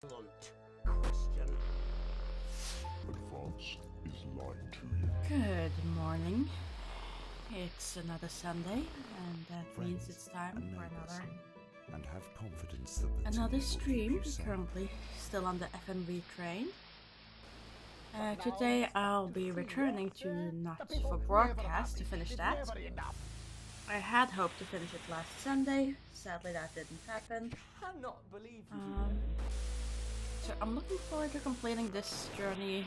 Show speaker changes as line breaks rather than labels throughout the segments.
Question.
Advance is lying to you.
Good morning. It's another Sunday, and that means it's time for another
and have confidence that the
another
team will keep
stream.
you safe.
Currently still on the FMV train. Today I'll be returning to Not for Broadcast to finish that. I had hoped to finish it last Sunday. Sadly, that didn't happen.
Cannot believe
So I'm looking forward to completing this journey,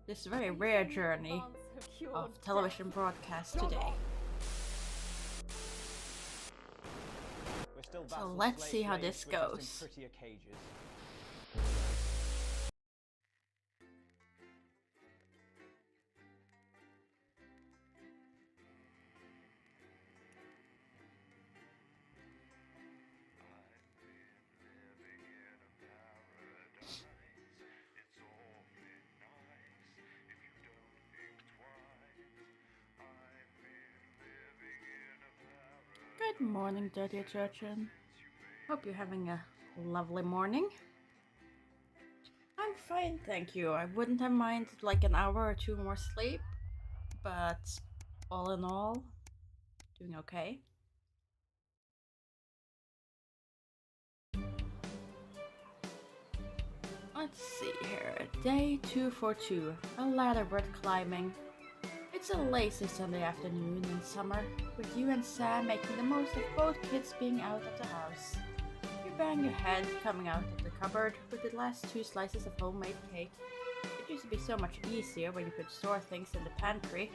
this very rare journey of television broadcast today. So let's see how this goes. Good morning, Dirty Churchin. Hope you're having a lovely morning. I'm fine, thank you. I wouldn't have minded like an hour or two more sleep, but all in all, doing okay. Let's see here. Day 242. A ladder worth climbing. It's a lazy Sunday afternoon in summer, with you and Sam making the most of both kids being out of the house. You bang your head coming out of the cupboard with the last 2 slices of homemade cake. It used to be so much easier when you could store things in the pantry.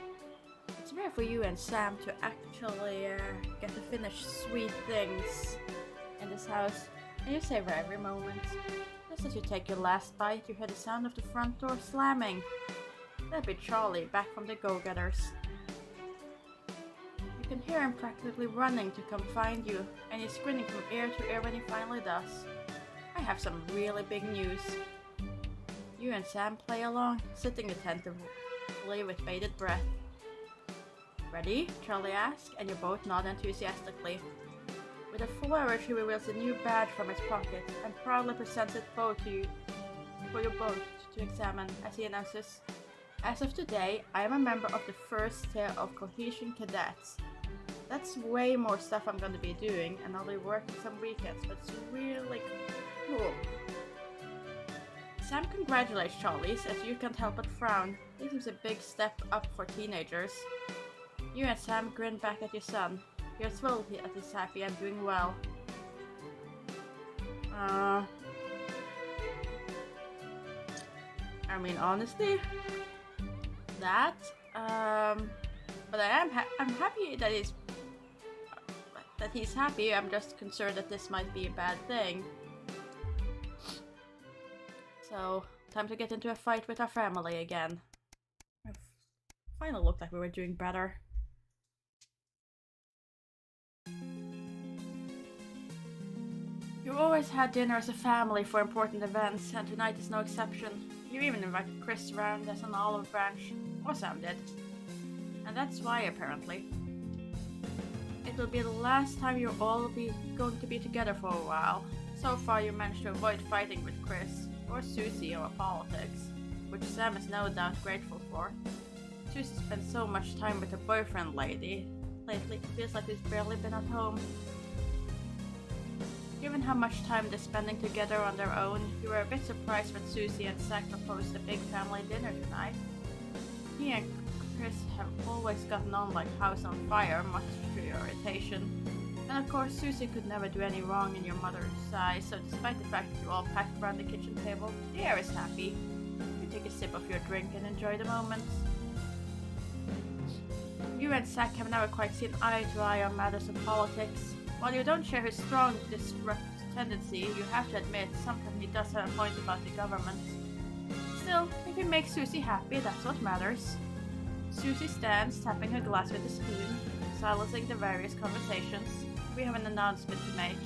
It's rare for you and Sam to actually get to finish sweet things in this house, and you savor every moment. Just as you take your last bite, you hear the sound of the front door slamming. That'd be Charlie, back from the go-getters. You can hear him practically running to come find you, and he's grinning from ear to ear when he finally does. I have some really big news. You and Sam play along, sitting attentively with bated breath. Ready? Charlie asks, and you both nod enthusiastically. With a flourish, he reveals a new badge from his pocket, and proudly presents it both to you, for you both to examine, as he announces, "As of today, I am a member of the first tier of Cohesion Cadets. That's way more stuff I'm going to be doing, and I'll be working some weekends, but it's really cool." Sam congratulates Charlie, as you can't help but frown. This is a big step up for teenagers. You and Sam grin back at your son. You're thrilled that he's happy and doing well. I mean, honestly, that, but I'm happy that he's happy. I'm just concerned that this might be a bad thing. So, time to get into a fight with our family again. It finally looked like we were doing better. You've always had dinner as a family for important events, and tonight is no exception. You even invited Chris around as an olive branch, or Sam did. And that's why, apparently. It will be the last time you'll all be going to be together for a while. So far you managed to avoid fighting with Chris, or Susie over politics, which Sam is no doubt grateful for. Susie spends so much time with her boyfriend lately, it feels like he's barely been at home. Given how much time they're spending together on their own, you were a bit surprised when Susie and Zach proposed a big family dinner tonight. He and Chris have always gotten on like house on fire, much to your irritation. And of course, Susie could never do any wrong in your mother's eyes, so despite the fact that you all packed around the kitchen table, the air is happy. You take a sip of your drink and enjoy the moment. You and Zach have never quite seen eye to eye on matters of politics. While you don't share his strong disrupt tendency, you have to admit sometimes he does have a point about the government. Still, if he makes Susie happy, that's what matters. Susie stands, tapping her glass with a spoon, silencing the various conversations. We have an announcement to make.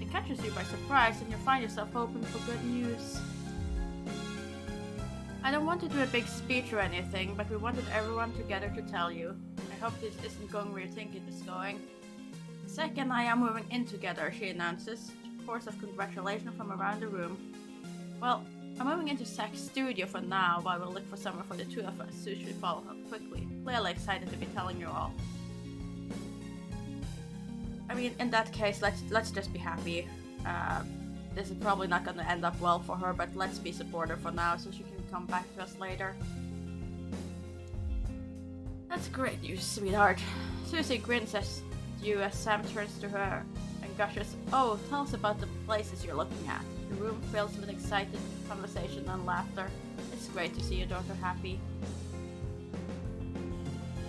It catches you by surprise, and you find yourself hoping for good news. I don't want to do a big speech or anything, but we wanted everyone together to tell you. I hope this isn't going where you think it is going. Zach and I are moving in together, she announces, chorus of congratulations from around the room. Well, I'm moving into Zach's studio for now while we'll look for somewhere for the two of us, so you should follow up quickly. Clearly excited to be telling you all. I mean, in that case, let's just be happy. This is probably not gonna end up well for her, but let's be supportive for now so she can come back to us later. That's great news, sweetheart. Susie grins at you as Sam turns to her and gushes, "Oh, tell us about the places you're looking at." The room fills with excited conversation and laughter. It's great to see your daughter happy.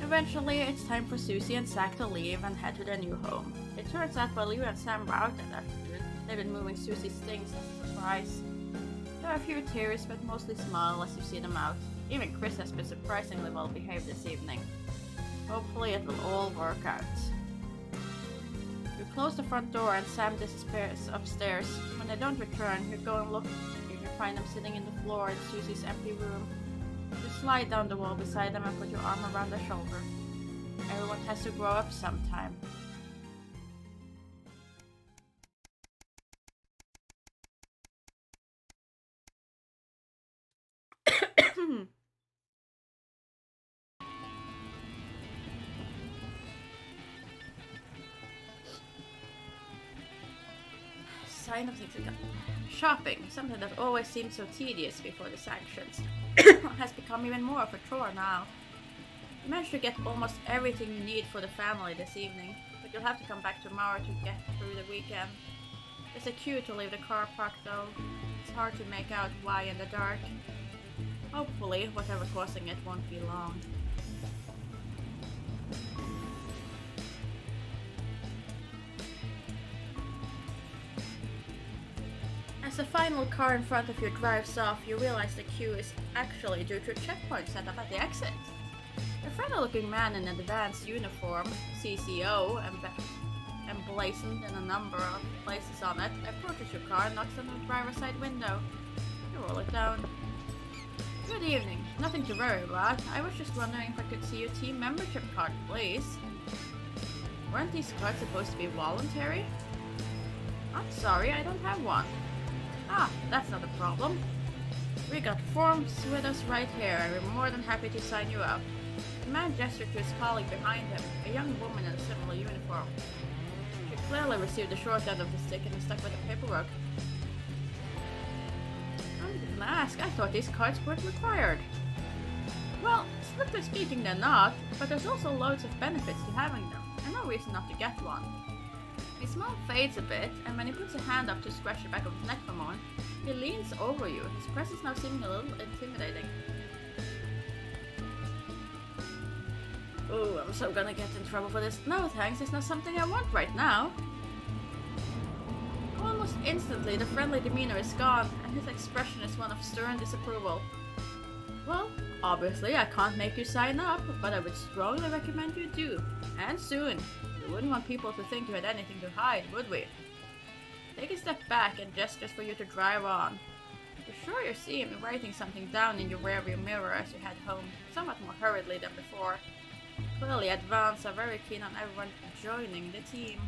Eventually, it's time for Susie and Zach to leave and head to their new home. It turns out while you and Sam were out that afternoon, they've been moving Susie's things as a surprise. There are a few tears, but mostly smile as you see them out. Even Chris has been surprisingly well behaved this evening. Hopefully it will all work out. You close the front door and Sam disappears upstairs. When they don't return, you go and look. You can find them sitting in the floor in Susie's empty room. You slide down the wall beside them and put your arm around their shoulder. Everyone has to grow up sometime. Sign of shopping, something that always seemed so tedious before the sanctions, has become even more of a chore now. You managed to get almost everything you need for the family this evening, but you'll have to come back tomorrow to get through the weekend. There's a queue to leave the car parked though. It's hard to make out why in the dark. Hopefully, whatever causing it won't be long. As the final car in front of you drives off, you realize the queue is actually due to a checkpoint set up at the exit. A friendly-looking man in an advanced uniform, CCO, emblazoned in a number of places on it, approaches your car and knocks on the driver's side window. You roll it down. Good evening. Nothing to worry about. I was just wondering if I could see your team membership card, please. Weren't these cards supposed to be voluntary? I'm sorry, I don't have one. Ah, that's not a problem. We got forms with us right here, and we're more than happy to sign you up. The man gestured to his colleague behind him, a young woman in a similar uniform. She clearly received the short end of the stick and is stuck with the paperwork. I didn't ask, I thought these cards weren't required. Well, strictly speaking they're not, but there's also loads of benefits to having them, and no reason not to get one. His smile fades a bit, and when he puts a hand up to scratch the back of his neck for a moment, he leans over you, his presence now seeming a little intimidating. Oh, I'm so gonna get in trouble for this. No thanks, it's not something I want right now. Almost instantly, the friendly demeanor is gone, and his expression is one of stern disapproval. Well, obviously I can't make you sign up, but I would strongly recommend you do. And soon. We wouldn't want people to think you had anything to hide, would we? Take a step back and gestures for you to drive on. You're sure you see him writing something down in your rearview mirror as you head home, somewhat more hurriedly than before. Clearly, Advance are very keen on everyone joining the team.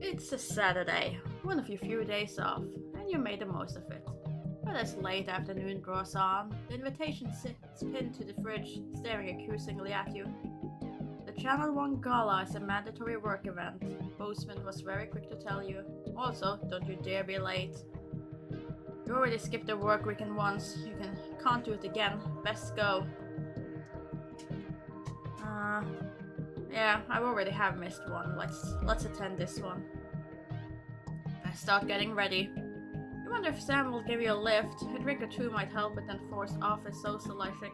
It's a Saturday, one of your few days off, and you made the most of it. But as late afternoon draws on, the invitation sits pinned to the fridge, staring accusingly at you. The Channel 1 Gala is a mandatory work event, Bozeman was very quick to tell you. Also, don't you dare be late. You already skipped the work weekend once, can't do it again, best go. Yeah, I already have missed one, let's attend this one. Best start getting ready. You wonder if Sam will give you a lift. A drink or two might help with enforced office socializing.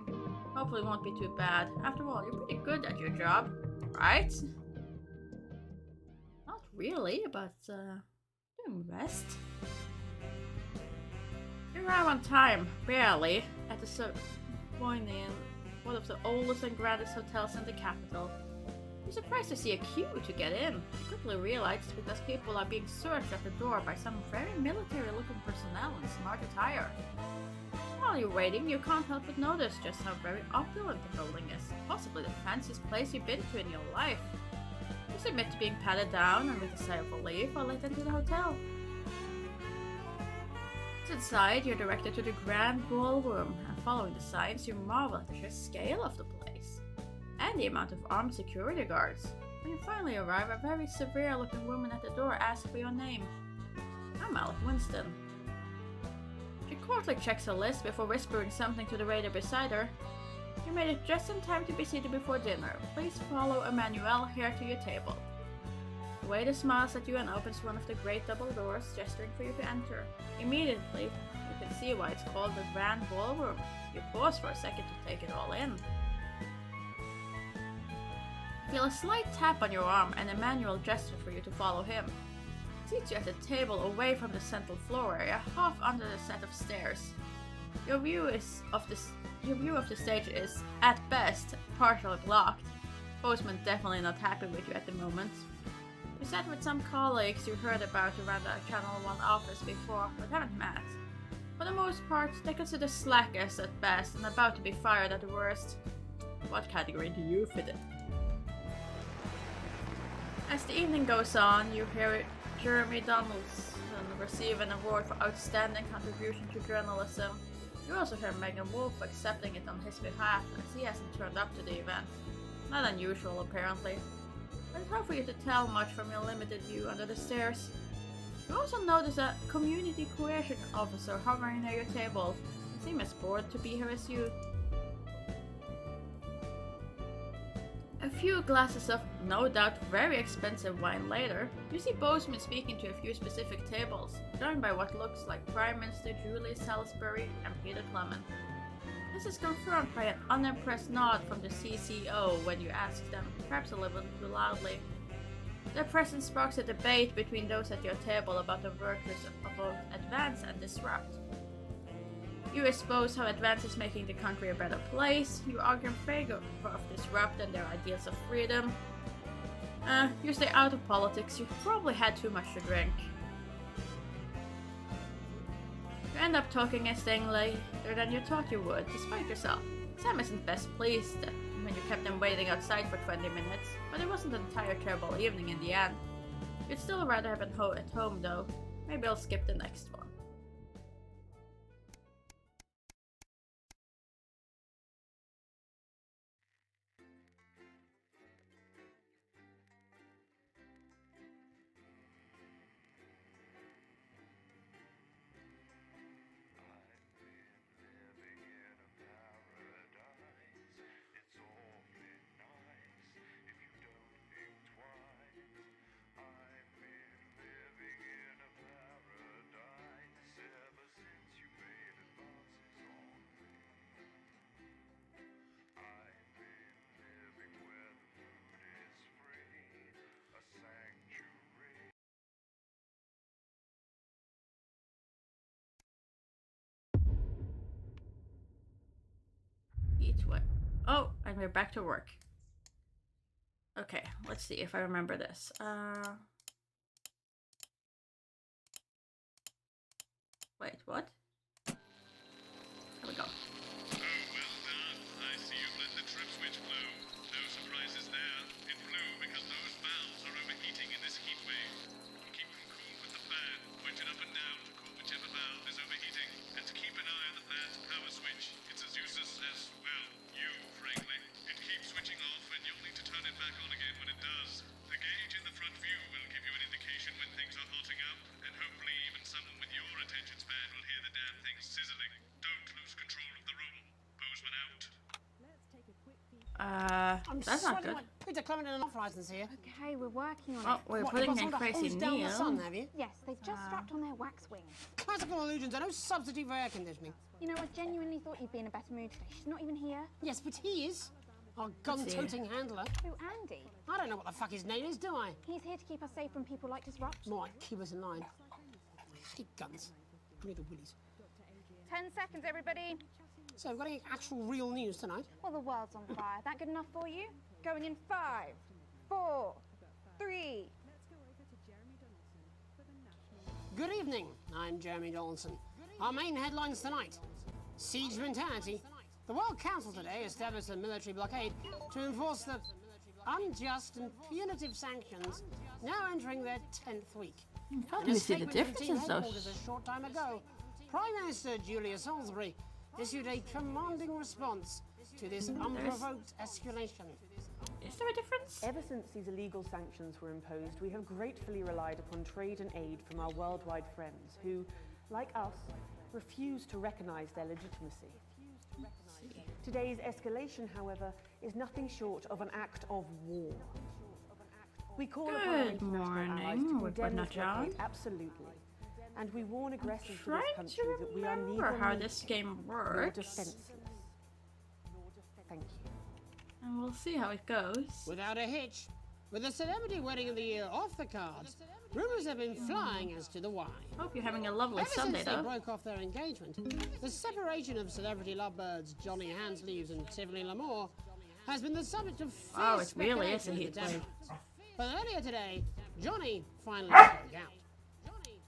Hopefully it won't be too bad. After all, you're pretty good at your job, right? Not really, but doing my best. You arrive on time, barely, at the point in one of the oldest and grandest hotels in the capital. You're surprised to see a queue to get in. You quickly realize it's because people are being searched at the door by some very military-looking personnel. personnel in smart attire. While you're waiting, you can't help but notice just how very opulent the building is, possibly the fanciest place you've been to in your life. You submit to being patted down and with a sigh of relief are led into the hotel. Inside, you're directed to the grand ballroom, and following the signs, you marvel at the sheer scale of the place and the amount of armed security guards. When you finally arrive, a very severe-looking woman at the door asks for your name. I'm Alec Winston. She quickly checks her list before whispering something to the waiter beside her. You made it just in time to be seated before dinner. Please follow Emmanuel here to your table. The waiter smiles at you and opens one of the great double doors, gesturing for you to enter. Immediately, you can see why it's called the Grand Ballroom. You pause for a second to take it all in. Feel a slight tap on your arm and Emmanuel gestures for you to follow him. He seats you at a table away from the central floor area, half under the set of stairs. Your view of the stage is, at best, partially blocked. Postman definitely not happy with you at the moment. You sat with some colleagues you heard about around the Channel 1 office before, but haven't met. For the most part, they consider slackers at best and about to be fired at the worst. What category do you fit in? As the evening goes on, you hear Jeremy Donaldson receive an award for outstanding contribution to journalism. You also hear Megan Wolf accepting it on his behalf, as he hasn't turned up to the event. Not unusual, apparently. But it's hard for you to tell much from your limited view under the stairs. You also notice a community cohesion officer hovering near your table. He seems as bored to be here as you. A few glasses of, no doubt, very expensive wine later, you see Bozeman speaking to a few specific tables, joined by what looks like Prime Minister Julie Salisbury and Peter Clement. This is confirmed by an unimpressed nod from the CCO when you ask them, perhaps a little too loudly. Their presence sparks a debate between those at your table about the virtues of both advance and disrupt. You expose how advance is making the country a better place, you argue in favor of disrupt and their ideals of freedom. You stay out of politics, you've probably had too much to drink. You end up talking and staying later than you thought you would, despite yourself. Sam isn't best pleased when you kept him waiting outside for 20 minutes, but it wasn't an entire terrible evening in the end. You'd still rather have been at home though. Maybe I'll skip the next one. Each way. Oh, and we're back to work. Okay, let's see if I remember this. Wait, what? There we go.
Oh, well done. I see you've let the trip switch blow. No surprises there. It blew because those valves are overheating in this heat wave. Keep them cool with the fan, pointed up and down to cool whichever valve is overheating, and to keep an eye on the fan's power switch. It's as useless as, well, you, frankly. It keeps switching off and you'll need to turn it back on again when it does. The gauge in the front view will give you an indication when things are hotting up, and hopefully even someone with your attention span will hear the damn thing sizzling. Don't lose control of the room. Bozeman out.
That's not good.
Peter Clement and License here.
Okay, we're working on
Oh,
it.
we're
What,
putting
you've
in
got some
Crazy
hose down the sun,
Neil.
have you?
Yes, they've just strapped on their wax wings.
Classical illusions are no substitute for air conditioning.
You know, I genuinely thought you'd be in a better mood today. She's not even here.
Yes, but he is. Our gun-toting handler.
Who, Andy?
I don't know what the fuck his name is, do I?
He's here to keep us safe from people like Disrupt.
More like keep us in line. I hate guns. Give me the willies.
10 seconds, everybody.
So, we've got any actual real news tonight?
Well, the world's on fire. That good enough for you? Going in 5, 4, 3.
Good evening, I'm Jeremy Donaldson. Our main headlines tonight. Siege mentality. The World Council today established a military blockade to enforce the unjust and punitive sanctions now entering their 10th week.
How
In
do
a
we see the
statement from team
differences though?
headquarters a short time ago, Prime Minister Julia Salisbury issued a commanding response to this unprovoked escalation.
Is there a difference?
Ever since these illegal sanctions were imposed, we have gratefully relied upon trade and aid from our worldwide friends who, like us, refuse to recognize their legitimacy. Today's escalation, however, is nothing short of an act of war. We call upon our
Good
international allies
morning,
to condemn this
John.
blockade, absolutely. And we warn aggressors to this
Trying
country
to
that we are
remember
neither
how
meek
this game
nor
works,
defenseless. Thank you.
and we'll see how it goes.
Without a hitch, with the celebrity wedding of the year off the cards, rumors have been flying as to the why.
Hope you're having a lovely
Ever
Sunday
since they
though.
broke off their engagement, the separation of celebrity lovebirds Johnny Hansleaves and Tiffany L'Amour has been the subject of fierce
Wow, it really is a
speculation in
heat
the
wave.
tabloids. But earlier today, Johnny finally spoke out.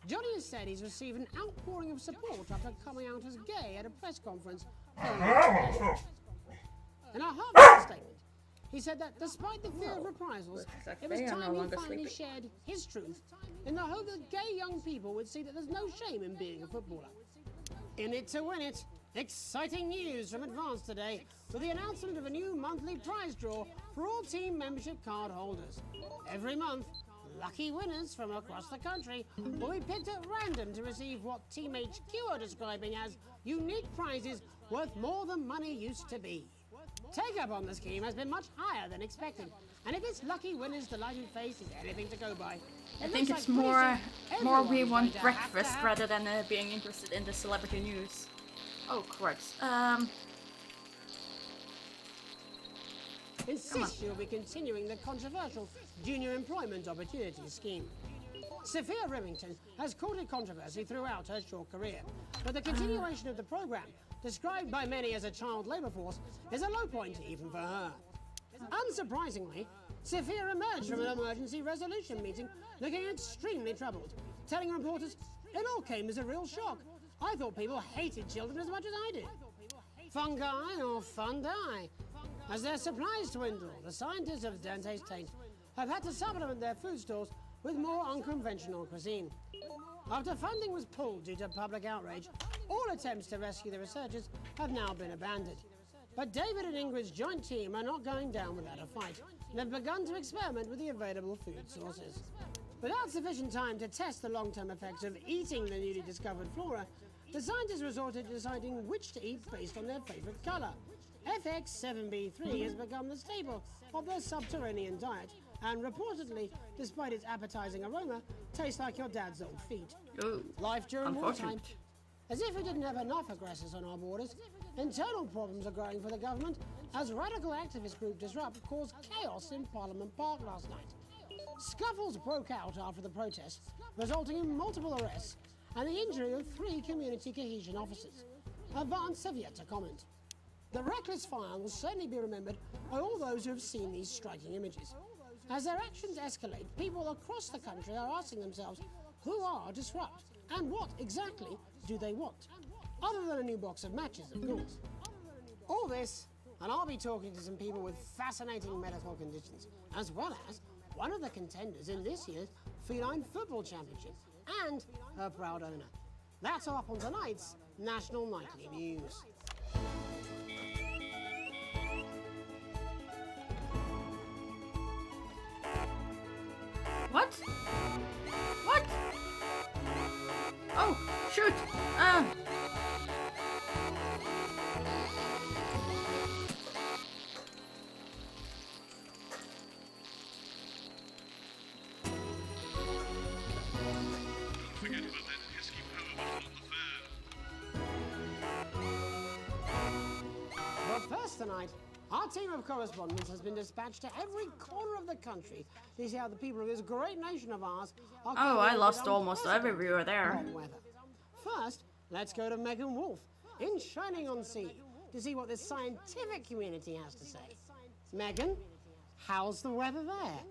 Johnny has said he's received an outpouring of support after coming out as gay at a press conference. In a heartfelt statement, he said that despite the fear of reprisals, it was time he finally shared his truth in the hope that gay young people would see that there's no shame in being a footballer. In it to win it, exciting news from Advance today with the announcement of a new monthly prize draw for all team membership card holders. Every month, lucky winners from across the country will be picked at random to receive what Team HQ are describing as unique prizes worth more than money used to be. Take-up on the scheme has been much higher than expected, and if this lucky winner's delighted face is anything to go by,
I think it's more we want breakfast rather than being interested in the celebrity news. Oh, correct.
Insists she'll be continuing the controversial junior employment opportunity scheme. Sophia Remington has courted controversy throughout her short career, but the continuation of the program, described by many as a child labour force, is a low point even for her. Unsurprisingly, Sophia emerged from an emergency resolution meeting looking extremely troubled, telling reporters, "It all came as a real shock. I thought people hated children as much as I did." Fungi or fundi? As their supplies dwindle, the scientists of Dante's Taint have had to supplement their food stores with more unconventional cuisine. After funding was pulled due to public outrage, all attempts to rescue the researchers have now been abandoned. But David and Ingrid's joint team are not going down without a fight, and have begun to experiment with the available food sources. Without sufficient time to test the long-term effects of eating the newly discovered flora, the scientists resorted to deciding which to eat based on their favourite colour. FX7B3 has become the staple of their subterranean diet, and reportedly, despite its appetizing aroma, tastes like your dad's old feet.
Ooh,
Life during wartime.
unfortunate.
As if we didn't have enough aggressors on our borders, internal problems are growing for the government as radical activist group Disrupt caused chaos in Parliament Park last night. Scuffles broke out after the protests, resulting in multiple arrests and the injury of 3 community cohesion officers. Advance have yet to comment. The reckless fire will certainly be remembered by all those who have seen these striking images. As their actions escalate, people across the country are asking themselves, who are Disrupt and what exactly do they want? Other than a new box of matches, of course. All this, and I'll be talking to some people with fascinating medical conditions, as well as one of the contenders in this year's Feline Football Championship, and her proud owner. That's all up on tonight's National Nightly News.
What? What? Oh, shoot!
Don't forget about that pesky power button on the fan.
But first tonight, our team of correspondents has been dispatched to every corner of the country to see how the people of this great nation of ours are
Oh, I
coping
lost
with
almost every viewer there.
hot weather. First, let's go to Megan Wolf in Shining on Sea to see what the scientific community has to say. Megan, how's the weather there?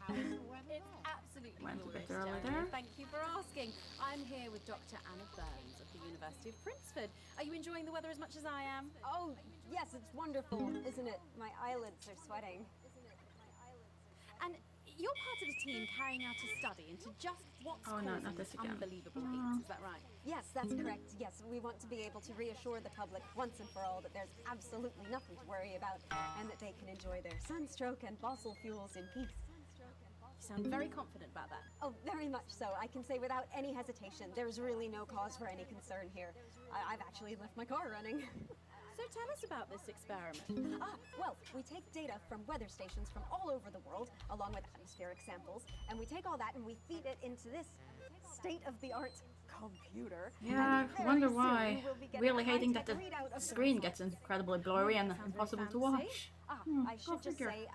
It's absolutely
Went a bit
Glorious,
early
Jeremy.
there.
Thank you for asking. I'm here with Dr. Anna Burns of the University of Princeford. Are you enjoying the weather as much as I am?
Oh, yes, it's wonderful, isn't it? My eyelids are sweating.
And you're part of a team carrying out a study into just what's
Oh, no,
causing
not this again.
unbelievable heat. Is that right?
Yes, that's correct. Yes, we want to be able to reassure the public once and for all that there's absolutely nothing to worry about and that they can enjoy their sunstroke and fossil fuels in peace.
You sound very confident about that.
Oh, very much so. I can say without any hesitation, there's really no cause for any concern here. I've actually left my car running.
So tell us about this experiment.
Well, we take data from weather stations from all over the world, along with atmospheric samples, and we take all that and we feed it into this state-of-the-art computer.
Yeah,
And
I wonder
very soon
why.
we will be getting
Really
a
hating that
high-tech
the
readout of the
screen
results.
gets incredibly blurry and
Sounds very
impossible to
fancy.
watch.
I should just
figure.
say,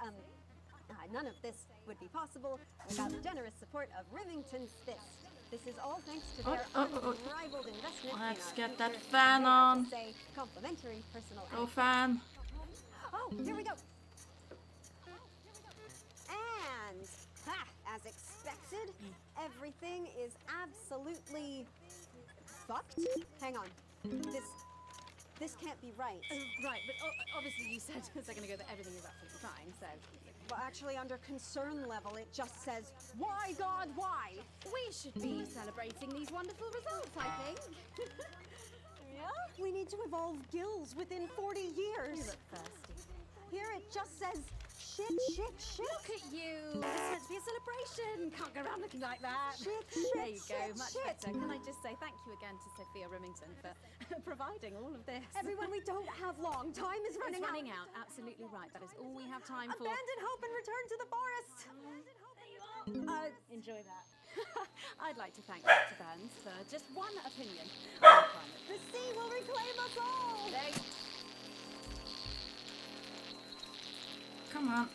none of this would be possible without the generous support of Remington's Fist. This is all thanks to their unrivaled investment
Let's
in
get
our
that
future,
fan
dare I
on.
say, complimentary personal
Go
aid.
fan.
Oh, here we go. And, as expected, everything is absolutely fucked. Hang on. This can't be right.
Right, but obviously you said a second ago that everything is absolutely fine, so...
Well, actually, under concern level, it just says, why, God, why?
We should be celebrating these wonderful results, I think.
Yeah? We need to evolve gills within 40
You
years.
look thirsty.
Here it just says, shit.
Look at you! This is meant to be a celebration! Can't go around looking like that!
Shit,
There you go,
shit,
much
shit.
better. Can I just say thank you again to Sophia Remington for providing all of this?
Everyone, we don't have long. Time is
It's
running
running out. Absolutely right. That is all we have time for.
Abandon hope and return to the forest.
Enjoy that. I'd like to thank Dr. Burns for just one opinion on the climate.
The sea will reclaim us all.
Come on.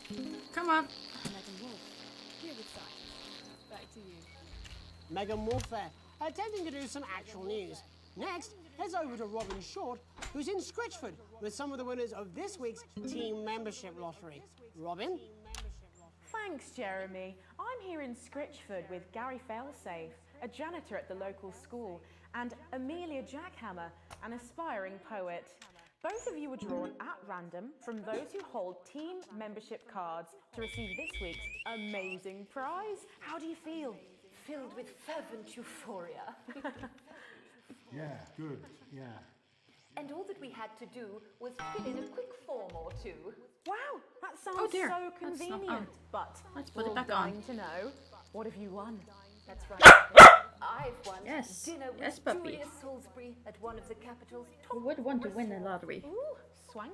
Come on.
Megan Wolf, here with science. Back to you.
Megan Warfare, attempting to do some actual news. Next, heads over to Robin Short, who's in Scritchford with some of the winners of this week's team membership lottery. Robin?
Thanks, Jeremy. I'm here in Scritchford with Gary Failsafe, a janitor at the local school, and Amelia Jackhammer, an aspiring poet. Both of you were drawn at random from those who hold team membership cards to receive this week's amazing prize. How do you feel?
Filled with fervent euphoria.
Yeah, good, yeah.
And all that we had to do was fill in a quick form or two.
Wow, that sounds
Oh dear,
so
that's not
convenient.
on.
But
Let's put it
we're
back on.
dying to know, what have you won?
That's right. I've won
Yes,
dinner with
yes, puppy.
Julia Salisbury at one of the capital's top.
Who would want to win a lottery?
Ooh, swanky.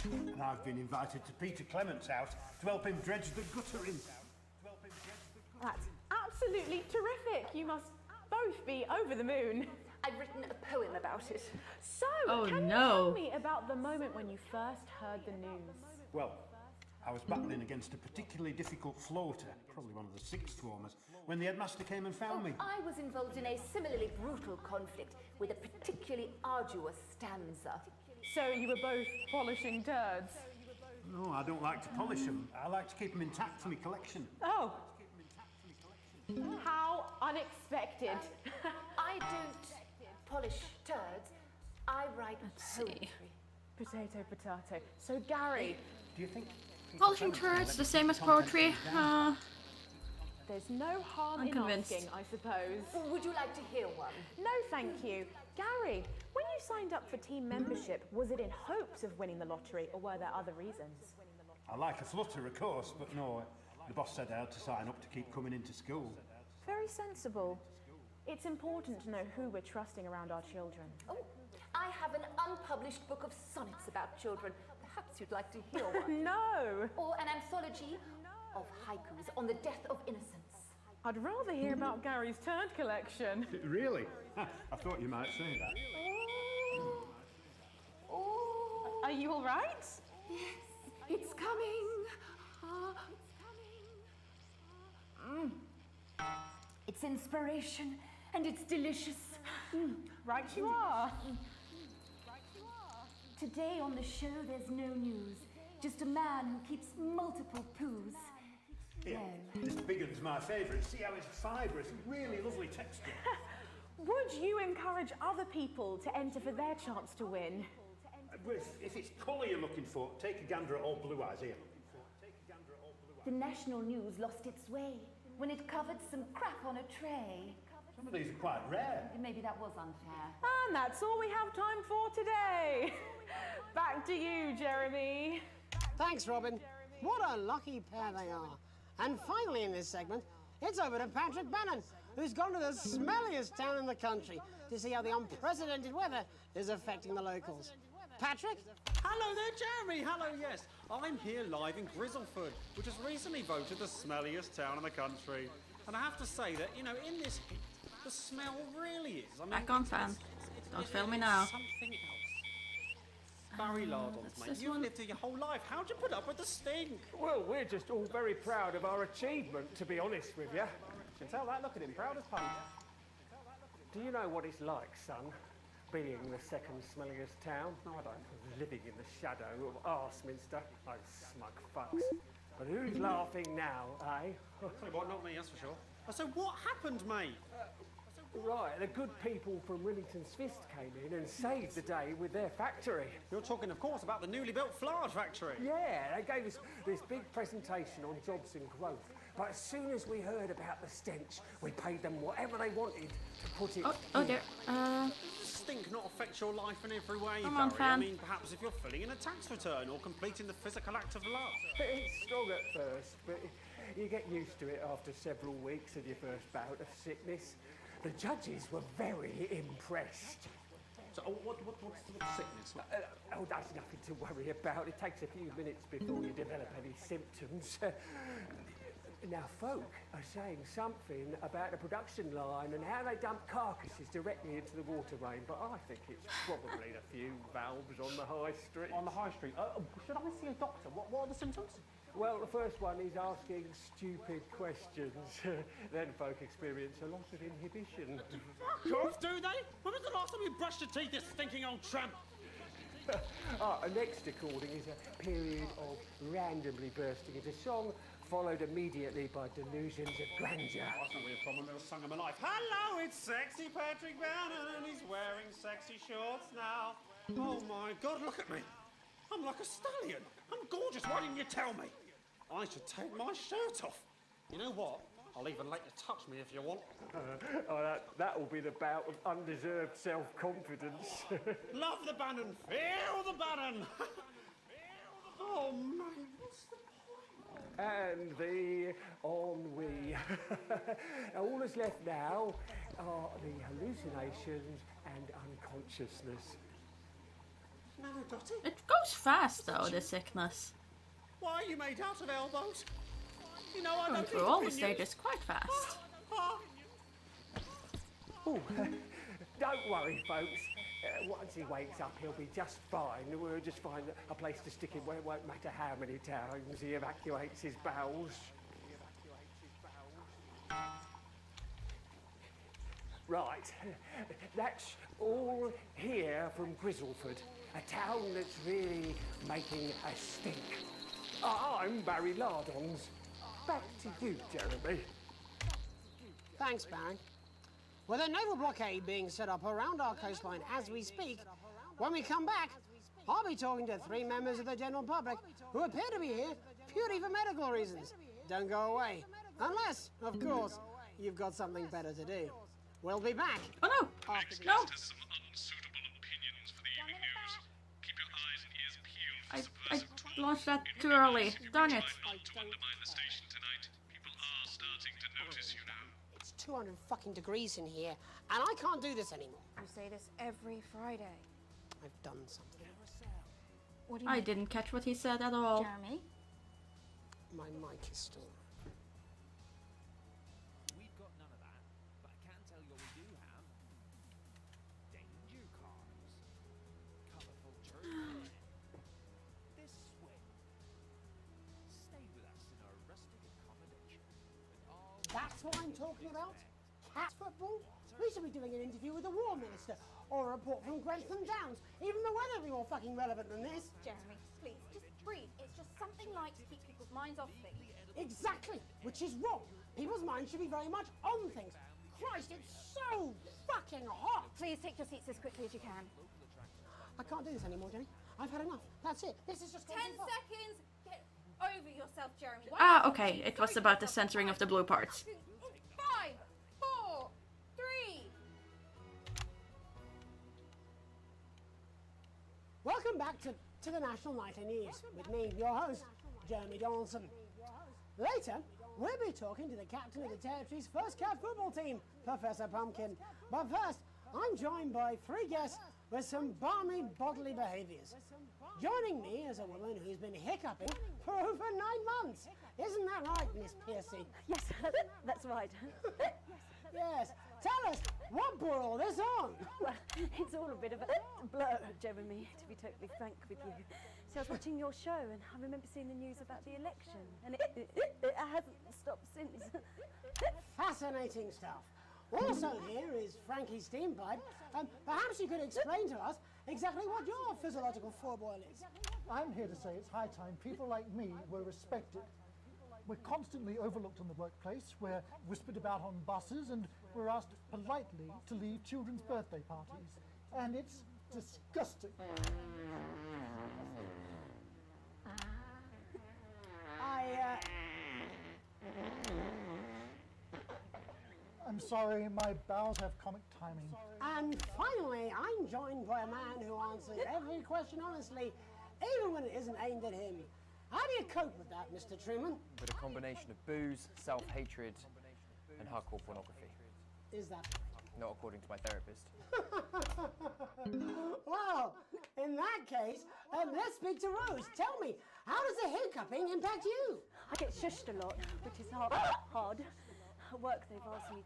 And I've been invited to Peter Clement's house to help him dredge the guttering.
That's absolutely terrific. You must both be over the moon.
I've written a poem about it.
So,
Oh,
can
no.
you tell me about the moment when you first heard the news?
Well, I was battling against a particularly difficult floater, probably one of the sixth formers, when the headmaster came and found me.
I was involved in a similarly brutal conflict with a particularly arduous stanza.
So you were both polishing turds.
No, I don't like to polish them. I like to keep them intact for my collection.
Oh. How unexpected.
I don't polish turds. I write poetry.
Potato, potato. So Gary,
Do you think...
Polishing turrets, the same as poetry.
there's no harm
I'm
in
convinced.
asking, I suppose.
Would you like to hear one?
No, thank you. Gary, when you signed up for team membership, was it in hopes of winning the lottery or were there other reasons?
I like a flutter, of course, but no, the boss said I had to sign up to keep coming into school.
Very sensible. It's important to know who we're trusting around our children.
Oh, I have an unpublished book of sonnets about children. Perhaps you'd like to hear one.
No!
Or an anthology of haikus on the death of innocence.
I'd rather hear about Gary's turd collection.
Really? I thought you might say that.
Oh,
Are you all right?
it's coming. It's inspiration and it's delicious.
Right you are.
Today on the show there's no news, just a man who keeps multiple poos.
Here, this big one's my favourite. See how it's fibrous, really lovely texture.
Would you encourage other people to enter for their chance to win?
If it's colour you're looking for, take a gander at old Blue Eyes here.
The national news lost its way when it covered some crap on a tray.
Some of these are quite rare.
Maybe that was unfair.
And that's all we have time for today. Back to you, Jeremy.
Thanks, Robin. What a lucky pair they are. And finally in this segment, it's over to Patrick Bannon, who's gone to the smelliest town in the country to see how the unprecedented weather is affecting the locals. Patrick?
Hello there, Jeremy. Hello, yes. I'm here live in Grizzleford, which was recently voted the smelliest town in the country. And I have to say that, you know, in this heat, the smell really is. I mean,
Back on, fan. Don't film me now.
Something else. Barry Lardons, mate. You've lived here your whole life. How'd you put up with the stink?
Well, we're just all very proud of our achievement, to be honest with you. You can tell that, look at him, proud as punch. Do you know what it's like, son? Being the second smelliest town? No, I don't. Living in the shadow of Arseminster. Those smug fucks. But who's laughing now, eh?
Sorry, what, not me, that's for sure. So what happened, mate?
Right, the good people from Remington's Fist came in and saved the day with their factory.
You're talking, of course, about the newly built Flard factory.
Yeah, they gave us this big presentation on jobs and growth. But as soon as we heard about the stench, we paid them whatever they wanted to put it
Oh dear.
Does stink not affect your life in every way,
Come on,
Barry?
fan.
I mean, perhaps if you're filling in a tax return or completing the physical act of love.
It's strong at first, but you get used to it after several weeks of your first bout of sickness. The judges were very impressed.
So, what's the sickness?
Oh, that's nothing to worry about. It takes a few minutes before you develop any symptoms. Now, folk are saying something about the production line and how they dump carcasses directly into the water main, but I think it's probably a few valves on the high street.
On the high street? Should I see a doctor? What are the symptoms?
Well, the first one is asking stupid questions. Then folk experience a loss of inhibition.
Fuck off, do they? When was the last time you brushed your teeth, you stinking old tramp?
Next recording is a period of randomly bursting into song, followed immediately by delusions of grandeur.
That's not really a problem, it was sung in my life. Hello, it's sexy Patrick Bannon, and he's wearing sexy shorts now. Oh my God, look at me. I'm like a stallion. I'm gorgeous, why didn't you tell me? I should take my shirt off. You know what? I'll even let you touch me if you want.
That will be the bout of undeserved self-confidence.
Love the Bannon, feel the Bannon. Oh man, what's the point?
And the ennui. All that's left now are the hallucinations and unconsciousness.
It goes fast though, the sickness.
Why are you made out of elbows? You know, I
Going
don't
through
need
all the
opinions.
stages quite fast.
Oh, don't worry, folks. Once he wakes up, he'll be just fine. We'll just find a place to stick him where it won't matter how many times he evacuates his bowels. Right, that's all here from Grizzleford, a town that's really making a stink. I'm Barry Lardons. Back to you, Jeremy.
Thanks, Barry. With a naval blockade being set up around our coastline as we speak, when we come back, I'll be talking to 3 members of the general public who appear to be here purely for medical reasons. Don't go away. Unless, of course, you've got something better to do. We'll be back.
Oh no!
After the
No!
Has some unsuitable opinions for the evening news. Keep your eyes and ears peeled for
I
subversive
launched that too early. Darn it.
Try not to undermine the station tonight. People are starting to notice you now.
It's 200 fucking degrees in here, and I can't do this anymore.
You say this every Friday.
I've done something.
What do you
I
mean?
didn't catch what he said at all.
Jeremy?
My mic is still.
We've got none of that, but I can tell you what we do have. Danger cars. Colourful jerseys. This way. Stay with us in our rustic accommodation. With all
That's what I'm talking about? Cat football? We should be doing an interview with the War Minister, or a report from Grantham Downs. Even the weather would be more fucking relevant than this.
Jeremy, please, just
breathe. It's just something light to keep people's minds off things.
Exactly, which is wrong. People's minds should be very much on things. Christ, it's so fucking hot!
Please take your seats as quickly as you can.
I can't do this anymore, Jenny. I've had enough. That's it. This is just
10 seconds! Get over yourself, Jeremy.
Ah, okay. It was about the censoring of the blue parts.
5, 4, 3.
Welcome back to the National Nightly News with me, your host, Jeremy Donaldson. Later, we'll be talking to the captain of the territory's first cat football team, Professor Pumpkin. But first, I'm joined by 3 guests with some balmy bodily behaviours. Joining me is a woman who's been hiccuping for over 9 months. Isn't that right, Miss Piercy?
Yes, that's right.
Yes. Tell us, what brought all this on?
Well, it's all a bit of a blur, Jeremy, to be totally frank with you. So I was watching your show and I remember seeing the news about the election, and it hasn't stopped since.
Fascinating stuff. Also here is Frankie Steampipe. Perhaps you could explain to us exactly what your physiological fourboil is.
I'm here to say it's high time people like me were respected. We're constantly overlooked in the workplace, we're whispered about on buses, and we're asked politely to leave children's birthday parties. And it's disgusting. I'm sorry, my bowels have comic timing.
And finally, I'm joined by a man who answers every question honestly, even when it isn't aimed at him. How do you cope with that, Mr. Truman?
With a combination of booze, self-hatred, and hardcore pornography.
Is that
Not according to my therapist.
Well, in that case, let's speak to Rose. Tell me, how does the hiccuping impact you?
I get shushed a lot, which is hard. At work, they've asked me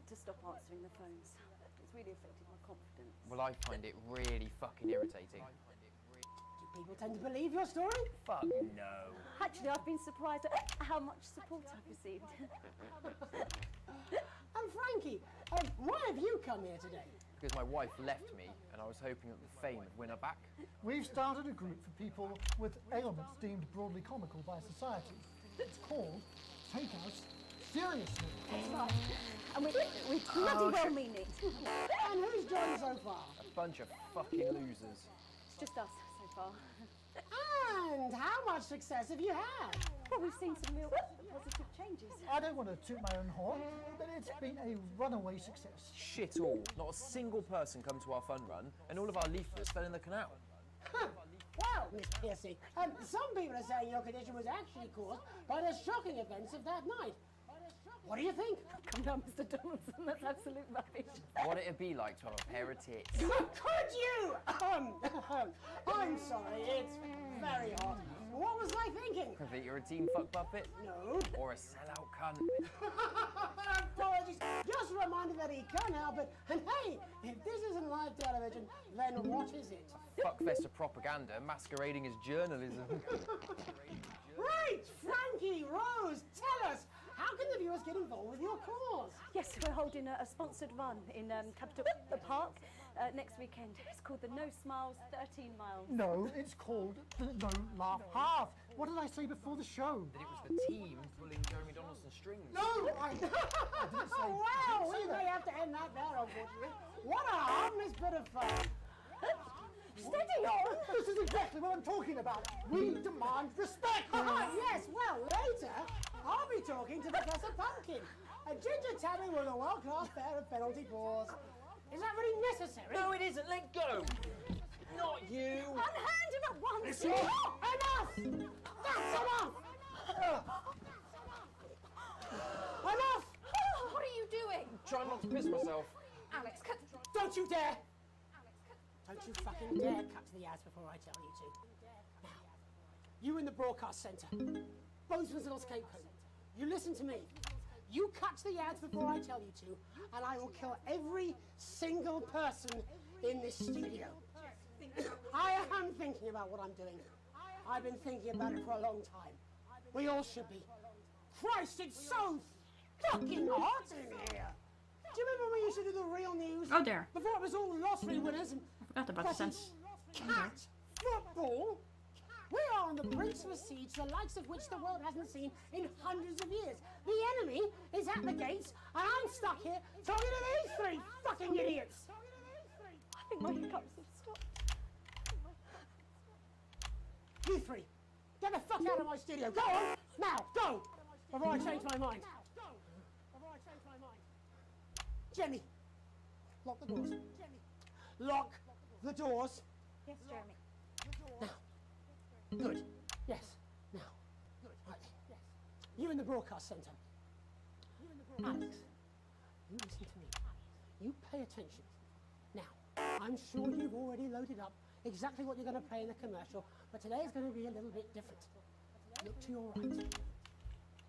to stop answering the phones. It's really affected my confidence.
Well, I find it really fucking irritating.
Do people tend to believe your story?
Fuck no.
Actually, I've been surprised at how much support I've received.
And Frankie, why have you come here today?
Because my wife left me, and I was hoping that the fame would win her back.
We've started a group for people with ailments deemed broadly comical by society. It's called Take Us Seriously.
That's right. And we bloody well mean it.
And who's joined so far?
A bunch of fucking losers.
It's just us so far.
And how much success have you had?
Well, we've seen some real positive changes.
I don't want to toot my own horn, but it's been a runaway success.
Shit all. Not a single person come to our fun run, and all of our leaflets fell in the canal.
Well, Miss Piercy, some people are saying your condition was actually caused by the shocking events of that night. What do you think?
Come down, Mr. Donaldson, that's absolute rubbish.
What it'd be like to have a pair of tits.
Could you? I'm sorry, it's very hot. What was I thinking?
That you're a team fuck puppet?
No.
Or a sellout cunt?
Apologies. Just a reminder that he can help it. And hey, if this isn't live television, then what is it?
Fuckfest of propaganda masquerading as journalism.
Right, Frankie, Rose, tell us, how can the viewers get involved with your cause?
Yes, we're holding a sponsored run in Capital Park next weekend. It's called the No Smiles 13 Miles.
No, it's called the No Laugh Half. What did I say before the show?
That it was the team pulling Jeremy Donaldson's strings.
No, I didn't say.
Oh, wow, we may have to end that there, unfortunately. What a harmless bit of fun.
Steady on! This is exactly what I'm talking about. We demand respect.
Yes, well, later, I'll be talking to Professor Pumpkin, a ginger tabby with a world-class pair of penalty paws. Is that really necessary?
No, it isn't. Let go. Not you.
Unhand him at once. Enough! That's enough! Enough!
What are you doing?
Trying not to piss myself.
Alex, cut.
Don't you dare! Don't you fucking dare cut to the ads before I tell you to. Now, you in the broadcast centre, Bozeman's little scapegoat, you listen to me. You cut to the ads before I tell you to, and I will kill every single person in this studio. I am thinking about what I'm doing. I've been thinking about it for a long time. We all should be. Christ, it's so fucking hot in here! Do you remember when we used to do the real news?
Oh, there.
Before it was all lottery winners and
Forgot about the sense.
cat football. We are on the brink of a siege, the likes of which the world hasn't seen in hundreds of years. The enemy is at the gates, and I'm stuck here talking to these three fucking idiots.
I think my hiccups have stopped.
You three, get the fuck out of my studio. Go on, now, go, before I change my mind. Jenny, lock the doors. Lock the doors.
Yes, Jeremy.
Now. Good. Yes. Now. Good. Right. Yes. You in the broadcast centre. Alex, you listen to me. You pay attention. Now, I'm sure you've already loaded up exactly what you're going to play in the commercial, but today is going to be a little bit different. Look to your right.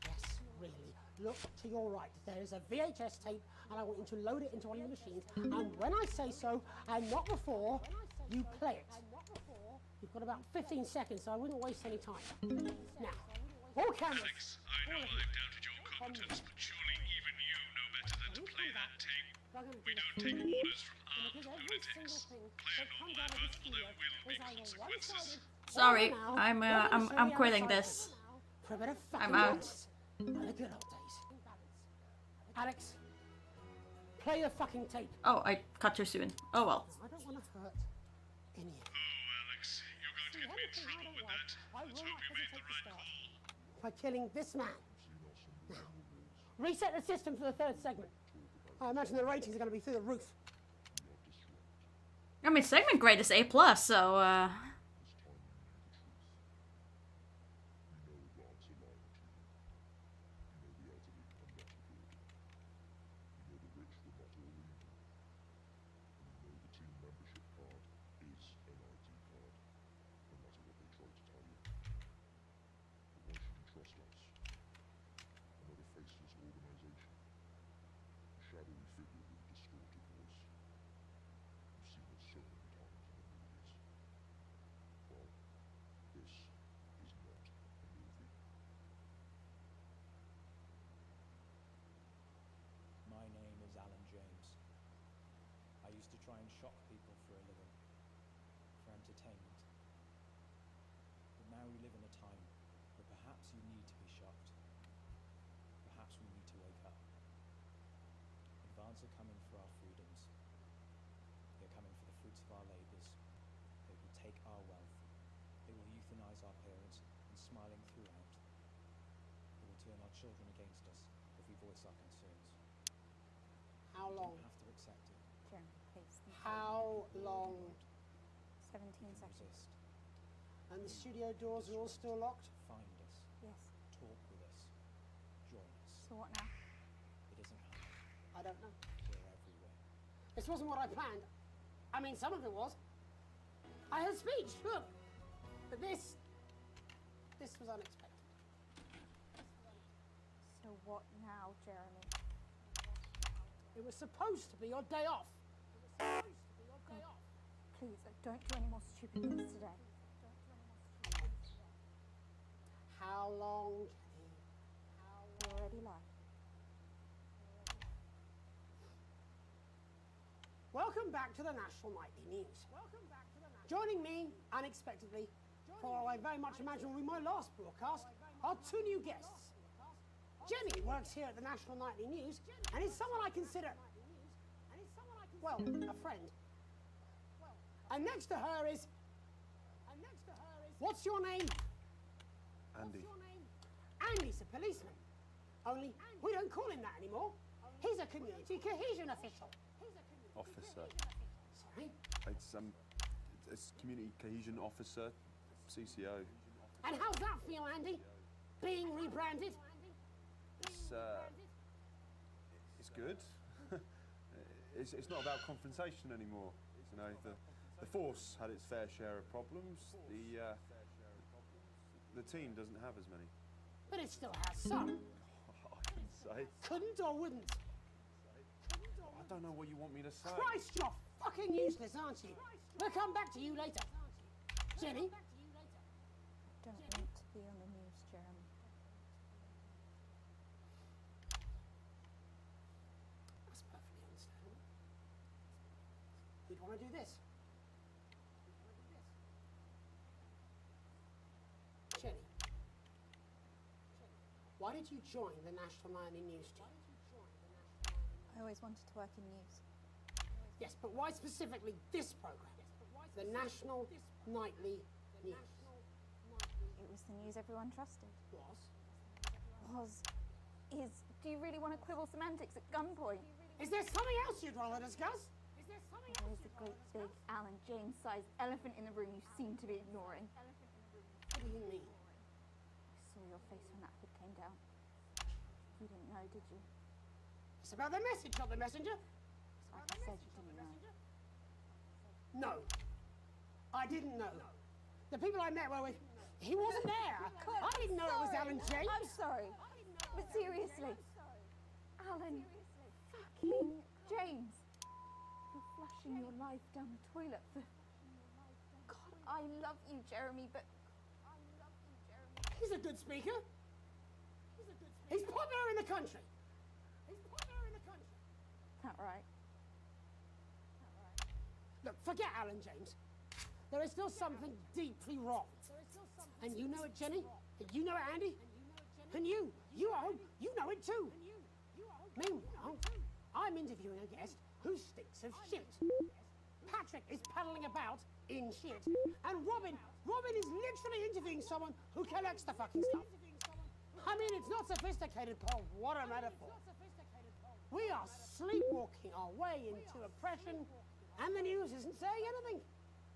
Yes, really. Look to your right. There is a VHS tape, and I want you to load it into one of the machines. And when I say so, and not before, you play it. You've got about 15 seconds, so I wouldn't waste any time. Now, all cameras.
Alex, I know I've doubted your competence, but surely even you know better than to play that tape. We don't take orders from armed lunatics. Play a normal advert, or there will be consequences.
Sorry, I'm quitting this. I'm out.
The good old days. Alex, play the fucking tape.
Oh, I cut too soon. Oh well.
I don't want to hurt any of you.
Oh, Alex, you're going to get me in trouble with that. Let's hope you made the right call.
By killing this man. Now, reset the system for the third segment. I imagine the ratings are going to be through the roof.
I mean, segment grade is A+, so
My name is Alan James. I used to try and shock people for a living, for entertainment. But now we live in a time where perhaps you need to be shocked. Perhaps we need to wake up. Advance are coming for our freedoms. They're coming for the fruits of our labours. They will take our wealth. They will euthanize our parents and smiling throughout. They will turn our children against us if we voice our concerns.
How long?
You don't have to accept it.
Jeremy, please.
How long?
17 seconds.
Resist.
And the studio doors are all still locked?
Find us.
Yes.
Talk with us. Join us.
So what now?
It isn't hard.
I don't know.
We're everywhere.
This wasn't what I planned. I mean, some of it was. I had speech, look. But this was unexpected.
So what now, Jeremy?
It was supposed to be your day off.
Please, don't do any more stupid things today.
How long, Jenny?
You already lied.
Welcome back to the National Nightly News. Joining me, unexpectedly, for what I very much imagine will be my last broadcast, are two new guests. Jenny works here at the National Nightly News and is someone I consider, well, a friend. And next to her is, what's your name?
Andy.
Andy's a policeman. Only we don't call him that anymore. He's a community cohesion official.
Officer.
Sorry?
It's community cohesion officer, CCO.
And how's that feel, Andy? Being rebranded?
It's good. it's not about confrontation anymore. You know, the force had its fair share of problems. The team doesn't have as many.
But it still has some.
I couldn't say.
Couldn't or wouldn't?
I don't know what you want me to say.
Christ, you're fucking useless, aren't you? We'll come back to you later. Jenny?
I don't want to be on the news, Jeremy.
That's perfectly understandable. You'd want to do this. why did you join the National Nightly News team?
I always wanted to work in news.
Yes, but why specifically this program? The National Nightly News.
It was the news everyone trusted.
Was?
Is. Do you really want to quibble semantics at gunpoint?
Is there something else you'd rather discuss?
There's a great big Alan James-sized elephant in the room you seem to be ignoring.
What do you mean?
I saw your face when that hood came down. You didn't know, did you?
It's about the message, not the messenger.
Like I said, you didn't know.
No. I didn't know. The people I met were with... He wasn't there. I didn't know it was Alan James.
I'm sorry. But seriously. Alan fucking James. You're flushing your life down the toilet for... God, I love you, Jeremy, but...
He's a good speaker. He's popular in the country.
That right?
Look, forget Alan James. There is still something deeply wrong. And you know it, Jenny. And you know it, Andy. And you at home, you know it too. Meanwhile, I'm interviewing a guest who stinks of shit. Patrick is paddling about in shit. And Robin is literally interviewing someone who collects the fucking stuff. I mean, it's not sophisticated, Paul. What a metaphor. We are sleepwalking our way into oppression, and the news isn't saying anything.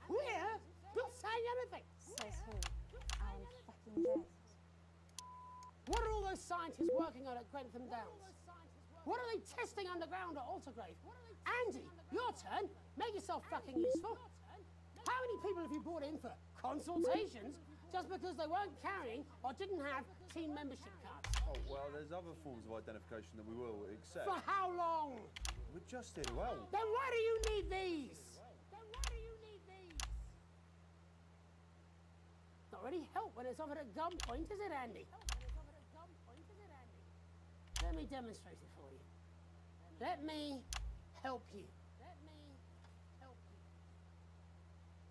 We're not saying anything.
Says who? Alan fucking James.
What are all those scientists working on at Grentham Downs? What are they testing underground at Altergrave? Andy, your turn. Make yourself fucking useful. How many people have you brought in for consultations just because they weren't carrying or didn't have team membership cards?
Oh, well, there's other forms of identification that we will accept.
For how long?
We're just here to help.
Then why do you need these? Not really help when it's offered at gunpoint, is it, Andy? Let me demonstrate it for you. Let me help you.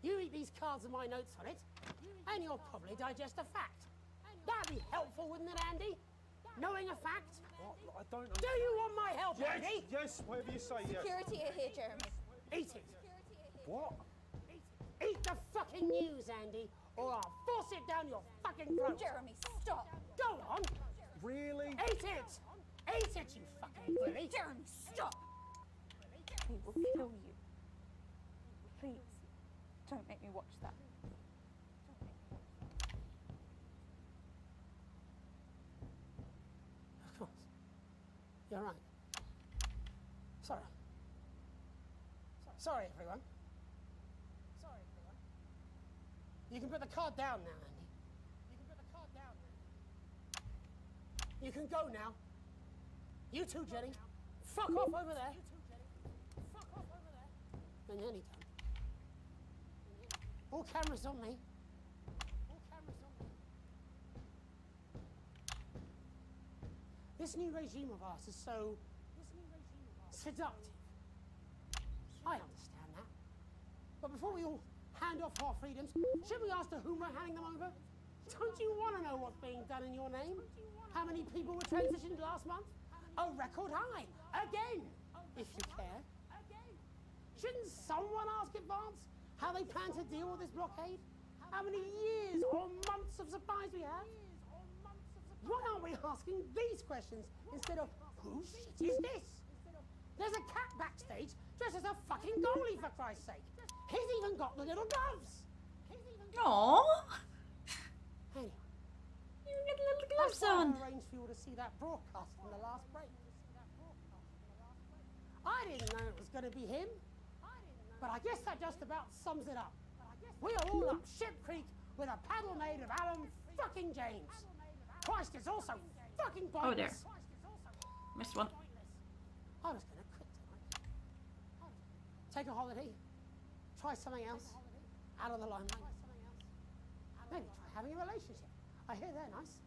You read these cards with my notes on it, and you'll probably digest a fact. That'd be helpful, wouldn't it, Andy? Knowing a fact?
What? I don't...
Do you want my help, Andy?
Yes, whatever you say, yes.
Security are here, Jeremy.
Eat it.
What?
Eat the fucking news, Andy, or I'll force it down your fucking throat.
Jeremy, stop.
Go on.
Really?
Eat it. Eat it, you fucking bully.
Jeremy, stop. He will kill you. Please, don't make me watch that.
Of course. You're right. Sorry. Sorry, everyone. You can put the card down now, Andy. You can go now. You too, Jenny. Fuck off over there. And anytime. All cameras on me. This new regime of ours is so seductive. I understand that. But before we all hand off our freedoms, should we ask to whom we're handing them over? Don't you want to know what's being done in your name? How many people were transitioned last month? A record high. Again, if you care. Shouldn't someone ask Advance how they plan to deal with this blockade? How many years or months of supplies we have? Why aren't we asking these questions instead of whose shit is this? There's a cat backstage dressed as a fucking goalie, for Christ's sake. He's even got the little gloves.
Aww.
Anyway,
You get little gloves on.
I arranged for you to see that broadcast from the last break. I didn't know it was going to be him, but I guess that just about sums it up. We are all up Ship Creek with a paddle made of Alan fucking James. Christ is also fucking pointless.
Oh, there. Missed one.
I was going to quit tonight. Take a holiday. Try something else. Out of the limelight. Maybe try having a relationship. I hear they're nice.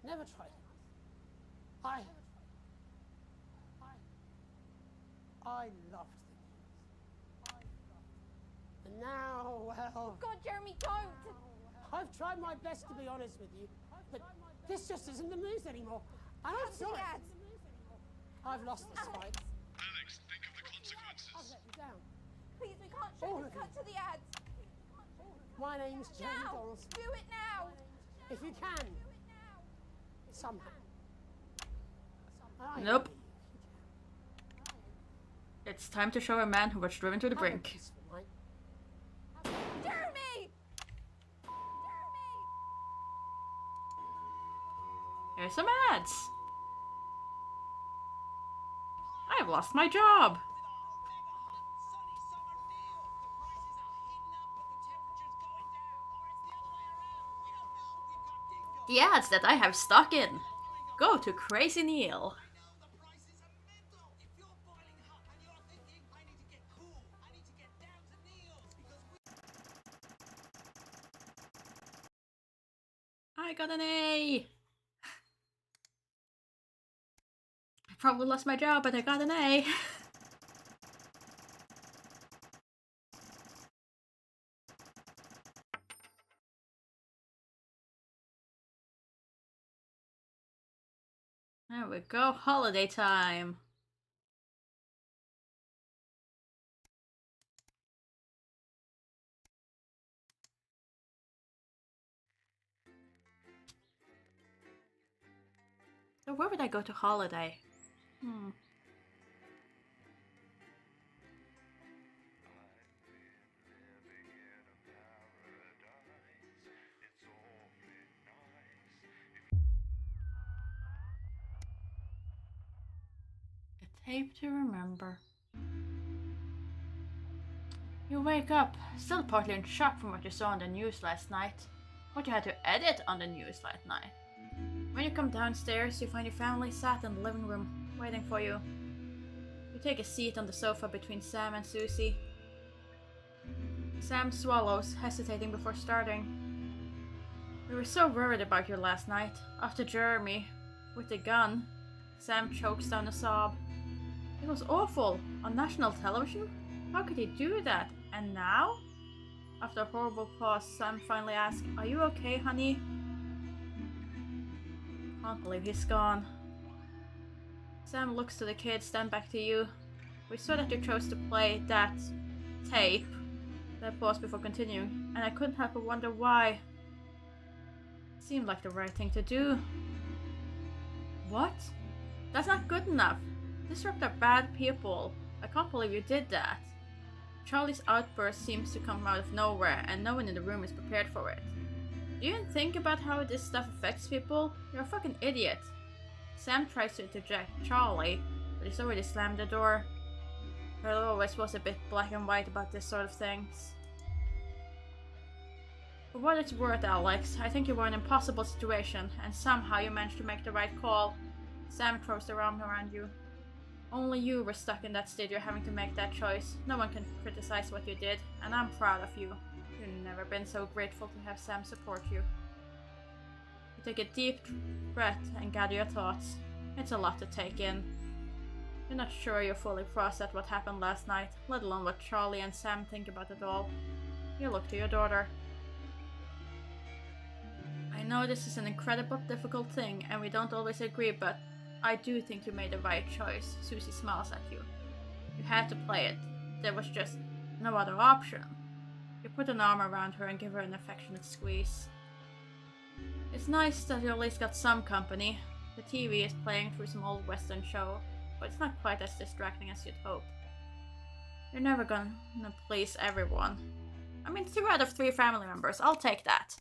Never tried it. I loved the news. And now, well...
God, Jeremy, don't!
I've tried my best to be honest with you, but This just isn't the news anymore. And I'm sorry. I've lost this fight.
Alex, think of the consequences.
I've let you down.
Please, we can't show this. Cut to the ads.
My name's James
Now!
Donald.
Do it now!
If you can. Somehow.
Nope. It's time to show a man who was driven to the brink.
Jeremy!
Here's some ads. I've lost my job. The ads that I have stuck in. Go to Crazy Neil. I got an A. I probably lost my job, but I got an A. There we go, holiday time. So where would I go to holiday? A tape to remember. You wake up, still partly in shock from what you saw on the news last night. What you had to edit on the news last night. When you come downstairs, you find your family sat in the living room, waiting for you. You take a seat on the sofa between Sam and Susie. Sam swallows, hesitating before starting. We were so worried about you last night. After Jeremy, with the gun, Sam chokes down a sob. It was awful. On national television? How could he do that? And now? After a horrible pause, Sam finally asks, "Are you okay, honey?" Can't believe he's gone. Sam looks to the kids, then back to you. We saw that you chose to play that tape. Then pause before continuing, and I couldn't help but wonder why. Seemed like the right thing to do. What? That's not good enough. Disrupt are bad people. I can't believe you did that. Charlie's outburst seems to come out of nowhere, and no one in the room is prepared for it. Do you even think about how this stuff affects people? You're a fucking idiot. Sam tries to interject Charlie, but he's already slammed the door. Her always was a bit black and white about this sort of things. For what it's worth, Alex, I think you were in an impossible situation, and somehow you managed to make the right call. Sam throws their arm around you. Only you were stuck in that state. You're having to make that choice. No one can criticize what you did, and I'm proud of you. You've never been so grateful to have Sam support you. You take a deep breath and gather your thoughts. It's a lot to take in. You're not sure you fully processed what happened last night, let alone what Charlie and Sam think about it all. You look to your daughter. I know this is an incredibly difficult thing, and we don't always agree, but I do think you made the right choice. Susie smiles at you. You had to play it. There was just no other option. You put an arm around her and give her an affectionate squeeze. It's nice that you at least got some company. The TV is playing through some old western show, but it's not quite as distracting as you'd hope. You're never gonna please everyone. I mean, 2 out of 3 family members, I'll take that.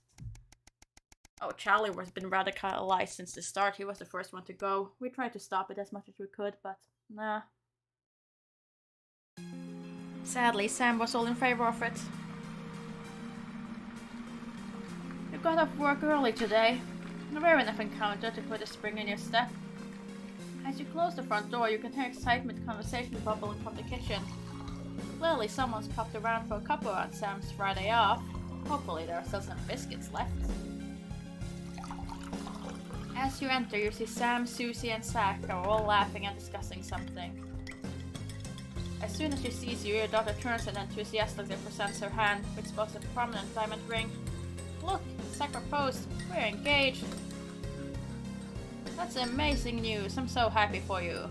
Oh, Charlie has been radicalized since the start. He was the first one to go. We tried to stop it as much as we could, but nah. Sadly, Sam was all in favor of it. You got off work early today. A rare enough encounter to put a spring in your step. As you close the front door, you can hear excitement conversation bubbling from the kitchen. Clearly, someone's popped around for a cuppa on Sam's Friday off. Hopefully, there are still some biscuits left. As you enter, you see Sam, Susie, and Zach are all laughing and discussing something. As soon as she sees you, your daughter turns and enthusiastically presents her hand, which boasts a prominent diamond ring. Look, Zach proposed. We're engaged. That's amazing news. I'm so happy for you.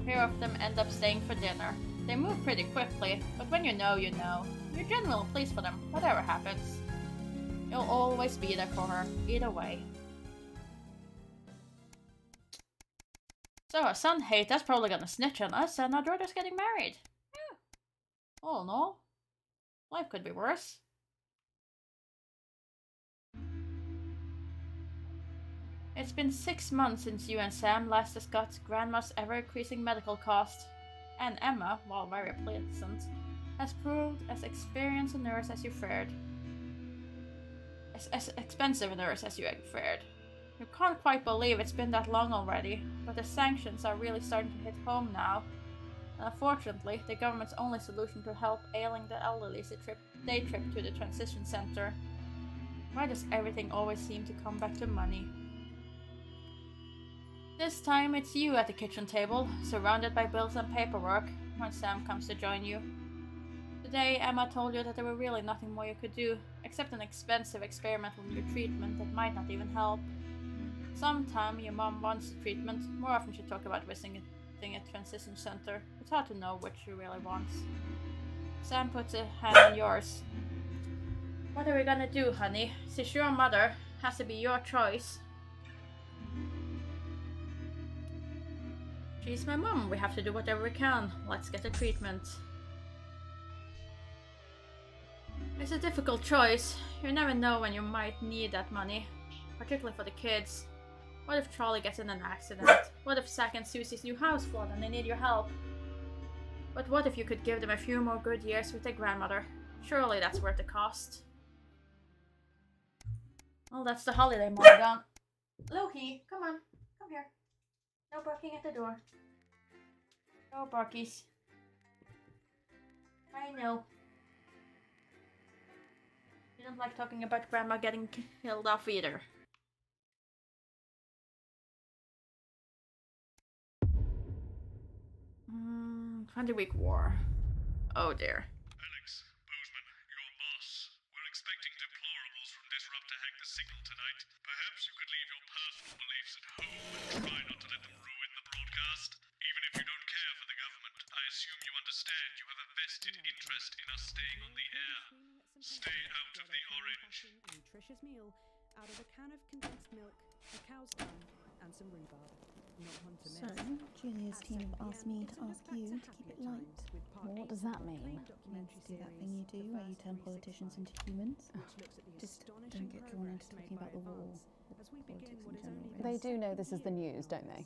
A pair of them end up staying for dinner. They move pretty quickly, but when you know, you know. You're genuinely pleased for them, whatever happens. You'll always be there for her, either way. So her son Hater's probably gonna snitch on us, and our daughter's getting married. Yeah. All in all, life could be worse. It's been 6 months since you and Sam last discussed Grandma's ever-increasing medical cost, and Emma, while very pleasant, has proved as experienced a nurse as you feared. As expensive a nurse as you feared. You can't quite believe it's been that long already, but the sanctions are really starting to hit home now. And unfortunately, the government's only solution to help ailing the elderly is a day trip to the transition center. Why does everything always seem to come back to money? This time it's you at the kitchen table, surrounded by bills and paperwork, when Sam comes to join you. Today, Emma told you that there were really nothing more you could do, except an expensive experimental new treatment that might not even help. Sometime your mom wants the treatment, more often she talks about visiting a transition center. It's hard to know which she really wants. Sam puts a hand on yours. What are we gonna do, honey? Since your mother has to be your choice. She's my mom, we have to do whatever we can. Let's get the treatment. It's a difficult choice. You never know when you might need that money, particularly for the kids. What if Charlie gets in an accident? What if Zack and Susie's new house flood and they need your help? But what if you could give them a few more good years with their grandmother? Surely that's worth the cost. Well, that's the holiday mode done. Loki, come on, come here. No barking at the door. No barkies. I know. You don't like talking about Grandma getting killed off either. Mm, 20-week war. Oh dear.
Alex, Bozeman, your boss. We're expecting deplorables from Disrupt to hack the signal tonight. Perhaps you could leave your personal beliefs at home and try not to let them ruin the broadcast. Even if you don't care for the government, I assume you understand you have a vested interest in us staying on the air. Stay out of the orange.
A nutritious meal out of a can of condensed milk, a cow's dung, and some rhubarb.
So, Julia's team have asked me to ask you to keep it light.
Well, what does that mean?
It means to do that thing you do where you turn politicians into humans. Just don't get drawn into talking about the war or politics in general.
They do know this is the news, don't they?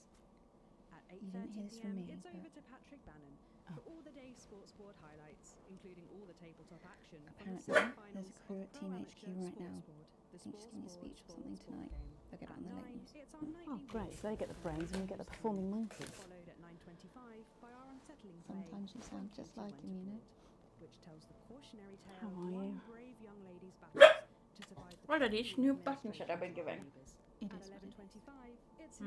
You didn't hear this from me,
It's
but
over to Patrick Bannon for all the day's sports board highlights, including all the tabletop action.
apparently there's a crew at Team HQ right now. I think she's giving a speech or something tonight. They'll get it on the late news.
Oh, great. So they get the brains and we get the performing monkeys.
Sometimes you sound just like him, you know.
How are you?
What are these new buttons that I've been giving?
It is what it is.
It is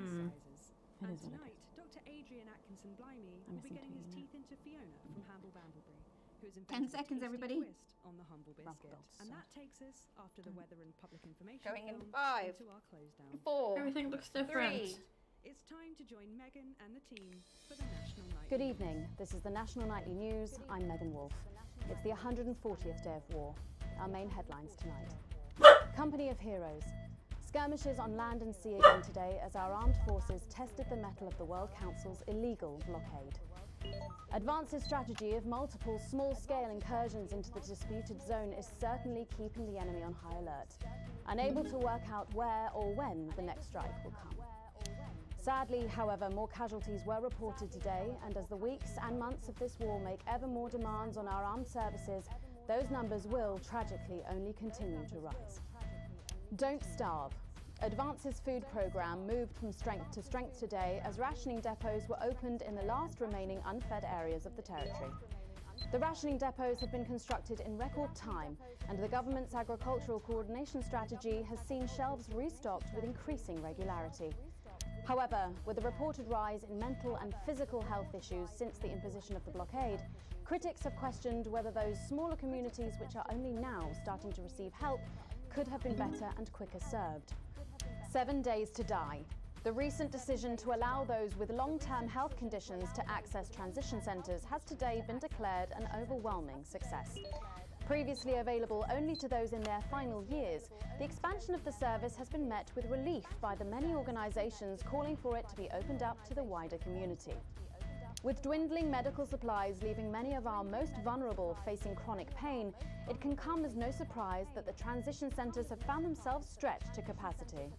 what it is.
Dr. Adrian Atkinson Blimey
I'm
will be
missing
getting his
two,
teeth into Fiona from Hamble Bambleby, who has
10 seconds,
a tasty
everybody.
twist on the humble biscuit. And that takes us, after the weather and public information
Going in
film,
5,
into our close down.
4,
Everything looks different.
3.
It's time to join Megan and the team for the National Nightly
Good evening. This is the National Nightly News. I'm Megan Wolfe. It's the 140th day of war. Our main headlines tonight. Company of Heroes. Skirmishes on land and sea again today as our armed forces tested the mettle of the World Council's illegal blockade. Advance's strategy of multiple small-scale incursions into the disputed zone is certainly keeping the enemy on high alert, unable to work out where or when the next strike will come. Sadly, however, more casualties were reported today, and as the weeks and months of this war make ever more demands on our armed services, those numbers will, tragically, only continue to rise. Don't starve. Advance's food programme moved from strength to strength today as rationing depots were opened in the last remaining unfed areas of the territory. The rationing depots have been constructed in record time, and the government's agricultural coordination strategy has seen shelves restocked with increasing regularity. However, with the reported rise in mental and physical health issues since the imposition of the blockade, critics have questioned whether those smaller communities which are only now starting to receive help could have been better and quicker served. 7 days to die. The recent decision to allow those with long-term health conditions to access transition centres has today been declared an overwhelming success. Previously available only to those in their final years, the expansion of the service has been met with relief by the many organisations calling for it to be opened up to the wider community. With dwindling medical supplies leaving many of our most vulnerable facing chronic pain, it can come as no surprise that the transition centres have found themselves stretched to capacity.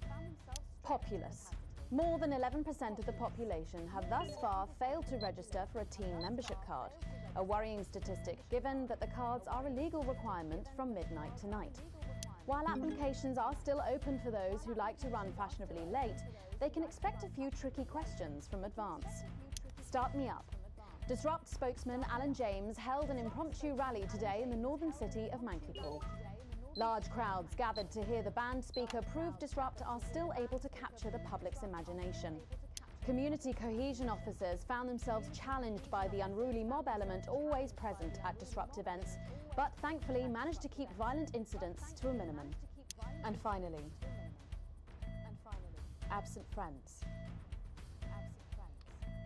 Populace. More than 11% of the population have thus far failed to register for a teen membership card, a worrying statistic given that the cards are a legal requirement from midnight tonight. While applications are still open for those who like to run fashionably late, they can expect a few tricky questions from advance. Start me up. Disrupt spokesman Alan James held an impromptu rally today in the northern city of Mankipool. Large crowds gathered to hear the band speaker prove Disrupt are still able to capture the public's imagination. Community cohesion officers found themselves challenged by the unruly mob element always present at Disrupt events, but thankfully managed to keep violent incidents to a minimum. And finally, absent friends.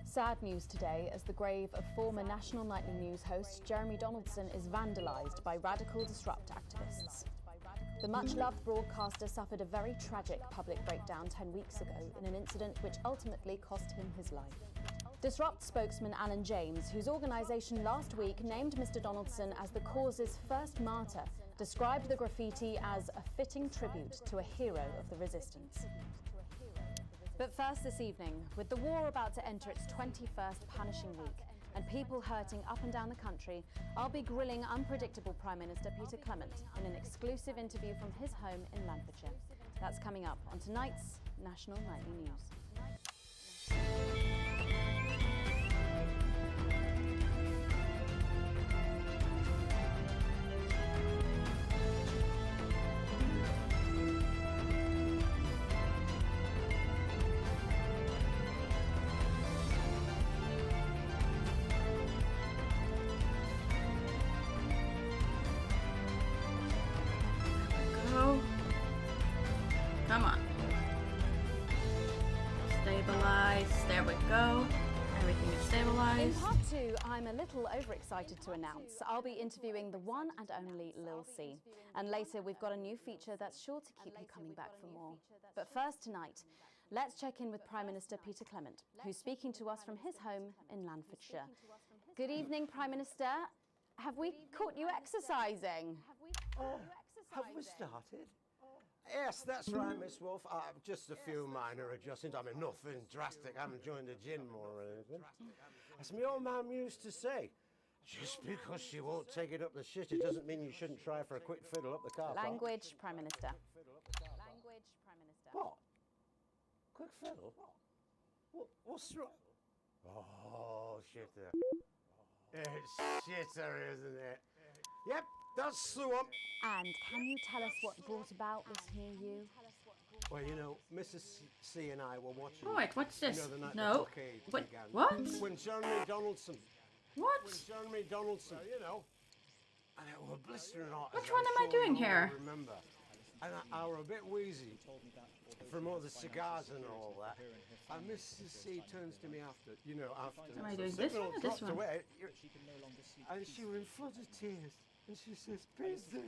Sad news today as the grave of former National Nightly News host Jeremy Donaldson is vandalised by radical Disrupt activists. The much-loved broadcaster suffered a very tragic public breakdown 10 weeks ago in an incident which ultimately cost him his life. Disrupt spokesman Alan James, whose organisation last week named Mr. Donaldson as the cause's first martyr, described the graffiti as a fitting tribute to a hero of the resistance. But first this evening, with the war about to enter its 21st punishing week, and people hurting up and down the country, I'll be grilling unpredictable Prime Minister Peter Clement in an exclusive interview from his home in Lancashire. That's coming up on tonight's National Nightly News.
Come on. Stabilize. There we go. Everything is stabilized.
In part 2, I'm a little overexcited to announce I'll be interviewing the one and only Lil C. And later we've got a new feature that's sure to keep you coming back for more. But first tonight, let's check in with Prime Minister Peter Clement, who's speaking to us from his home in Lancashire. Good evening, Prime Minister. Have we caught you exercising?
Oh, have we started? Yes, that's right, Miss Wolf. Just a few minor adjustments. I mean, nothing drastic. I haven't joined the gym or anything. As my old mum used to say, just because she won't take it up the shit, it doesn't mean you shouldn't try for a quick fiddle up the car park.
Language, Prime Minister. Language, Prime Minister.
What? Quick fiddle? What's wrong? Oh, shitter. It's shitter, isn't it? Yep, that's the one.
And can you tell us what brought about this new you?
Well, you know, Mrs. C and I were watching.
Oh, wait, what's this?
You know, the night
No.
the blockade
What?
began.
What?
When Jeremy Donaldson.
What?
When Jeremy Donaldson. You know. And it was blistering hot.
Which one am I doing here?
Remember. And I were a bit wheezy from all the cigars and all that. And Mrs. C turns to me after, after.
Am I doing this one or this one?
Away, and she was in flood of tears. And she says, Peter,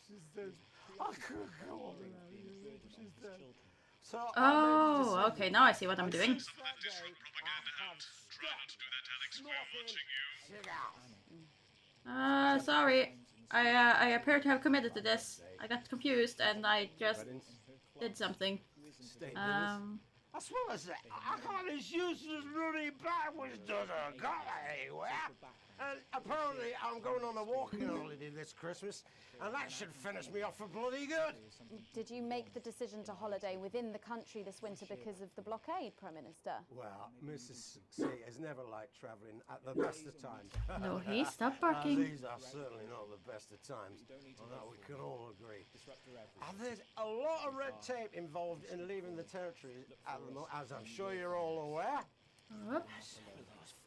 she says, I couldn't go on without you. She said. So
Oh, okay, now I see what I'm doing. Sorry. I appear to have committed to this. I got confused and I just did something.
That's what I said. I can't as useless running backwards, doesn't go anywhere. And apparently I'm going on a walking holiday this Christmas, and that should finish me off for bloody good.
Did you make the decision to holiday within the country this winter because of the blockade, Prime Minister?
Well, Mrs. C has never liked travelling at the best of times.
No, he stopped barking.
These are certainly not the best of times, on that we can all agree. And there's a lot of red tape involved in leaving the territory at the moment, as I'm sure you're all aware.
Oops.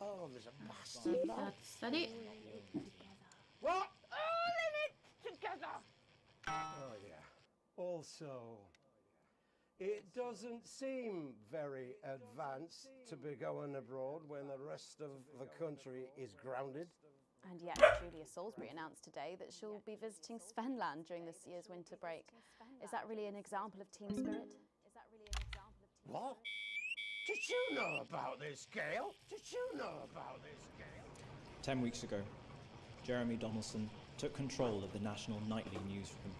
Oh, there's a bastard.
That's steady.
What? All in it together. Oh, yeah. Also, It doesn't seem very advanced to be going abroad when the rest of the country is grounded.
And yet, Julia Salisbury announced today that she'll be visiting Svenland during this year's winter break. Is that really an example of team spirit?
What? Did you know about this, Gail? Did you know about this, Gail?
10 weeks ago, Jeremy Donaldson took control of the national nightly newsroom.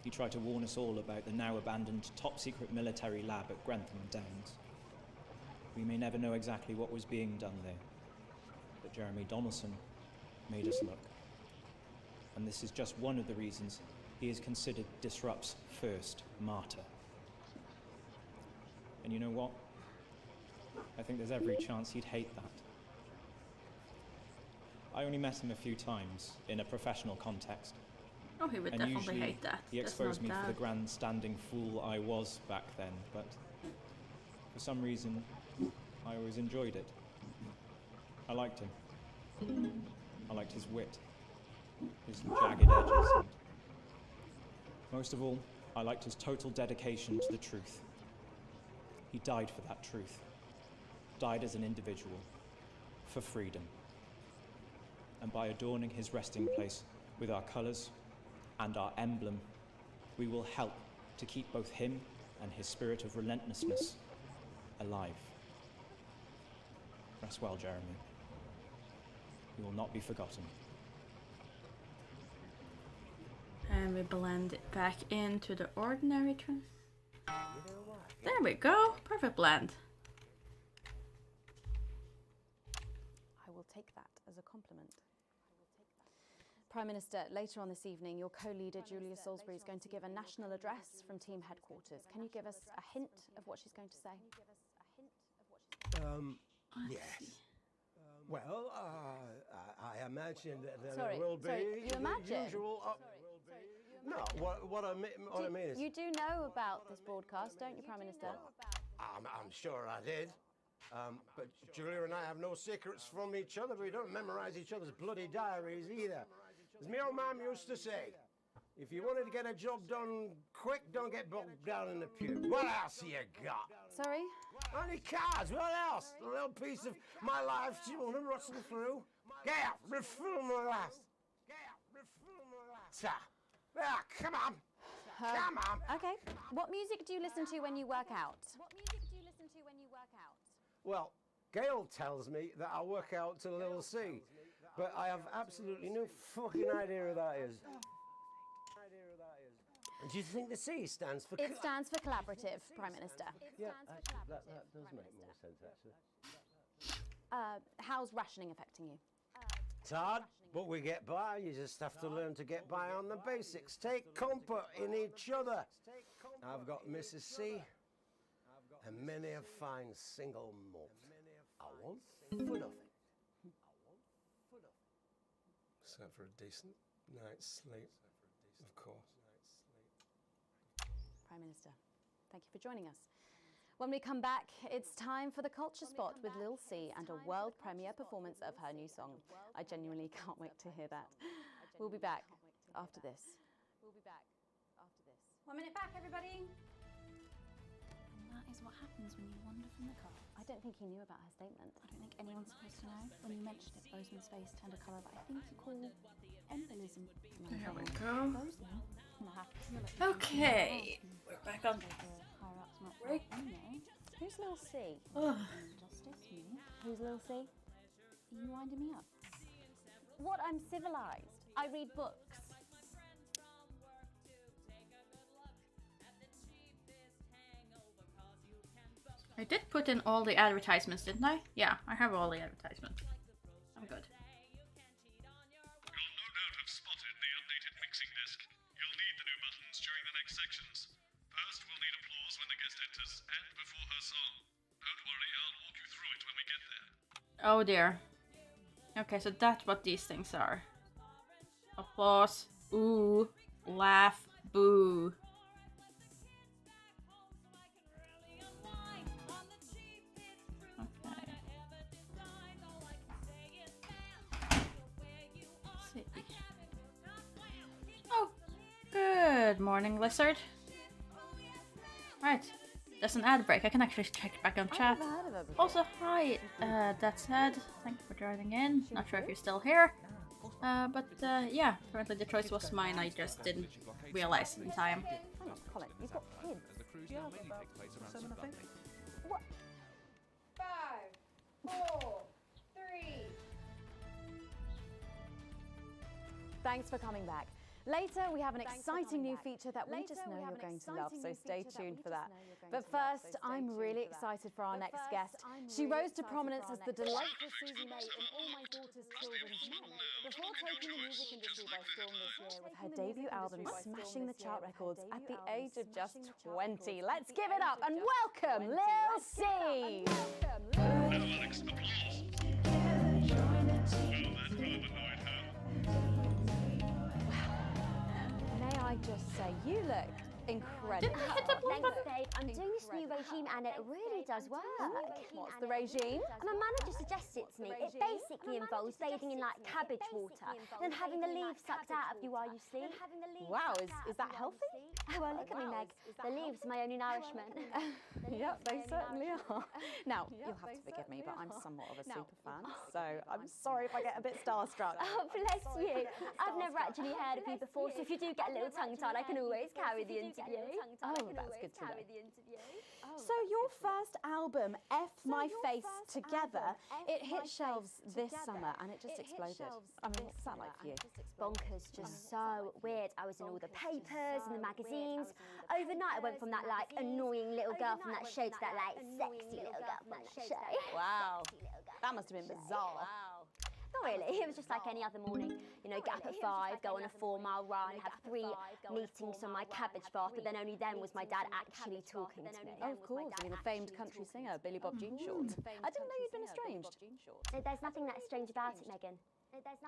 He tried to warn us all about the now abandoned top-secret military lab at Grantham Downs. We may never know exactly what was being done there, but Jeremy Donaldson made us look. And this is just one of the reasons he is considered Disrupt's first martyr. And you know what? I think there's every chance he'd hate that. I only met him a few times in a professional context.
Oh, he would
And
definitely
usually
hate that.
he
That's
exposed me
not
for the
bad.
grandstanding fool I was back then, but for some reason, I always enjoyed it. I liked him. I liked his wit, his jagged edges, and most of all, I liked his total dedication to the truth. He died for that truth. Died as an individual, for freedom. And by adorning his resting place with our colours and our emblem, we will help to keep both him and his spirit of relentlessness alive. Rest well, Jeremy. You will not be forgotten.
And we blend it back into the ordinary trim. There we go. Perfect blend.
I will take that as a compliment. Prime Minister, later on this evening, your co-leader Julia Salisbury is going to give a national address from team headquarters. Can you give us a hint of what she's going to say?
Yes. Well, I imagine that there
Sorry,
will be
you
the
imagine?
usual. No, what I mean is.
You do know about this broadcast, don't you, Prime Minister?
I'm sure I did. But Julia and I have no secrets from each other. We don't memorize each other's bloody diaries either. As my old mum used to say, if you wanted to get a job done quick, don't get bogged down in the pew. What else you got?
Sorry?
Only cards. What else? A little piece of my life do you want to rustle through? Get out. Refill my last. Ta. Ah, come on. Come on.
Okay. What music do you listen to when you work out?
Well, Gail tells me that I work out to Little C, but I have absolutely no fucking idea who that is. Do you think the C stands for?
It stands for collaborative, Prime Minister.
Yeah, actually, that does make more sense, actually.
How's rationing affecting you?
It's hard, but we get by. You just have to learn to get by on the basics. Take comfort in each other. I've got Mrs. C and many a fine single malt. I want for nothing.
Except for a decent night's sleep, of course.
Prime Minister, thank you for joining us. When we come back, it's time for the Culture Spot with Lil C and a world premiere performance of her new song. I genuinely can't wait to hear that. We'll be back after this.
1 minute back, everybody.
And that is what happens when you wander from the car.
I don't think he knew about her statement.
I don't think anyone's supposed to know. When you mentioned it, Bozeman's face turned a colour that I think you call embolism.
There we go.
Bozeman?
Okay. We're back on break.
Who's Lil C?
Justice, me.
Who's Lil C?
Are you winding me up?
What? I'm civilized. I read books.
I did put in all the advertisements, didn't I? Yeah, I have all the advertisements. I'm good.
You'll no doubt have spotted the updated mixing disc. You'll need the new buttons during the next sections. First, we'll need applause when the guest enters and before her song. Don't worry, I'll walk you through it when we get there.
Oh dear. Okay, so that's what these things are. Applause, ooh, laugh, boo. Oh, good morning, lizard. Right. There's an ad break. I can actually check back on chat.
never heard of her before.
Also, hi, that said, thank you for joining in. Not sure if you're still here. But yeah, apparently the choice was mine. I just didn't realize in time.
Hang on, Colin, you've got kids.
Yeah, about 7, I think.
What?
5, 4, 3.
Thanks for coming back. Later, we have an exciting new feature that we just know you're going to love, so stay tuned for that. But first, I'm really excited for our next guest. She rose to prominence as the delightful Susie May in All My Daughter's Children's Men, before taking the music industry by storm this year with her debut album smashing the chart records at the age of just 20. Let's give it up and welcome Lil C!
Alex, applause. Well, that rather annoyed her.
May I just say, you look incredible.
Thanks, babe. I'm doing this new regime and it really does work.
What's the regime?
And my manager suggested it to me. It basically involves bathing in like cabbage water, then having the leaves sucked out of you while you sleep.
Wow, is that healthy?
Well, look at me, Meg. The leaves are my only nourishment.
Yep, they certainly are. Now, you'll have to forgive me, but I'm somewhat of a super fan, so I'm sorry if I get a bit starstruck.
Oh, bless you. I've never actually heard of you before, so if you do get a little tongue-tied, I can always carry the interview.
Oh, that's good to know. So your first album, F My Face Together, it hit shelves this summer and it just exploded. I mean, what's that like for you?
Bonkers, just so weird. I was in all the papers and the magazines. Overnight, I went from that like annoying little girl from that show to that like sexy little girl from that show.
Wow, that must have been bizarre.
Not really, it was just like any other morning. You know, get up at 5, go on a 4-mile run, have 3 meetings on my cabbage bath, but then only then was my dad actually talking to me.
Oh, of course, I mean the famed country singer, Billy Bob Jean Short. I didn't know you'd been estranged.
There's nothing that strange about it, Megan.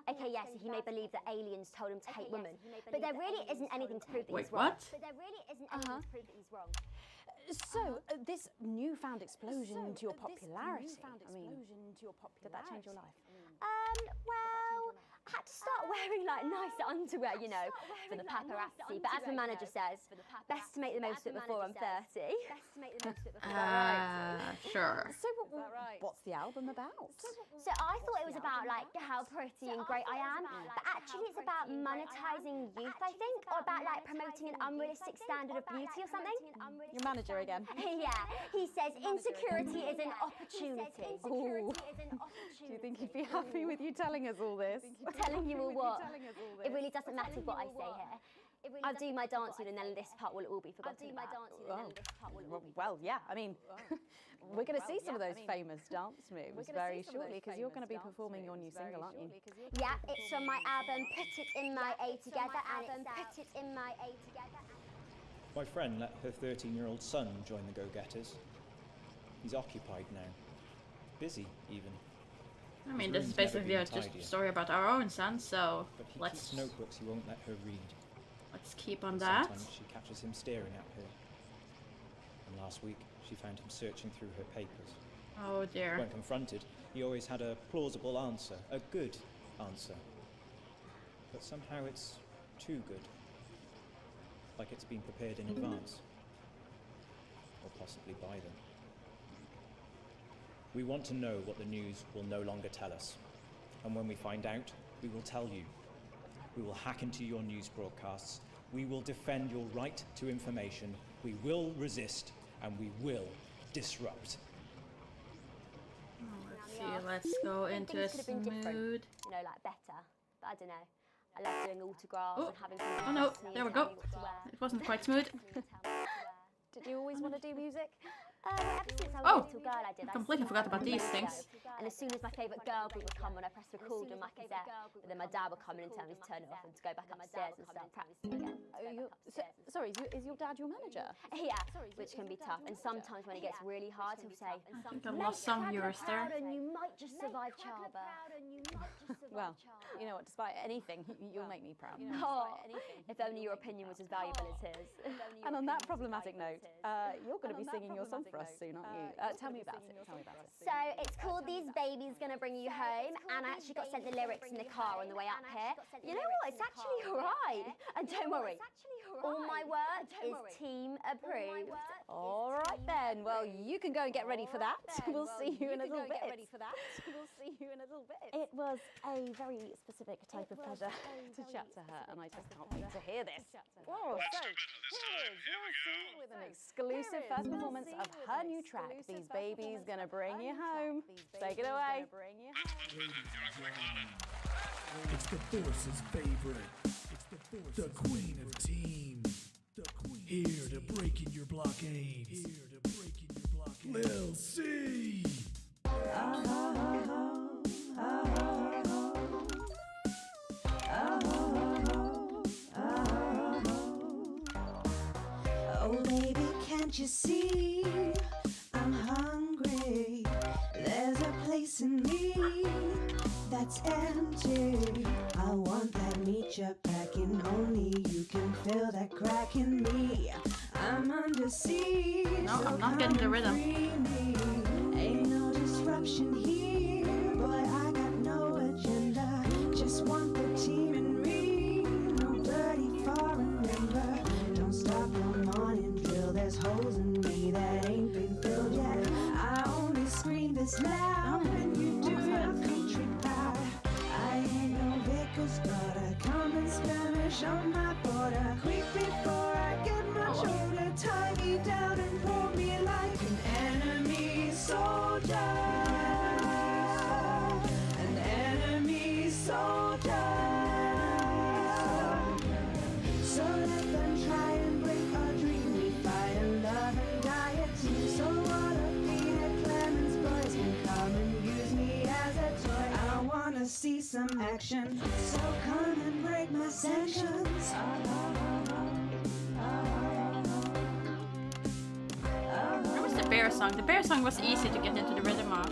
Okay, yes, he may believe that aliens told him to hate women, but there really isn't anything to prove that he's wrong.
What?
But there really isn't anything to prove that he's wrong.
So, this newfound explosion to your popularity, I mean, did that change your life?
Well, I had to start wearing like nice underwear, you know, for the paparazzi. But as the manager says, best to make the most of it before I'm 30.
Sure.
So, what's the album about?
So I thought it was about like how pretty and great I am, but actually it's about monetizing youth, I think, or about like promoting an unrealistic standard of beauty or something.
Your manager again?
Yeah, he says insecurity is an opportunity.
Ooh. Do you think he'd be happy with you telling us all this?
Telling you all what? It really doesn't matter what I say here. I'll do my dance and then this part will all be forgotten about.
Well, yeah, I mean, we're going to see some of those famous dance moves very shortly because you're going to be performing your new single, aren't you?
Yeah, it's from my album Put It In My A Together, and it's Put It In My A Together.
My friend let her 13-year-old son join the Go-Getters. He's occupied now. Busy, even.
I mean, this is basically just a story about our own son, so
But he
let's
keeps notebooks he won't let her read.
keep on that.
Sometimes she catches him staring at her. And last week, she found him searching through her papers.
Oh dear.
When confronted, he always had a plausible answer, a good answer. But somehow it's too good. Like it's been prepared in advance. Or possibly by them. We want to know what the news will no longer tell us. And when we find out, we will tell you. We will hack into your news broadcasts. We will defend your right to information. We will resist, and we will disrupt.
Let's see, let's go into a
Things could have been different,
mood.
you know, like better. But I don't know. I love doing autographs and having people
Oh no,
ask me
there we
and
go.
tell me what to wear.
It wasn't quite smooth.
Did you always want to do music?
Ever since I was
Oh,
a little girl, I did.
I completely forgot about these things.
And as soon as my favourite girl group would come on, I pressed record on my cassette. But then my dad would come in and tell me to turn it off and to go back upstairs and start practicing again.
Sorry, is your dad your manager?
Yeah, which can be tough. And sometimes when it gets really hard, he'll say,
I think I lost some viewers there.
and you might just survive childbirth.
Well, you know what, despite anything, you'll make me proud.
Oh, if only your opinion was as valuable as his.
And on that problematic note, you're going to be singing your song for us soon, aren't you? Tell me about it.
So it's called These Babies Gonna Bring You Home, and I actually got sent the lyrics in the car on the way up here. You know what? It's actually alright. And don't worry, All my work is team approved. All right then. Well, you can go and get ready for that. We'll see you in a little bit. It was a very specific type of pleasure to chat to her, and I just can't wait to hear this. Whoa, so with an exclusive first performance of her new track, These Babies Gonna Bring You Home. Take it away.
It's the Force's favorite. The queen of teams. Here to break in your blockades. Lil C.
Oh baby, can't you see I'm hungry? There's a place in me that's empty. I want that meat you're packing. Only you can fill that crack in me. I'm under siege.
No, I'm not getting the rhythm.
Ain't no disruption here. Boy, I got no agenda. Just want the team in me. No bloody foreign member. Don't stop no morning drill. There's holes in me that ain't been filled yet. I only scream this loud when you do your country pie. I ain't no vicar's daughter. Come and skirmish on my border. Quick before I get much older. Tie me down and pull me like an enemy soldier. An enemy soldier. So let them try and break our dream. We fight and love and die a team. So what a Peter Clemens boys can come and use me as a toy. I wanna see some action. So come and break my sanctions.
Where was the bear song? The bear song was easy to get into the rhythm of.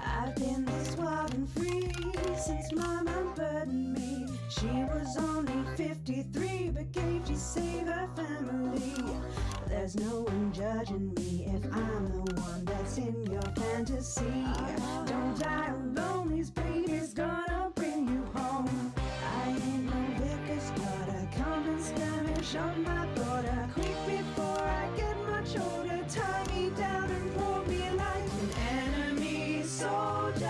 I've been this wild and free since Mama burdened me. She was only 53, but gave to save her family. There's no one judging me if I'm the one that's in your fantasy. Don't die alone, these babies gonna bring you home. I ain't no vicar's daughter. Come and skirmish on my border. Quick before I get much older. Tie me down and pull me like an enemy soldier.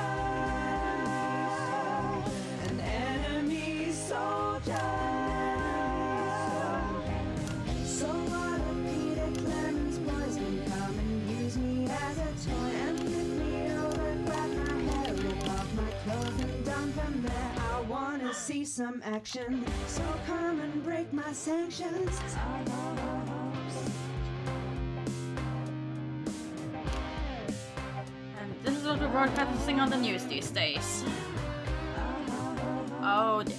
An enemy soldier. So what a Peter Clemens boys can come and use me as a toy. And lift me over, grab my hair, rip off my clothes and down from there. I wanna see some action. So come and break my sanctions.
And this is what we're broadcasting on the news these days. Oh dear.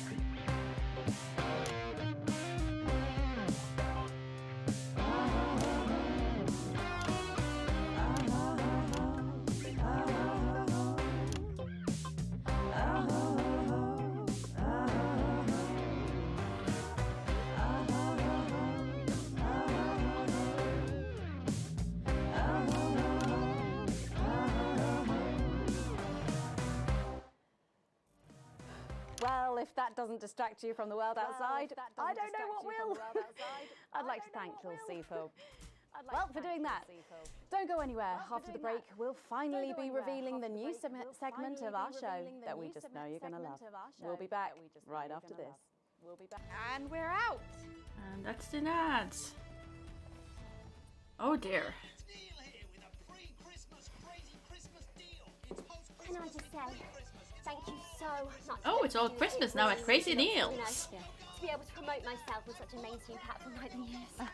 Well, if that doesn't distract you from the world outside, I don't know what will. I'd like to thank Lil C for doing that. Don't go anywhere. After the break, we'll finally be revealing the new segment of our show that we just know you're going to love. We'll be back right after this.
And we're out. And that's the ads. Oh dear.
Can I just say, thank you so much.
Oh, it's all Christmas now at Crazy Deals.
To be able to promote myself on such a mainstream platform like the news.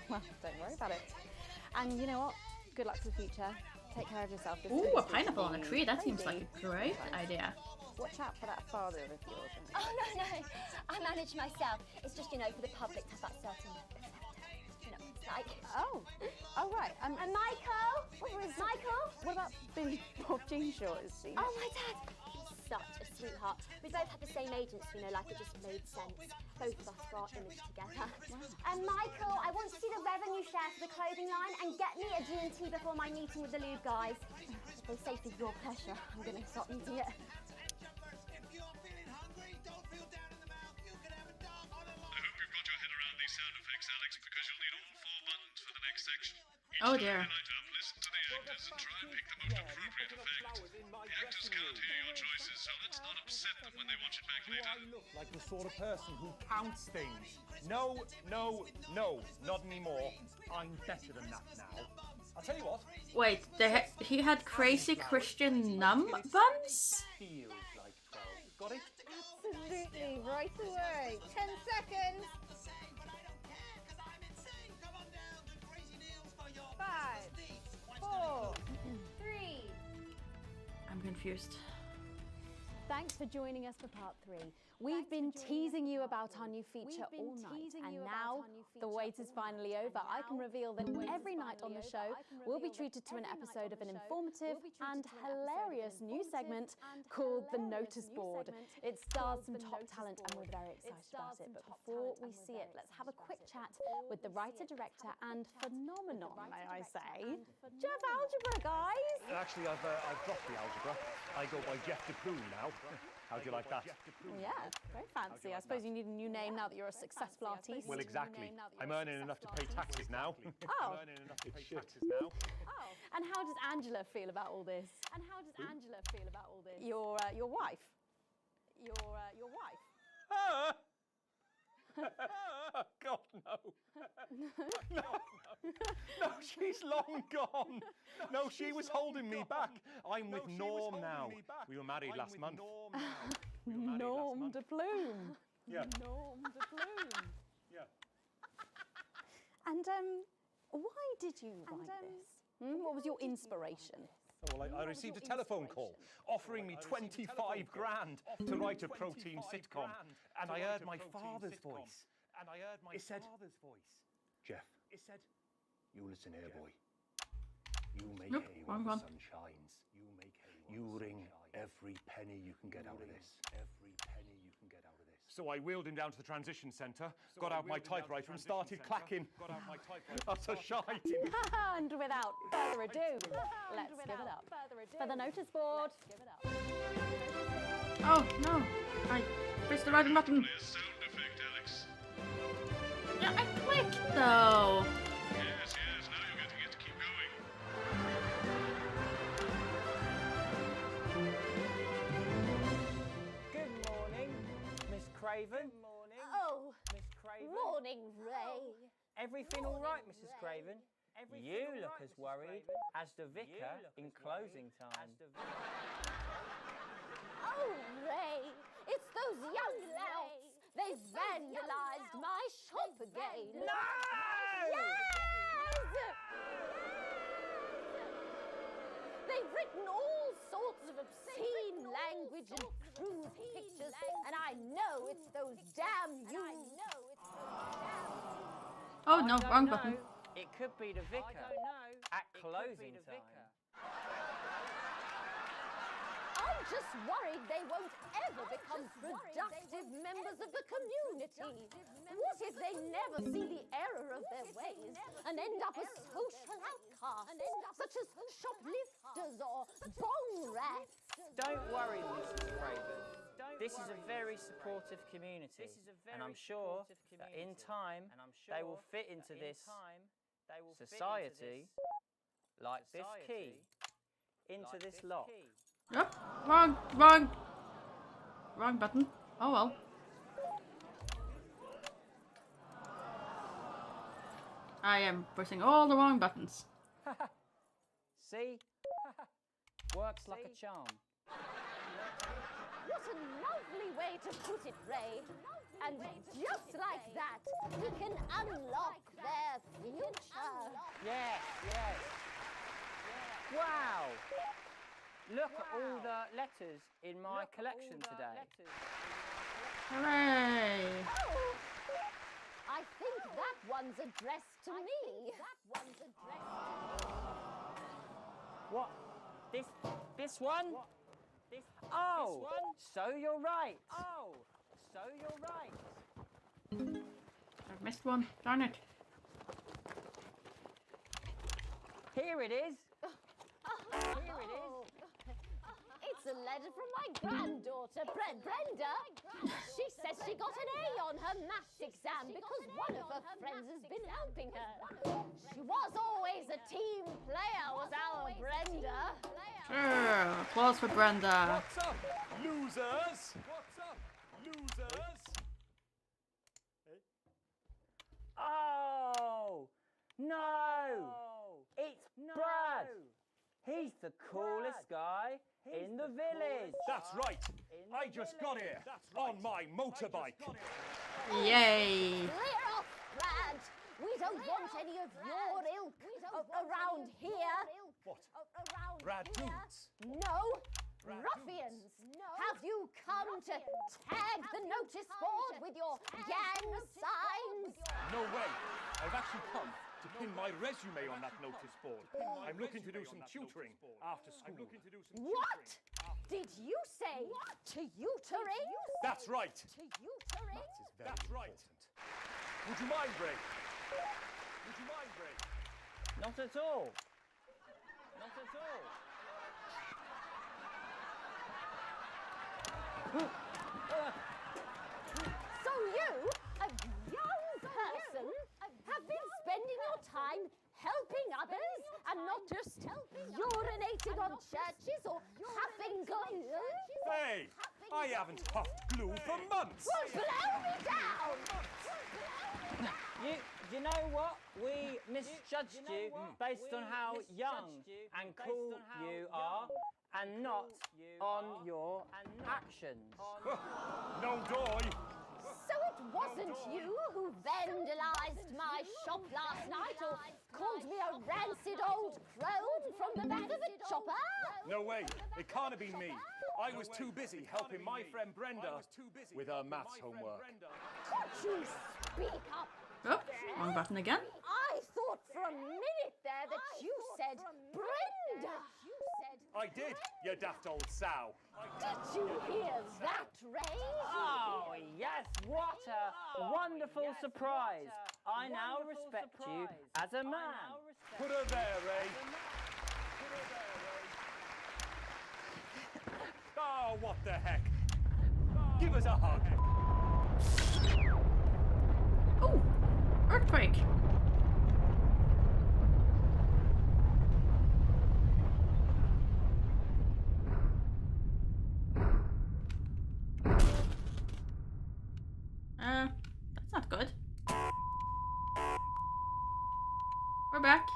Well, don't worry about it. And you know what? Good luck for the future. Take care of yourself.
Ooh, a pineapple on a tree. That seems like a great idea.
Watch out for that father of yours.
Oh, no. I manage myself. It's just, for the public to have that certain like.
Oh, right. And
Michael?
Michael? What about Billy Bob Jean Short?
Oh, my dad. He's such a sweetheart. We both had the same agents, like it just made sense. Both of us for our image together. And Michael, I want to see the revenue share for the clothing line and get me a G&T before my meeting with the lube guys. If they say for your pleasure, I'm going to stop eating it.
I hope you've got your head around these
Oh dear.
Listen to the actors and try and pick them up with appropriate effect. The actors can't hear your choices, so let's not upset them when they watch it back later.
Like the sort of person who counts things. No, no, no, not anymore. I'm better than that now. I'll tell you what.
Wait, he had crazy Christian numb buns?
Feels like 12. Got it?
Absolutely, right away. 10 seconds. 5, 4, 3.
I'm confused.
Thanks for joining us for part 3. We've been teasing you about our new feature all night, and now the wait is finally over. I can reveal that every night on the show we'll be treated to an episode of an informative and hilarious new segment called The Notice Board. It stars some top talent and we're very excited about it. But before we see it, let's have a quick chat with the writer, director and phenomenon, may I say, Jeff Algebra, guys!
Actually, I've dropped the algebra. I go by Jeff DePoon now. How do you like that?
Well, yeah, very fancy. I suppose you need a new name now that you're a successful artiste.
Well, exactly. I'm earning enough to pay taxes now.
Oh.
I'm earning enough to pay taxes now.
Oh. And how does Angela feel about all this? Your wife. Your wife.
God, no. No, she's long gone. No, she was holding me back. I'm with Norm now. We were married last month.
Norm de Plume.
Yeah.
Norm de Plume.
Yeah.
And why did you write this? What was your inspiration?
Oh, well, I received a telephone call offering me 25 grand to write a pro-team sitcom, and I heard my father's voice. It said, Jeff, you listen here, boy. You make hay while the sun shines. You wring every penny you can get out of this. So I wheeled him down to the transition centre, got out my typewriter and started clacking. That's a shite.
And without further ado, let's give it up for the notice board.
Oh no, I pressed the right button.
Play a sound effect, Alex.
Yeah, I clicked though.
Yes, now you're getting it. Keep going.
Good morning, Miss Craven. Good morning.
Oh,
Miss Craven.
morning, Ray.
Everything all right, Mrs. Craven? You look as worried as the vicar in closing time.
Oh, Ray, it's those young louts. They've vandalized my shop again.
No!
Yes! They've written all sorts of obscene language and crude pictures, and I know it's those damn youths.
Oh no, wrong button.
It could be the vicar at closing time.
I'm just worried they won't ever become productive members of the community. What if they never see the error of their ways and end up as social outcasts, such as shoplifters or bong rats?
Don't worry, Mrs. Craven. This is a very supportive community, and I'm sure that in time they will fit into this society like this key into this lock.
Oh, wrong button. Oh well. I am pressing all the wrong buttons.
See? Works like a charm.
What a lovely way to put it, Ray. And just like that, we can unlock their future.
Yes. Wow! Look at all the letters in my collection today.
Hooray!
Oh, I think that one's addressed to me.
What? This one? Oh, so you're right.
I've missed one. Darn it.
Here it is.
It's
It's a letter from my granddaughter, Brenda. She says she got an A on her maths exam because one of her friends has been helping her. She was always a team player, was our Brenda.
Sure, applause for Brenda.
What's up, losers? What's up, losers?
Oh, no! It's Brad! He's the coolest guy in the village.
That's right. I just got here on my motorbike.
Yay!
Clear off, Brad. We don't want any of your ilk around here.
What?
Around
Brad
here.
dudes?
No. Ruffians. Have you come to tag the notice board with your gang signs?
No way. I've actually come to pin my resume on that notice board. I'm looking to do some tutoring after school.
What? Did you say tutoring?
That's right.
Tutoring?
That's right. Would you mind, Ray? Would you mind, Ray?
Not at all. Not at all.
So you, a young person, have been spending your time helping others and not just urinating on churches or huffing glue?
Hey, I haven't huffed glue for months.
Well, blow me down!
You know what? We misjudged you based on how young and cool you are and not on your actions.
No doy.
So it wasn't you who vandalized my shop last night or called me a rancid old crone from the back of a chopper?
No way. It can't have been me. I was too busy helping my friend Brenda with her maths homework.
Could you speak up?
Oh, wrong button again.
I thought for a minute there that you said Brenda.
I did, you daft old sow.
Did you hear that, Ray?
Oh, yes, what a wonderful surprise. I now respect you as a man.
Put her there, Ray. Oh, what the heck? Give us a hug.
Oh, earthquake. That's not good. We're back.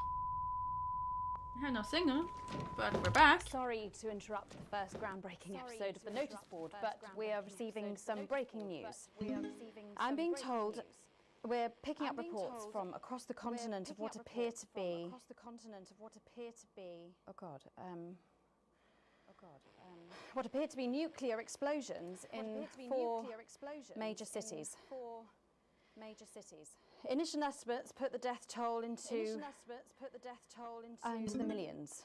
I have no signal, but we're back.
Sorry to interrupt the first groundbreaking episode of the notice board, but we are receiving some breaking news. I'm being told we're picking up reports from across the continent of what appear to be. Oh God. What appear to be nuclear explosions in four major cities. Initial estimates put the death toll into the millions.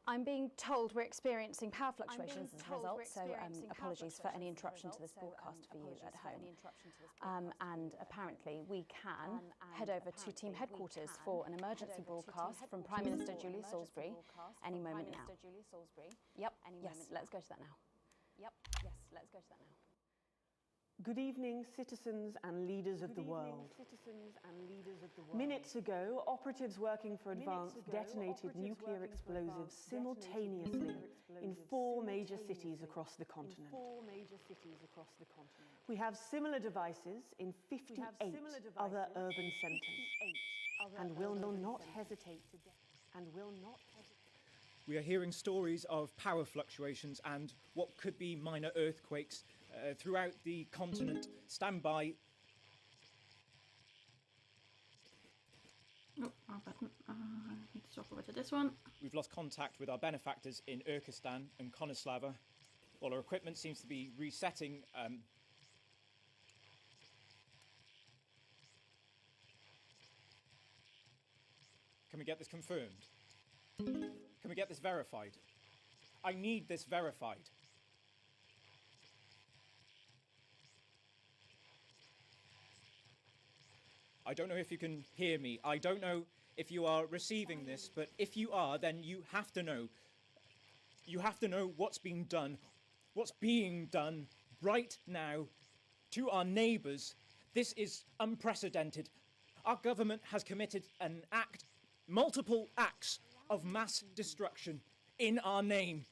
I'm being told we're experiencing power fluctuations as a result, so apologies for any interruption to this broadcast for you at home. And apparently we can head over to team headquarters for an emergency broadcast from Prime Minister Julia Salisbury any moment now. Yep, yes, let's go to that now.
Good evening, citizens and leaders of the world. Minutes ago, operatives working for Advance detonated nuclear explosives simultaneously in 4 major cities across the continent. We have similar devices in 58 other urban centres and will not hesitate to
We are hearing stories of power fluctuations and what could be minor earthquakes throughout the continent. Stand by.
Oh, wrong button. I need to swap over to this one.
We've lost contact with our benefactors in Urkistan and Konoslava. While our equipment seems to be resetting. Can we get this confirmed? Can we get this verified? I need this verified. I don't know if you can hear me. I don't know if you are receiving this, but if you are, then you have to know. You have to know what's being done right now to our neighbours. This is unprecedented. Our government has committed multiple acts of mass destruction in our name.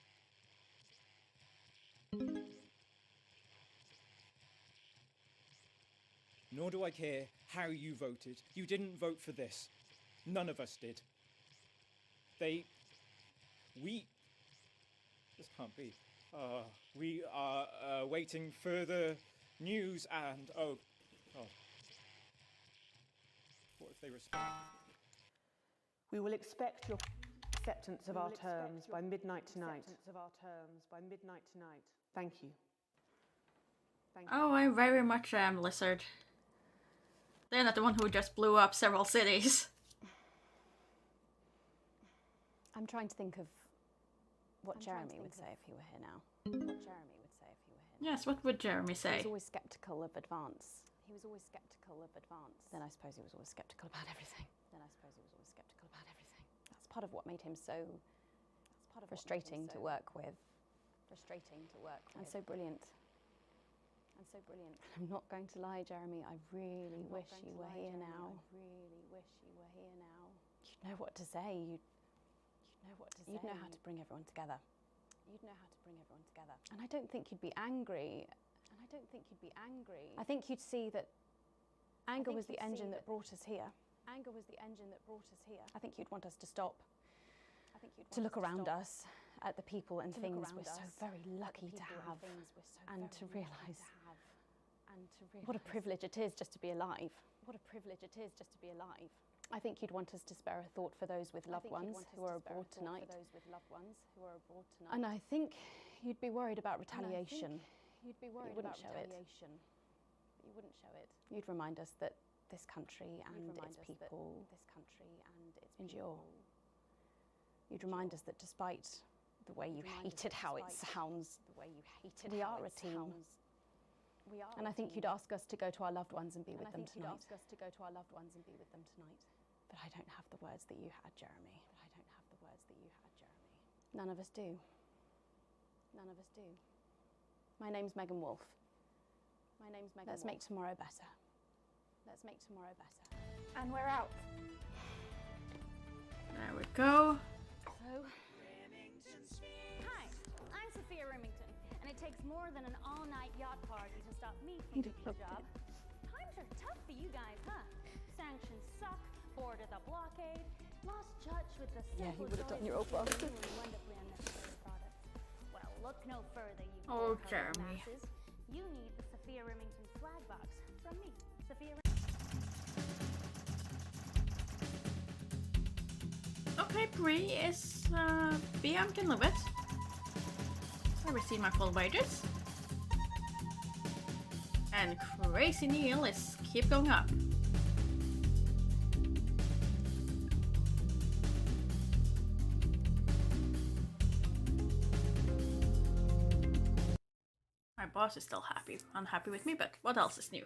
Nor do I care how you voted. You didn't vote for this. None of us did. This can't be. We are awaiting further news and, oh, God. What if they respond?
We will expect your acceptance of our terms by midnight tonight. Thank you.
Oh, I very much am, Lizard. They're not the one who just blew up several cities.
I'm trying to think of what Jeremy would say if he were here now.
Yes, what would Jeremy say?
He was always sceptical of advance. Then I suppose he was always sceptical about everything. That's part of what made him so frustrating to work with. And so brilliant. I'm not going to lie, Jeremy, I really wish you were here now. You'd know what to say. You'd know how to bring everyone together. And I don't think you'd be angry. I think you'd see that anger was the engine that brought us here. I think you'd want us to stop. To look around us at the people and things we're so very lucky to have, and to realise what a privilege it is just to be alive. I think you'd want us to spare a thought for those with loved ones who are abroad tonight. And I think you'd be worried about retaliation. You wouldn't show it. You'd remind us that this country and its people endure. You'd remind us that despite the way you hated how it sounds, we are a team. And I think you'd ask us to go to our loved ones and be with them tonight. But I don't have the words that you had, Jeremy. None of us do. My name's Megan Wolf. Let's make tomorrow better.
And we're out.
There we go.
Hi, I'm Sophia Remington, and it takes more than an all-night yacht party to stop me from doing the job. Times are tough for you guys, huh? Sanctions suck, board of the blockade, lost touch with the
Yeah, he
simple
would have done
joys
your
of
old
consuming
bastard.
wonderfully unnecessary products. Well, look no further, you
Oh,
cold-hearted
Jeremy.
masses. You need the Sophia Remington swag box from me, Sophia.
Okay, Bree is beyond can live it. I received my full wages. And Crazy Neil is keep going up. My boss is still unhappy with me, but what else is new?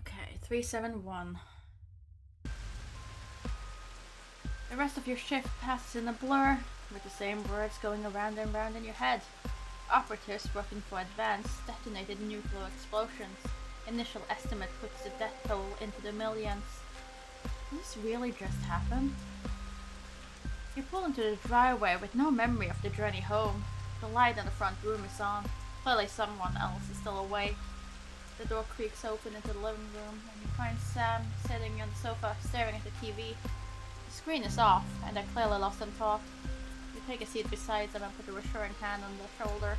Okay, 371. The rest of your shift passes in a blur, with the same words going around and round in your head. Operatives working for advanced detonated nuclear explosions. Initial estimate puts the death toll into the millions. Did this really just happen? You pull into the driveway with no memory of the journey home. The light in the front room is on. Clearly someone else is still awake. The door creaks open into the living room, and you find Sam sitting on the sofa staring at the TV. The screen is off, and they're clearly lost in thought. You take a seat beside them and put a reassuring hand on their shoulder.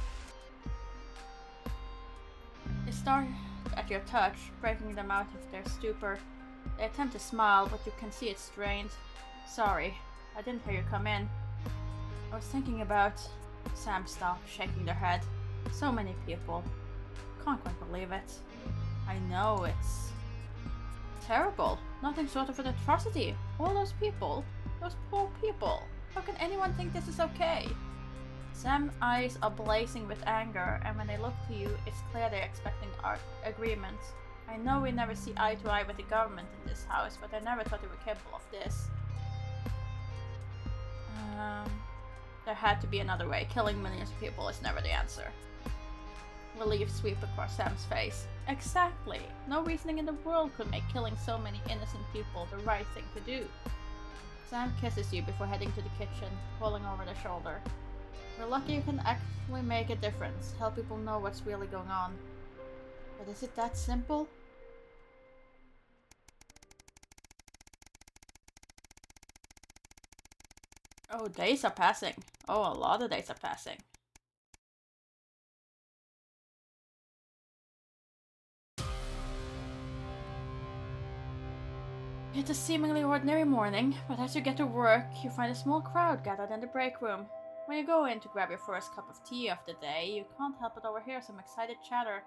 at your touch, breaking them out of their stupor. They attempt to smile, but you can see it's strained. Sorry, I didn't hear you come in. I was thinking about... Sam stopped, shaking their head. So many people. Can't quite believe it. I know, it's... terrible. Nothing short of an atrocity. All those people. Those poor people. How can anyone think this is okay? Sam's eyes are blazing with anger, and when they look to you, it's clear they're expecting agreement. I know we never see eye to eye with the government in this house, but I never thought they were capable of this. There had to be another way. Killing millions of people is never the answer. Relief sweep across Sam's face. Exactly! No reasoning in the world could make killing so many innocent people the right thing to do. Sam kisses you before heading to the kitchen, pulling over the shoulder. We're lucky you can actually make a difference, help people know what's really going on. But is it that simple? Oh, days are passing. Oh, a lot of days are passing. It's a seemingly ordinary morning, but as you get to work, you find a small crowd gathered in the break room. When you go in to grab your first cup of tea of the day, you can't help but overhear some excited chatter.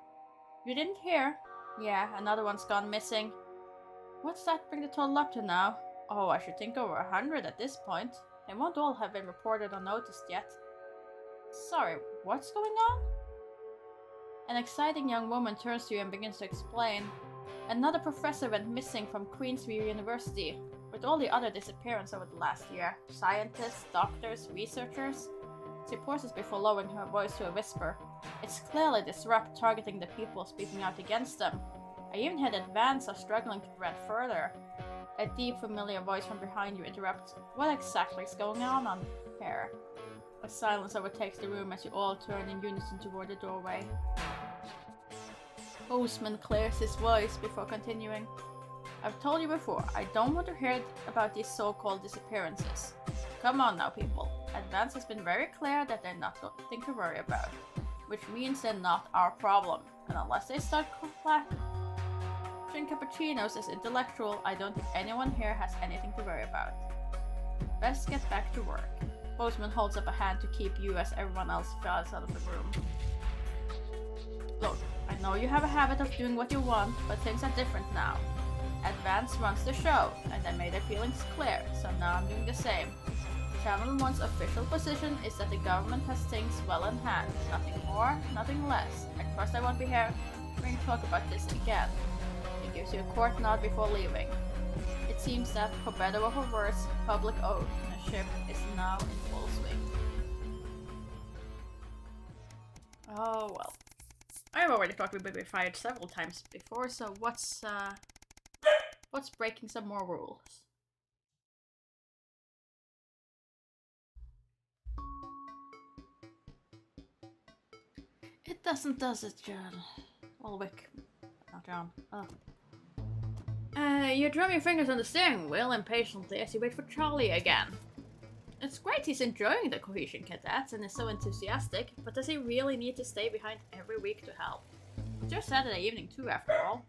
You didn't hear? Yeah, another one's gone missing. What's that bring the total up to now? Oh, I should think over 100 at this point. They won't all have been reported or noticed yet. Sorry, what's going on? An exciting young woman turns to you and begins to explain. Another professor went missing from Queensview University, with all the other disappearances over the last year. Scientists, doctors, researchers. She pauses before lowering her voice to a whisper. It's clearly Disrupt targeting the people speaking out against them. I even heard Advance are struggling to prevent further. A deep, familiar voice from behind you interrupts. What exactly is going on here? A silence overtakes the room as you all turn in unison toward the doorway. Postman clears his voice before continuing. I've told you before, I don't want to hear about these so-called disappearances. Come on now, people. Advance has been very clear that they're not something to worry about, which means they're not our problem. And unless they start drinking cappuccinos as intellectual, I don't think anyone here has anything to worry about. Best get back to work. Postman holds up a hand to keep you as everyone else files out of the room. Look, I know you have a habit of doing what you want, but things are different now. Advance runs the show, and I made their feelings clear, so now I'm doing the same. Channel 1's official position is that the government has things well in hand. Nothing more, nothing less. I trust I won't be here when we talk about this again. He gives you a court nod before leaving. It seems that, for better or for worse, public ownership is now in full swing. Oh well. I've already thought we would be fired several times before, so what's breaking some more rules? It doesn't, does it, John? Well, Wick. Not John. Oh. You drum your fingers on the steering wheel impatiently as you wait for Charlie again. It's great he's enjoying the Cohesion Cadets and is so enthusiastic, but does he really need to stay behind every week to help? It's your Saturday evening too, after all.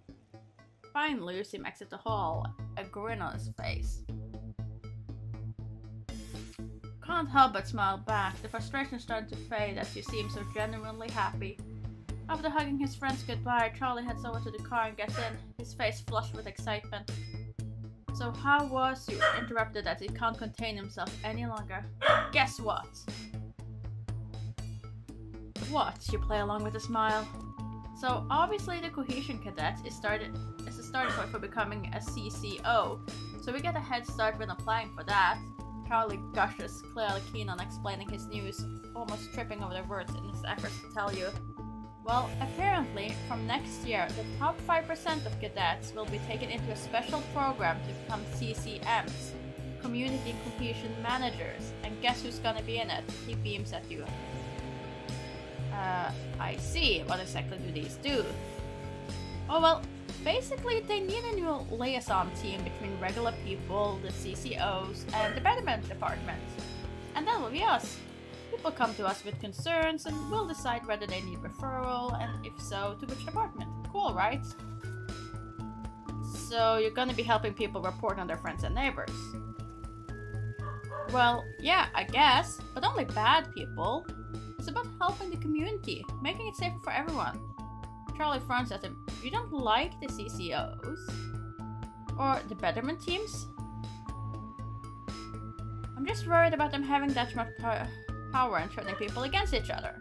Finally, you see him exit the hall, a grin on his face. Can't help but smile back, the frustration starting to fade as you see him so genuinely happy. After hugging his friends goodbye, Charlie heads over to the car and gets in, his face flushed with excitement. So how was you? Interrupted as he can't contain himself any longer. Guess what? What? You play along with a smile. So obviously the Cohesion Cadets is a starting point for becoming a CCO, so we get a head start when applying for that. Charlie gushes, clearly keen on explaining his news, almost tripping over the words in his efforts to tell you. Well, apparently, from next year, the top 5% of cadets will be taken into a special program to become CCMs, Community Cohesion Managers, and guess who's gonna be in it? He beams at you. I see. What exactly do these do? Oh well, basically they need a new liaison team between regular people, the CCOs, and the betterment department. And that will be us. People come to us with concerns and we'll decide whether they need referral, and if so, to which department. cool, right? So you're gonna be helping people report on their friends and neighbors. Well, yeah, I guess, but only bad people. It's about helping the community, making it safer for everyone. Charlie frowns at him. You don't like the CCOs? Or the betterment teams? I'm just worried about them having that much power and turning people against each other.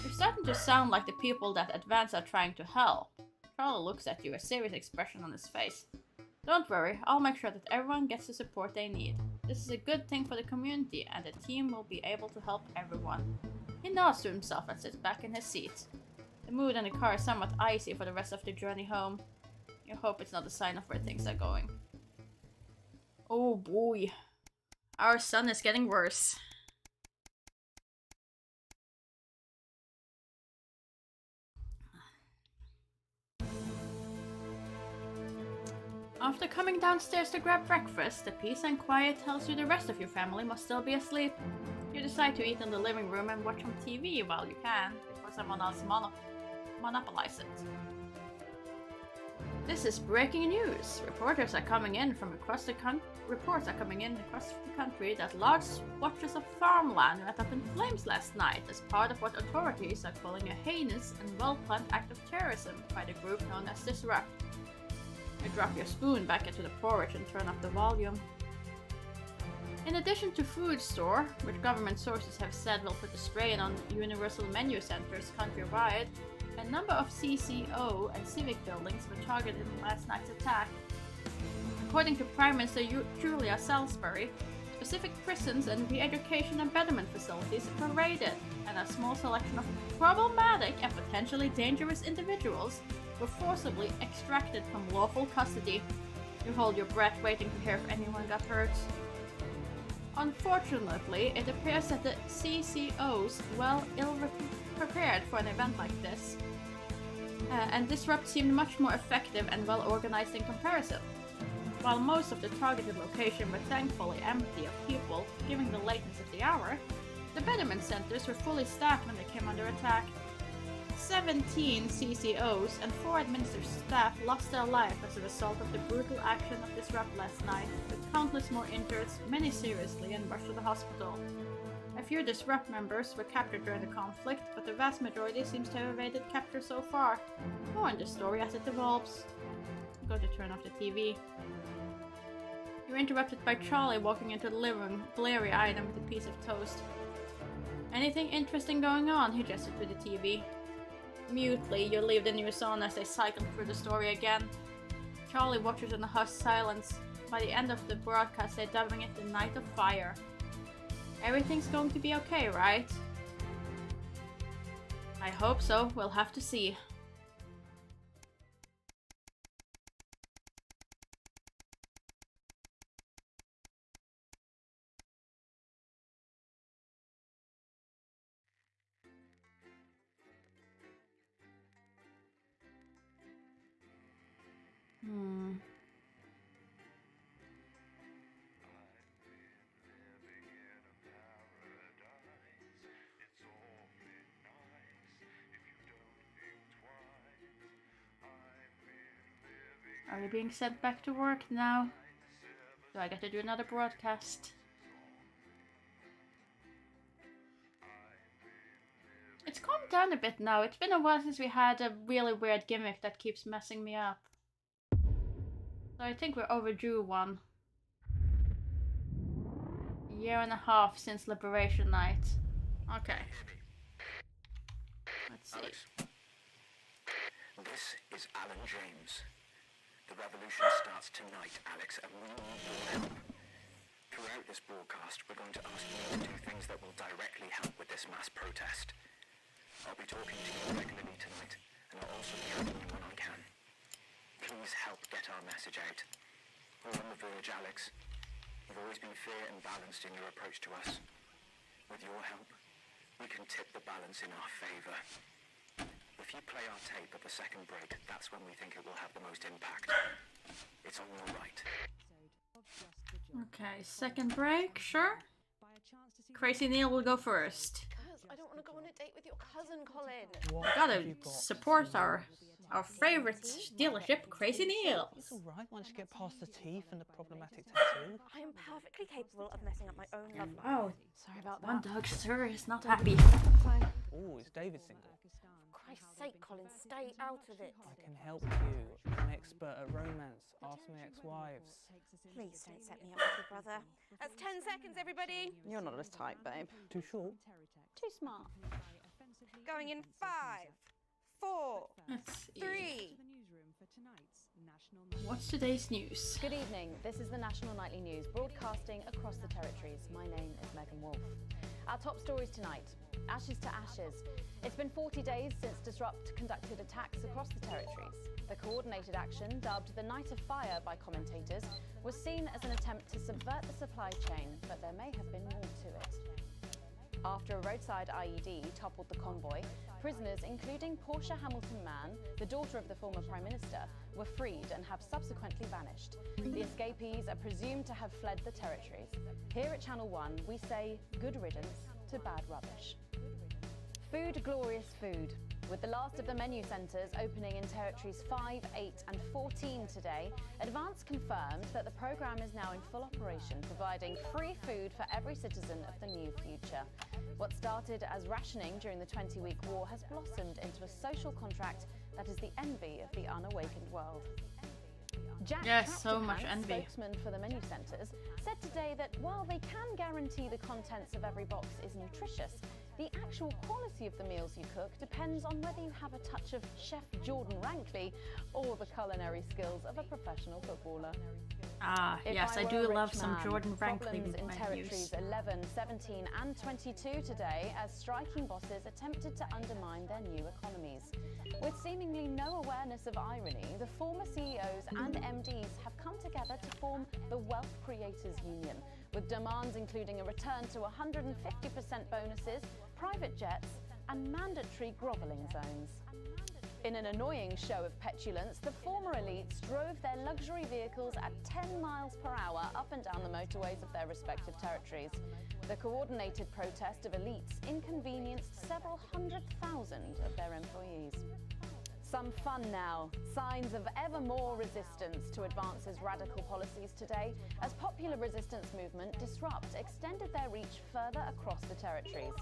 You're starting to sound like the people that Advance are trying to help. Charlie looks at you, a serious expression on his face. Don't worry, I'll make sure that everyone gets the support they need. This is a good thing for the community, and the team will be able to help everyone. He nods to himself and sits back in his seat. The mood in the car is somewhat icy for the rest of the journey home. You hope it's not a sign of where things are going. Oh boy. Our sun is getting worse. After coming downstairs to grab breakfast, the peace and quiet tells you the rest of your family must still be asleep. You decide to eat in the living room and watch on TV while you can, before someone else monopolizes it. This is breaking news. Reports are coming in across the country that large swatches of farmland went up in flames last night as part of what authorities are calling a heinous and well-planned act of terrorism by the group known as Disrupt. You drop your spoon back into the porridge and turn up the volume. In addition to food store, which government sources have said will put a strain on universal menu centers countrywide, a number of CCO and civic buildings were targeted in last night's attack. According to Prime Minister Julia Salisbury, specific prisons and re-education and betterment facilities were raided, and a small selection of problematic and potentially dangerous individuals were forcibly extracted from lawful custody. You hold your breath waiting to hear if anyone got hurt. Unfortunately, it appears that the CCOs were ill-prepared for an event like this, and Disrupt seemed much more effective and well-organized in comparison. While most of the targeted locations were thankfully empty of people, given the lateness of the hour, the betterment centers were fully staffed when they came under attack. 17 CCOs and 4 administrative staff lost their life as a result of the brutal action of Disrupt last night, with countless more injured, many seriously, and rushed to the hospital. A few Disrupt members were captured during the conflict, but the vast majority seems to have evaded capture so far. More in the story as it evolves. I'm going to turn off the TV. You're interrupted by Charlie walking into the living room, bleary-eyed and with a piece of toast. Anything interesting going on? He gestured to the TV. Mutely, you leave the news on as they cycle through the story again. Charlie watches in a hushed silence. By the end of the broadcast, they're dubbing it the Night of Fire. Everything's going to be okay, right? I hope so. We'll have to see. Are you being sent back to work now? Do I get to do another broadcast? It's calmed down a bit now. It's been a while since we had a really weird gimmick that keeps messing me up. So I think we're overdue one. A year and a half since Liberation Night. Okay. Let's see.
Alex. This is Alan James. The revolution starts tonight, Alex, and we need your help. Throughout this broadcast, we're going to ask you to do things that will directly help with this mass protest. I'll be talking to you regularly tonight, and I'll also be helping you when I can. Please help get our message out. We're on the verge, Alex. You've always been fair and balanced in your approach to us. With your help, we can tip the balance in our favour. If you play our tape at the second break, that's when we think it will have the most impact. It's on your right.
Okay, second break, sure. Crazy Neil will go first.
I don't want to go on a date with your cousin, Colin.
We gotta support our Our favorite dealership, Crazy Neil.
It's all right once you get past the teeth and the problematic tattoo.
I am perfectly capable of messing up my own love life.
Oh,
Sorry about
one
that.
dog sir is not happy.
Oh, is David single?
For Christ's sake, Colin, stay out of it.
I can help you. I'm an expert at romance. Ask my ex-wives.
Please don't set me up with your brother. That's 10 seconds, everybody.
You're not as tight, babe.
Too short?
Too smart.
Going in 5, 4, 3.
What's today's news?
Good evening. This is the National Nightly News, broadcasting across the territories. My name is Megan Wolf. Our top stories tonight. Ashes to ashes. It's been 40 days since Disrupt conducted attacks across the territories. The coordinated action, dubbed the Night of Fire by commentators, was seen as an attempt to subvert the supply chain, but there may have been more to it. After a roadside IED toppled the convoy, prisoners, including Portia Hamilton-Mann, the daughter of the former Prime Minister, were freed and have subsequently vanished. The escapees are presumed to have fled the territories. Here at Channel 1, we say good riddance to bad rubbish. Food, glorious food. With the last of the menu centres opening in territories 5, 8 and 14 today, Advance confirmed that the programme is now in full operation, providing free food for every citizen of the new future. What started as rationing during the 20-week war has blossomed into a social contract that is the envy of the unawakened world. Jack
so much envy.
Spokesman for the menu centres, said today that while they can guarantee the contents of every box is nutritious, the actual quality of the meals you cook depends on whether you have a touch of Chef Jordan Rankley or the culinary skills of a professional footballer.
Ah, yes, I do love some Jordan Rankley
menus. In territories 11, 17 and 22 today as striking bosses attempted to undermine their new economies. With seemingly no awareness of irony, the former CEOs and MDs have come together to form the Wealth Creators Union, with demands including a return to 150% bonuses, private jets and mandatory grovelling zones. In an annoying show of petulance, the former elites drove their luxury vehicles at 10 miles per hour up and down the motorways of their respective territories. The coordinated protest of elites inconvenienced several 100,000 of their employees. Some fun now. Signs of ever more resistance to Advance's radical policies today, as popular resistance movement Disrupt extended their reach further across the territories.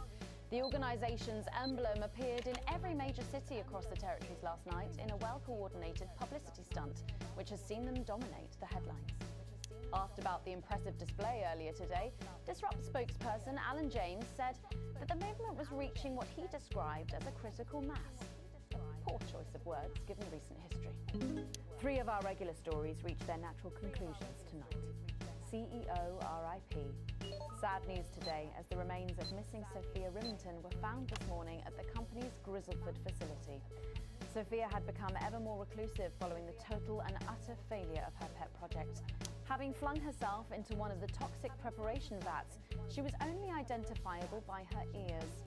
The organisation's emblem appeared in every major city across the territories last night in a well-coordinated publicity stunt, which has seen them dominate the headlines. Asked about the impressive display earlier today, Disrupt spokesperson Alan James said that the movement was reaching what he described as a critical mass. A poor choice of words given recent history. 3 of our regular stories reached their natural conclusions tonight. CEO RIP. Sad news today as the remains of missing Sophia Rimington were found this morning at the company's Grizzleford facility. Sophia had become ever more reclusive following the total and utter failure of her pet project. Having flung herself into one of the toxic preparation vats, she was only identifiable by her ears.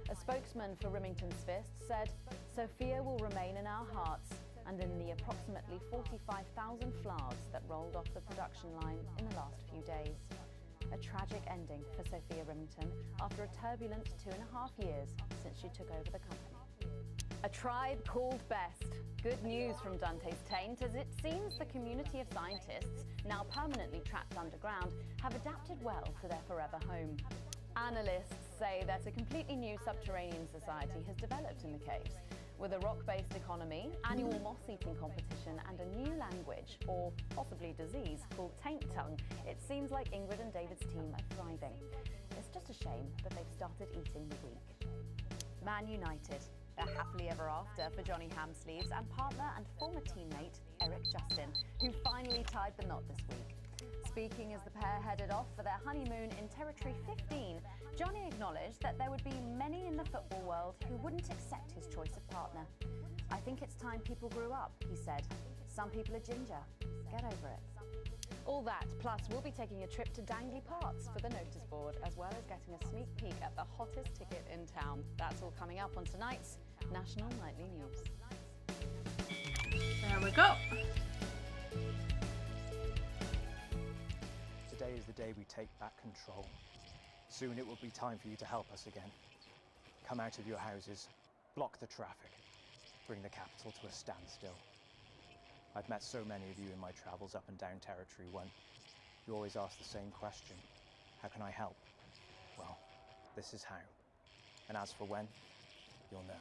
A spokesman for Rimington's Fist said, "Sophia will remain in our hearts and in the approximately 45,000 flowers that rolled off the production line in the last few days." A tragic ending for Sophia Rimington after a turbulent 2.5 years since she took over the company. A tribe called best. Good news from Dante's Taint, as it seems the community of scientists, now permanently trapped underground, have adapted well to their forever home. Analysts say that a completely new subterranean society has developed in the caves, with a rock-based economy, annual moss-eating competition and a new language, or possibly disease, called Taint Tongue. It seems like Ingrid and David's team are thriving. It's just a shame that they've started eating the weak. Man United. They're happily ever after for Johnny Hamsleeves and partner and former teammate Eric Justin, who finally tied the knot this week. Speaking as the pair headed off for their honeymoon in Territory 15, Johnny acknowledged that there would be many in the football world who wouldn't accept his choice of partner. "I think it's time people grew up," he said. "Some people are ginger. Get over it." All that, plus we'll be taking a trip to Dangley Parks for the notice board, as well as getting a sneak peek at the hottest ticket in town. That's all coming up on tonight's National Nightly News.
There we go.
Today is the day we take back control. Soon it will be time for you to help us again. Come out of your houses, block the traffic,
bring the capital to a standstill. I've met so many of you in my travels up and down territory when you always ask the same question, how can I help? Well, this is how. And as for when, you'll know.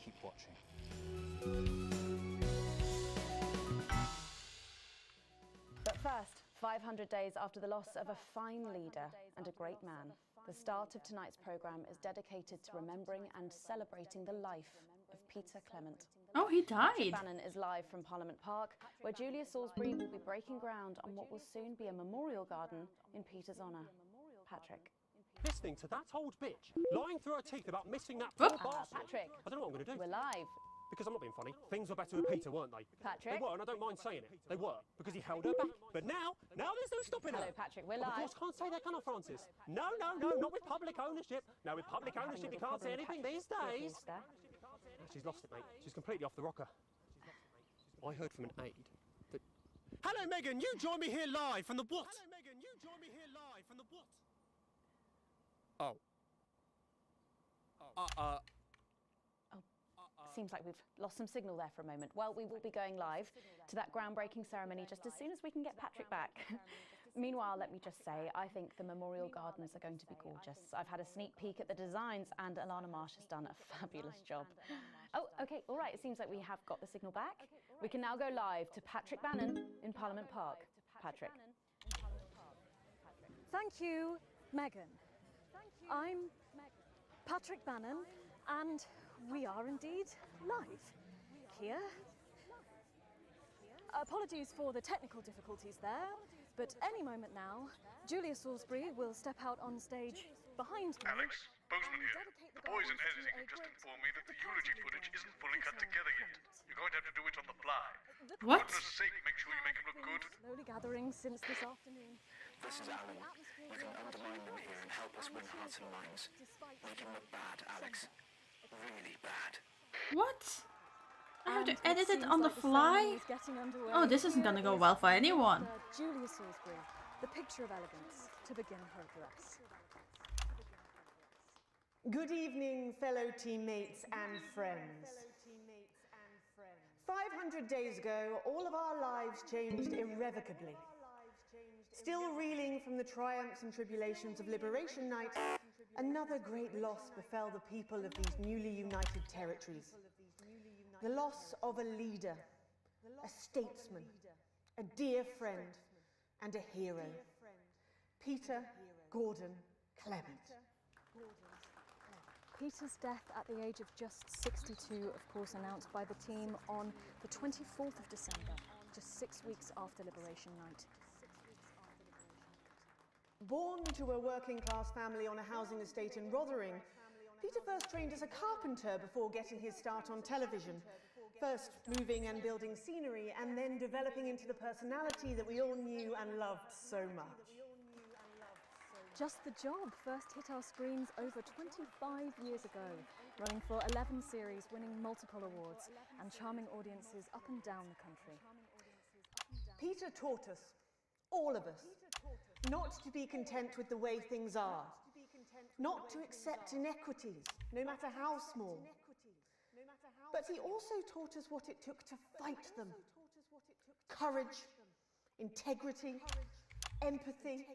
Keep watching.
But first, 500 days after the loss of a fine leader and a great man, the start of tonight's programme is dedicated to remembering and celebrating the life of Peter Clement.
Oh, he died.
Patrick Bannon is live from Parliament Park, where Julia Salisbury will be breaking ground on what will soon be a memorial garden in Peter's honour. Patrick.
Listening to that old bitch lying through her teeth about missing that poor bastard.
Patrick.
I don't know what I'm going to do.
We're live.
Because I'm not being funny. Things were better with Peter, weren't they?
Patrick.
They were, and I don't mind saying it. They were, because he held her back. But now there's no stopping her.
Hello, Patrick. We're
Of
live.
course, can't say that, can I, Francis? No, not with public ownership. No, with public ownership, you can't say anything these days. She's lost it, mate. She's completely off the rocker. I heard from an aide that... Hello, Megan. You join me here live from the what? Hello, Megan. You join me here live from the what? Oh.
Seems like we've lost some signal there for a moment. Well, we will be going live to that groundbreaking ceremony just as soon as we can get Patrick back. Meanwhile, let me just say, I think the memorial gardens are going to be gorgeous. I've had a sneak peek at the designs and Alana Marsh has done a fabulous job. Oh, okay, all right, it seems like we have got the signal back. We can now go live to Patrick Bannon in Parliament Park. Patrick.
Thank you, Megan. I'm Patrick Bannon, and we are indeed live here. Apologies for the technical difficulties there, but any moment now, Julia Salisbury will step out on stage behind me.
Alex, Bozeman here. The boys in editing have just informed me that the eulogy footage isn't fully cut together yet. You're going to have to do it on the fly.
What?
For goodness sake, make sure you make them look good.
Slowly gathering since this afternoon.
This is Alan. You can undermine them here and help us win hearts and minds. Make him look bad, Alex. Really bad.
What? I have to edit it on the fly? Oh, this isn't gonna go well for anyone.
Julia Salisbury, the picture of elegance, to begin her address.
Good evening, fellow teammates and friends. 500 days ago, all of our lives changed irrevocably. Still reeling from the triumphs and tribulations of Liberation Night, another great loss befell the people of these newly united territories. The loss of a leader, a statesman, a dear friend, and a hero. Peter Gordon Clement.
Peter's death at the age of just 62, of course, announced by the team on the 24th of December, just 6 weeks after Liberation Night.
Born to a working-class family on a housing estate in Rotherham, Peter first trained as a carpenter before getting his start on television. First moving and building scenery, and then developing into the personality that we all knew and loved so much.
Just the Job first hit our screens over 25 years ago, running for 11 series, winning multiple awards, and charming audiences up and down the country.
Peter taught us, all of us, not to be content with the way things are, not to accept inequities, no matter how small. But he also taught us what it took to fight them. Courage, integrity, empathy,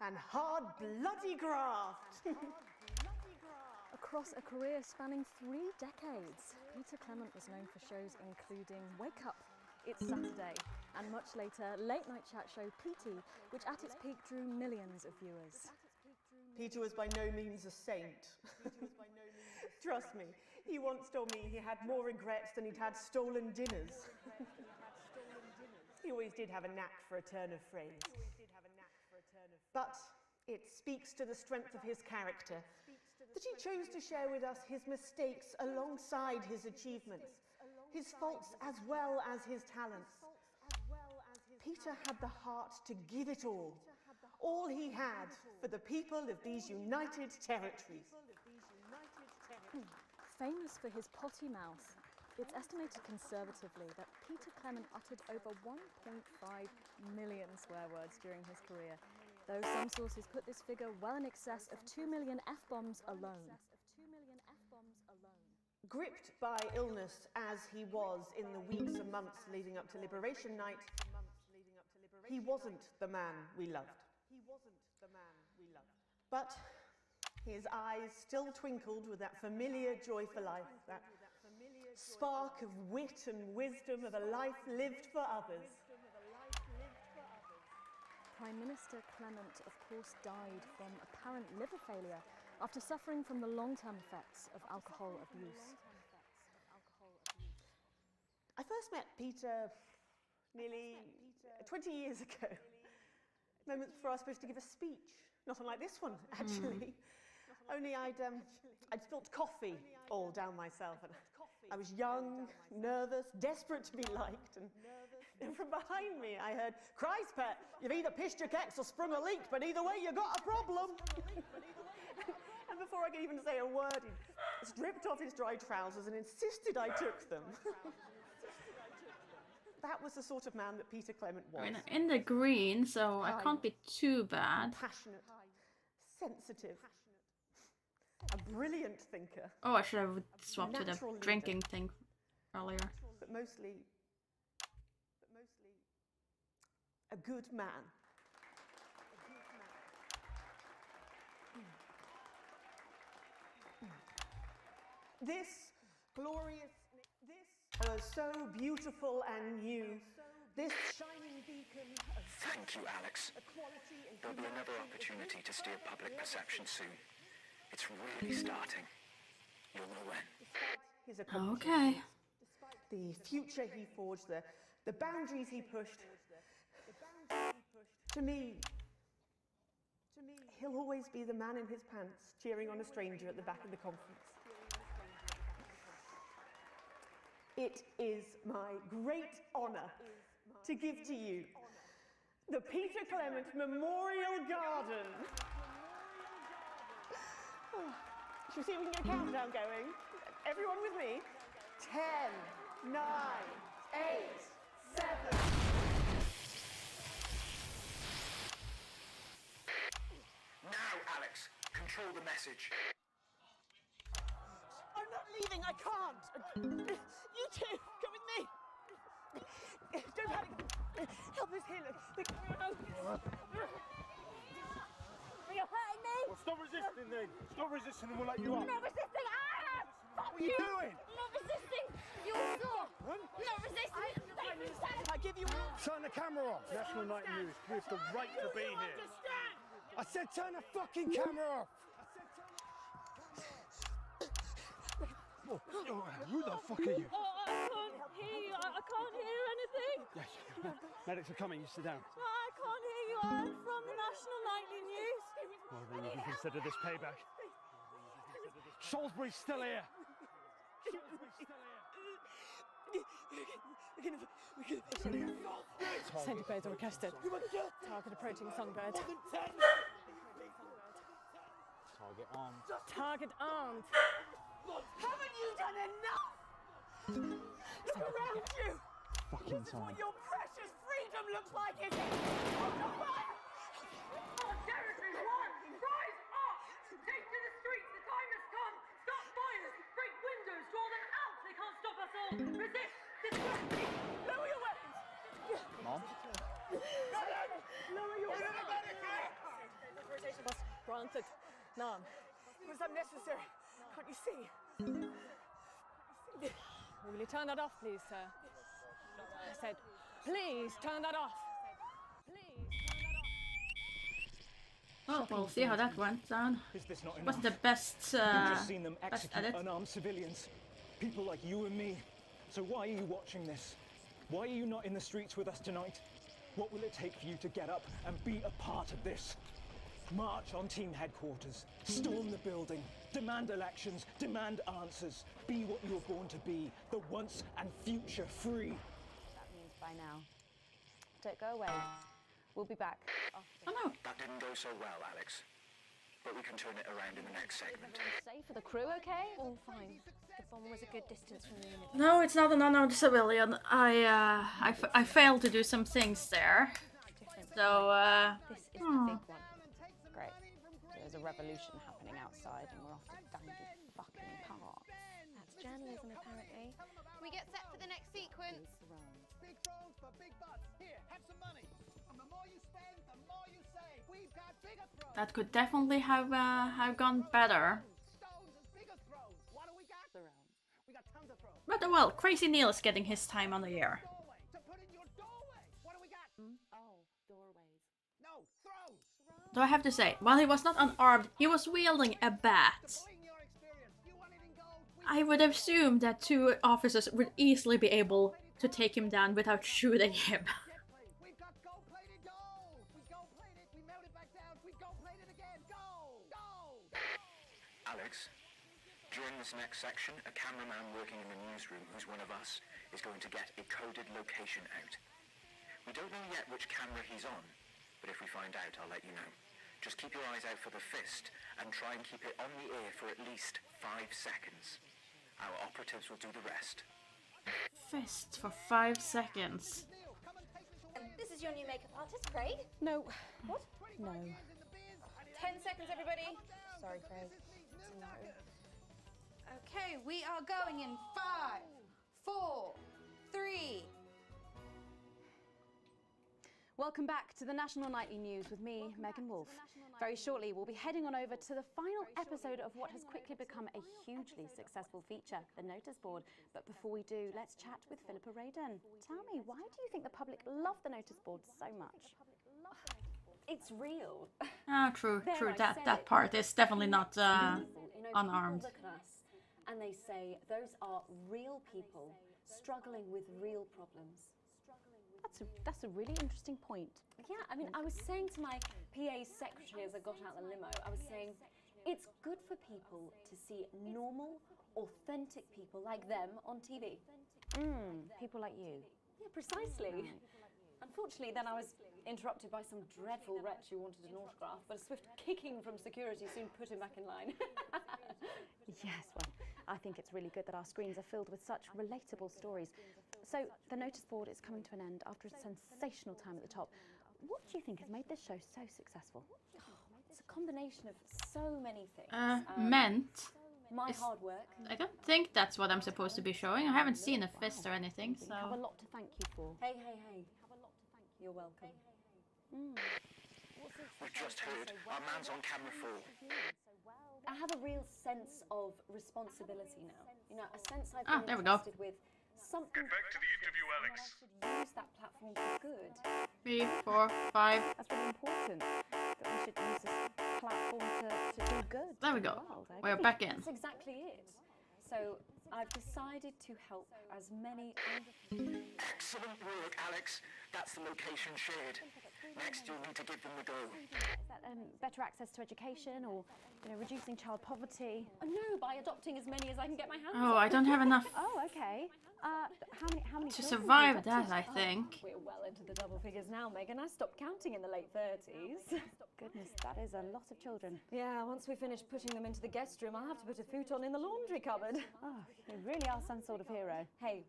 and hard bloody graft.
Across a career spanning 3 decades, Peter Clement was known for shows including Wake Up, It's Saturday, and much later, late-night chat show PT, which at its peak drew millions of viewers.
Peter was by no means a saint. Trust me, he once told me he had more regrets than he'd had stolen dinners. He always did have a knack for a turn of phrase. But it speaks to the strength of his character that he chose to share with us his mistakes alongside his achievements, his faults as well as his talents. Peter had the heart to give it all he had for the people of these united territories.
Famous for his potty mouth, it's estimated conservatively that Peter Clement uttered over 1.5 million swear words during his career, though some sources put this figure well in excess of 2 million F-bombs alone.
Gripped by illness as he was in the weeks and months leading up to Liberation Night, he wasn't the man we loved. But his eyes still twinkled with that familiar joy for life, that spark of wit and wisdom of a life lived for others.
Prime Minister Clement, of course, died from apparent liver failure after suffering from the long-term effects of alcohol abuse.
I first met Peter nearly 20 years ago. Moments before I was supposed to give a speech. Not unlike this one, actually. Only I'd spilt coffee all down myself. And I was young, nervous, desperate to be liked. And from behind me, I heard, "Christ, pet, you've either pissed your kecks or sprung a leak, but either way, you got a problem." And before I could even say a word, he stripped off his dry trousers and insisted I took them. That was the sort of man that Peter Clement was.
I mean, in the green, so I can't be too bad.
Passionate, sensitive, a brilliant thinker.
Oh, I should have swapped to the
Natural leader.
drinking thing earlier.
But mostly a good man. This glorious, this was so beautiful and new. This shining beacon of
Thank you, Alex.
equality and
There'll be another opportunity to steer public perception soon. It's really starting. You'll know when.
his
Okay.
the future he forged, the boundaries he pushed. To me, he'll always be the man in his pants cheering on a stranger at the back of the conference. It is my great honour to give to you the Peter Clement Memorial Garden. Shall we see if we can get a countdown going? Everyone with me? 10, 9, 8, 7.
Now, Alex, control the message.
I'm not leaving, I can't. You two, come with me. Don't panic. Help us here, look.
You're hurting me?
Well, stop resisting then. Stop resisting and we'll let you
I'm
up.
not resisting. Ah! Fuck
What are you doing?
I'm not resisting. You saw. I'm not resisting.
I give you all.
Turn the camera off. National Night News. We have the right to be here. I said turn the fucking camera off. Oh, who the fuck are you?
Oh, I can't hear you. I can't hear anything.
Yes, medics are coming. You sit down.
No, I can't hear you. I'm from the National Nightly News.
Well, then you can consider this payback. Salisbury's still here.
Centipedes are requested. Target approaching songbird.
Target armed.
Target armed.
Haven't you done enough? Look around you.
Fucking
This is
time.
what your precious freedom looks like, is it? On the fire!
Our territory's won! Rise up! Take to the streets, the time has come! Stop fires! Break windows! Draw them out! They can't stop us all! Resist! Distract!
Lower your weapons!
Mom?
Lower your weapons!
Boss granted. None.
Was that necessary? Can't you see?
Will you turn that off, please, sir? I said, please turn that off.
Well, we'll see how that went down.
Is this not enough?
Wasn't the best,
You've just seen them
best
execute
edit.
unarmed civilians. People like you and me. So why are you watching this? Why are you not in the streets with us tonight? What will it take for you to get up and be a part of this? March on team headquarters, storm the building, demand elections, demand answers. Be what you were born to be, the once and future free.
That means by now. Don't go away. We'll be back after.
Oh no.
That didn't go so well, Alex. But we can turn it around in the next segment.
Safe for the crew, okay?
All fine. The bomb was a good distance from the unit.
No, it's not an unarmed civilian. I failed to do some things there. So,
This is the big one. Great. So there's a revolution happening outside and we're off to dangle fucking parts.
That's
journalism, apparently. We get set for the next sequence.
Big throws for big butts. Here, have some money. And the more you spend, the more you save. We've got bigger throws.
That could definitely have gone better.
Stones as big as throws. What do we got? We got tons of throws.
But well, Crazy Neil is getting his time on the air.
To put in your doorway. What do we got?
Oh, doorways.
No, throws.
Though I have to say, while he was not unarmed, he was wielding a bat. I would assume that two officers would easily be able to take him down without shooting him.
We've got gold-plated gold. We gold-plate it. We melt it back down. We gold-plate it again. Gold. Gold.
Alex, during this next section, a cameraman working in the newsroom who's one of us is going to get a coded location out. We don't know yet which camera he's on, but if we find out, I'll let you know. Just keep your eyes out for the fist and try and keep it on the air for at least 5 seconds. Our operatives will do the rest.
Fist for 5 seconds.
This is your new makeup artist, Craig.
No.
What?
No.
10 seconds, everybody.
Sorry, Craig.
No. Okay, we are going in 5, 4, 3.
Welcome back to the National Nightly News with me, Megan Wolf. Very shortly, we'll be heading on over to the final episode of what has quickly become a hugely successful feature, the notice board. But before we do, let's chat with Philippa Radin. Tell me, why do you think the public love the notice board so much?
It's real.
Oh, true. That part is definitely not unarmed.
People look at us and they say those are real people struggling with real problems.
That's a really interesting point.
Yeah, I mean, I was saying to my PA secretary as I got out the limo, I was saying, it's good for people to see normal, authentic people like them on TV.
People like you.
Yeah, precisely. Unfortunately, then I was interrupted by some dreadful wretch who wanted an autograph, but a swift kicking from security soon put him back in line.
Yes, well, I think it's really good that our screens are filled with such relatable stories. So, the notice board is coming to an end after a sensational time at the top. What do you think has made this show so successful?
It's a combination of so many things. My hard work.
I don't think that's what I'm supposed to be showing. I haven't seen a fist or anything, so...
You have a lot to thank you for.
Hey. You're welcome.
We've just heard our man's on camera 4.
I have a real sense of responsibility now. You know, a sense I've been
there we go.
entrusted with something.
Get back to the interview, Alex.
I should use that platform for good.
3, 4, 5.
That's really important. That we should use this platform to do good.
There we go. We're back in.
That's exactly it. So I've decided to help as many.
Excellent work, Alex. That's the location shared. Next, you'll need to give them the go.
Is that better access to education, or reducing child poverty?
No, by adopting as many as I can get my hands
Oh,
on.
I don't have enough
Oh, okay. How many
to
children
survive
have you
that,
adopted?
I think.
We're well into the double figures now, Megan. I stopped counting in the late 30s.
Goodness, that is a lot of children.
Yeah, once we finish putting them into the guest room, I'll have to put a futon in the laundry cupboard.
Oh, you really are some sort of hero.
Hey,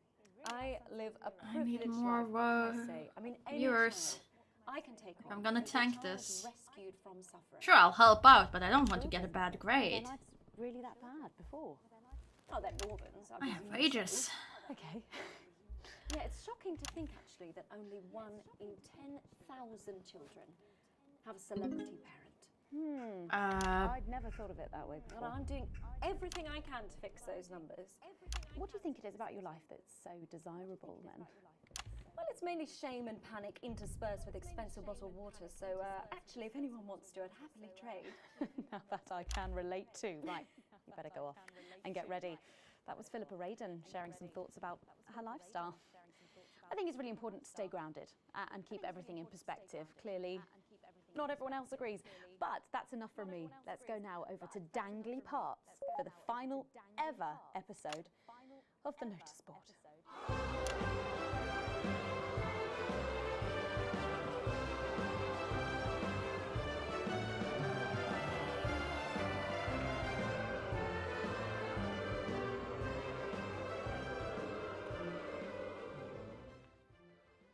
I live a
I
privileged
need more
life, I say. I mean, any
viewers.
child I can take on
I'm gonna
and
tank
a child
this.
rescued from suffering.
Sure, I'll help out, but I don't want to get a bad grade.
Their life's really that bad before?
Oh, they're Northern's.
I have ages.
Okay.
Yeah, it's shocking to think, actually, that only 1 in 10,000 children have a celebrity parent.
I'd never thought of it that way before.
And I'm doing everything I can to fix those numbers.
What do you think it is about your life that's so desirable, then?
Well, it's mainly shame and panic interspersed with expensive bottled water, so actually, if anyone wants to, I'd happily trade.
Now that I can relate to. Right, you better go off and get ready. That was Philippa Radin sharing some thoughts about her lifestyle. I think it's really important to stay grounded and keep everything in perspective. Clearly, not everyone else agrees, but that's enough from me. Let's go now over to Dangly Parts for the final ever episode of the Notice Board.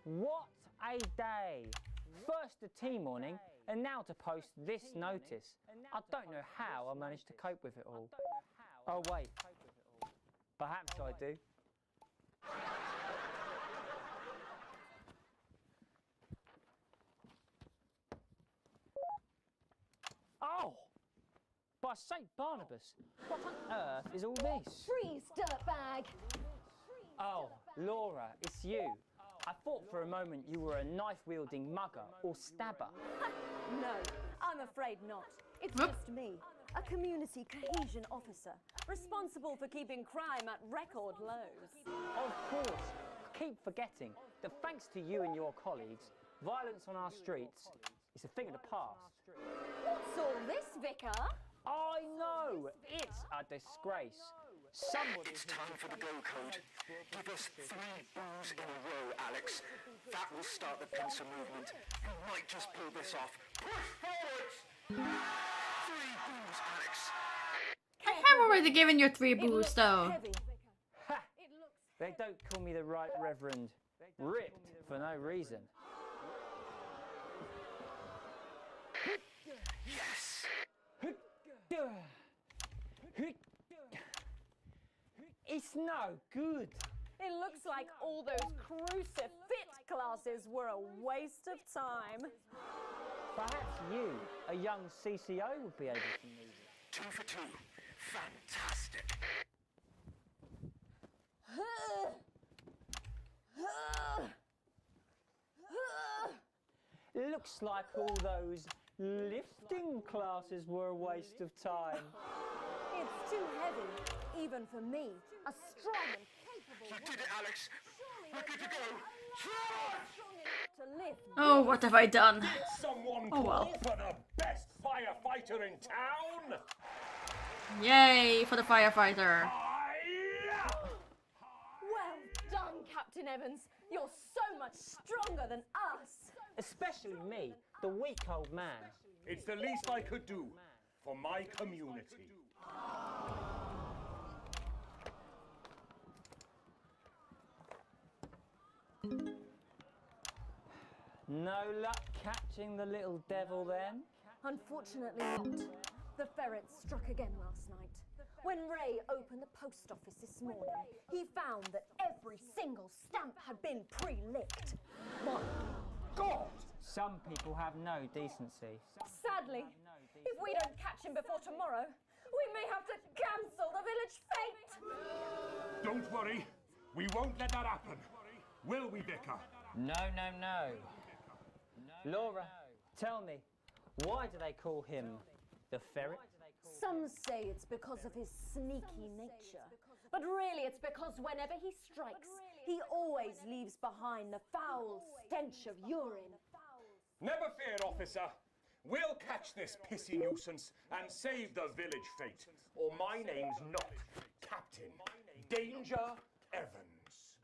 What a day! First the tea morning, and now to post this notice. I don't know how I managed to cope with it all. Oh wait, Perhaps I do. Oh! By St. Barnabas, what on earth is all this?
Freeze, dirtbag!
Oh, Laura, it's you. I thought for a moment you were a knife-wielding mugger or stabber.
No, I'm afraid not. It's just me, a community cohesion officer, responsible for keeping crime at record lows.
Of course. Keep forgetting that thanks to you and your colleagues, violence on our streets is a thing of the past.
What's all this, Vicar?
I know! It's a disgrace. Somebody
It's time for the go code. Give us 3 boos in a row, Alex. That will start the pincer movement. You might just pull this off. Push forwards! 3 boos, Alex.
I have already given you 3 boos, though.
Ha! They don't call me the Right Reverend Ripped for no reason.
Yes!
It's no good.
It looks like all those crucifix classes were a waste of time.
Perhaps you, a young CCO, would be able to move it.
2 for 2. Fantastic.
Looks like all those lifting classes were a waste of time.
It's too heavy, even for me, a strong and capable
You did it, Alex. We're good to go.
to lift.
Oh, what have I done?
Did someone
Oh, well.
call for the best firefighter in town?
Yay for the firefighter.
Well done, Captain Evans. You're so much stronger than us.
Especially me, the weak old man.
It's the least I could do for my community.
No luck catching the little devil then?
Unfortunately not. The ferret struck again last night. When Ray opened the post office this morning, he found that every single stamp had been pre-licked. My God!
Some people have no decency.
Sadly, if we don't catch him before tomorrow, we may have to cancel the village fete.
Don't worry, we won't let that happen. Will we, Vicar?
No, no, no. Laura, tell me, why do they call him the ferret?
Some say it's because of his sneaky nature. But really it's because whenever he strikes, he always leaves behind the foul stench of urine.
Never fear, officer. We'll catch this pissy nuisance and save the village fate. Or my name's not Captain Danger Evans.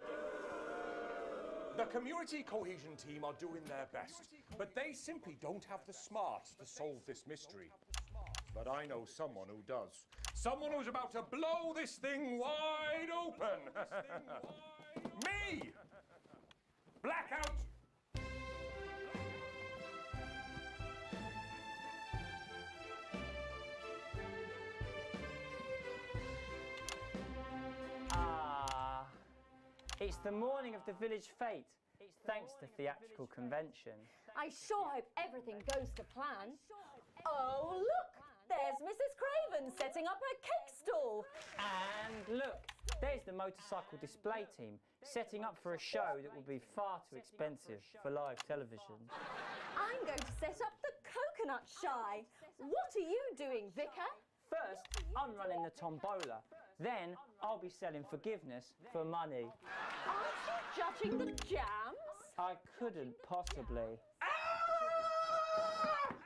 The community cohesion team are doing their best, but they simply don't have the smarts to solve this mystery. But I know someone who does. Someone who's about to blow this thing wide open. Me! Blackout!
Ah, it's the morning of the village fete, thanks to theatrical convention.
I sure hope everything goes to plan. Oh, look! There's Mrs. Craven setting up her cake stall.
And look, there's the motorcycle display team setting up for a show that will be far too expensive for live television.
I'm going to set up the coconut shy. What are you doing, Vicar?
First, I'm running the tombola. Then, I'll be selling forgiveness for money.
Aren't you judging the jams?
I couldn't possibly.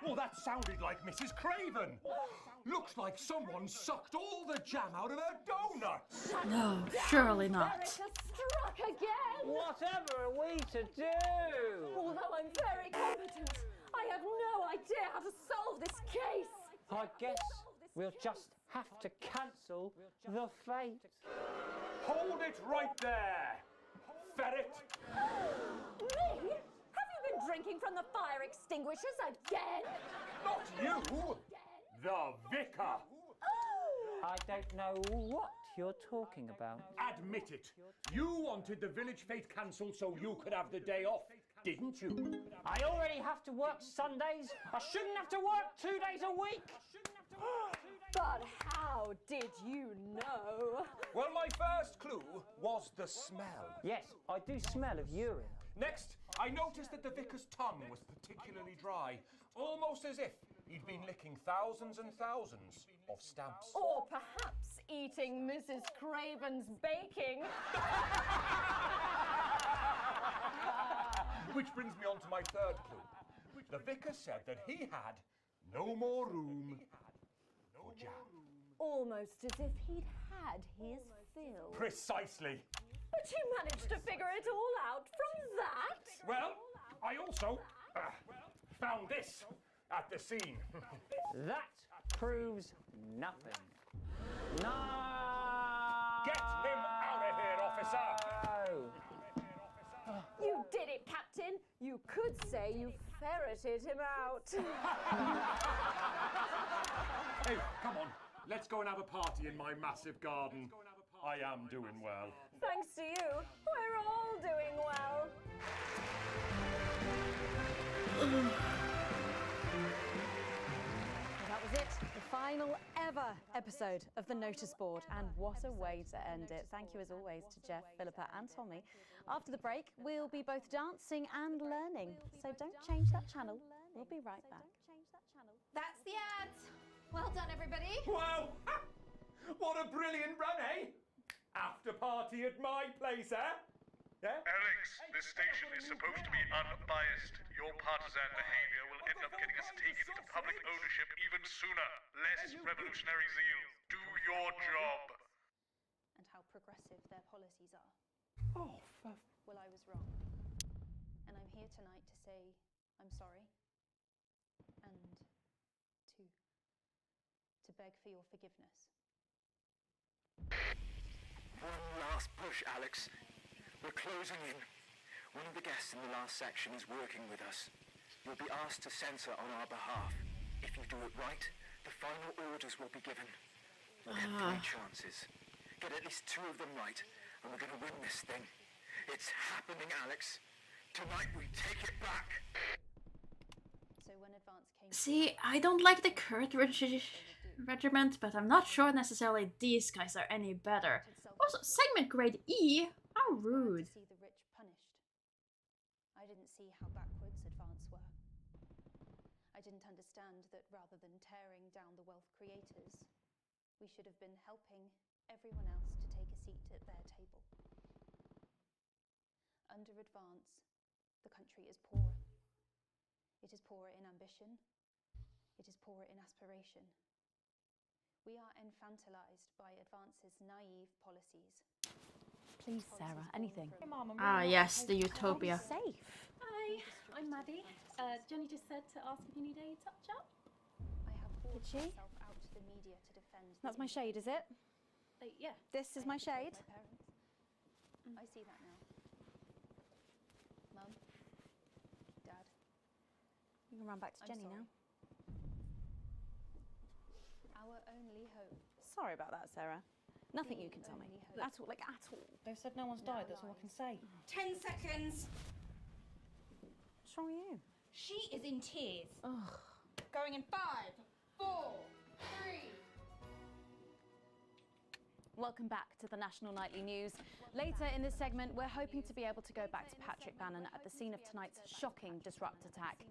Well, that sounded like Mrs. Craven. Looks like someone sucked all the jam out of her donuts.
No, surely not.
Erica struck again.
Whatever are we to do?
Although I'm very competent, I have no idea how to solve this case.
I guess we'll just have to cancel the fate.
Hold it right there, ferret.
Me? Have you been drinking from the fire extinguishers again?
Not you, the vicar.
I don't know what you're talking about.
Admit it. You wanted the village fete cancelled so you could have the day off, didn't you?
I already have to work Sundays. I shouldn't have to work 2 days a week.
But how did you know?
Well, my first clue was the smell.
Yes, I do smell of urine.
Next, I noticed that the vicar's tongue was particularly dry, almost as if he'd been licking thousands and thousands of stamps.
Or perhaps eating Mrs. Craven's baking.
Which brings me on to my third clue. The vicar said that he had no more room for jam.
Almost as if he'd had his fill.
Precisely.
But you managed to figure it all out from that?
Well, I also found this at the scene.
That proves nothing. No!
Get him out of here, officer!
You did it, Captain. You could say you ferreted him out.
Hey, come on. Let's go and have a party in my massive garden. I am doing well.
Thanks to you, we're all doing well.
That was it, the final ever episode of the Notice Board, and what a way to end it. Thank you as always to Jeff, Philippa and Tommy. After the break, we'll be both dancing and learning, so don't change that channel. We'll be right back.
That's the ads. Well done, everybody.
Wow! What a brilliant run, eh? After party at my place, eh? Yeah?
Alex, this station is supposed to be unbiased. Your partisan behavior will end up getting us taken into public ownership even sooner. Less revolutionary zeal. Do your job.
And how progressive their policies are.
Oh,
Well, I was wrong. And I'm here tonight to say I'm sorry. And to beg for your forgiveness.
One last push, Alex. We're closing in. One of the guests in the last section is working with us. You'll be asked to censor on our behalf. If you do it right, the final orders will be given. We'll get 3 chances. Get at least 2 of them right, and we're going to win this thing. It's happening, Alex. Tonight we take it back.
So when Advance came...
See, I don't like the current regiment, but I'm not sure necessarily these guys are any better. Also, segment grade E? How rude.
See the rich punished. I didn't see how backwards Advance were. I didn't understand that rather than tearing down the wealth creators, we should have been helping everyone else to take a seat at their table. Under Advance, the country is poorer. It is poorer in ambition. It is poorer in aspiration. We are infantilized by Advance's naive policies.
Please, Sarah, anything.
Ah, yes, the utopia.
Safe.
Hi, I'm Maddie. Johnny just said to ask if you need a touch-up.
I have hauled
she?
myself out to the media to defend.
That's my shade, is it?
Yeah.
This is my shade?
My parents. I see that now. Mum, Dad.
You can run back to Jenny now.
Our only hope.
Sorry about that, Sarah. Nothing you can tell me. At all, like at all.
They've said no one's died, that's all I can say.
10 seconds.
What's wrong with you?
She is in tears.
Ugh.
Going in 5, 4, 3.
Welcome back to the National Nightly News. Later in this segment, we're hoping to be able to go back to Patrick Bannon at the scene of tonight's shocking Disrupt attack.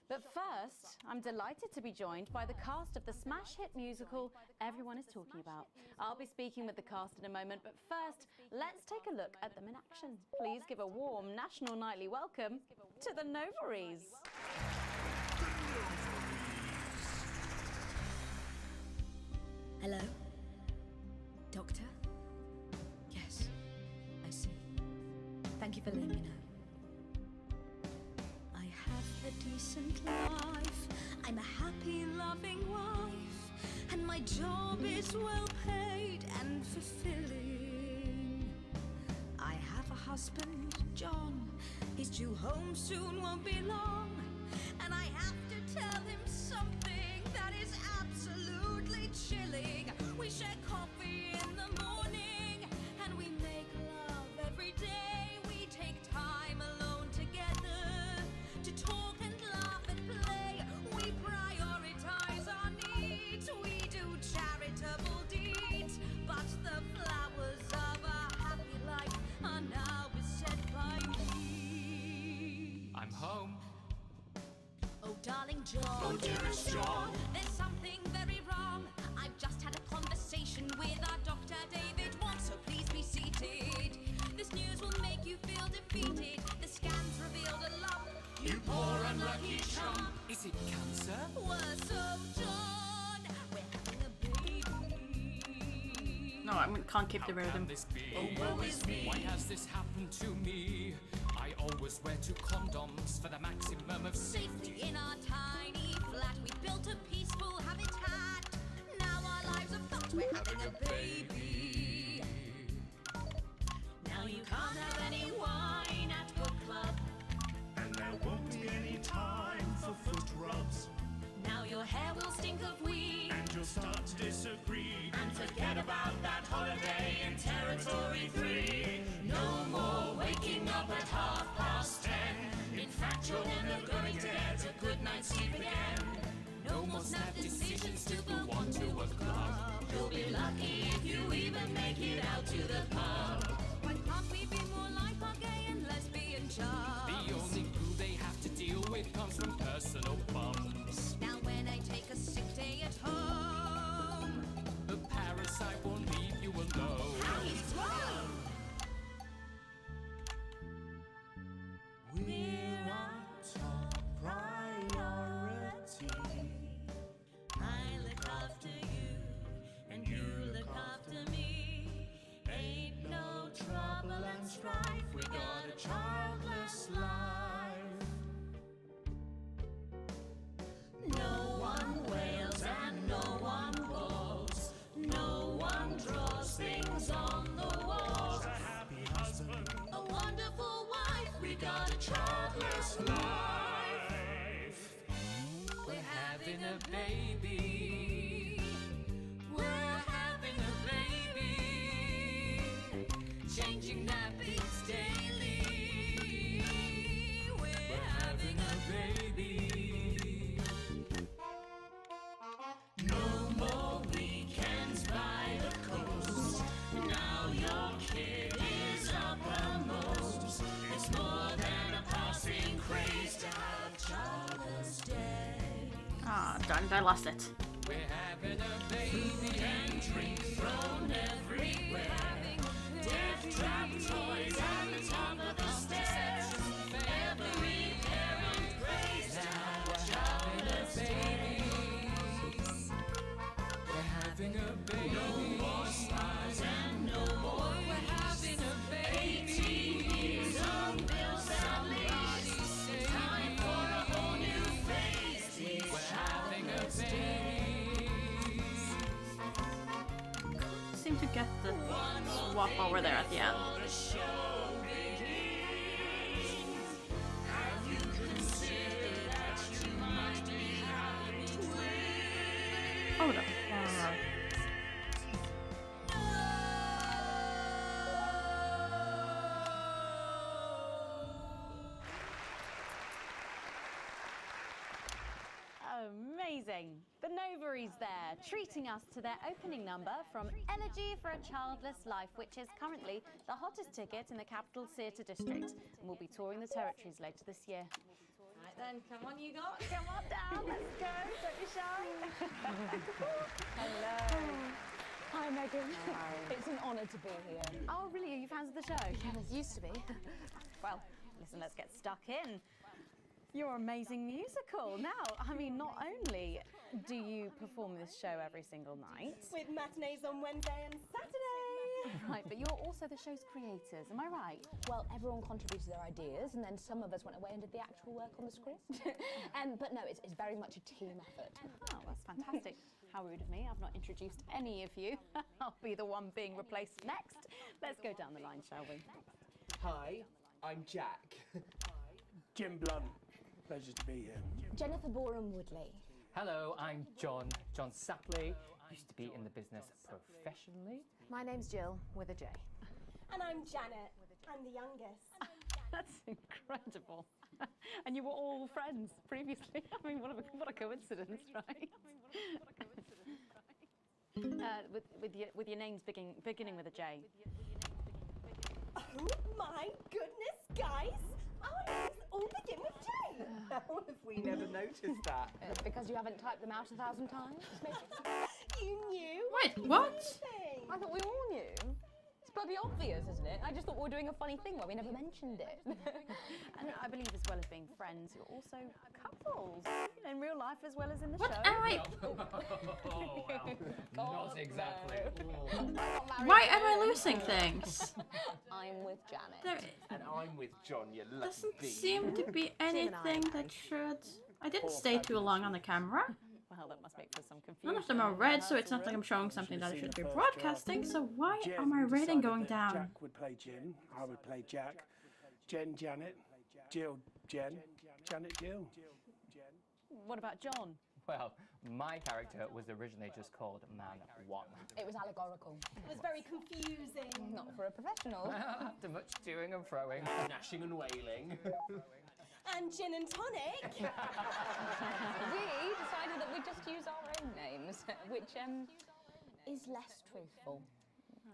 But first, I'm delighted to be joined by the cast of the smash hit musical everyone is talking about. I'll be speaking with the cast in a moment, but first, let's take a look at them in action. Please give a warm National Nightly welcome to the Novaries.
Hello? Doctor? Yes, I see. Thank you for letting me know. I have a decent life. I'm a happy, loving wife. And my job is well paid and fulfilling. I have a husband, John. He's due home soon, won't be long. And I have to tell him something that is absolutely chilling. We share John. Oh, dearest John. There's something very wrong. I've just had a conversation with our doctor, David Wong, so please be seated. This news will make you feel defeated. The scans revealed a lump. You poor unlucky chump.
Is it cancer?
Worse, oh, John. We're having a baby.
No, I can't keep the rhythm.
Oh, woe is me. Why has this happened to me? I always wear 2 condoms for the maximum of
Safety in our tiny flat. We built a peaceful habitat. Now our lives are fucked. We're having a baby. Now you can't have any wine at book club.
And there won't be any time for foot rubs.
Now your hair will stink of weed.
And you'll start to disagree.
And forget about that holiday in Territory 3. No more waking up at 10:30. In fact, you're never going to get a good night's sleep again. No more snap decisions to go on to a club. You'll be lucky if you even make it out to the pub. Why can't we be more like our gay and lesbian chums?
The only glue they have to deal with comes from personal bums.
Now when I take a sick day at home,
The parasite won't leave you alone.
how he's grown.
We're our top priority.
I look after you, and you look after me. Ain't no trouble and strife. We got a childless life. No one wails and no one bawls. No one draws things on the walls.
A happy husband.
A wonderful wife. We got a childless life.
We're having a baby.
We're having a baby. Changing nappies daily. We're having a baby. No more weekends by the coast. Now your kid is uppermost. It's more than a passing craze to have Childless Day.
Ah, darn it, I lost it.
We're having a baby
And drink thrown everywhere. Death trap toys at the top of the stairs. Every parent prays to have childless babies.
We're having a baby.
No more spas and no more. We're having a baby. 18 years of bills and leases. Time for a whole new phase.
We're having a baby.
Seem to get the swap over there at the end.
The show begins. Have you considered that you might be having twins?
Oh no.
Amazing. The Novaries there, treating us to their opening number from Energy for a Childless Life, which is currently the hottest ticket in the Capital Theatre District, and will be touring the territories later this year. Right then, come on you lot, come on down, let's go, don't be shy. Hello. Hi Megan. Hi. It's an honour to be here. Oh really, are you fans of the show? Yeah, used to be. Well, listen, let's get stuck in. Your amazing musical. Now, I mean, not only do you perform this show every single night,
With matinees on Wednesday and Saturday.
right, but you're also the show's creators, am I right?
Well, everyone contributed their ideas, and then some of us went away and did the actual work on the script. But no, it's very much a team effort.
Oh, that's fantastic. How rude of me, I've not introduced any of you. I'll be the one being replaced next. Let's go down the line, shall we?
Hi, I'm Jack.
Jim Blunt. Pleasure to be here.
Jennifer Boram Woodley.
Hello, I'm John Sapley. Used to be in the business professionally.
My name's Jill, with a J.
And I'm Janet. I'm the youngest.
That's incredible. And you were all friends previously. I mean, what a coincidence, right? With your names beginning with a J.
Oh my goodness, guys! Our names all begin with J.
How have we never noticed that?
Because you haven't typed them out 1,000 times, maybe?
You knew?
Wait, what?
I thought we all knew. It's bloody obvious, isn't it? I just thought we were doing a funny thing where we never mentioned it. And I believe as well as being friends, you're also couples. You know, in real life as well as in the
What
show.
am I?
Not exactly.
Why am I losing things?
I'm with Janet.
There
And I'm with John, you lucky
doesn't
bee.
seem to be anything that should... I didn't stay too long on the camera.
Well, that must make for some confusion.
None of them are red, so it's not like I'm showing something that I should be broadcasting, so why are my rating going down?
Jack would play Jim, I would play Jack, Jen Janet, Jill Jen, Janet Jill.
What about John?
Well, my character was originally just called Man 1.
It was allegorical.
It was very confusing.
Not for a professional.
After much toing and froing,
Gnashing and wailing.
And gin and tonic.
We decided that we'd just use our own names, which is less truthful.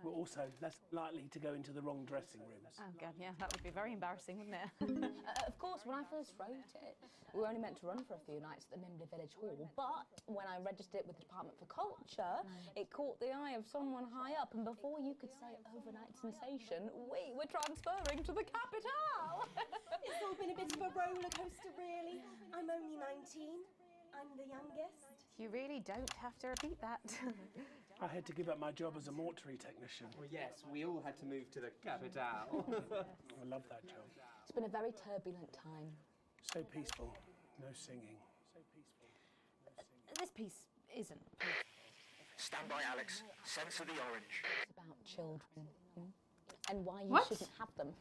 We're also less likely to go into the wrong dressing rooms.
Oh god, yeah, that would be very embarrassing, wouldn't it? Of course, when I first wrote it, we were only meant to run for a few nights at the Nimbley Village Hall, but when I registered it with the Department for Culture, it caught the eye of someone high up, and before you could say overnight sensation, we were transferring to the capital.
It's all been a bit of a roller coaster, really. I'm only 19. I'm the youngest.
You really don't have to repeat that.
I had to give up my job as a mortuary technician.
Well, yes, we all had to move to the capital.
I love that job.
It's been a very turbulent time.
So peaceful, no singing.
This piece isn't.
Stand by, Alex. Censor the orange.
It's about children and why you
What?
shouldn't have them.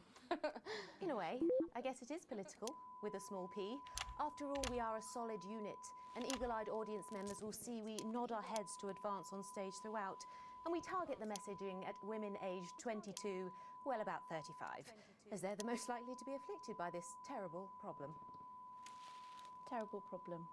In a way, I guess it is political, with a small p. After all, we are a solid unit, and eagle-eyed audience members will see we nod our heads to advance on stage throughout, and we target the messaging at women aged 22, well, about 35, as they're the most likely to be afflicted by this terrible problem. Terrible problem.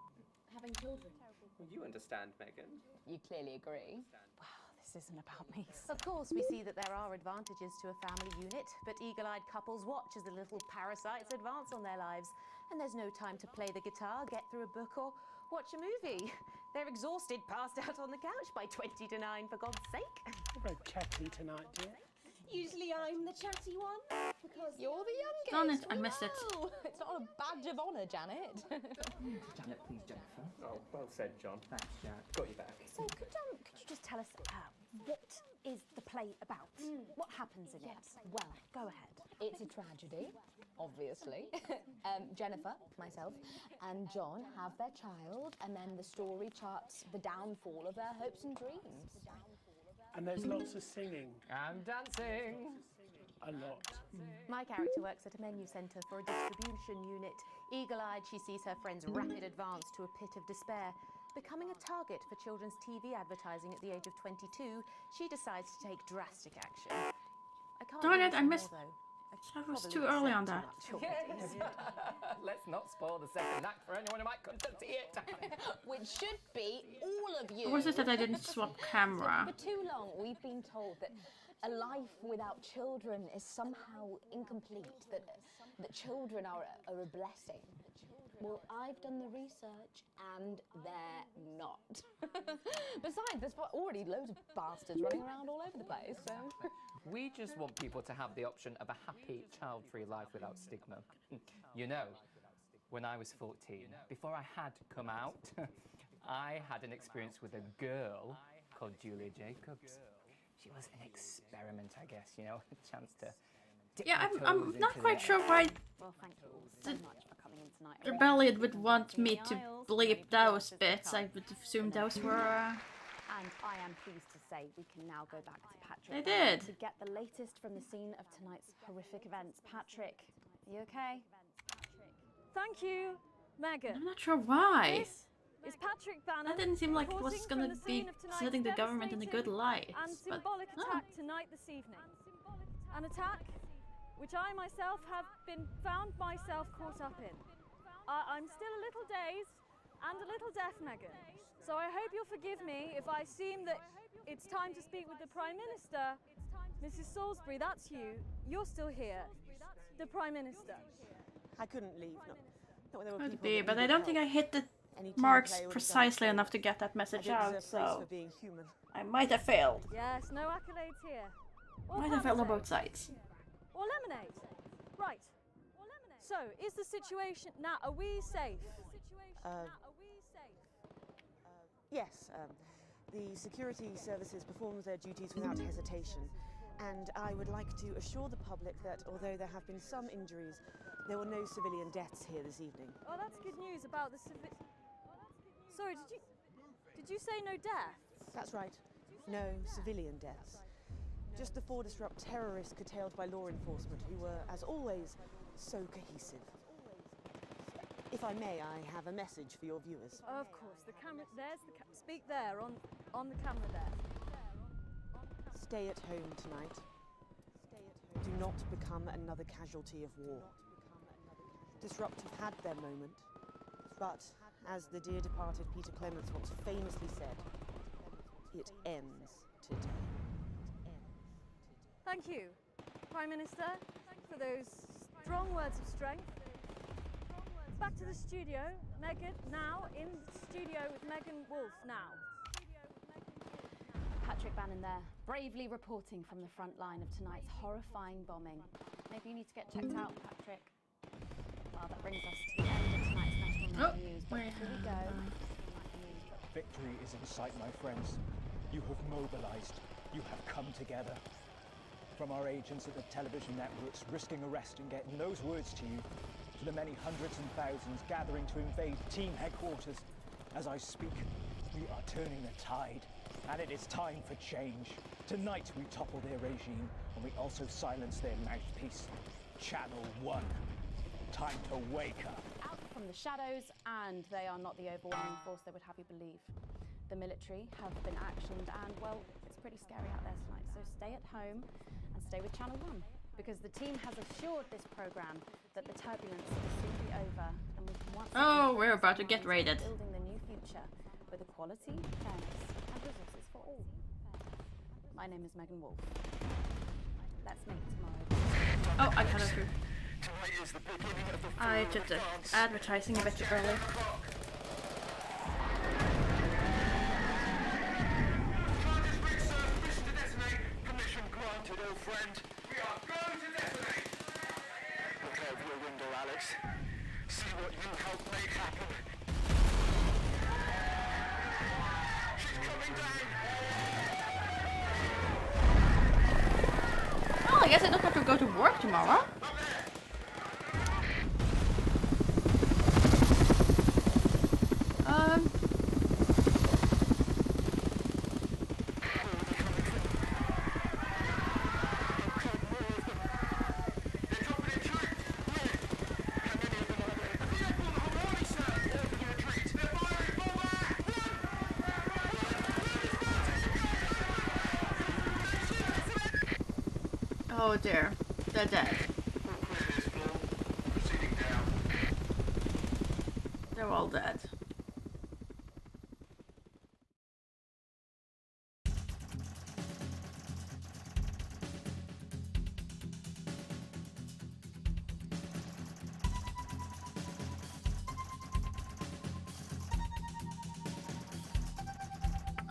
Having children.
Well, you understand, Megan.
You clearly agree.
Wow, this isn't about me. Of course, we see that there are advantages to a family unit, but eagle-eyed couples watch as the little parasites advance on their lives, and there's no time to play the guitar, get through a book, or watch a movie. They're exhausted, passed out on the couch by 20 to 9, for God's sake.
You're very chatty tonight, dear.
Usually I'm the chatty one, because
you're the youngest.
Darn it, I missed it.
No, it's not a badge of honour, Janet.
Janet, please, Jennifer.
Oh, well said, John. Thanks, Jack. Got you back.
So, could you just tell us what is the play about? What happens in it?
Well,
go ahead.
It's a tragedy, obviously. Jennifer, myself, and John have their child, and then the story charts the downfall of their hopes and dreams.
And there's lots of singing.
And dancing.
A lot.
My character works at a menu centre for a distribution unit. Eagle-eyed, she sees her friend's rapid advance to a pit of despair. Becoming a target for children's TV advertising at the age of 22, she decides to take drastic action. I can't
Darn
really
it, I
say more,
missed-
though.
I was too early on that.
Let's not spoil the second act for anyone who might come to see it.
Which should be all of you.
Or was it that I didn't swap camera?
For too long, we've been told that a life without children is somehow incomplete, that children are a blessing. Well, I've done the research, and they're not. Besides, there's already loads of bastards running around all over the place, so...
We just want people to have the option of a happy, child-free life without stigma. You know, when I was 14, before I had come out, I had an experience with a girl called Julia Jacobs. She was an experiment, I guess, you know, a chance to dip
Yeah,
my
I'm
toes
not
into
quite
the-
sure why
Well, thank you all so much for coming in tonight.
Rebellion would want me to bleep those bits. I would assume those were...
And I am pleased to say we can now go back to Patrick.
They did.
To get the latest from the scene of tonight's horrific events. Patrick, are you okay?
Thank you, Megan.
I'm not sure why.
Is Patrick Bannon.
That didn't seem like it was
reporting
gonna
from the
be
scene of tonight's
setting the government in a good light.
and
But
symbolic attack tonight this evening. An attack which I myself have been found myself caught up in. I'm still a little dazed and a little deaf, Megan. So I hope you'll forgive me if I seem that it's time to speak with the Prime Minister. Mrs. Salisbury, that's you. You're still here. The Prime Minister.
I couldn't leave,
Not when there were
Could
people
be,
that
but I
needed
don't think I
help.
hit the
Any team
marks
player would have done
precisely
the same.
enough to get that
I
message
don't
out,
deserve praise
so
for being human.
I might have failed.
Yes, no accolades here. Or
Might have failed on
Palisade.
both sides.
Or lemonade. Right. So, is the situation now? Are we safe?
Yes, the security services performed their duties without hesitation, and I would like to assure the public that although there have been some injuries, there were no civilian deaths here this evening.
Oh, that's good news about the Sorry, did you say no deaths?
That's right, no civilian deaths. Just the 4 disrupt terrorists curtailed by law enforcement, who were, as always, so cohesive. If I may, I have a message for your viewers.
Of course, the camera. There's the. Speak there on the camera there.
Stay at home tonight. Do not become another casualty of war. Disrupt have had their moment, but as the dear departed Peter Clements once famously said, it ends today.
Thank you, Prime Minister, for those strong words of strength. Back to the studio, Megan, now in the studio with Megan Wolf now.
Patrick Bannon there, bravely reporting from the front line of tonight's horrifying bombing. Maybe you need to get checked out, Patrick. Well, that brings us to the end of tonight's national news, but before we go...
Victory is in sight, my friends. You have mobilized. You have come together. From our agents at the television networks risking arrest and getting those words to you, to the many hundreds and thousands gathering to invade team headquarters. As I speak, we are turning the tide, and it is time for change. Tonight we topple their regime, and we also silence their mouthpiece. Channel 1. Time to wake up.
Out from the shadows, and they are not the overwhelming force they would have you believe. The military have been actioned, and, well, it's pretty scary out there tonight, so stay at home and stay with Channel 1. Because the team has assured this programme that the turbulence will soon be over, and we can once
Oh, we're about to get raided.
Building the new future with equality, fairness, and resources for all. My name is Megan Wolf. Let's meet tomorrow.
Oh, I kind of threw. I did the advertising a bit too early.
Permission granted, old friend. We are going to detonate. Look out of your window, Alex. See what you helped make happen. She's coming down.
Well, I guess I don't have to go to work tomorrow. Oh dear, they're dead. They're all dead.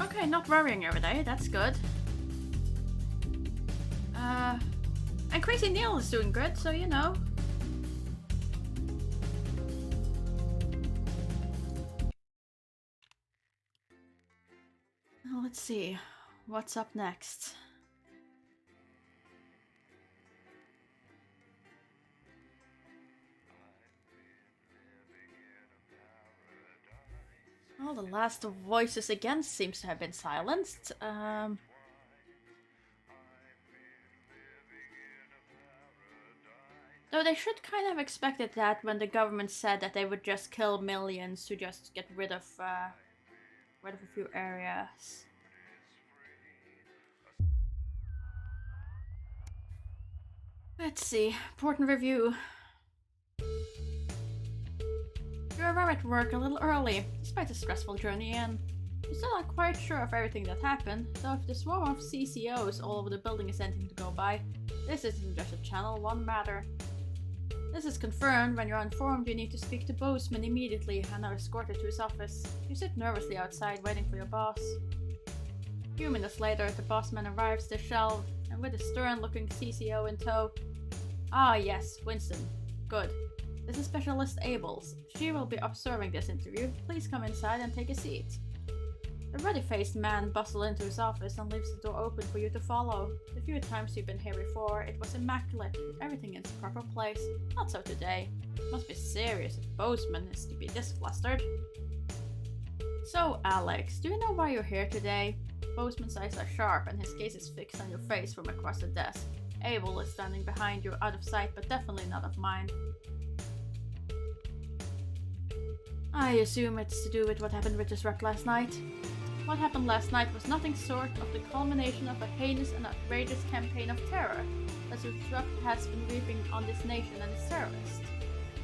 Okay, not worrying every day, that's good. And Crazy Neil is doing good, so you know. Now let's see, what's up next? Well, the last of voices again seems to have been silenced. Though they should kind of expected that when the government said that they would just kill millions to just get rid of a few areas. Let's see, important review. You arrive at work a little early, despite a stressful journey in. You're still not quite sure of everything that happened, though if the swarm of CCOs all over the building is anything to go by, this isn't just a Channel 1 matter. This is confirmed when you're informed you need to speak to Bozeman immediately and are escorted to his office. You sit nervously outside waiting for your boss. A few minutes later, the bossman arrives disheveled and with a stern-looking CCO in tow. Ah yes, Winston. Good. This is Specialist Abels. She will be observing this interview. Please come inside and take a seat. The ruddy-faced man bustles into his office and leaves the door open for you to follow. The few times you've been here before, it was immaculate, with everything in its proper place. Not so today. It must be serious if Bozeman is to be this flustered. So, Alex, do you know why you're here today? Bozeman's eyes are sharp and his gaze is fixed on your face from across the desk. Abel is standing behind you, out of sight, but definitely not of mind. I assume it's to do with what happened with Disrupt last night. What happened last night was nothing short of the culmination of a heinous and outrageous campaign of terror that Disrupt has been reaping on this nation and its terrorists.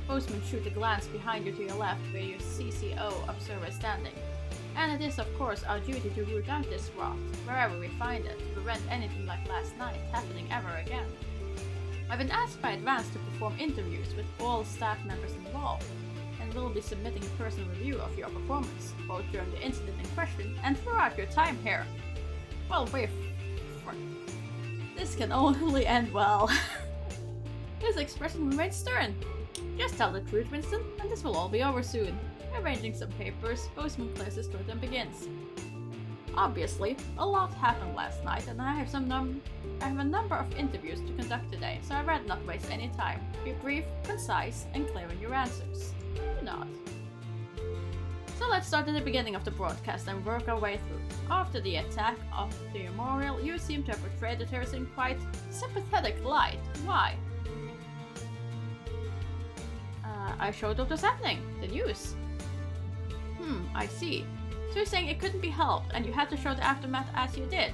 Bozeman shoots a glance behind you to your left where your CCO observer is standing. And it is of course our duty to root out this rot, wherever we find it, to prevent anything like last night happening ever again. I've been asked by Advance to perform interviews with all staff members involved, and will be submitting a personal review of your performance, both during the incident in question and throughout your time here. Well, this can only end well. His expression remains stern. Just tell the truth, Winston, and this will all be over soon. Arranging some papers, Bozeman clears his throat and begins. Obviously, a lot happened last night, and I have a number of interviews to conduct today, so I'd rather not waste any time. Be brief, concise, and clear in your answers. Do not. So let's start at the beginning of the broadcast and work our way through. After the attack of the memorial, you seem to have portrayed the terrorists in quite sympathetic light. Why? I showed what was happening. The news. I see. So you're saying it couldn't be helped and you had to show the aftermath as you did?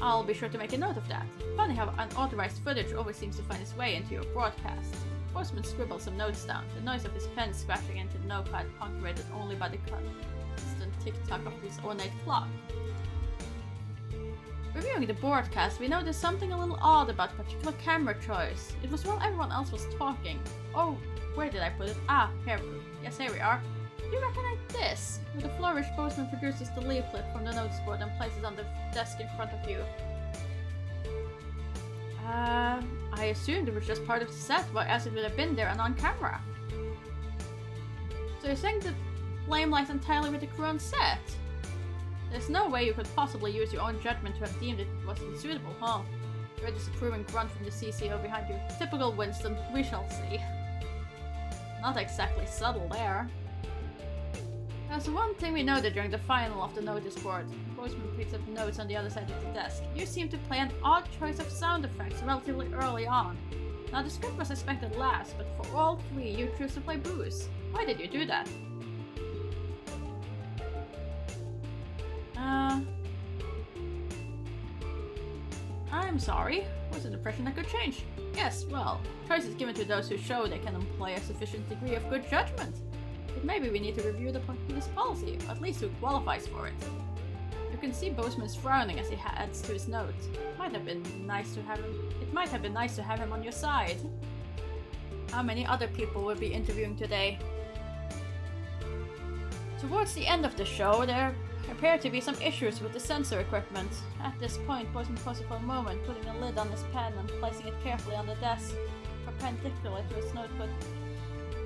I'll be sure to make a note of that. Funny how unauthorized footage always seems to find its way into your broadcast. Bozeman scribbled some notes down, the noise of his pen scratching into the notepad punctuated only by the constant tick-tock of his ornate clock. Reviewing the broadcast, we noticed something a little odd about a particular camera choice. It was while everyone else was talking. Oh, where did I put it? Ah, here. Yes, here we are. Do you recognize this? With a flourish, Bozeman produces the leaflet from the notes board and places it on the desk in front of you. I assumed it was just part of the set, but as it would have been there and on camera. So you're saying the blame lies entirely with the crew on set? There's no way you could possibly use your own judgment to have deemed it wasn't suitable, huh? You're a disapproving grunt from the CCO behind you. Typical Winston, we shall see. Not exactly subtle there. There's one thing we noted during the final of the notice board. Bozeman picks up notes on the other side of the desk. You seem to play an odd choice of sound effects relatively early on. Now the script was expected last, but for all three you choose to play booze. Why did you do that? I'm sorry. Was an impression that could change? Yes, well, choice is given to those who show they can employ a sufficient degree of good judgment. But maybe we need to review this policy, at least who qualifies for it. You can see Bozeman is frowning as he adds to his note. It might have been nice to have him on your side. How many other people will be interviewing today? Towards the end of the show, there appear to be some issues with the sensor equipment. At this point, Bozeman pauses for a moment, putting a lid on his pen and placing it carefully on the desk, perpendicular to his notebook.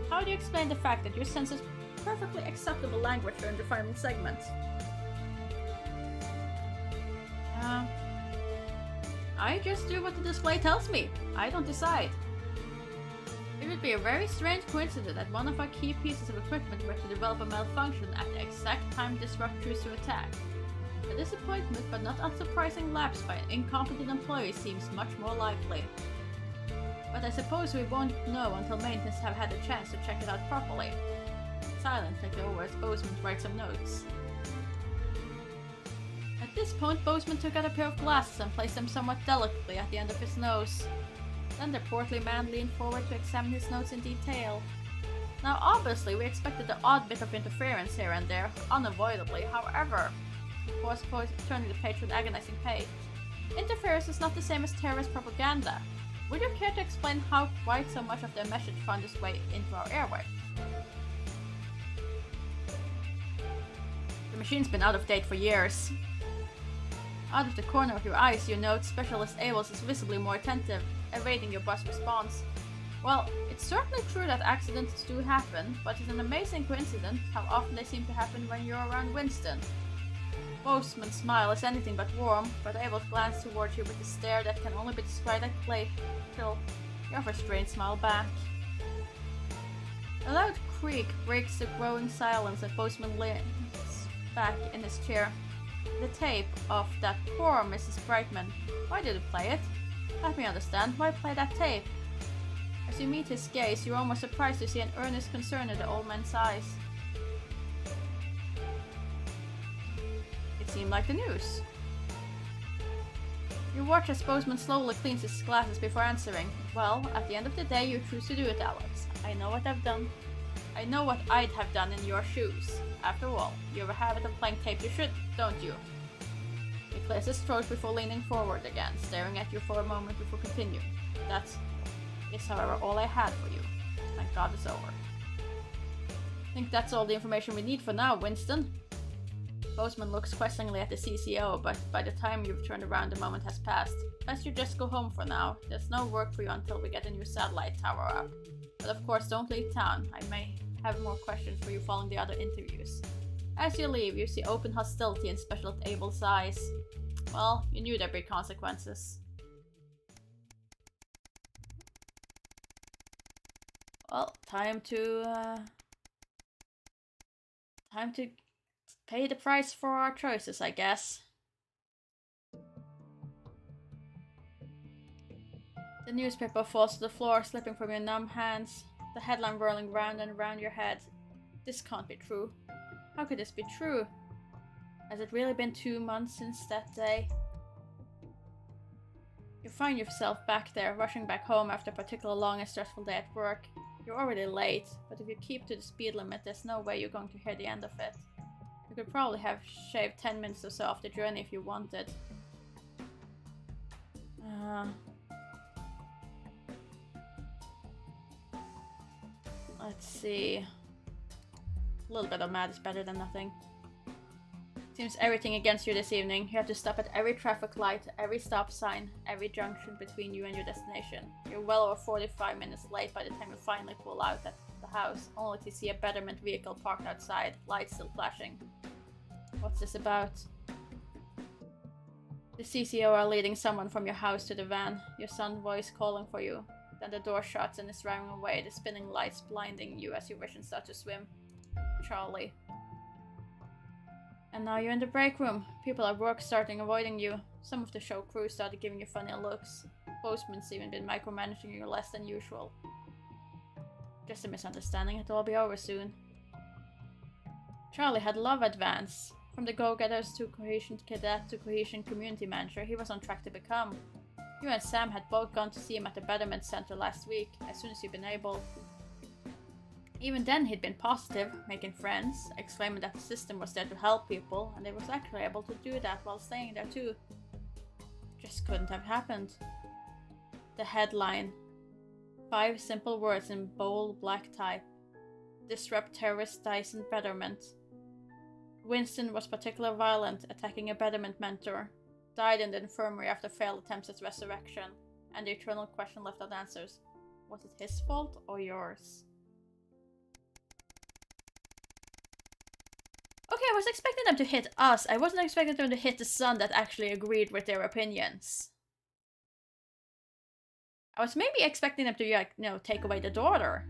How do you explain the fact that you censors perfectly acceptable language during the final segment? I just do what the display tells me. I don't decide. It would be a very strange coincidence that one of our key pieces of equipment were to develop a malfunction at the exact time Disrupt chose to attack. A disappointment but not unsurprising lapse by an incompetent employee seems much more likely. But I suppose we won't know until maintenance have had a chance to check it out properly. Silent take over as Bozeman writes some notes. At this point, Bozeman took out a pair of glasses and placed them somewhat delicately at the end of his nose. Then the portly man leaned forward to examine his notes in detail. Now obviously we expected the odd bit of interference here and there, unavoidably, however. He paused, turning the page with agonizing pace. Interference is not the same as terrorist propaganda. Would you care to explain how quite so much of their message found its way into our airway? The machine's been out of date for years. Out of the corner of your eyes, you note Specialist Abels is visibly more attentive, awaiting your boss response. Well, it's certainly true that accidents do happen, but it's an amazing coincidence how often they seem to happen when you're around Winston. Boseman's smile is anything but warm, but Abel's glance towards you with a stare that can only be described as glacial. You offer a strange smile back. A loud creak breaks the growing silence as Boseman leans back in his chair. The tape of that poor Mrs. Brightman. Why did you play it? Let me understand. Why play that tape? As you meet his gaze, you're almost surprised to see an earnest concern in the old man's eyes. It seemed like the news. You watch as Boseman slowly cleans his glasses before answering. Well, at the end of the day, you choose to do it, Alex. I know what I've done. I know what I'd have done in your shoes. After all, you have a habit of playing tape you should, don't you? He clears his throat before leaning forward again, staring at you for a moment before continuing. That is, however, all I had for you. Thank God it's over. I think that's all the information we need for now, Winston. Boseman looks questioningly at the CCO, but by the time you've turned around, the moment has passed. Best you just go home for now. There's no work for you until we get a new satellite tower up. But of course, don't leave town. I may have more questions for you following the other interviews. As you leave, you see open hostility in Specialist Abel's eyes. Well, you knew there'd be consequences. Well, time to pay the price for our choices, I guess. The newspaper falls to the floor, slipping from your numb hands, the headline whirling round and round your head. This can't be true. How could this be true? Has it really been 2 months since that day? You find yourself back there, rushing back home after a particularly long and stressful day at work. You're already late, but if you keep to the speed limit, there's no way you're going to hear the end of it. You could probably have shaved 10 minutes or so off the journey if you wanted. Let's see. A little bit of mad is better than nothing. Seems everything against you this evening. You have to stop at every traffic light, every stop sign, every junction between you and your destination. You're well over 45 minutes late by the time you finally pull out at the house, only to see a Betterment vehicle parked outside, lights still flashing. What's this about? The CCO are leading someone from your house to the van, your son's voice calling for you. Then the door shuts and is driving away, the spinning lights blinding you as your vision starts to swim. Charlie. And now you're in the break room. People at work starting avoiding you. Some of the show crew started giving you funny looks. Postman's even been micromanaging you less than usual. Just a misunderstanding, it'll all be over soon. Charlie had love advance. From the go-getters to Cohesion Cadet to Cohesion Community Manager, he was on track to become. You and Sam had both gone to see him at the Betterment Center last week, as soon as you'd been able. Even then he'd been positive, making friends, exclaiming that the system was there to help people, and they was actually able to do that while staying there too. Just couldn't have happened. The headline. 5 simple words in bold black type. Disrupt terrorist Dyson Betterment. Winston was particularly violent, attacking a Betterment mentor. Died in the infirmary after failed attempts at resurrection. And the eternal question left without answers. Was it his fault or yours? Okay, I was expecting them to hit us. I wasn't expecting them to hit the son that actually agreed with their opinions. I was maybe expecting them to, like, take away the daughter.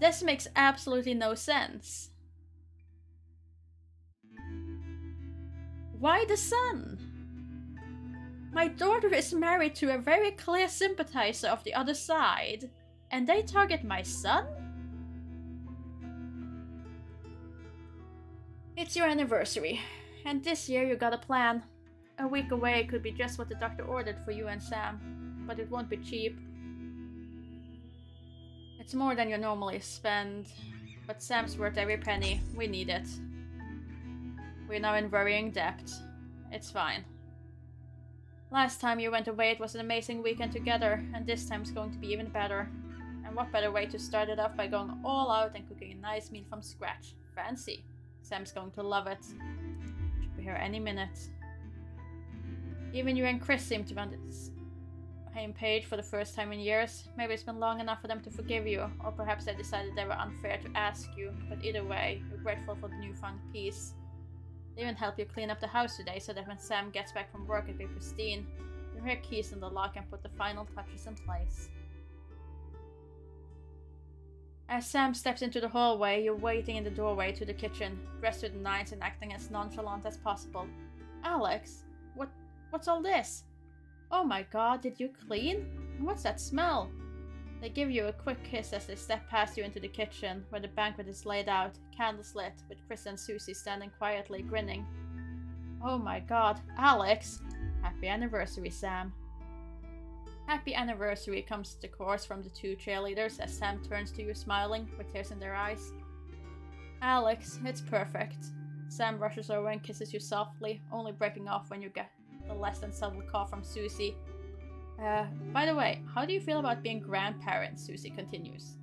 This makes absolutely no sense. Why the son? My daughter is married to a very clear sympathizer of the other side, and they target my son? It's your anniversary, and this year you got a plan. A week away could be just what the doctor ordered for you and Sam, but it won't be cheap. It's more than you normally spend, but Sam's worth every penny. We need it. We're now in worrying debt. It's fine. Last time you went away, it was an amazing weekend together, and this time it's going to be even better. And what better way to start it off by going all out and cooking a nice meal from scratch. Fancy. Sam's going to love it. Should be here any minute. Even you and Chris seem to be on the same page for the first time in years. Maybe it's been long enough for them to forgive you, or perhaps they decided they were unfair to ask you, but either way, you're grateful for the newfound peace. They even help you clean up the house today so that when Sam gets back from work it'll be pristine. You hear keys in the lock and put the final touches in place. As Sam steps into the hallway, you're waiting in the doorway to the kitchen, dressed to the nines and acting as nonchalant as possible. Alex? What's all this? Oh my god, did you clean? What's that smell? They give you a quick kiss as they step past you into the kitchen, where the banquet is laid out, candles lit, with Chris and Susie standing quietly, grinning. Oh my god, Alex! Happy anniversary, Sam. Happy anniversary comes the chorus from the two cheerleaders as Sam turns to you smiling, with tears in their eyes. Alex, it's perfect. Sam rushes over and kisses you softly, only breaking off when you get the less than subtle call from Susie. By the way, how do you feel about being grandparents? Susie continues.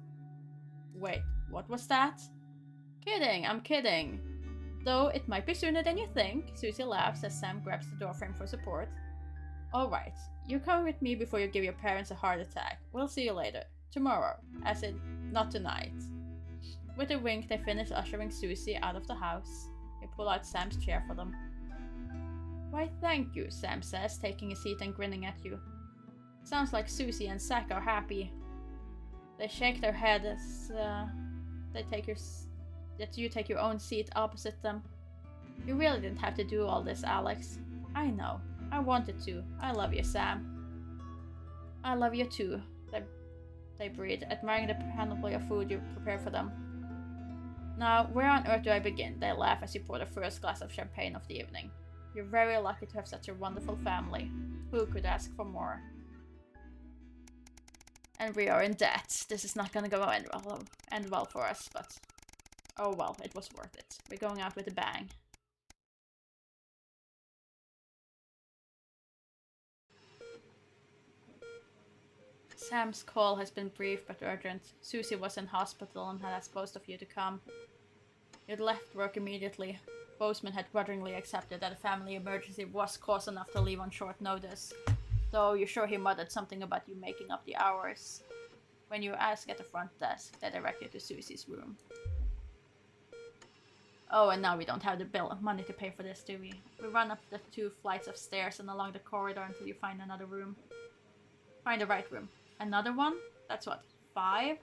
Wait, what was that? Kidding, I'm kidding. Though it might be sooner than you think, Susie laughs as Sam grabs the doorframe for support. Alright, you're coming with me before you give your parents a heart attack. We'll see you later. Tomorrow. As in, not tonight. With a wink, they finish ushering Susie out of the house. They pull out Sam's chair for them. Why, thank you, Sam says, taking a seat and grinning at you. Sounds like Susie and Zach are happy. They shake their head as you take your own seat opposite them. You really didn't have to do all this, Alex. I know. I wanted to. I love you, Sam. I love you too, they breathe, admiring the panoply of food you prepared for them. Now, where on earth do I begin? They laugh as you pour the first glass of champagne of the evening. You're very lucky to have such a wonderful family. Who could ask for more? And we are in debt. This is not gonna end well for us, but oh well, it was worth it. We're going out with a bang. Sam's call has been brief but urgent. Susie was in hospital and had asked both of you to come. You'd left work immediately. Bozeman had grudgingly accepted that a family emergency was cause enough to leave on short notice, though you're sure he muttered something about you making up the hours. When you ask at the front desk, they direct you to Susie's room. Oh, and now we don't have the money to pay for this, do we? We run up the 2 flights of stairs and along the corridor until you find another room. Find the right room. Another one? That's what, 5?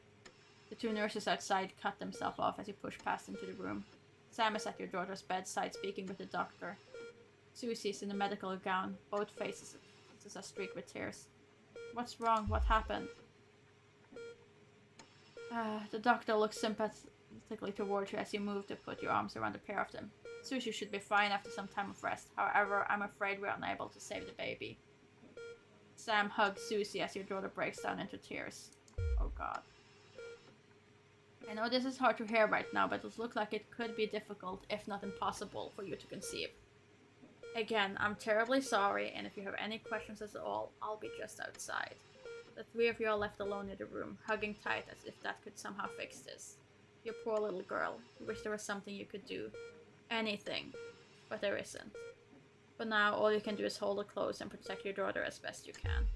The 2 nurses outside cut themselves off as you push past into the room. Sam is at your daughter's bedside speaking with the doctor. Susie is in a medical gown, both faces are streaked with tears. What's wrong? What happened? The doctor looks sympathetically towards you as you move to put your arms around the pair of them. Susie should be fine after some time of rest. However, I'm afraid we're unable to save the baby. Sam hugs Susie as your daughter breaks down into tears. Oh god. I know this is hard to hear right now, but it looks like it could be difficult, if not impossible, for you to conceive. Again, I'm terribly sorry, and if you have any questions at all, I'll be just outside. The 3 of you are left alone in the room, hugging tight as if that could somehow fix this. You poor little girl. You wish there was something you could do. Anything. But there isn't. For now, all you can do is hold her close and protect your daughter as best you can.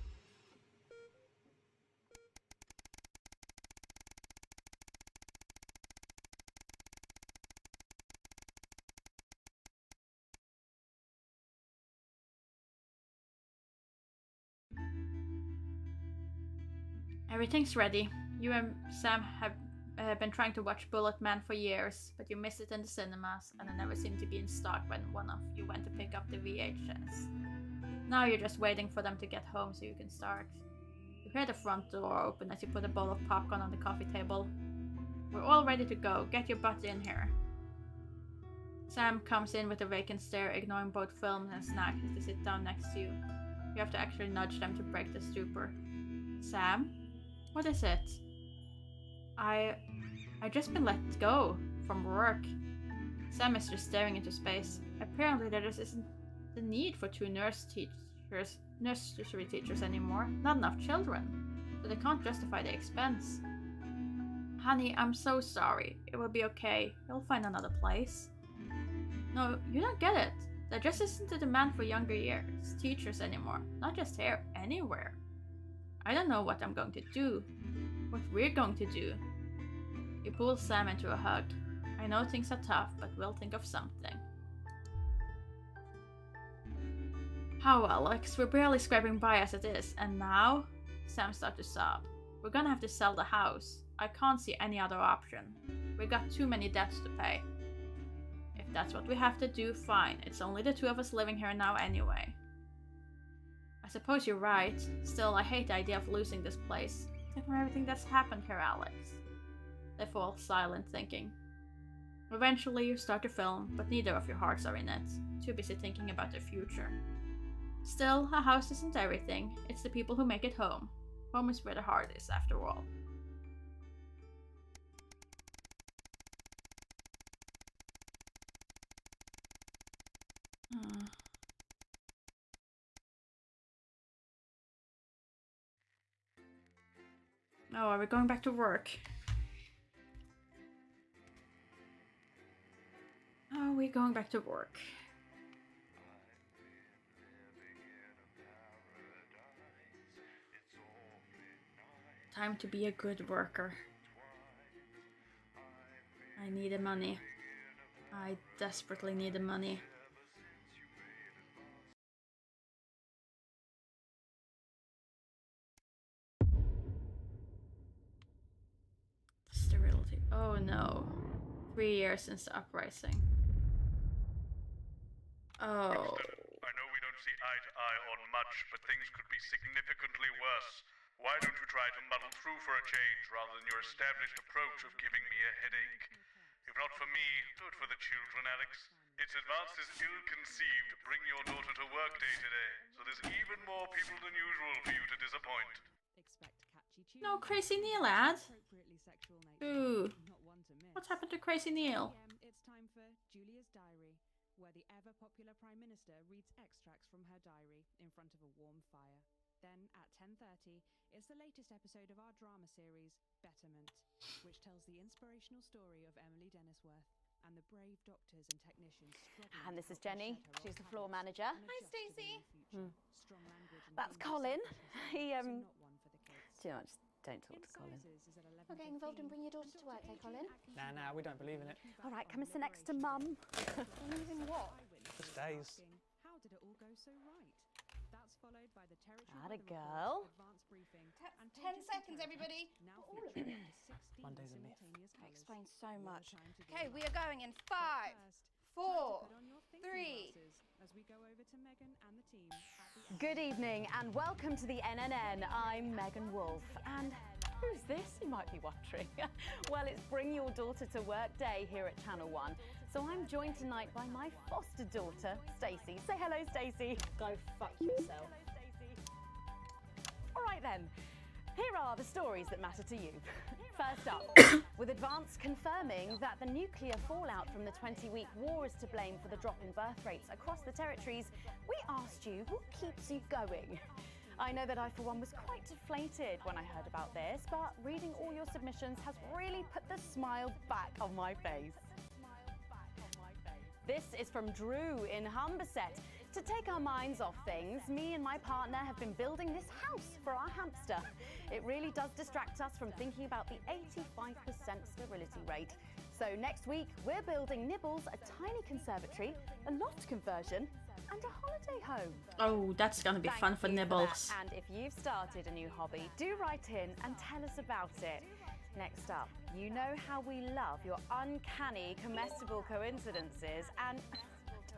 Everything's ready. You and Sam have been trying to watch Bullet Man for years, but you missed it in the cinemas, and it never seemed to be in stock when one of you went to pick up the VHS. Now you're just waiting for them to get home so you can start. You hear the front door open as you put a bowl of popcorn on the coffee table. We're all ready to go. Get your butt in here. Sam comes in with a vacant stare, ignoring both films and snacks as they sit down next to you. You have to actually nudge them to break the stupor. Sam? What is it? I've just been let go from work. Sam is just staring into space. Apparently there just isn't the need for 2 nurse nursery teachers anymore. Not enough children. So they can't justify the expense. Honey, I'm so sorry. It will be okay. You'll find another place. No, you don't get it. There just isn't a demand for younger years teachers anymore. Not just here, anywhere. I don't know what I'm going to do. What we're going to do. He pulls Sam into a hug. I know things are tough, but we'll think of something. Oh, Alex, we're barely scraping by as it is, and now? Sam starts to sob. We're gonna have to sell the house. I can't see any other option. We've got too many debts to pay. If that's what we have to do, fine. It's only the two of us living here now anyway. I suppose you're right. Still, I hate the idea of losing this place. Think of everything that's happened here, Alex. They fall silent, thinking. Eventually, you start to film, but neither of your hearts are in it. Too busy thinking about the future. Still, a house isn't everything. It's the people who make it home. Home is where the heart is, after all. Oh, are we going back to work? Oh, we're going back to work. Time to be a good worker. I need the money. I desperately need the money. Sterility. Oh no. 3 years since the uprising. Oh.
I know we don't see eye to eye on much, but things could be significantly worse. Why don't you try to muddle through for a change rather than your established approach of giving me a headache? If not for me, do it for the children, Alex. It's advanced as ill-conceived bring your daughter to work day today, so there's even more people than usual for you to disappoint.
No, Crazy Neil ad. Ooh. What's happened to Crazy Neil?
It's time for Julia's Diary, where the ever-popular Prime Minister reads extracts from her diary in front of a warm fire. Then, at 10:30, it's the latest episode of our drama series, Betterment, which tells the inspirational story of Emily Dennisworth and the brave doctors and technicians struggling.
And this is Jenny. She's the floor manager.
Hi, Stacey.
That's Colin. He, too much. Don't talk to Colin.
Not getting involved and bring your daughter to work, eh, Colin?
Nah, we don't believe in it.
All right, come and sit next to Mum.
Believe in what?
Just days.
How did it all go so right? That's followed by the territory
Atta girl.
advanced briefing.
10 seconds, everybody.
Now
All of it.
Monday's a myth.
That explains so much. Okay, we are going in 5, 4, 3.
As we go over to Megan and the team.
Good evening and welcome to the NNN. I'm Megan Wolf. And who's this, you might be wondering? Well, it's Bring Your Daughter to Work Day here at Channel 1. So I'm joined tonight by my foster daughter, Stacey. Say hello, Stacey.
Go fuck yourself.
All right then, here are the stories that matter to you. First up, with Advance confirming that the nuclear fallout from the 20-week war is to blame for the drop in birth rates across the territories, we asked you what keeps you going. I know that I, for one, was quite deflated when I heard about this, but reading all your submissions has really put the smile back on my face. This is from Drew in Humberset. To take our minds off things, me and my partner have been building this house for our hamster. It really does distract us from thinking about the 85% sterility rate. So next week, we're building Nibbles a tiny conservatory, a loft conversion, and a holiday home.
Oh, that's gonna be fun for Nibbles.
And if you've started a new hobby, do write in and tell us about it. Next up, you know how we love your uncanny comestible coincidences, and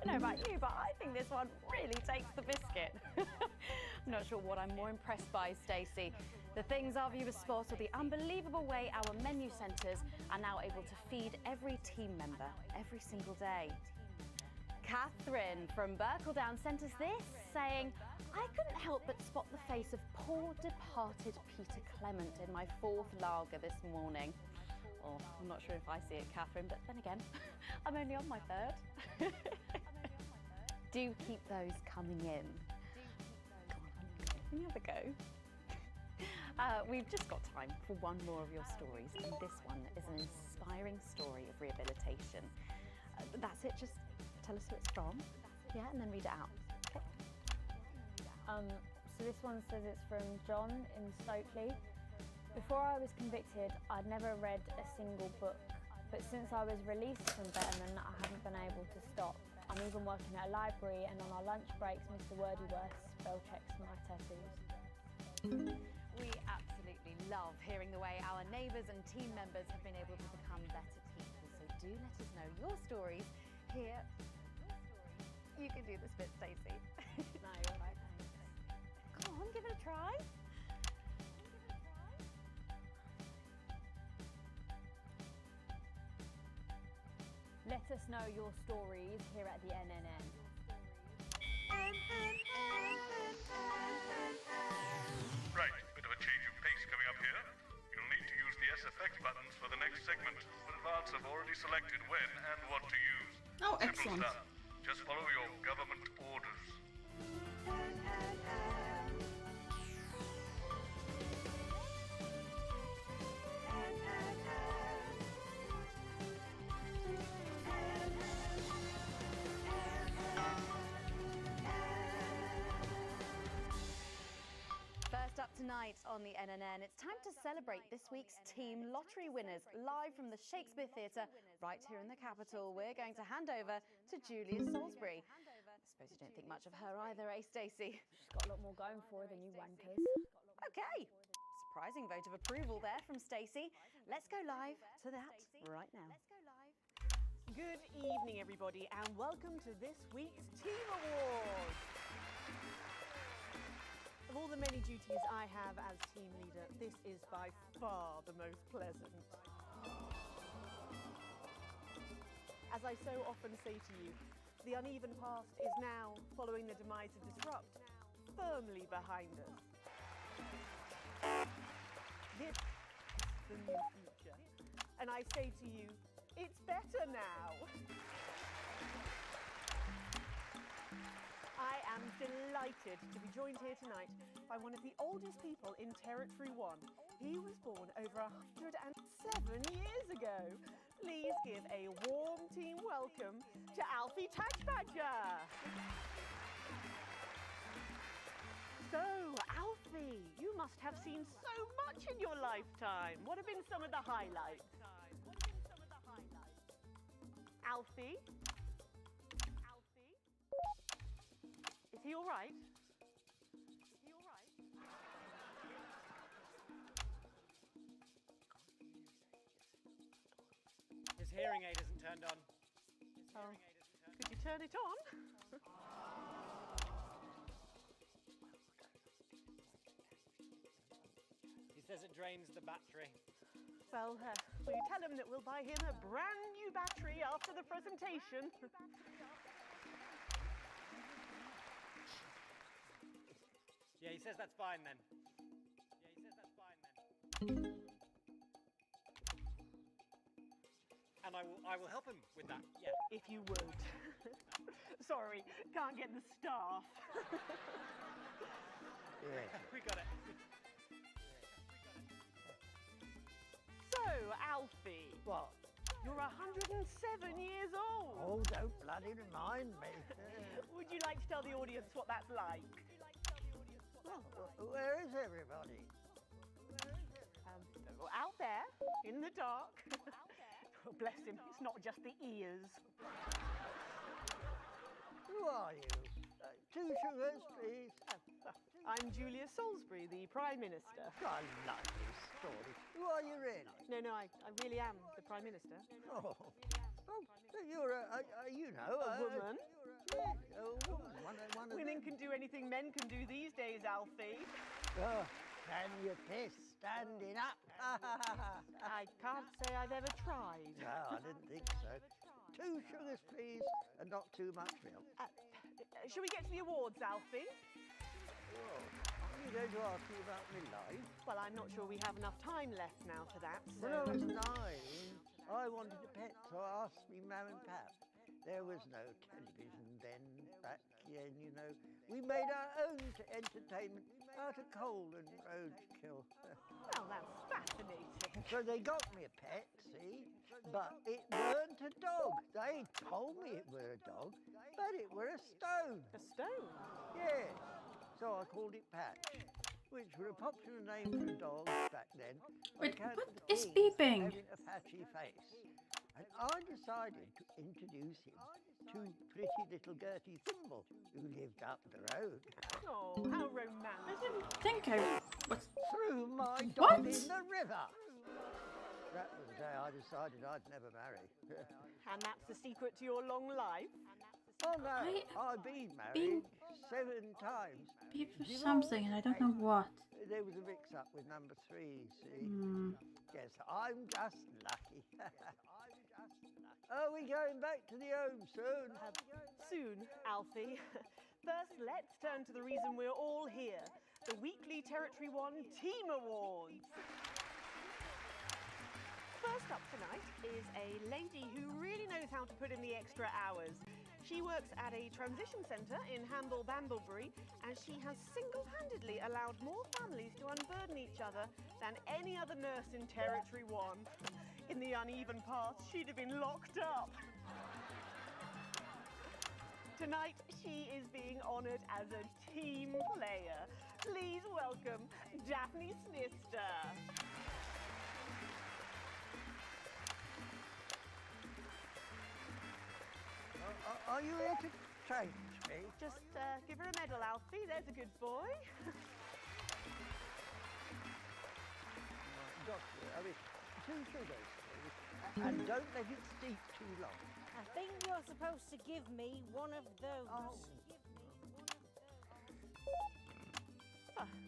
I don't know about you, but I think this one really takes the biscuit. I'm not sure what I'm more impressed by, Stacey. The things our viewers spot, or the unbelievable way our menu centres are now able to feed every team member every single day. Catherine from Berkeldown sent us this, saying, I couldn't help but spot the face of poor departed Peter Clement in my 4th lager this morning. Oh, I'm not sure if I see it, Catherine, but then again, I'm only on my 3rd. Do keep those coming in. Can you have a go? We've just got time for one more of your stories, and this one is an inspiring story of rehabilitation. That's it, just tell us who it's from, yeah, and then read it out. Okay.
So this one says it's from John in Stokely. Before I was convicted, I'd never read a single book, but since I was released from Betterman, I haven't been able to stop. I'm even working at a library, and on our lunch breaks, Mr. Wordyworth spell checks my tattoos.
We absolutely love hearing the way our neighbours and team members have been able to become better people, so do let us know your stories here. You can do this bit, Stacey.
No, you're right, thanks.
Come on, give it a try.
Let us know your stories here at the NNN.
Right, bit of a change of pace coming up here. You'll need to use the S effect buttons for the next segment, but advance have already selected when and what to use.
Oh,
Simple
excellent.
stuff. Just follow your government orders.
First up tonight on the NNN, it's time to celebrate this week's team lottery winners live from the Shakespeare Theatre right here in the capital. We're going to hand over to Julia Salisbury. I suppose you don't think much of her either, eh, Stacey?
She's got a lot more going for her than you wankers.
Okay, surprising vote of approval there from Stacey. Let's go live to that right now.
Good evening, everybody, and welcome to this week's Team Awards. Of all the many duties I have as team leader, this is by far the most pleasant. As I so often say to you, the uneven past is now, following the demise of Disrupt, firmly behind us. This is the new future. And I say to you, it's better now. I am delighted to be joined here tonight by one of the oldest people in Territory 1. He was born over 107 years ago. Please give a warm team welcome to Alfie Tachbadger. So, Alfie, you must have seen so much in your lifetime. What have been some of the highlights? Alfie? Is he all right?
His hearing aid isn't turned on.
Oh, could you turn it on?
He says it drains the battery.
Well, will you tell him that we'll buy him a brand new battery after the presentation?
Yeah, he says that's fine then. And I will help him with that, yeah.
If you would. Sorry, can't get the staff.
We got it.
So, Alfie.
What?
You're 107 years old.
Oh, don't bloody remind me.
Would you like to tell the audience what that's like?
Well, where is everybody?
Out there, in the dark. Oh, bless him, it's not just the ears.
Who are you? 2 sugars, please.
I'm Julia Salisbury, the Prime Minister.
I like this story. Who are you really?
No, I really am the Prime Minister.
Oh, so you're a
woman.
A woman. One of
Women
them.
can do anything men can do these days, Alfie.
Oh, can you piss standing up?
I can't say I've ever tried.
No, I didn't think so. 2 sugars, please, and not too much milk.
Shall we get to the awards, Alfie?
Well, are you going to ask me about my life?
Well, I'm not sure we have enough time left now for that. So...
When I was 9, I wanted a pet, so I asked me mum and pap. There was no television then, back Jen, you know. We made our own entertainment out of coal and roadkill.
Well, that's fascinating.
So they got me a pet, see? But it weren't a dog. They told me it were a dog, but it were a stone.
A stone?
Yes. So I called it Patch, which were a popular name for a dog back then.
Wait,
on account
what
of the
is
king
beeping?
having a patchy face. And I decided to introduce him to pretty little Gertie Thimble, who lived up the road.
Oh, how romantic.
I think I was...
Threw my
What?
dog in the river. That was the day I decided I'd never marry.
And that's the secret to your long life?
Oh no, I've been married 7 times.
Beep for something and I don't know what.
There was a mix-up with number 3, see? Yes, I'm just lucky. Are we going back to the home soon?
Soon, Alfie. First, let's turn to the reason we're all here, the weekly Territory 1 Team Awards. First up tonight is a lady who really knows how to put in the extra hours. She works at a transition centre in Hamble-Bamblebury, and she has single-handedly allowed more families to unburden each other than any other nurse in Territory 1. In the uneven paths, she'd have been locked up. Tonight, she is being honoured as a team player. Please welcome Daphne Snister.
Are you here to change me?
Just give her a medal, Alfie. There's a good boy.
Doctor, I mean, 2 sugars, please. And don't let it steep too long.
I think you're supposed to give me one of those.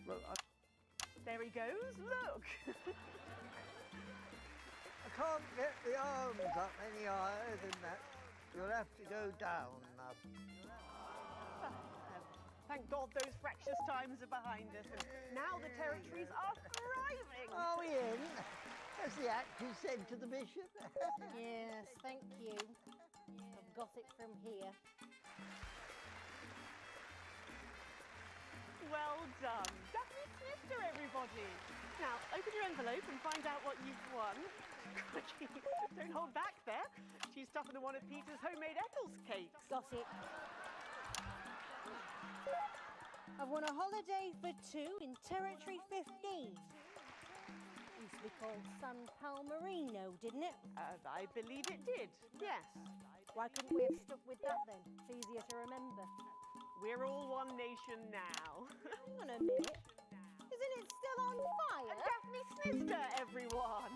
Well,
There he goes. Look.
I can't get the arms up any higher than that. You'll have to go down, Mum.
Thank God those fractious times are behind us, and now the territories are thriving.
Are we in? As the actress said to the bishop.
Yes, thank you. I've got it from here.
Well done. Daphne Snister, everybody. Now, open your envelope and find out what you've won. Don't hold back there. She's tougher than one of Peter's homemade Eccles cakes.
Got it. I've won a holiday for 2 in Territory 15. Used to be called San Palmerino, didn't it?
I believe it did, yes.
Why couldn't we have stuck with that then? It's easier to remember.
We're all one nation now.
Hang on a minute. Isn't it still on fire?
Daphne Snister, everyone.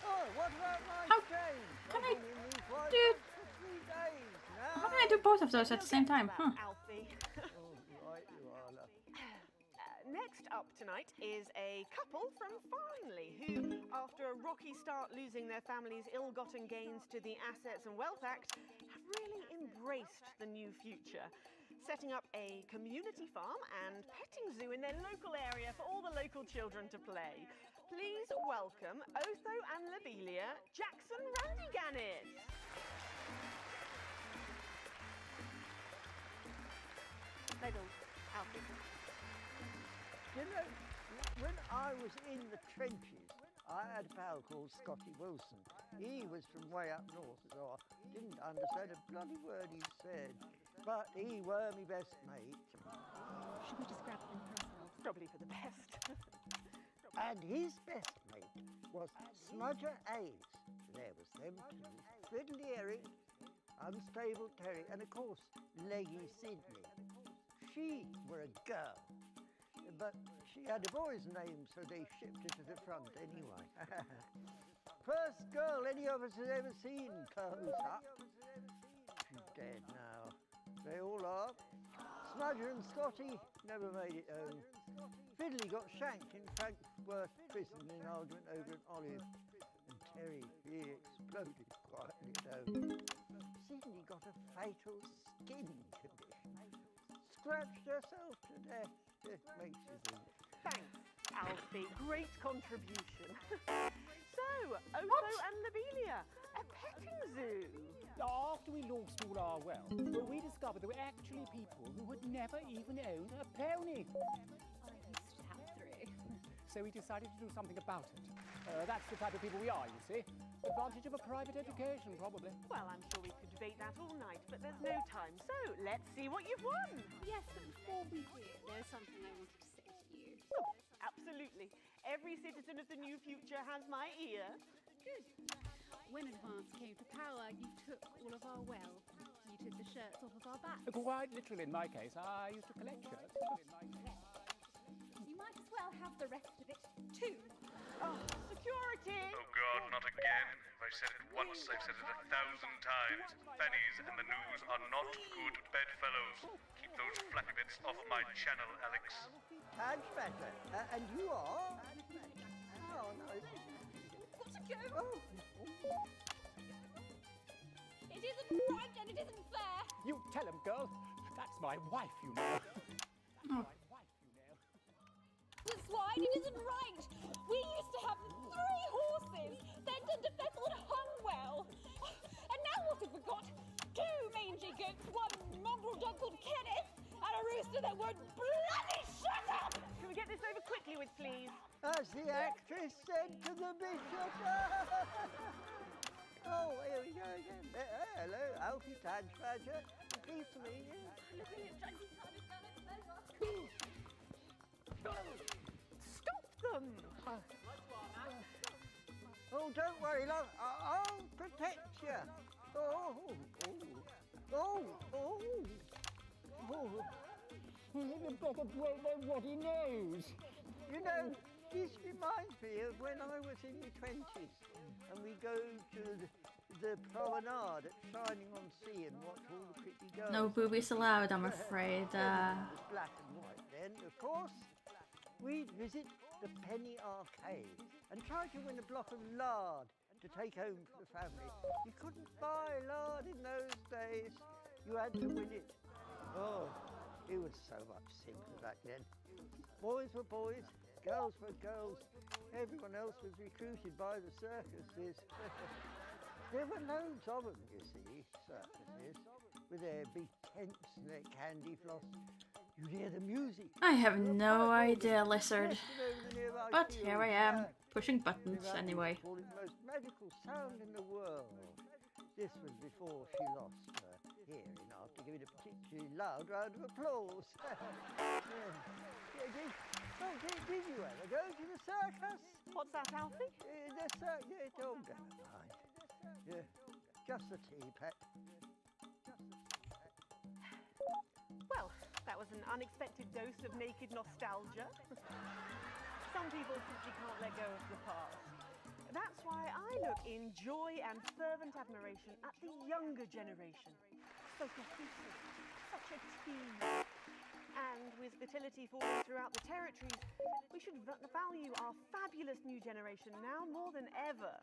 Oh, what about my change?
Can
I've
I
been in these white
do-
goods for 3 days now.
How can I do both of those at the same time? Huh.
Alfie.
Oh, right you are, love.
Next up tonight is a couple from Farnley who, after a rocky start losing their family's ill-gotten gains to the Assets and Wealth Act, have really embraced the new future, setting up a community farm and petting zoo in their local area for all the local children to play. Please welcome Otho and Lobelia Jackson Randy-Gannett. Medal, Alfie.
You know, when I was in the trenches, I had a pal called Scotty Wilson. He was from way up north, so I didn't understand a bloody word he said. But he were my best mate.
Should we just grab them for ourselves?
Probably for the best.
And his best mate was Smudger Ace. There was them 2. Fiddly Eric, Unstable Terry, and of course, Leggy Sydney. She were a girl. But she had a boy's name, so they shipped her to the front anyway. First girl any of us has ever seen, close up. She's dead now. They all are. Smudger and Scotty never made it home. Fiddly got shanked in Frankfurt prison in an argument over an olive. And Terry, he exploded quietly at home. Sydney got a fatal skin condition. Scratched herself to death. It makes you think.
Thanks, Alfie. Great contribution. So, Otho and Lobelia, a petting zoo.
After we lost all our wealth, we discovered there were actually people who had never even owned a pony.
I used to have 3.
So we decided to do something about it. That's the type of people we are, you see. Advantage of a private education, probably.
Well, I'm sure we could debate that all night, but there's no time. So, let's see what you've won.
Yes, but before we do, there's something I wanted to say to you.
Oh, absolutely. Every citizen of the new future has my ear.
Good. When Advance came to power, you took all of our wealth. You took the shirts off of our backs.
Quite literally, in my case, I used to collect shirts.
You might as well have the rest of it, too.
Oh, security!
Oh God, not again. If I've said it once, I've said it 1,000 times. Fannies and the news are not good bedfellows. Keep those flappy bits off my channel, Alex.
Tag Smasher. And you are? Oh, no.
Got to go!
Oh.
It isn't right and it isn't fair!
You tell him, girl. That's my wife, you know.
That's why it isn't right! We used to have 3 horses, then turned to Bethel and hung well. And now what have we got? 2 mangy goats, 1 mongrel dog called Kenneth, and a rooster that won't bloody shut up!
Can we get this over quickly with, please?
As the actress said to the bishop. Oh, here we go again. Hello, Alfie Tag Smasher. Pleased to meet you.
Stop them!
Oh, don't worry, love. I'll protect you. Oh,
You better break what he knows.
You know, this reminds me of when I was in my 20s and we go to the promenade at Shining on Sea and watch all the pretty girls.
No boobies allowed, I'm afraid.
It was black and white then, of course. We'd visit the Penny Arcade and try to win a block of lard to take home for the family. You couldn't buy lard in those days. You had to win it. Oh, it was so much simpler back then. Boys were boys, girls were girls. Everyone else was recruited by the circuses. There were loads of them, you see, circuses, with their big tents and their candy floss. You'd hear the music.
I have no idea, Lizard. But here I am, pushing buttons anyway.
Called it the most magical sound in the world. This was before she lost her hearing after giving a particularly loud round of applause. Did you ever go to the circus?
What's that, Alfie?
The circus. Oh, never mind. Yeah, just the tea, pet.
Well, that was an unexpected dose of naked nostalgia. Some people simply can't let go of the past. That's why I look in joy and fervent admiration at the younger generation. So cohesive, such a team. And with fertility falling throughout the territories, we should value our fabulous new generation now more than ever.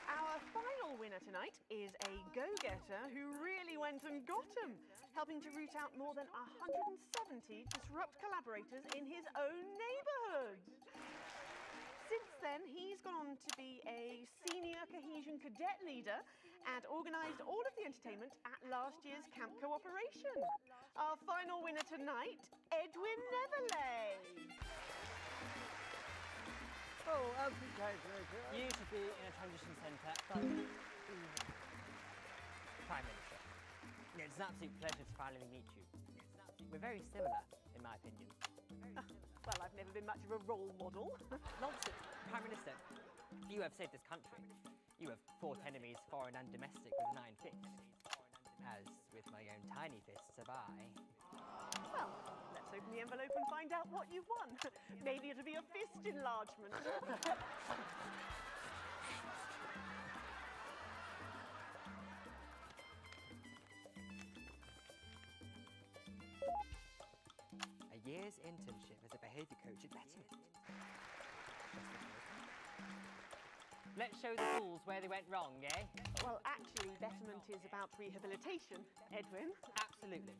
Our final winner tonight is a go-getter who really went and got 'em, helping to root out more than 170 disrupt collaborators in his own neighbourhood. Since then, he's gone on to be a senior cohesion cadet leader and organised all of the entertainment at last year's Camp Cooperation. Our final winner tonight, Edwin Neverley.
Oh, Alfie Tag Smasher.
You to be in a transition centre, but Prime Minister. It's an absolute pleasure to finally meet you. We're very similar, in my opinion.
Well, I've never been much of a role model.
Nonsense, Prime Minister. You have saved this country. You have fought enemies, foreign and domestic, with an iron fist. As with my own tiny fists have I.
Well, let's open the envelope and find out what you've won. Maybe it'll be a fist enlargement.
A year's internship as a behaviour coach at Betterment. Let's show the fools where they went wrong, eh?
Well, actually, Betterment is about rehabilitation, Edwin.
Absolutely.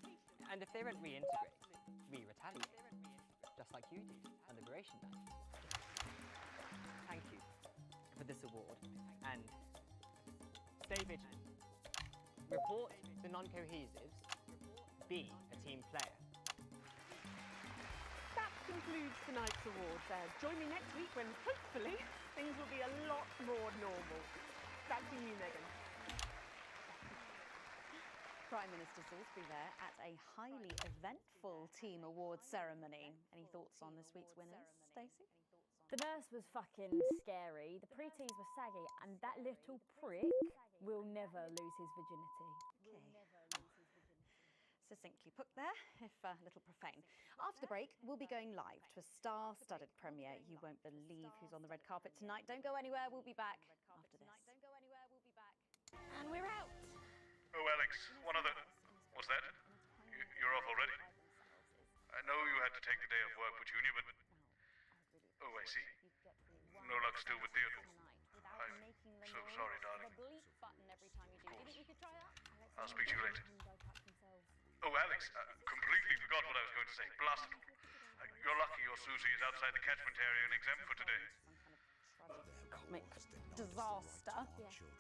And if they don't reintegrate, we retaliate. Just like you did on Liberation Night. Thank you. for this award. And stay vigilant. Report the non-cohesives. Be a team player.
That concludes tonight's awards. Join me next week when, hopefully, things will be a lot more normal. Back to you, Megan.
Prime Minister Salisbury there at a highly eventful team awards ceremony. Any thoughts on this week's winners, Stacey?
The nurse was fucking scary, the pretties were saggy, and that little prick will never lose his virginity.
Succinctly put there, if a little profane. After the break, we'll be going live to a star-studded premiere. You won't believe who's on the red carpet tonight. Don't go anywhere, we'll be back after this.
And we're out.
Oh, Alex, one other... What's that? You're off already? I know you had to take the day off work, Petunia, but... Oh, I see. No luck still with Theodore. I'm so sorry, darling. I'll speak to you later. Oh, Alex, completely forgot what I was going to say. Blast it all. You're lucky your Susie is outside the catchment area and exempt for today.
Disaster.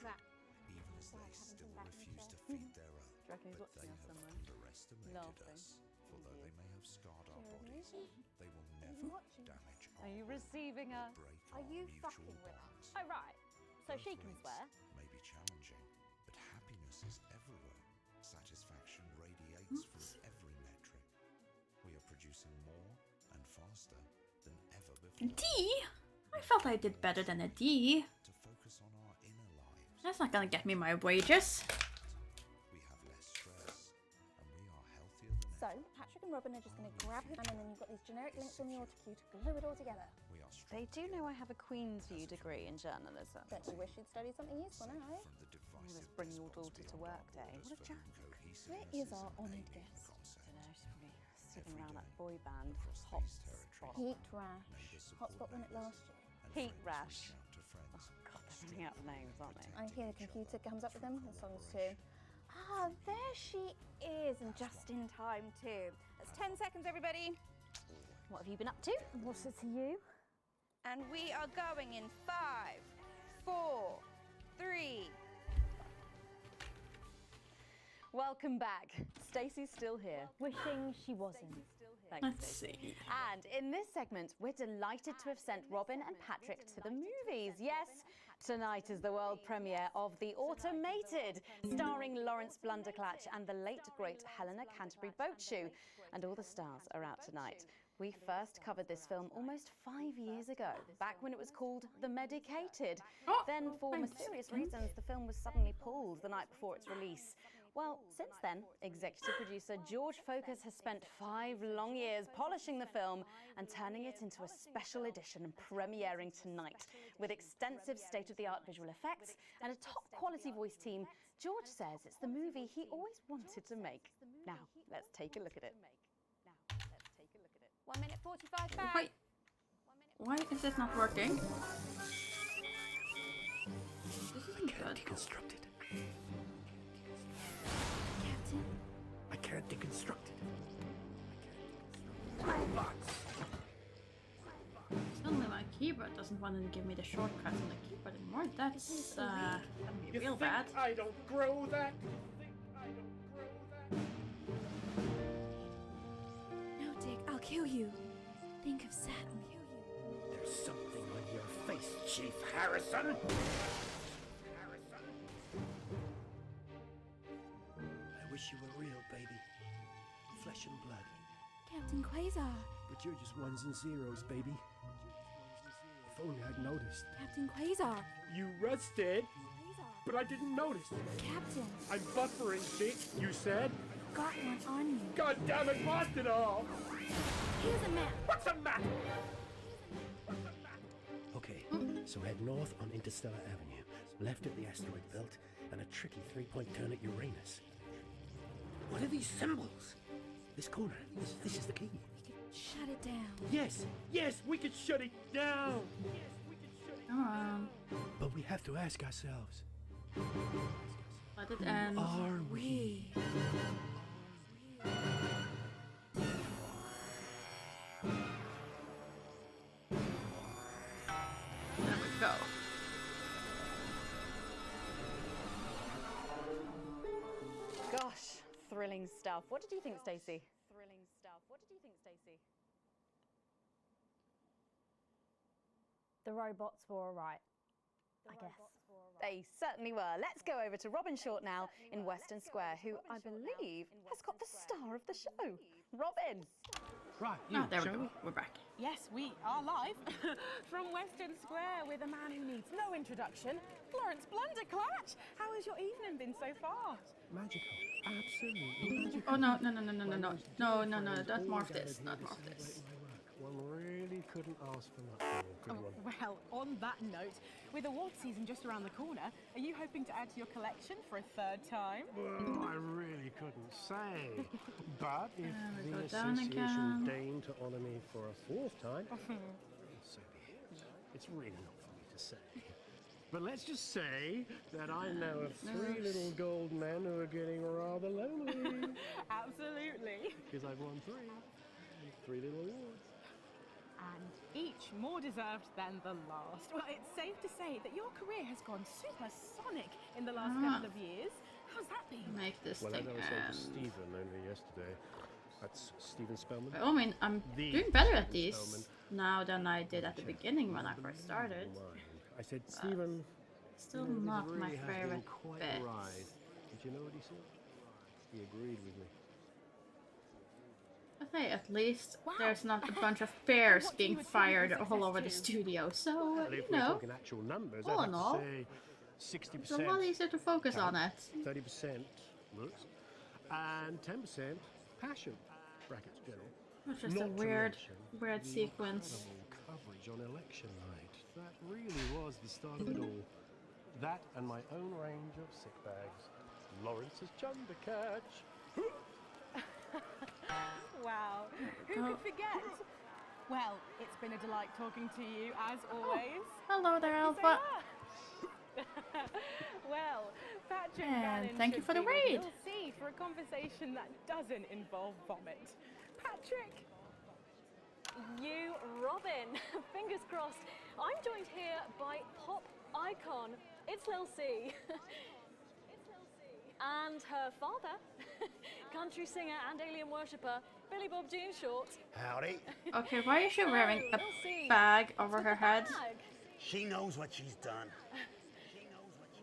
That.
Even as they still refuse to feed their own.
Do you reckon he's watching us somewhere?
Underestimated us. For though they may have scarred our bodies, they will never damage our
Are you receiving us?
Are you fucking
with us? Oh, right. So she can swear.
May be challenging, but happiness is everywhere. Satisfaction radiates from every metric. We are producing more and faster than ever before.
D? I felt I did better than a D.
To focus on our inner lives.
That's not gonna get me my wages.
We have less stress, and we are healthier than
So, Patrick and Robin are just going to grab him, and then you've got these generic links on the autocue to glue it all together.
They do know I have a Queen's View degree in journalism.
Don't you wish you'd studied something useful now, eh?
Let's bring your daughter to work day. What a joke.
Where is our honoured guest?
I don't know, she's probably sitting around that boy band. Hotspot.
Heat rash. Hotspot won it last year.
Heat rash. Oh God, they're running out of names, aren't they?
I hear the computer comes up with them, the songs too. Ah, there she is, and just in time too. That's 10 seconds, everybody.
What have you been up to?
What's it to you?
And we are going in 5, 4, 3.
Welcome back. Stacey's still here.
Wishing she wasn't.
Thanks,
Let's
Stacey.
see.
And in this segment, we're delighted to have sent Robin and Patrick to the movies. Yes, tonight is the world premiere of The Automated, starring Lawrence Blunderclatch and the late, great Helena Canterbury Boatshoe. And all the stars are out tonight. We first covered this film almost 5 years ago, back when it was called The Medicated. Then, for mysterious reasons, the film was suddenly pulled the night before its release. Well, since then, executive producer George Focus has spent 5 long years polishing the film and turning it into a special edition and premiering tonight. With extensive state-of-the-art visual effects and a top-quality voice team, George says it's the movie he always wanted to make. Now, let's take a look at it.
1 minute 45 back.
Wait. Why is this not working? This isn't good.
Deconstruct it.
Captain.
I can't deconstruct it.
Suddenly my keyboard doesn't want to give me the shortcuts on the keyboard anymore. That's gonna be real bad.
I don't grow that?
No, Dick, I'll kill you. Think of Saturn.
There's something on your face, Chief Harrison. I wish you were real, baby. Flesh and blood.
Captain Quasar.
But you're just ones and zeros, baby. If only I'd noticed.
Captain Quasar.
You rusted, but I didn't notice.
Captain.
I'm buffering, Dick, you said.
Got one on you.
God damn it, lost it all!
Here's a map.
What's a map? Okay, so head north on Interstellar Avenue, left at the asteroid belt, and a tricky 3-point turn at Uranus. What are these symbols? This corner, this is the key.
Shut it down.
Yes, we can shut it down!
Come on.
But we have to ask ourselves,
Let it end.
are we?
There we go.
Thrilling stuff. What did you think, Stacey? Thrilling stuff. What did you think, Stacey?
The robots were all right, I guess.
They certainly were. Let's go over to Robin Short now in Western Square, who I believe has got the star of the show. Robin!
Right,
There we go. We're back.
Yes, we are live from Western Square with a man who needs no introduction, Florence Blunderclatch. How has your evening been so far?
Magical. Absolutely magical.
Oh, no. No, don't morph this. Not morph this.
One really couldn't ask for much more, could one?
Well, on that note, with award season just around the corner, are you hoping to add to your collection for a third time?
Well, I really couldn't say. But if
we
the
go down
association
again.
deigned to honour me for a fourth time, so be it. It's really not for me to say. But let's just say that I know of 3 little gold men who are getting rather lonely.
Absolutely.
Because I've won 3. 3 little awards.
And each more deserved than the last. Well, it's safe to say that your career has gone supersonic in the last couple of years. How's that been?
Make this
Well,
thing
as I was saying to Stephen only yesterday, that's Stephen Spellman.
I mean, I'm doing better at these now than I did at the beginning when I first started.
I said, Stephen,
Still
you know,
not
this
my
really has been
favorite
quite
bit.
a ride. Did you know what he said? He agreed with me.
Hey, at least there's not a bunch of bears being fired all over the studio, so,
Well,
you
if we're
know,
talking actual numbers,
all
I'd
in
have
all,
to say 60%.
it's a lot easier to focus on it.
30% looks, and 10% passion. Brackets general.
It's just a
Not to
weird
mention the
sequence.
incredible coverage on election night. That really was the start of it all. That and my own range of sick bags. Lawrence's Chundercatch.
Wow, who could forget? Well, it's been a delight talking to you, as always.
Hello there, Alpha.
Well, Patrick
And
Bannon
thank you
should
for the
be with
raid.
You'll see for a conversation that doesn't involve vomit. Patrick!
You, Robin. Fingers crossed. I'm joined here by pop icon. It's Lil C. And her father, country singer and alien worshipper, Billy Bob Jean Short.
Howdy.
Okay, why is she wearing a
We'll see.
bag over her head?
Bag.
She knows what she's done.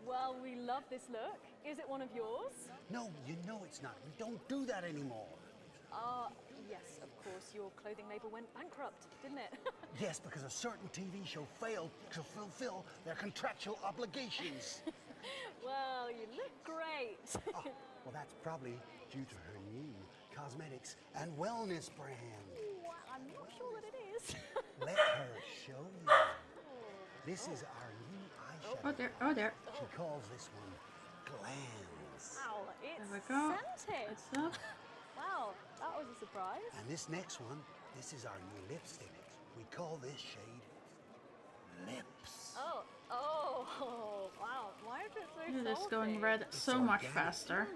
Well, we love this look. Is it one of yours?
No, you know it's not. We don't do that anymore.
Yes, of course. Your clothing label went bankrupt, didn't it?
Yes, because a certain TV show failed to fulfill their contractual obligations.
Well, you look great.
Well, that's probably due to her new cosmetics and wellness brand.
Well, I'm not sure that it is.
Let her show you. This is our new eyeshadow.
Oh, there.
She calls this one Glands.
Wow, it's
There we go.
scented.
What's up?
Wow, that was a surprise.
And this next one, this is our new lipstick. We call this shade Lips.
Oh, wow. Why is it so
It is
salty?
going red so much faster.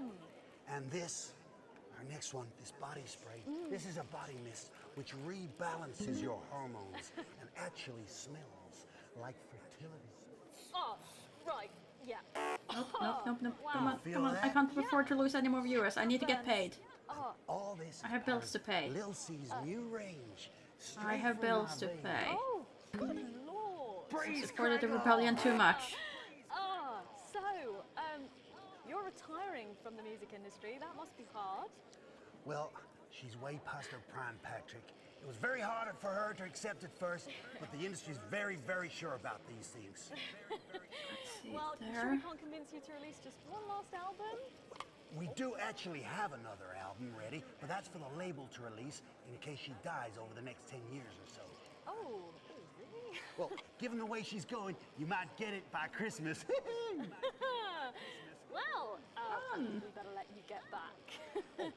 And this, our next one, this body spray. This is a body mist which rebalances your hormones and actually smells like fertility.
Oh, right, yeah.
Nope.
Wow.
Come on.
Feel that?
I can't afford to lose any more viewers. I need to get paid.
Oh,
All this
I have bills to pay.
Lil C's new range.
I
straight
have
from
bills
my
to
veins.
pay.
oh, good lord.
I supported the rebellion too much.
So, you're retiring from the music industry. That must be hard.
Well, she's way past her prime, Patrick. It was very hard for her to accept at first, but the industry's very, very sure about these things.
Well, sure we can't convince you to release just one last album?
We do actually have another album ready, but that's for the label to release in case she dies over the next 10 years or so.
Oh, really?
Well, given the way she's going, you might get it by Christmas.
Well, I think we better let you get back.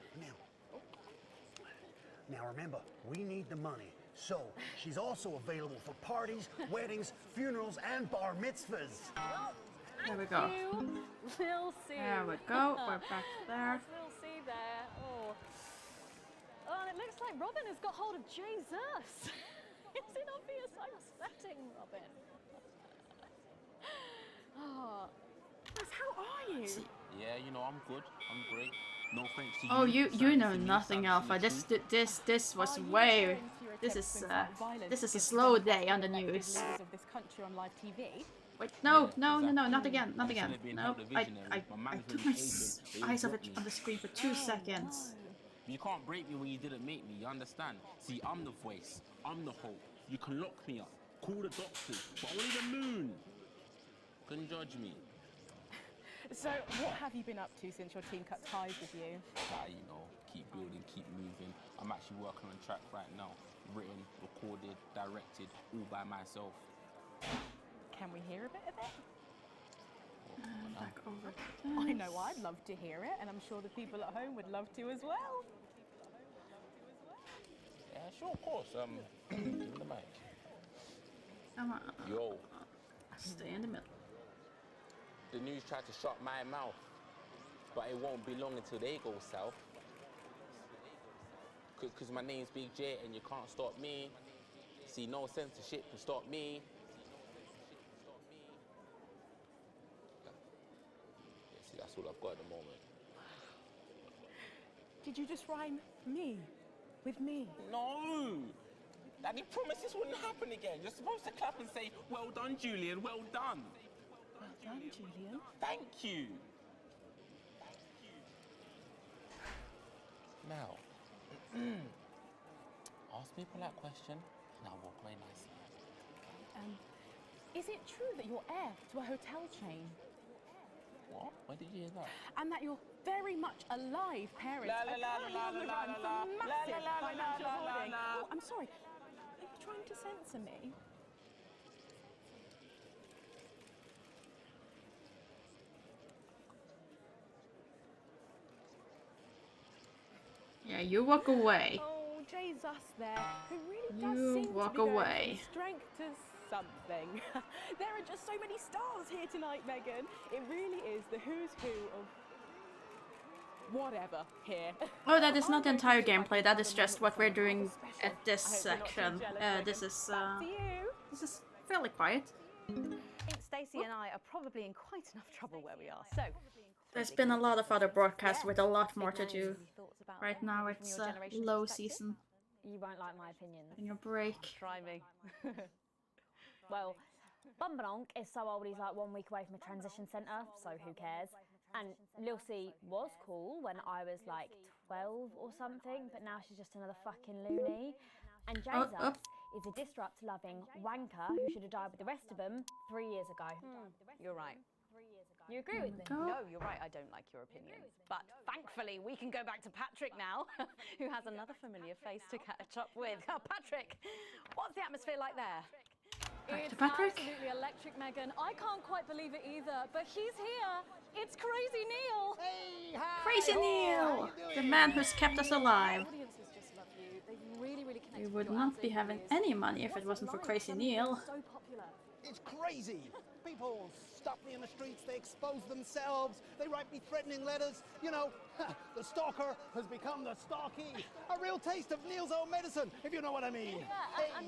Now remember, we need the money. So, she's also available for parties, weddings, funerals, and bar mitzvahs.
Well,
There we go.
We'll see.
There we go. We're back there.
We'll see there. Oh, and it looks like Robin has got hold of Jesus. Is it obvious I'm sweating, Robin?
Oh, Liz, how are you?
Yeah, you know, I'm good. I'm great.
No thanks to
Oh,
you.
you know nothing, Alpha. This was way. This is a slow day on the news. Wait, no, not again, not again. No, I took my eyes off it on the screen for 2 seconds.
You can't break me when you didn't make me, you understand? See, I'm the voice, I'm the hope. You can lock me up, call the doctors, but only the moon can judge me.
So, what have you been up to since your team cut ties with you?
You know, keep building, keep moving. I'm actually working on a track right now. Written, recorded, directed, all by myself.
Can we hear a bit of it?
Back over to
I know I'd love to hear it, and I'm sure the people at home would love to as well.
Yeah, sure, of course. Give me the mic.
Come on.
Yo.
Stay in the middle.
The news tried to shut my mouth, but it won't be long until they go south. Cause my name's Big J and you can't stop me. See, no censorship can stop me. Yeah, see, that's all I've got at the moment.
Did you just rhyme me with me?
No! Daddy promised this wouldn't happen again. You're supposed to clap and say, well done, Julian, well done.
Well done, Julian.
Thank you. Now, ask me a polite question and I'll walk away nicely.
Is it true that you're heir to a hotel chain?
What? Where did you hear that?
And that you're very much alive parents
La, la, la,
currently
la,
on the
la,
run
la,
for
la,
massive
la, la, la,
financial
la, la,
hoarding.
la.
Oh, I'm sorry. Are you trying to censor me?
Yeah, you walk away.
Oh, Jay's us there, who really
You
does seem
walk
to be going
away.
from strength to something. There are just so many stars here tonight, Megan. It really is the who's who of whatever here.
Oh, that is not the entire gameplay. That is just what we're doing at this section. This is fairly quiet.
I think Stacey and I are probably in quite enough trouble where we are. So,
There's been a lot of other broadcasts with a lot more to do. Right now it's low season.
You won't like my opinion.
In your break.
Try me.
Well, Bumbanonk is so old he's like 1 week away from a transition centre, so who cares? And Lil C was cool when I was like 12 or something, but now she's just another fucking loony. And Jesus is a disrupt-loving wanker who should have died with the rest of them 3 years ago.
You're right.
You agree with me?
No, you're right. I don't like your opinions. But thankfully, we can go back to Patrick now, who has another familiar face to catch up with. Oh, Patrick, what's the atmosphere like there?
It's absolutely electric, Megan. I can't quite believe it either, but he's here. It's Crazy Neil.
Hey, hi.
Crazy Neil! The man who's kept us alive.
Audiences just love you. They've really, really connected
We
with
would
your
not be
ads
having
over the
any
years.
money if it
What's
wasn't for
like?
Crazy
Suddenly
Neil.
So popular.
It's crazy. People stop me in the streets, they expose themselves, they write me threatening letters. You know, the stalker has become the stalky. A real taste of Neil's own medicine, if you know what I mean.
Yeah, and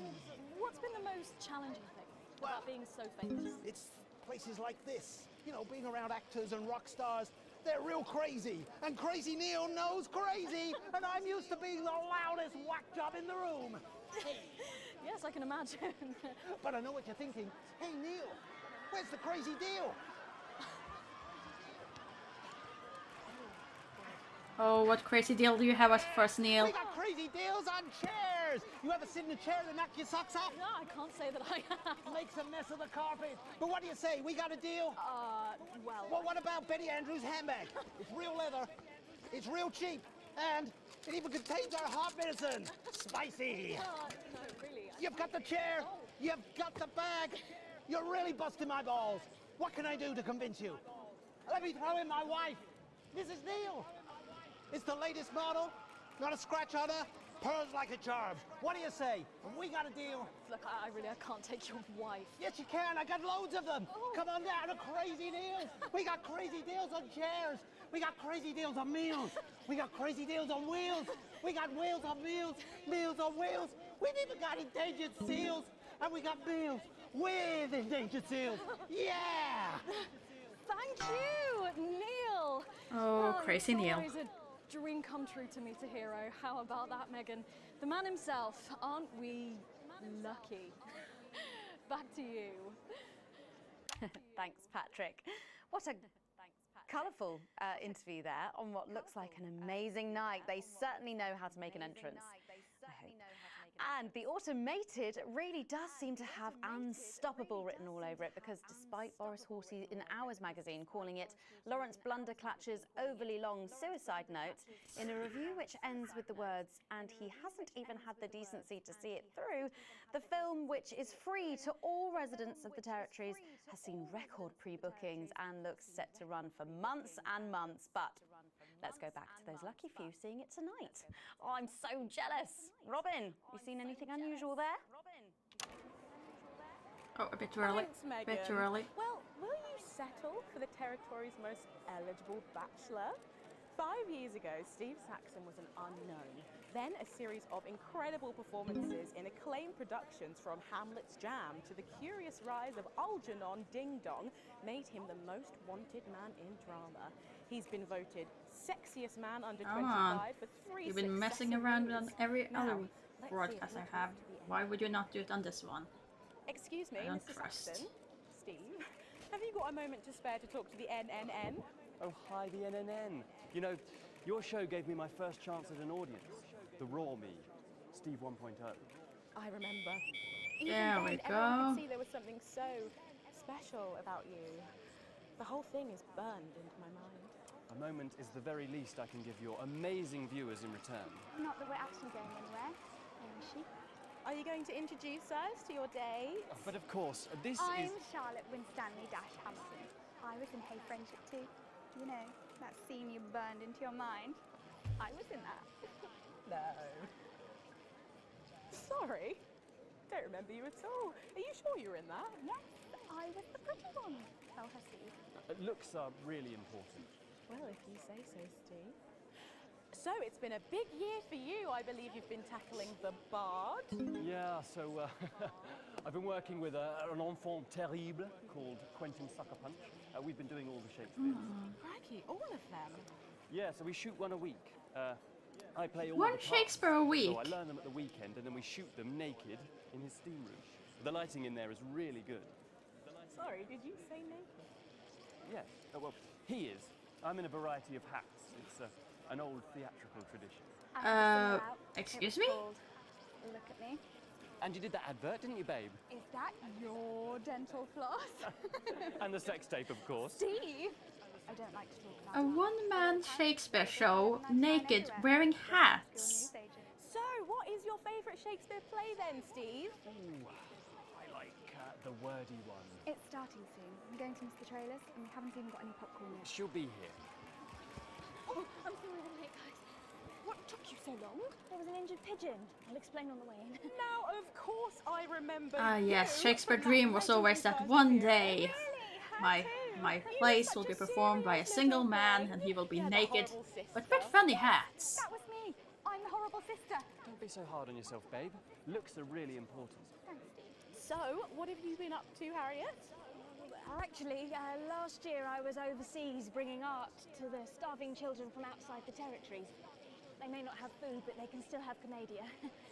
what's been the most challenging thing about being so famous?
It's places like this. You know, being around actors and rock stars. They're real crazy. And Crazy Neil knows crazy. And I'm used to being the loudest whack job in the room.
Yes, I can imagine.
But I know what you're thinking. Hey, Neil, where's the crazy deal?
Oh, what crazy deal do you have for us, Neil?
We got crazy deals on chairs. You ever sit in a chair that knocked your socks off?
No, I can't say that I have.
Makes a mess of the carpet. But what do you say? We got a deal? Well, what about Betty Andrews' handbag? It's real leather. It's real cheap. And it even contains our heart medicine. Spicy.
No, really.
You've got the chair. You've got the bag. You're really busting my balls. What can I do to convince you? Let me throw in my wife, Mrs. Neil. It's the latest model. Not a scratch on her. Pearls like a charm. What do you say? We got a deal.
Look, I can't take your wife.
Yes, you can. I got loads of them. Come on down to Crazy Deals. We got crazy deals on chairs. We got crazy deals on meals. We got crazy deals on wheels. We got wheels on meals. Meals on wheels. We've even got endangered seals. And we got meals with endangered seals. Yeah!
Thank you, Neil.
Oh, Crazy Neil.
Always a dream come true to meet a hero. How about that, Megan? The man himself. Aren't we lucky? Back to you.
Thanks, Patrick. What a colourful interview there on what looks like an amazing night. They certainly know how to make an entrance. I hope. And the automated really does seem to have unstoppable written all over it, because despite Boris Horsey in Hours magazine calling it Lawrence Blunderclatch's overly long suicide note, in a review which ends with the words, "and he hasn't even had the decency to see it through," the film, which is free to all residents of the territories, has seen record pre-bookings and looks set to run for months and months. But let's go back to those lucky few seeing it tonight. Oh, I'm so jealous. Robin, you seen anything unusual there?
Oh, a bit too early.
Thanks, Megan.
Bit too early.
Well, will you settle for the territory's most eligible bachelor? 5 years ago, Steve Saxon was an unknown. Then a series of incredible performances in acclaimed productions from Hamlet's Jam to the curious rise of Algernon Ding Dong made him the most wanted man in drama. He's been voted sexiest man under 25 for 3
You've been messing around on every
Now,
other
let's
broadcast
see
I
if
have. Why would you not do it on this one?
Excuse me,
I don't
Mr.
trust.
Saxon. Steve, have you got a moment to spare to talk to the NNN?
Oh, hi, the NNN. You know, your show gave me my first chance at an audience. The raw me, Steve 1.0.
I remember.
There
Even
we
then, everyone
go.
could see there was something so special about you. The whole thing is burned into my mind.
A moment is the very least I can give your amazing viewers in return.
Not that we're actually going anywhere. Where is she?
Are you going to introduce us to your date?
But of course, this
I'm
is...
Charlotte Winstanley Hamilton. I was in Hey Friendship too. You know, that scene you burned into your mind. I was in that.
No. Sorry. Don't remember you at all. Are you sure you were in that?
Yes, I was the pretty one. Tell her, Steve.
Looks are really important.
Well, if you say so, Steve. So, it's been a big year for you. I believe you've been tackling the Bard.
Yeah, so I've been working with an enfant terrible called Quentin Sucker Punch. We've been doing all the Shakespeare's.
Crikey, all of them.
Yeah, so we shoot one a week. I play all
One
the parts.
Shakespeare a week?
So I learn them at the weekend and then we shoot them naked in his steam room. The lighting in there is really good.
Sorry, did you say naked?
Yes, well, he is. I'm in a variety of hats. It's an old theatrical tradition.
Excuse me?
Look at me.
And you did that advert, didn't you, babe?
Is that your dental floss?
And the sex tape, of course.
Steve! I don't like to talk about
A one-man Shakespeare show, naked, wearing hats.
So, what is your favourite Shakespeare play then, Steve?
Ooh, I like the wordy one.
It's starting soon. I'm going to miss the trailers, and we haven't even got any popcorn yet.
She'll be here.
Oh, I'm sorry I'm late, guys. What took you so long? There was an injured pigeon. I'll explain on the way in.
Now, of course, I remember.
Ah, yes,
you.
Shakespeare dream was always that one day my plays will be performed by a single man and he will be naked, but with funny hats.
That was me. I'm the horrible sister.
Don't be so hard on yourself, babe. Looks are really important.
Thanks, Steve.
So, what have you been up to, Harriet?
Actually, last year I was overseas bringing art to the starving children from outside the territories. They may not have food, but they can still have comedia.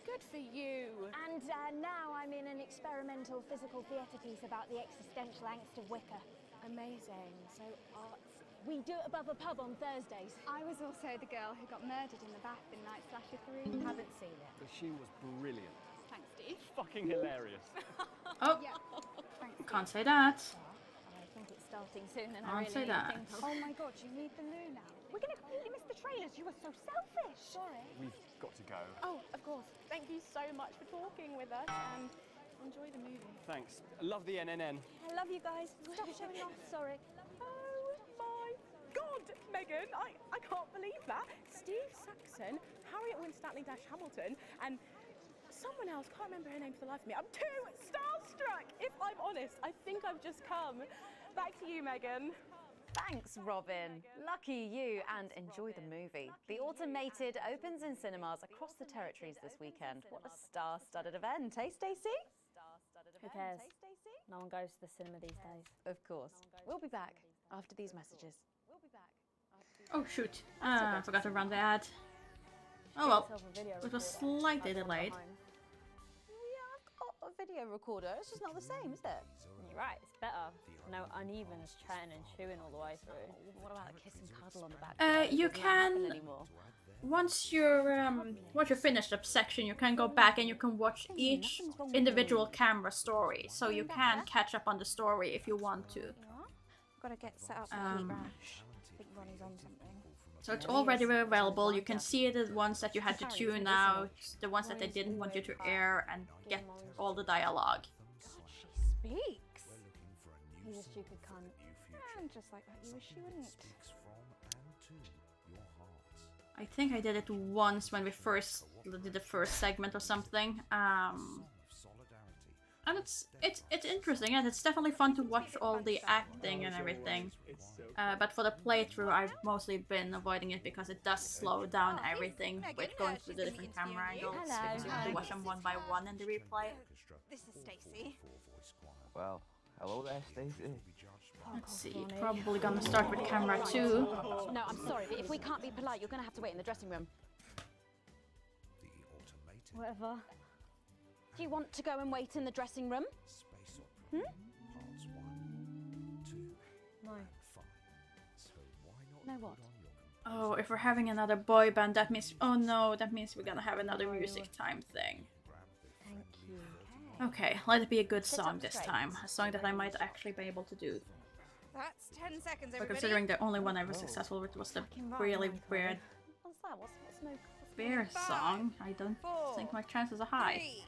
Good for you.
And now I'm in an experimental physical theatre piece about the existential angst of Wicker.
Amazing. So, arts.
We do it above a pub on Thursdays.
I was also the girl who got murdered in the bath in Night Slasher 3.
Haven't seen it.
But she was brilliant.
Thanks, Steve.
Fucking hilarious.
Oh,
Yeah. Thanks,
can't say that.
I think it's starting soon and
Can't
I
say
really need
that.
to think of...
Oh my god, you need the loo now.
We're going to completely miss the trailers. You were so selfish.
Sorry.
We've got to go.
Oh, of course. Thank you so much for talking with us and enjoy the movie.
Thanks. Love the NNN.
I love you guys. Stop showing off. Sorry.
Oh my God, Megan, I can't believe that. Steve Saxon, Harriet Winstanley Hamilton, and someone else, can't remember her name for the life of me. I'm too starstruck, if I'm honest. I think I've just come. Back to you, Megan.
Thanks, Robin. Lucky you, and enjoy the movie. The Automated opens in cinemas across the territories this weekend. What a star-studded event, eh, Stacey?
Who cares? No one goes to the cinema these days.
Of course. We'll be back after these messages.
Oh shoot. I forgot to run the ad. Oh well. It was slightly delayed.
A video recorder. It's just not the same, is it?
You're right, it's better. No uneven chatting and chewing all the way through.
What about a kiss and cuddle on the back?
You can once you're finished up section, you can go back and you can watch each individual camera story. So you can catch up on the story if you want to.
Gotta get set up for Heat Rash. I think Ronnie's on something.
So it's already available. You can see the ones that you had to tune out, the ones that they didn't want you to air, and get all the dialogue.
She speaks.
He's a stupid cunt.
And just like that, you wish she wouldn't.
I think I did it once when we first did the first segment or something. And it's interesting, and it's definitely fun to watch all the acting and everything. But for the playthrough, I've mostly been avoiding it because it does slow down everything with going through the different camera angles. Because you have to watch them one by one in the replay.
This is Stacey.
Well, hello there, Stacey.
Let's see, probably gonna start with camera 2.
No, I'm sorry, but if we can't be polite, you're gonna have to wait in the dressing room.
Whatever.
Do you want to go and wait in the dressing room? Hmm?
No.
No what?
Oh, if we're having another boy band, that means... Oh no, that means we're gonna have another music time thing.
Thank you.
Okay, let it be a good song this time. A song that I might actually be able to do.
That's 10 seconds,
But
everybody.
considering the only one I was successful with was the really weird
What's that? What's no...
bear song, I don't think my chances are high.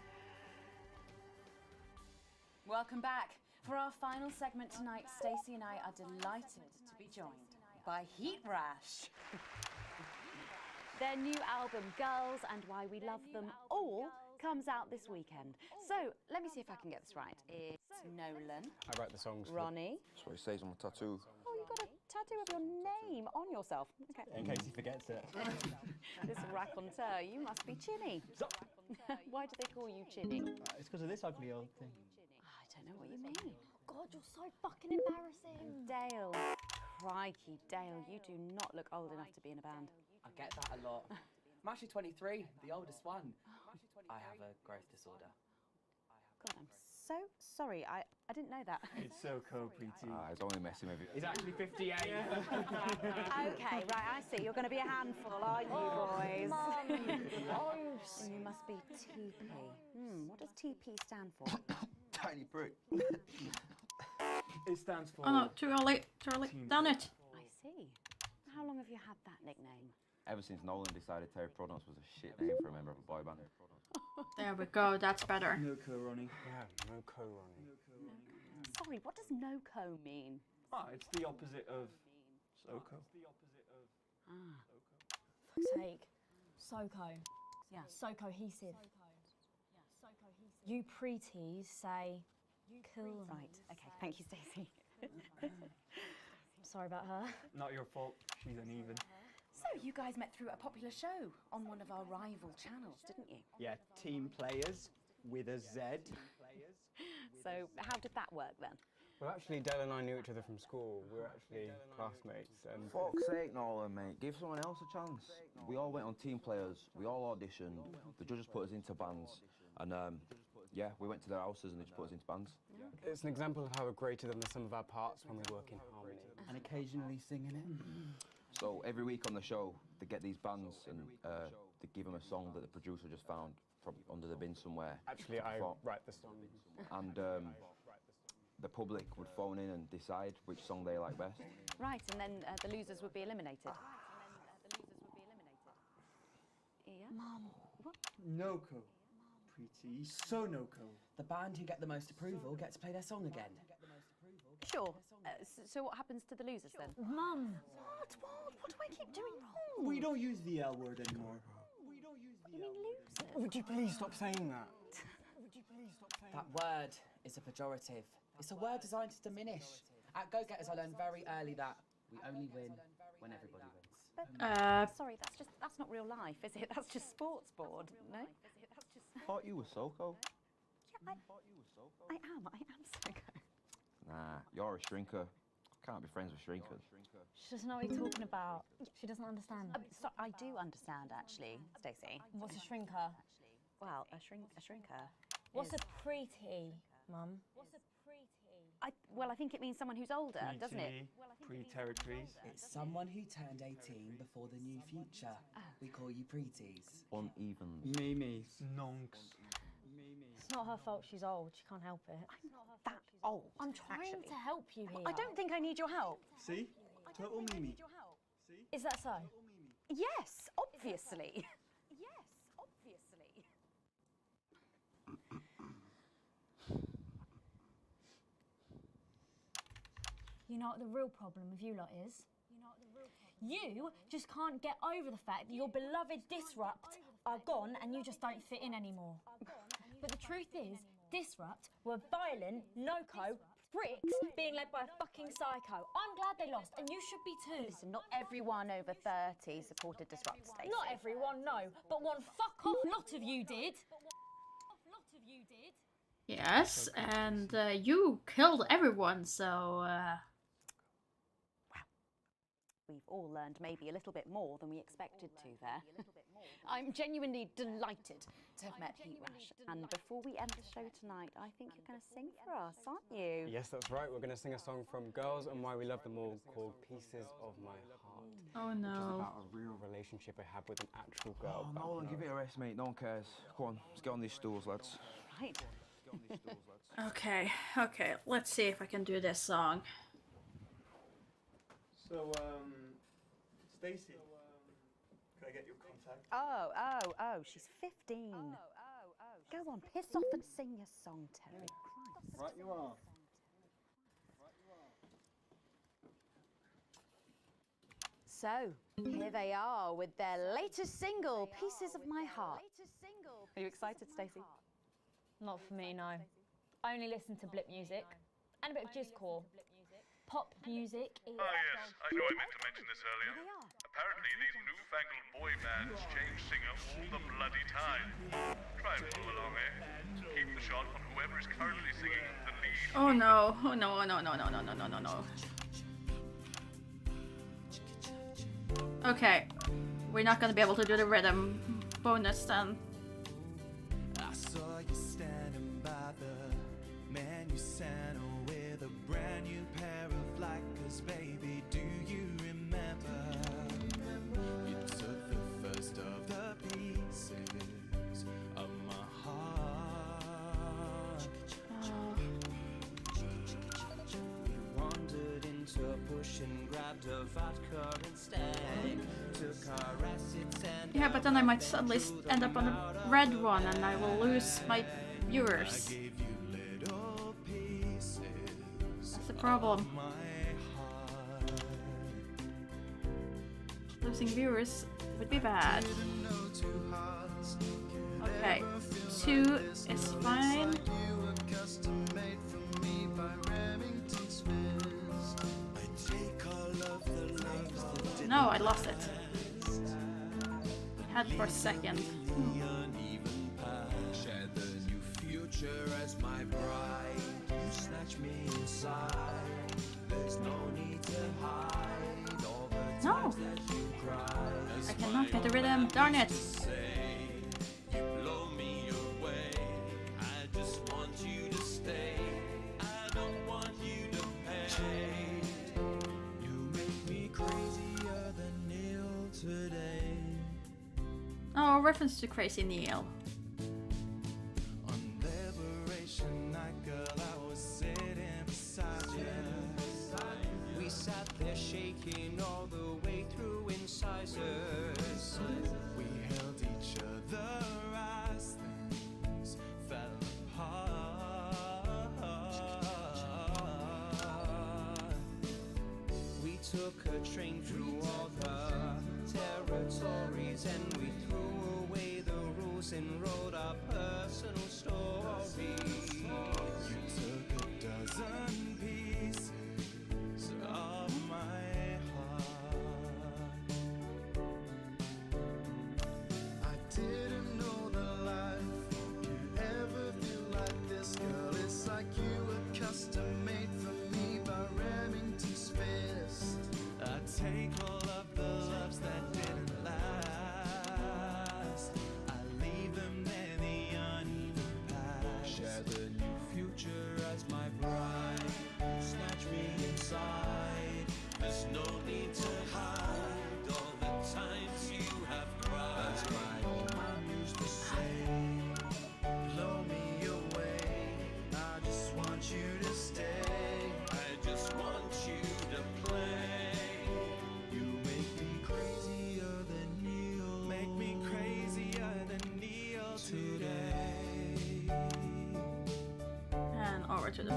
Welcome back. For our final segment tonight, Stacey and I are delighted to be joined by Heat Rash. Their new album, Girls and Why We Love Them All, comes out this weekend. So, let me see if I can get this right. It's Nolan.
I write the songs.
Ronnie.
That's what it says on my tattoo.
Oh, you got a tattoo of your name on yourself. Okay.
In case he forgets it.
This raconteur, you must be Chinny. Why do they call you Chinny?
It's because of this ugly old thing.
I don't know what you mean.
God, you're so fucking embarrassing.
Dale. Crikey, Dale, you do not look old enough to be in a band.
I get that a lot. I'm actually 23, the oldest one. I have a growth disorder.
God, I'm so sorry. I didn't know that.
It's so cool, Preeti.
He's only messing with you.
He's actually 58.
Okay, right, I see. You're going to be a handful, aren't you, boys?
Mum.
And you must be TP. What does TP stand for?
Tiny prick.
It stands for...
Oh no, too early, done it.
I see. How long have you had that nickname?
Ever since Nolan decided Terry Prodance was a shit name for a member of a boy band.
There we go, that's better.
No co, Ronnie. Yeah, no co, Ronnie.
Sorry, what does no-co mean?
Ah, it's the opposite of so-co.
Fuck's sake. So-co. Yeah. So cohesive. You preties say cool.
Right, okay, thank you, Stacey.
Sorry about her.
Not your fault, she's uneven.
So, you guys met through a popular show on one of our rival channels, didn't you?
Yeah, Team Players with a Z.
So, how did that work then?
Well, actually, Dale and I knew each other from school. We were actually classmates. And
Fuck's sake, Nolan, mate. Give someone else a chance. We all went on Team Players. We all auditioned. The judges put us into bands. And, yeah, we went to their houses and they just put us into bands.
it's an example of how we're greater than the sum of our parts when we work in harmony.
And occasionally singing it.
So every week on the show, they get these bands and they give them a song that the producer just found from under the bin somewhere.
Actually, I write the song.
And the public would phone in and decide which song they like best.
Right, and then the losers would be eliminated. Yeah?
Mum.
What?
No-co. Pretty, so no-co.
The band who get the most approval get to play their song again.
Sure. So what happens to the losers then?
Mum.
What do I keep doing wrong?
We don't use the L word anymore.
You mean losers?
Would you please stop saying that?
That word is a pejorative. It's a word designed to diminish. At Go-Getters, I learned very early that we only win when everybody wins.
But, sorry, that's not real life, is it? That's just sports board, no?
Thought you were Soko.
Yeah, I am Soko.
Nah, you're a shrinker. Can't be friends with shrinkers.
She doesn't know what you're talking about. She doesn't understand.
So I do understand, actually, Stacey.
What's a shrinker?
Well, a shrinker.
What's a preety, Mum? What's a preety?
Well, I think it means someone who's older, doesn't it?
Pre-territories.
It's someone who turned 18 before the new future. We call you preties.
Uneven.
Mimis. Nonks.
It's not her fault she's old. She can't help it.
I'm not that old.
I'm trying to help you here.
I don't think I need your help.
See? Total Mimi.
Is that so?
Yes, obviously.
Yes, obviously. You know what the real problem with you lot is? You just can't get over the fact that your beloved Disrupt are gone and you just don't fit in anymore. But the truth is, Disrupt were violent, no-co, bricks being led by a fucking psycho. I'm glad they lost, and you should be too.
Listen, not everyone over 30 supported Disrupt, Stacey.
Not everyone, no, but one fuck-off lot of you did.
Yes, and you killed everyone, so
We've all learned maybe a little bit more than we expected to there. I'm genuinely delighted to have met Heat Rash. And before we end the show tonight, I think you're going to sing for us, aren't you?
Yes, that's right. We're going to sing a song from Girls and Why We Love Them All called Pieces of My Heart.
Oh
Which is
no.
about a real relationship I had with an actual girl.
Oh, Nolan, give it a rest, mate. No one cares. Go on, let's get on these stools, lads.
Right.
Okay, let's see if I can do this song.
So, Stacey, can I get your contact?
Oh, she's 15. Go on, piss off and sing your song, Terry. Christ.
Right you are.
So, here they are with their latest single, Pieces of My Heart. Are you excited, Stacey?
Not for me, no. I only listen to blip music and a bit of jizzcore. Pop music is...
Ah, yes, I know I meant to mention this earlier. Apparently, these newfangled boy bands change singer all the bloody time. Try and follow along, eh? Keep the shot on whoever is currently singing the lead.
Oh no, oh no, no, no, no, no, no, no, no, no. Okay, we're not gonna be able to do the rhythm bonus then.
I saw you standing by the menu center with a brand new pair of Lakers, baby. Do you remember? You took the first of the pieces of my heart. We wandered into a bush and grabbed a vodka instead. Took our assets and
Yeah, but then I might suddenly end up on the red one and I will lose my viewers. That's the problem. Losing viewers would be bad. Okay, 2 is fine. No, I lost it. Had for a second.
Share the new future as my bride. You snatch me inside. There's no need to hide all the times that you cry.
I cannot get the rhythm, darn it.
You blow me away. I just want you to stay. I don't want you to pay. You make me crazier than Neil today.
Oh, reference to Crazy Neil.
On Liberation Night, girl, I was sitting beside you. We sat there shaking all the way through incisors. We held each other as things fell apart. We took a train through all the territories and we threw away the rules and wrote our personal stories. You took a dozen pieces of my heart. I didn't know the life could ever feel like this, girl. It's like you were custom made for me by Remington Smith.
to the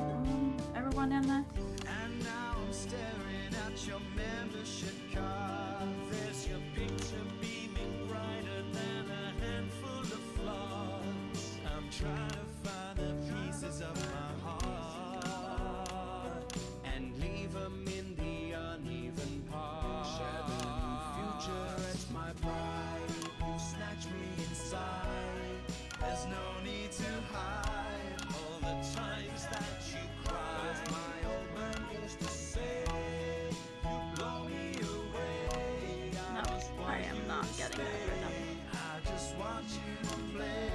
everyone in it.
And now I'm staring at your membership card. There's your picture beaming brighter than a handful of flaws. I'm trying to find the pieces of my heart and leave them in the uneven parts. Share the new future as my bride. You snatch me inside. There's no need to hide all the times that you cried. As my old man used to say, you blow me away.
No, I am not getting that rhythm.
I just want you to play.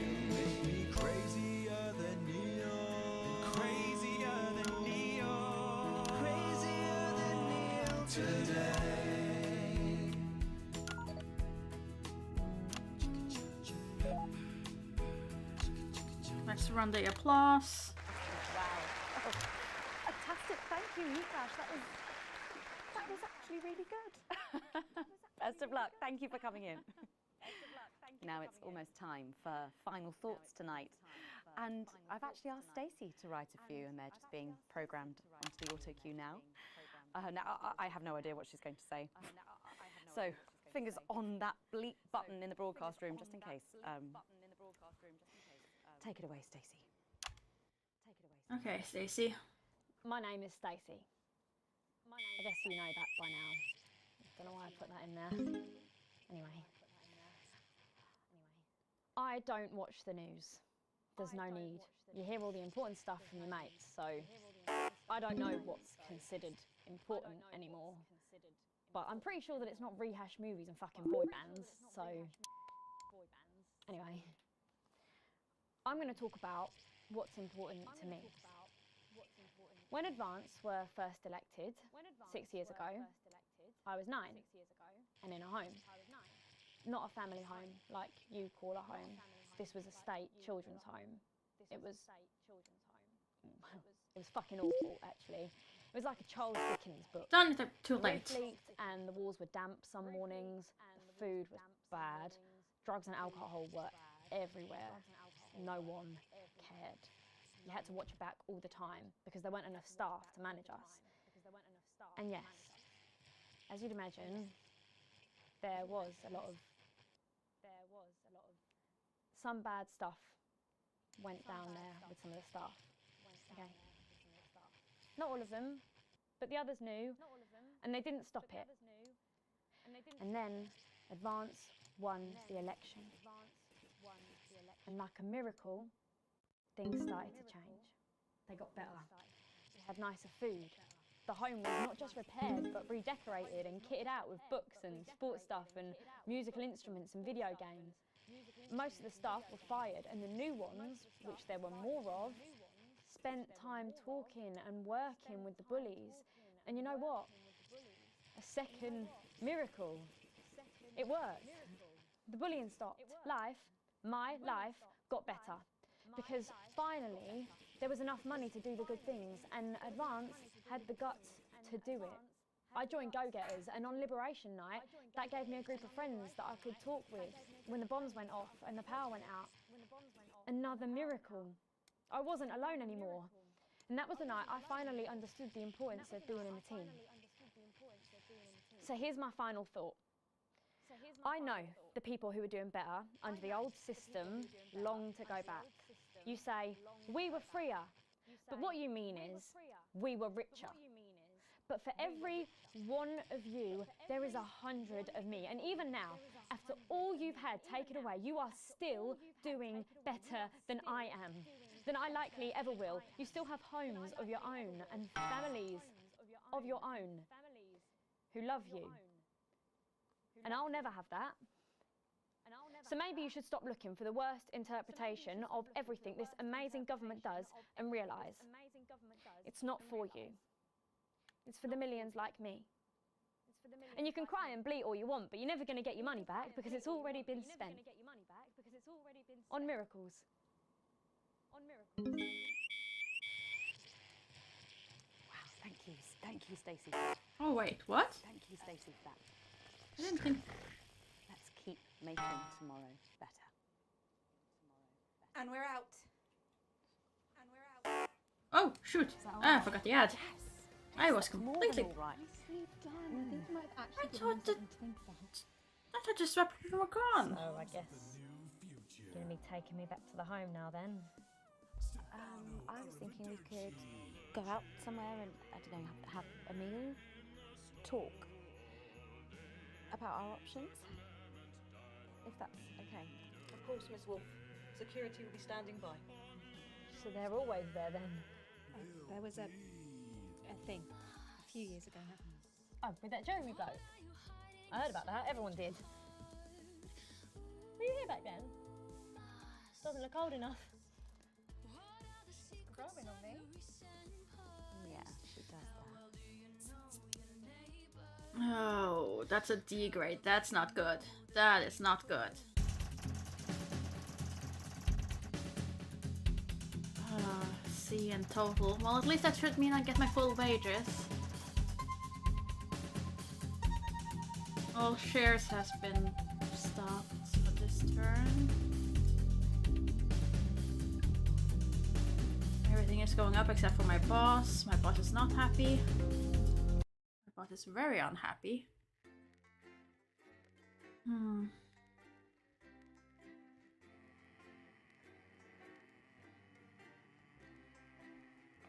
You make me crazier than neon. Crazier than neon. Crazier than neon today.
Let's run the applause.
Wow. Oh, fantastic. Thank you, Yukash. That was actually really good. Best of luck. Thank you for coming in. Now it's almost time for final thoughts tonight. And I've actually asked Stacey to write a few, and they're just being programmed onto the auto cue now. Now I have no idea what she's going to say. So fingers on that bleep button in the broadcast room, just in case. Take it away, Stacey.
Okay, Stacey.
My name is Stacey. I guess you know that by now. Don't know why I put that in there. Anyway. I don't watch the news. There's no need. You hear all the important stuff from your mates, so I don't know what's considered important anymore. But I'm pretty sure that it's not rehashed movies and fucking boy bands, so... Anyway. I'm going to talk about what's important to me. When Advance were first elected 6 years ago, I was 9 and in a home. Not a family home like you call a home. This was a state children's home. It was fucking awful, actually. It was like a Charles Dickens book.
Done too late.
The roof leaked and the walls were damp some mornings. The food was bad. Drugs and alcohol were everywhere. No one cared. You had to watch your back all the time because there weren't enough staff to manage us. And yes, as you'd imagine, there was a lot of some bad stuff went down there with some of the staff. Okay. Not all of them, but the others knew, and they didn't stop it. And then Advance won the election. And like a miracle, things started to change. They got better. We had nicer food. The home was not just repaired, but redecorated and kitted out with books and sports stuff and musical instruments and video games. Most of the staff were fired, and the new ones, which there were more of, spent time talking and working with the bullies. And you know what? A second miracle. It worked. The bullying stopped. My life got better. Because finally, there was enough money to do the good things, and Advance had the guts to do it. I joined Go Getters, and on Liberation Night, that gave me a group of friends that I could talk with when the bombs went off and the power went out. Another miracle. I wasn't alone anymore. And that was the night I finally understood the importance of being in a team. So here's my final thought. I know the people who were doing better under the old system long to go back. You say, we were freer. But what you mean is, we were richer. But for every one of you, there is 100 of me. And even now, after all you've had taken away, you are still doing better than I am, than I likely ever will. You still have homes of your own and families of your own who love you. And I'll never have that. So maybe you should stop looking for the worst interpretation of everything this amazing government does and realise it's not for you. It's for the millions like me. And you can cry and bleat all you want, but you're never going to get your money back because it's already been spent on miracles. Wow, thank you, Stacey.
Oh wait, what?
Thank you, Stacey, for that.
I didn't think.
Let's keep making tomorrow better.
And we're out.
Oh, shoot. Ah, I forgot the ad. I was completely... I thought that... I thought the disruptors were gone.
So I guess you're gonna be taking me back to the home now then. I was thinking we could go out somewhere and, I don't know, have a meal, talk about our options, if that's okay.
Of course, Miss Wolf. Security will be standing by.
So they're always there then?
There was a thing a few years ago now.
Oh, with that Jeremy bloke? I heard about that, everyone did. Were you here back then? Doesn't look old enough.
She's growing on me.
Yeah, she does that.
Oh, that's a D grade. That's not good. That is not good. C in total. Well, at least that should mean I get my full wages. All shares has been stopped for this turn. Everything is going up except for my boss. My boss is not happy. My boss is very unhappy.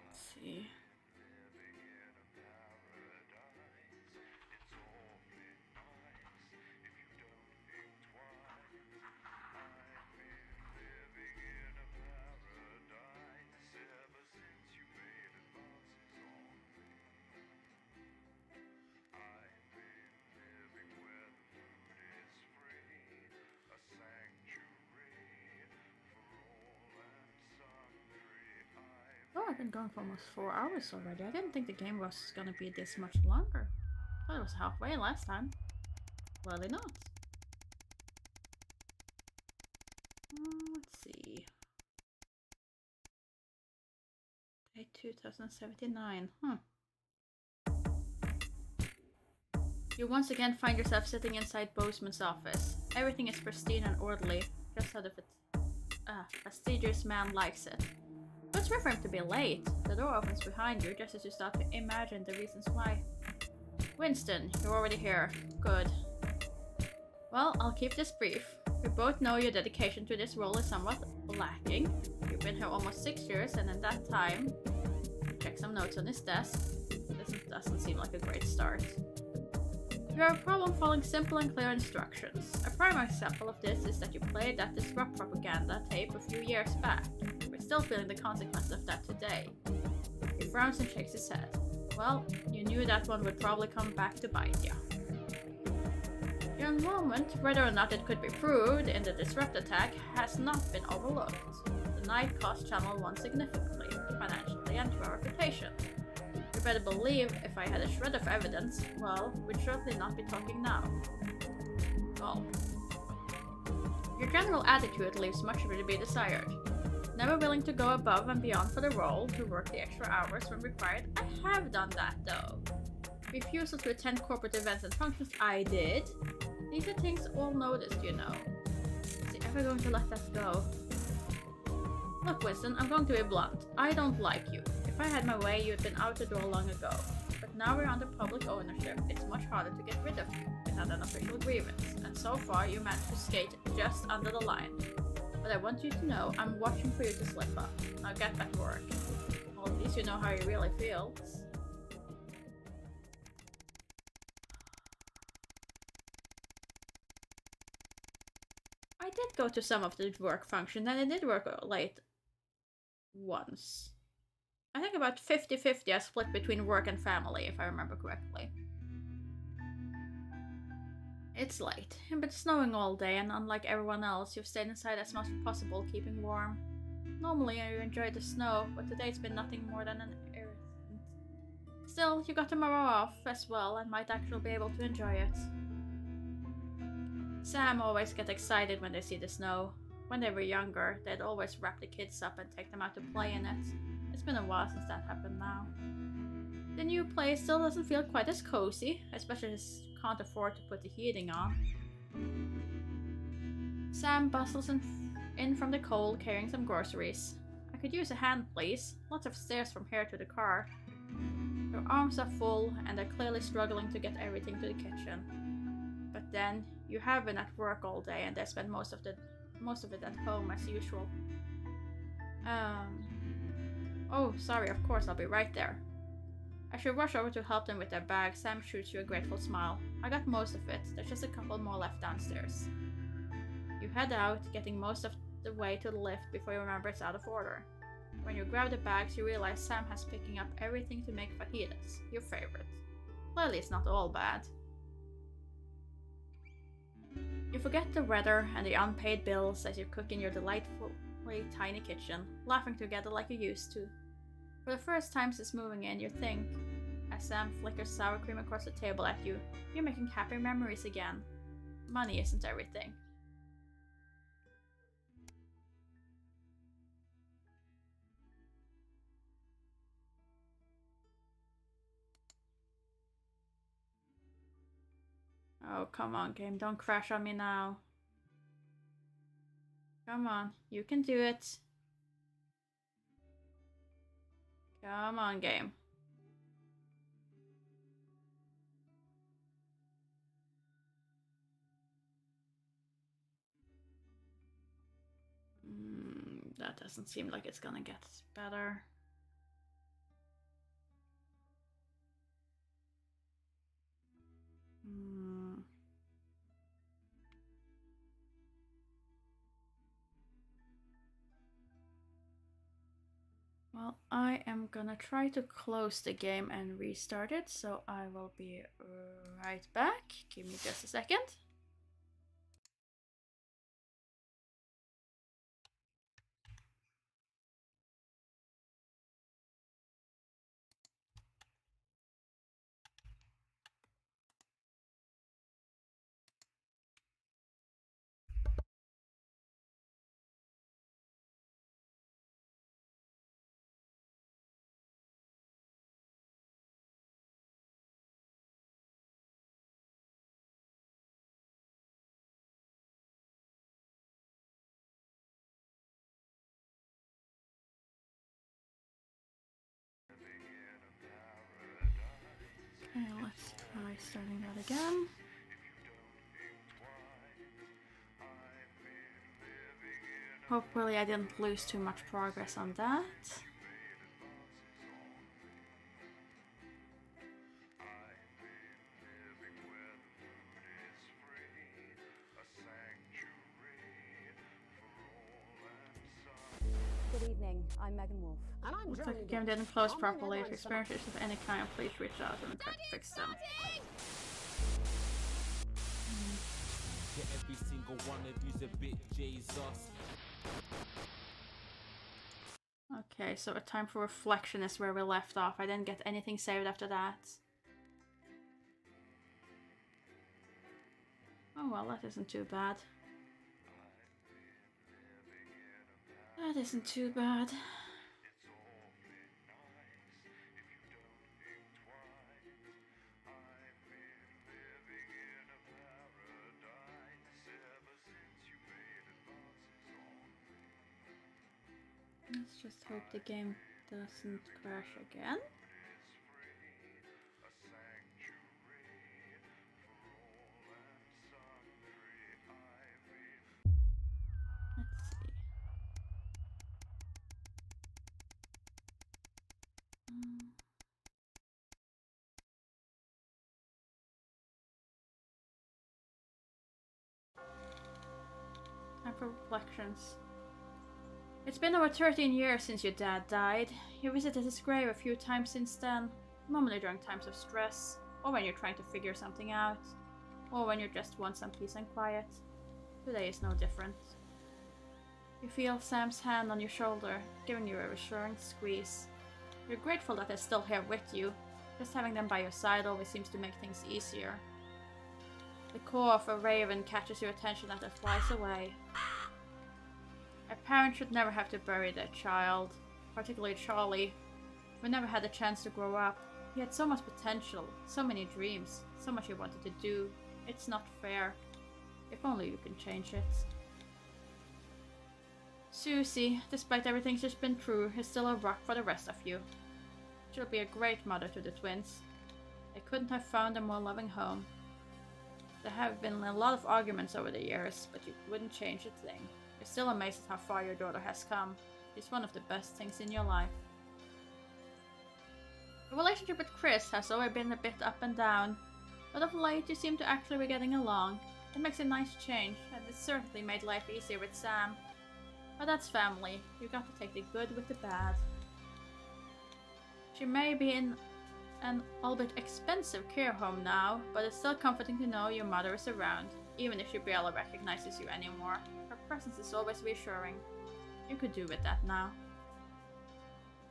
Let's see. Oh, I've been going for almost 4 hours already. I didn't think the game was gonna be this much longer. I thought it was halfway last time. Clearly not. Let's see. Day 2079. You once again find yourself sitting inside Bozeman's office. Everything is pristine and orderly, just how the fastidious man likes it. It's rare for him to be late. The door opens behind you just as you start to imagine the reasons why. Winston, you're already here. Good. Well, I'll keep this brief. We both know your dedication to this role is somewhat lacking. You've been here almost 6 years, and in that time... Check some notes on his desk. This doesn't seem like a great start. You have a problem following simple and clear instructions. A prime example of this is that you played that disrupt propaganda tape a few years back. We're still feeling the consequences of that today. He frowns and shakes his head. Well, you knew that one would probably come back to bite you. Your involvement, whether or not it could be proved in the disrupt attack, has not been overlooked. The night cost Channel 1 significantly, financially and to our reputation. You better believe if I had a shred of evidence, well, we'd certainly not be talking now. Well, your general attitude leaves much to be desired. Never willing to go above and beyond for the role, to work the extra hours when required. I have done that though. Refusal to attend corporate events and functions, I did. These are things all noticed, you know. Is he ever going to let that go? Look, Winston, I'm going to be blunt. I don't like you. If I had my way, you'd been out the door long ago. But now we're under public ownership, it's much harder to get rid of you without an official grievance. And so far, you managed to skate just under the line. But I want you to know, I'm watching for you to slip up. Now get back to work. Well, at least you know how he really feels. I did go to some of the work function, and I did work late once. I think about 50-50 I split between work and family, if I remember correctly. It's late, but it's snowing all day, and unlike everyone else, you've stayed inside as much as possible, keeping warm. Normally you enjoy the snow, but today it's been nothing more than an irritant. Still, you got tomorrow off as well, and might actually be able to enjoy it. Sam always gets excited when they see the snow. When they were younger, they'd always wrap the kids up and take them out to play in it. It's been a while since that happened now. The new place still doesn't feel quite as cozy, especially as can't afford to put the heating on. Sam bustles in from the cold carrying some groceries. I could use a hand, please. Lots of stairs from here to the car. Your arms are full, and they're clearly struggling to get everything to the kitchen. But then, you have been at work all day, and they spend most of it at home as usual. Oh, sorry, of course, I'll be right there. As you rush over to help them with their bag, Sam shoots you a grateful smile. I got most of it, there's just a couple more left downstairs. You head out, getting most of the way to the lift before you remember it's out of order. When you grab the bags, you realize Sam has picking up everything to make fajitas, your favorite. Clearly it's not all bad. You forget the weather and the unpaid bills as you cook in your delightfully tiny kitchen, laughing together like you used to. For the first time since moving in, you think, as Sam flickers sour cream across the table at you, you're making happy memories again. Money isn't everything. Oh, come on, game, don't crash on me now. Come on, you can do it. Come on, game. That doesn't seem like it's gonna get better. Well, I am gonna try to close the game and restart it, so I will be right back. Give me just a second. Okay, let's try starting that again. Hopefully I didn't lose too much progress on that.
Good evening, I'm Megan Wolf.
And I'm
Looks like the game didn't close properly. If you experience issues of any kind, please reach out and try to fix them.
Get every single one of you's a bit Jesus.
Okay, so a time for reflection is where we left off. I didn't get anything saved after that. Oh well, that isn't too bad. That isn't too bad. Let's just hope the game doesn't crash again. Let's see. Time for reflections. It's been over 13 years since your dad died. You visited his grave a few times since then, normally during times of stress, or when you're trying to figure something out, or when you just want some peace and quiet. Today is no different. You feel Sam's hand on your shoulder, giving you a reassuring squeeze. You're grateful that they're still here with you. Just having them by your side always seems to make things easier. The caw of a raven catches your attention as it flies away. A parent should never have to bury their child, particularly Charlie, who never had the chance to grow up. He had so much potential, so many dreams, so much he wanted to do. It's not fair. If only you can change it. Susie, despite everything she's been through, is still a rock for the rest of you. She'll be a great mother to the twins. They couldn't have found a more loving home. There have been a lot of arguments over the years, but you wouldn't change a thing. You're still amazed at how far your daughter has come. She's one of the best things in your life. The relationship with Chris has always been a bit up and down, but of late you seem to actually be getting along. It makes a nice change, and it certainly made life easier with Sam. But that's family. You got to take the good with the bad. She may be in an albeit expensive care home now, but it's still comforting to know your mother is around, even if she barely recognizes you anymore. Her presence is always reassuring. You could do with that now.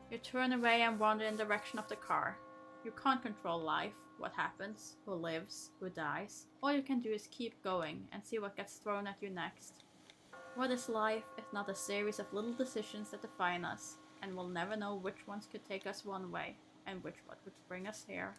You turn away and wander in the direction of the car. You can't control life, what happens, who lives, who dies. All you can do is keep going and see what gets thrown at you next. What is life if not a series of little decisions that define us, and we'll never know which ones could take us one way, and which one would bring us here.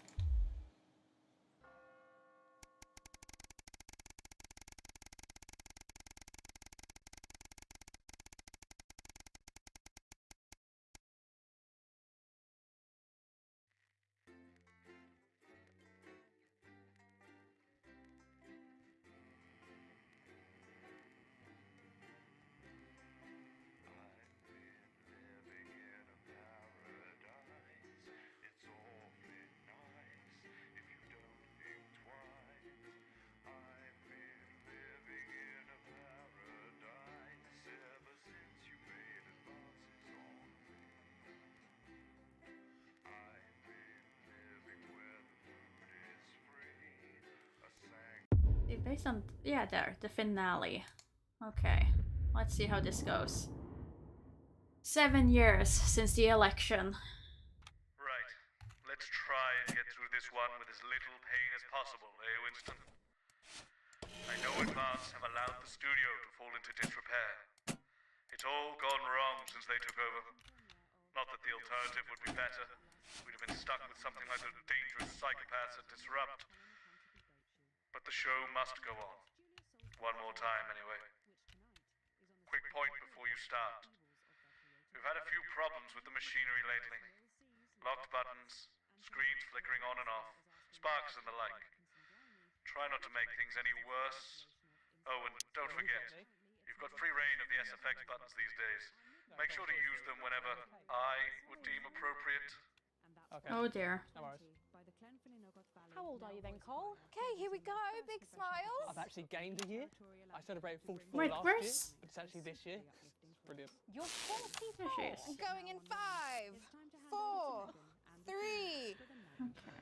Based on, yeah, there, the finale. Okay, let's see how this goes. 7 years since the election.
Right. Let's try and get through this one with as little pain as possible, eh, Winston? I know advance have allowed the studio to fall into disrepair. It's all gone wrong since they took over. Not that the alternative would be better. We'd have been stuck with something like those dangerous psychopaths at Disrupt. But the show must go on. One more time, anyway. Quick point before you start. We've had a few problems with the machinery lately. Locked buttons, screens flickering on and off, sparks and the like. Try not to make things any worse. Oh, and don't forget, you've got free reign of the SFX buttons these days. Make sure to use them whenever I would deem appropriate.
Okay. Oh dear.
No worries. How old are you then, Cole? Okay, here we go. Big smiles.
I've actually gained a year. I celebrated 44
Wait,
last
where's...
year, but it's actually this year. It's brilliant.
You're 44.
There she is.
Going in 5, 4, 3.
Okay.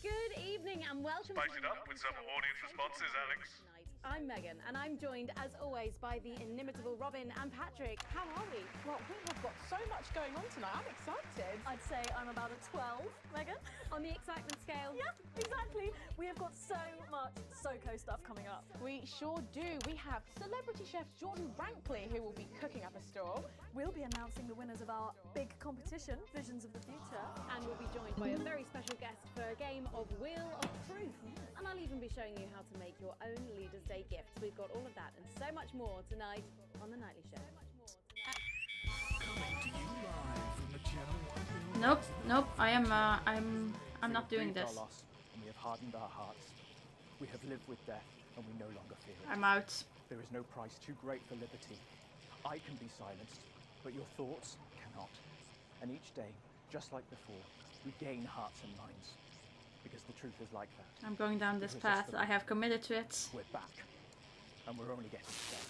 Good evening and welcome.
Spice it up with some audience responses, Alex.
I'm Megan, and I'm joined, as always, by the inimitable Robin and Patrick. How are we?
Well, we have got so much going on tonight. I'm excited.
I'd say I'm about a 12, Megan.
On the excitement scale?
Yeah, exactly. We have got so much SoCo stuff coming up.
We sure do. We have celebrity chef Jordan Rankley, who will be cooking up a storm.
We'll be announcing the winners of our big competition, Visions of the Future.
And we'll be joined by a very special guest for a game of Wheel of Truth. And I'll even be showing you how to make your own Leaders' Day gifts. We've got all of that and so much more tonight on The Nightly Show.
Nope, nope. I'm not doing this.
Our loss, and we have hardened our hearts. We have lived with death, and we no longer fear it.
I'm out.
There is no price too great for liberty. I can be silenced, but your thoughts cannot. And each day, just like before, we gain hearts and minds. Because the truth is like that.
I'm going down this path. I have committed to it.
We're back. And we're only getting started.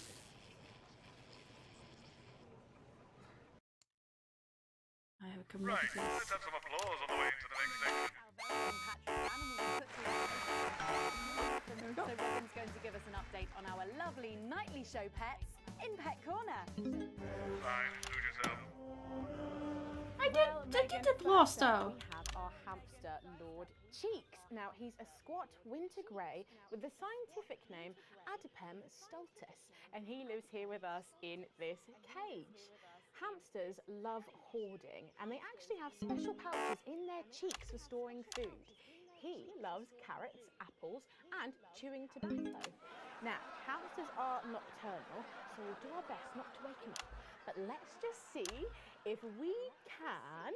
I have committed to
Right,
it.
let's have some applause on the way into the next section.
So Robin's going to give us an update on our lovely Nightly Show pets in Pet Corner.
Fine, do it yourself.
I did applause though.
We have our hamster, Lord Cheeks. Now, he's a squat winter grey with the scientific name Adipem stultus, and he lives here with us in this cage. Hamsters love hoarding, and they actually have special pouches in their cheeks for storing food. He loves carrots, apples, and chewing tobacco. Now, hamsters are nocturnal, so we'll do our best not to wake him up. But let's just see if we can...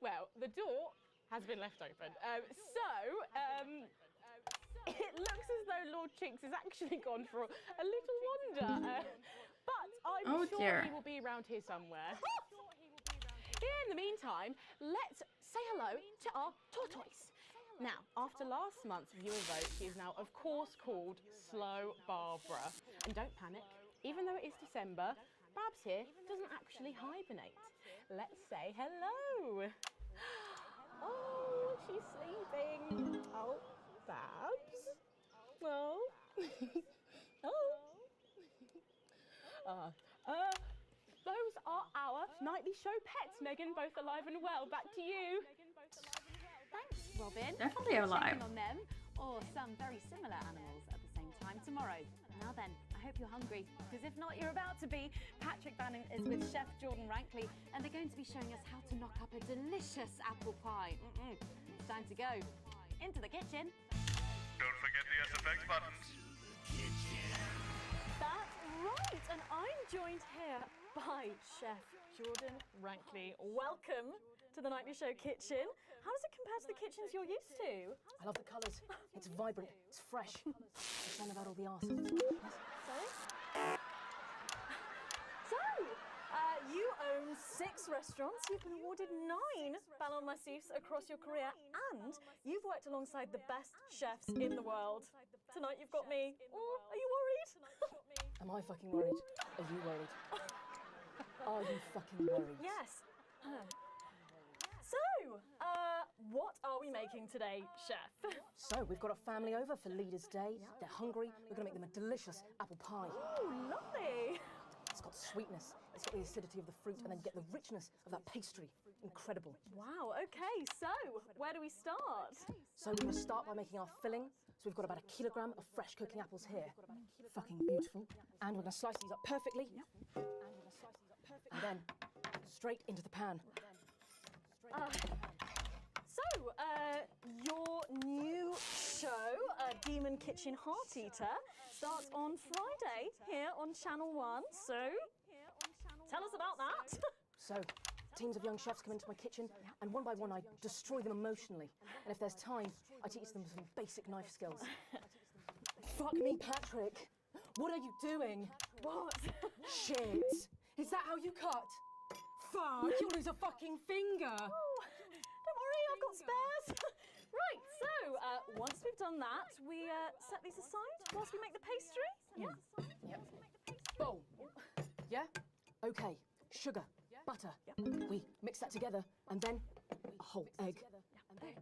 Well, the door has been left open. It looks as though Lord Chinks has actually gone for a little wander. But I'm sure he will be around here somewhere. In the meantime, let's say hello to our tortoise. Now, after last month's viewer vote, she is now, of course, called Slow Barbara. And don't panic, even though it is December, Babs here doesn't actually hibernate. Let's say hello. Oh, she's sleeping. Oh, Babs. Oh. Those are our nightly show pets, Megan, both alive and well. Back to you.
Thanks, Robin.
Definitely alive.
Checking on them, or some very similar animals at the same time tomorrow. Now then, I hope you're hungry, because if not, you're about to be. Patrick Bannon is with Chef Jordan Rankley, and they're going to be showing us how to knock up a delicious apple pie. It's time to go into the kitchen.
Don't forget the SFX buttons.
That's right, and I'm joined here by Chef Jordan Rankley. Welcome to the Nightly Show kitchen. How does it compare to the kitchens you're used to?
I love the colours. It's vibrant. It's fresh. It's fun about all the arseholes. Yes?
Sorry? So, you own 6 restaurants. You've been awarded 9 Ballon Massifs across your career, and you've worked alongside the best chefs in the world. Tonight you've got me. Oh, are you worried?
Am I fucking worried? Are you worried? Are you fucking worried?
Yes. So, what are we making today, Chef?
So, we've got a family over for Leaders' Day. They're hungry. We're going to make them a delicious apple pie.
Oh, lovely.
It's got sweetness, it's got the acidity of the fruit, and then you get the richness of that pastry. Incredible.
Wow, okay, so where do we start?
So we're going to start by making our filling. So we've got about 1 kilogram of fresh cooking apples here. Fucking beautiful. And we're going to slice these up perfectly. And then straight into the pan.
Your new show, Demon Kitchen Heart Eater, starts on Friday here on Channel 1. So, tell us about that.
So, teams of young chefs come into my kitchen, and one by one I destroy them emotionally. And if there's time, I teach them some basic knife skills. Fuck me, Patrick. What are you doing?
What?
Shit. Is that how you cut? Fuck, you'll lose a fucking finger.
Oh, don't worry, I've got spares. Right, so once we've done that, we set these aside whilst we make the pastry. Yeah?
Yep. Bowl. Yeah? Okay. Sugar. Butter. We mix that together, and then a whole egg.
Okay.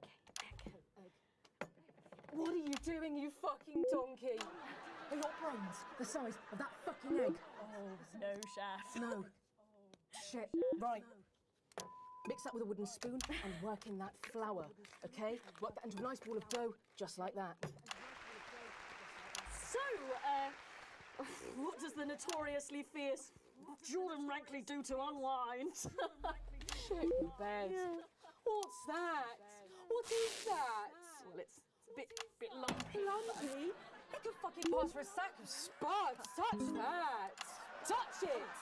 What are you doing, you fucking donkey? Are your brains the size of that fucking egg?
Oh, no, Chef.
No. Shit. Right. Mix that with a wooden spoon and work in that flour, okay? Work that into a nice ball of dough, just like that.
So, what does the notoriously fierce Jordan Rankley do to unwind?
Shit in bed.
Yeah.
What's that? What is that?
Well, it's a bit lumpy.
Lumpy? It could fucking pass for a sack of sparks. Touch that. Touch it.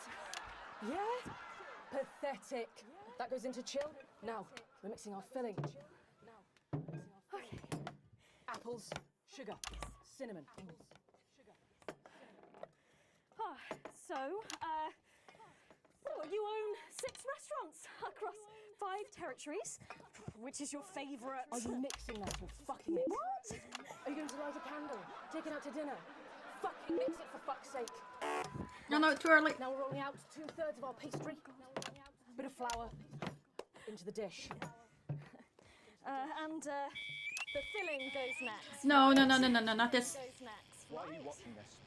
Yeah? Pathetic. That goes into chill. Now, we're mixing our filling.
Okay.
Apples, sugar, cinnamon.
You own 6 restaurants across 5 territories. Which is your favourite?
Are you mixing that or fucking it?
What?
Are you going to light a candle? Take it out to dinner? Fucking mix it for fuck's sake.
No, too early.
Now we're rolling out 2/3 of our pastry. Bit of flour into the dish.
And the filling goes next.
No, not this.
Goes next.
Why are you watching this?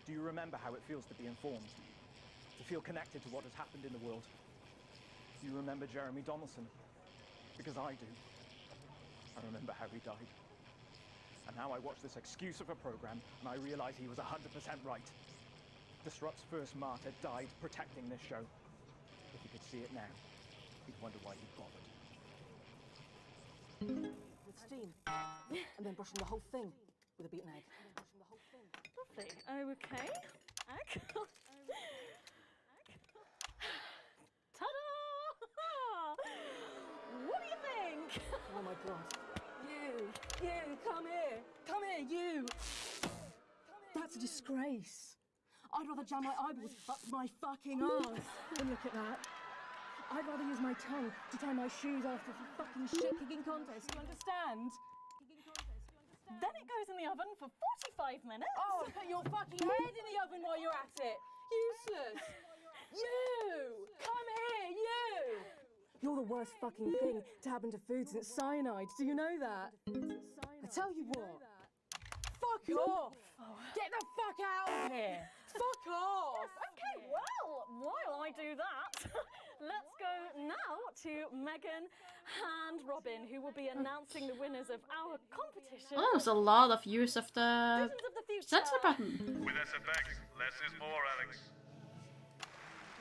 Do you remember how it feels to be informed? To feel connected to what has happened in the world? Do you remember Jeremy Donaldson? Because I do. I remember how he died. And now I watch this excuse of a program and I realize he was 100% right. Disrupt's first martyr died protecting this show. If you could see it now, you'd wonder why he bothered.
It's steam, and then brushing the whole thing with a beaten egg.
Lovely. Okay. Ta-da! What do you think?
Oh my god. You, come here, you. That's a disgrace. I'd rather jam my eyeballs up my fucking arse than look at that. I'd rather use my tongue to tie my shoes after a fucking shit-kicking contest, you understand?
Then it goes in the oven for 45 minutes.
Oh, put your fucking head in the oven while you're at it. Useless. You! Come here, you! You're the worst fucking thing to happen to food since cyanide. Do you know that? I tell you what. Fuck off! Get the fuck out of here! Fuck off!
Okay, well, while I do that, let's go now to Megan and Robin, who will be announcing the winners of our competition.
Oh, that was a lot of use of the
Visions of the future.
censor button.
With SFX, less is more, Alex.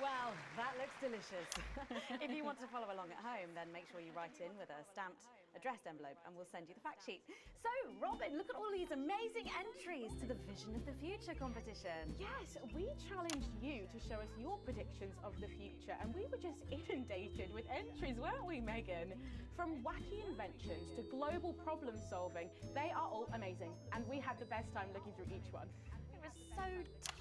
Well, that looks delicious. If you want to follow along at home, then make sure you write in with a stamped addressed envelope and we'll send you the fact sheet. So, Robin, look at all these amazing entries to the Vision of the Future competition.
Yes, we challenged you to show us your predictions of the future, and we were just inundated with entries, weren't we, Megan? From wacky inventions to global problem solving, they are all amazing, and we had the best time looking through each one.
It was so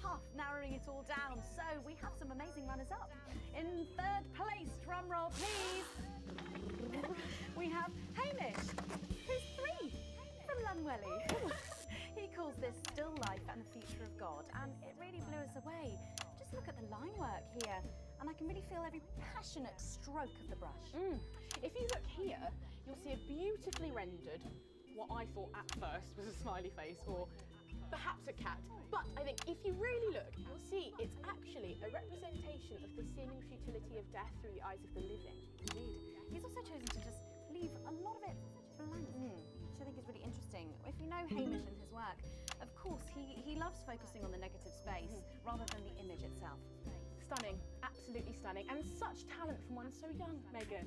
tough narrowing it all down, so we have some amazing runners-up. In third place, drum roll please, we have Hamish, who's 3 from Lunwelly. He calls this still life and the future of God, and it really blew us away. Just look at the line work here, and I can really feel every passionate stroke of the brush.
If you look here, you'll see a beautifully rendered, what I thought at first was a smiley face, or perhaps a cat. But I think if you really look, you'll see it's actually a representation of the seeming futility of death through the eyes of the living.
Indeed. He's also chosen to just leave a lot of it blank, which I think is really interesting. If you know Hamish and his work, of course, he loves focusing on the negative space rather than the image itself.
Stunning, absolutely stunning, and such talent from one so young, Megan.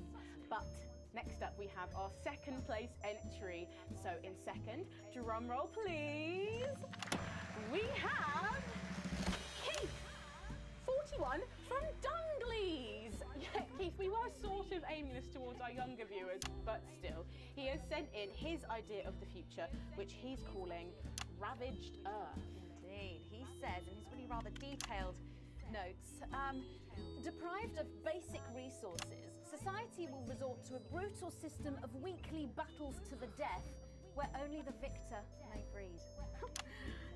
But next up, we have our second place entry. So in second, drum roll please, we have Keith, 41 from Dungleys. Yeah, Keith, we were sort of aiming this towards our younger viewers, but still, he has sent in his idea of the future, which he's calling Ravaged Earth.
Indeed, he says in his really rather detailed notes, deprived of basic resources, society will resort to a brutal system of weekly battles to the death where only the victor may breed.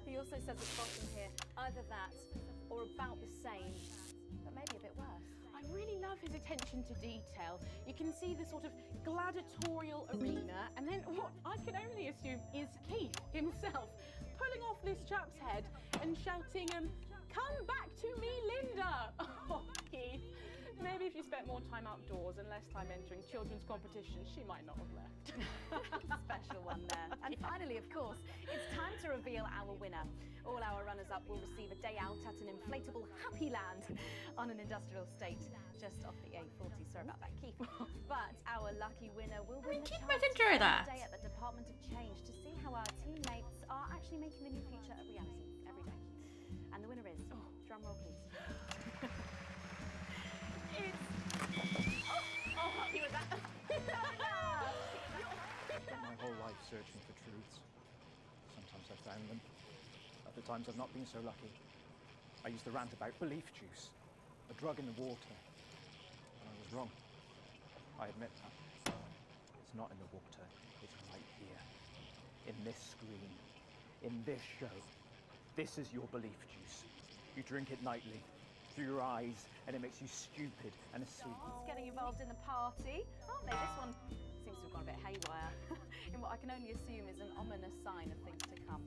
He also says at the bottom here, either that or about the same, but maybe a bit worse.
I really love his attention to detail. You can see the sort of gladiatorial arena, and then what I can only assume is Keith himself pulling off this chap's head and shouting, "Come back to me, Linda!" Oh, Keith. Maybe if you spent more time outdoors and less time entering children's competitions, she might not have left.
Special one there. And finally, of course, it's time to reveal our winner. All our runners-up will receive a day out at an inflatable Happy Land on an industrial estate just off the A40. Sorry about that, Keith. But our lucky winner will win the
Keith
chance
might enjoy
to
that.
spend a day at the Department of Change to see how our teammates are actually making the new future a reality every day. And the winner is, drum roll please.
I'll help you with that.
Spent my whole life searching for truths. Sometimes I've found them. Other times I've not been so lucky. I used to rant about belief juice, a drug in the water. And I was wrong. I admit that. It's not in the water. It's right here. In this screen. In this show. This is your belief juice. You drink it nightly. Through your eyes, and it makes you stupid and asleep.
It's getting involved in the party, aren't they? This one seems to have gone a bit haywire in what I can only assume is an ominous sign of things to come.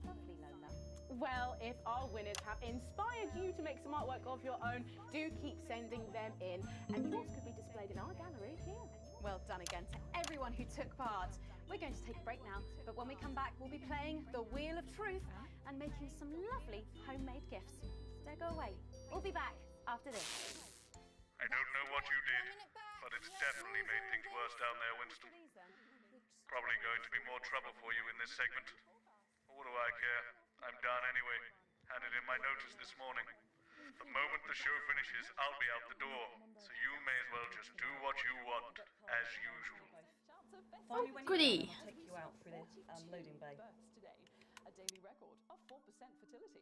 Lovely, Lola.
Well, if our winners have inspired you to make some artwork of your own, do keep sending them in, and yours could be displayed in our gallery here.
Well done again to everyone who took part. We're going to take a break now, but when we come back, we'll be playing the Wheel of Truth and making some lovely homemade gifts. Don't go away. We'll be back after this.
I don't know what you did, but it's definitely made things worse down there, Winston. Probably going to be more trouble for you in this segment. But what do I care? I'm done anyway. Handed in my notice this morning. The moment the show finishes, I'll be out the door. So you may as well just do what you want, as usual.
Oh, goody.
I'll take you out through the loading bay.
Today, a daily record of 4% fertility.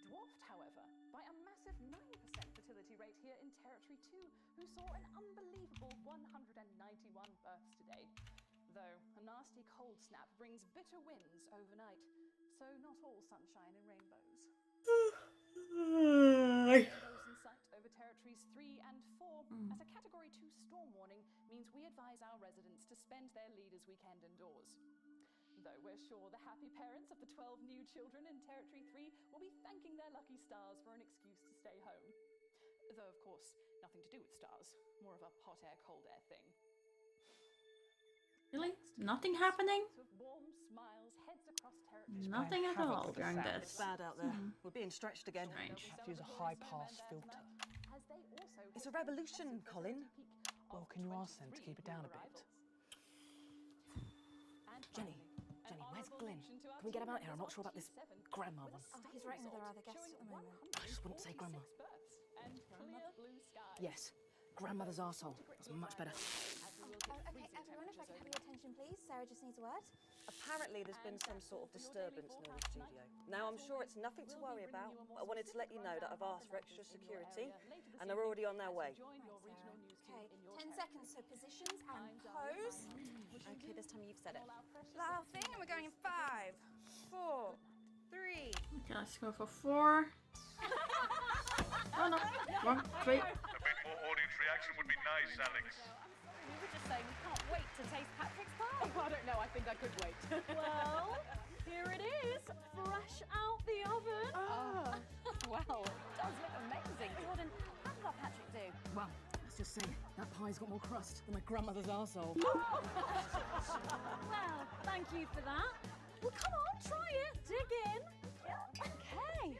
Dwarfed, however, by a massive 9% fertility rate here in Territory 2, who saw an unbelievable 191 births today. Though a nasty cold snap brings bitter winds overnight, so not all sunshine and rainbows. Rainbows in sight over Territories 3 and 4, as a Category 2 storm warning means we advise our residents to spend their leaders' weekend indoors. Though we're sure the happy parents of the 12 new children in Territory 3 will be thanking their lucky stars for an excuse to stay home. Though, of course, nothing to do with stars, more of a hot air, cold air thing.
Really? Nothing happening?
Warm smiles heads across Territory.
Nothing at all during this.
It's bad out there. We're being stretched again.
Strange.
Have to use a high-pass filter.
It's a revolution, Colin.
Well, can you ask them to keep it down a bit?
Jenny, where's Glenn? Can we get him out here? I'm not sure about this grandma one.
Oh, he's writing with our other guests at the moment.
I just wouldn't say grandma.
And clear blue skies.
Yes, grandmother's arsehole. That's much better.
Okay, everyone, if I can have your attention, please. Sarah just needs a word.
Apparently there's been some sort of disturbance near the studio. Now, I'm sure it's nothing to worry about, but I wanted to let you know that I've asked for extra security, and they're already on their way.
Okay, 10 seconds, so positions and pose.
Okay, this time you've said it.
Loud thing, and we're going in 5, 4, 3.
Okay, let's go for 4. Oh no, 1, 3.
A bit more audience reaction would be nice, Alex.
We were just saying we can't wait to taste Patrick's pie.
Oh, I don't know, I think I could wait.
Well, here it is, fresh out the oven.
Well, it does look amazing.
Jordan, how did our Patrick do?
Well, let's just say that pie's got more crust than my grandmother's arsehole.
Well, thank you for that. Well, come on, try it. Dig in. Okay.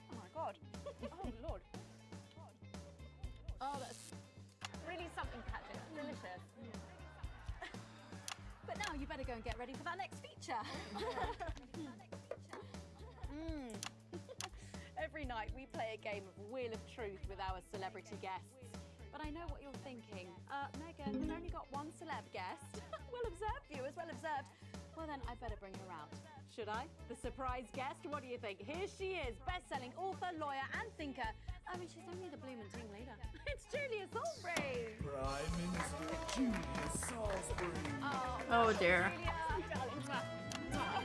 Oh my god. Oh lord.
Oh, that's really something, Patrick. Delicious. But now you better go and get ready for that next feature. Every night we play a game of Wheel of Truth with our celebrity guests. But I know what you're thinking. Megan, we've only got one celeb guest. Well observed, viewers, well observed. Well then, I better bring her out. Should I? The surprise guest? What do you think? Here she is, best-selling author, lawyer and thinker. I mean, she's only the blooming team leader. It's Julia Salisbury!
Prime Minister Julia Salisbury.
Oh dear.
Julia, darling. So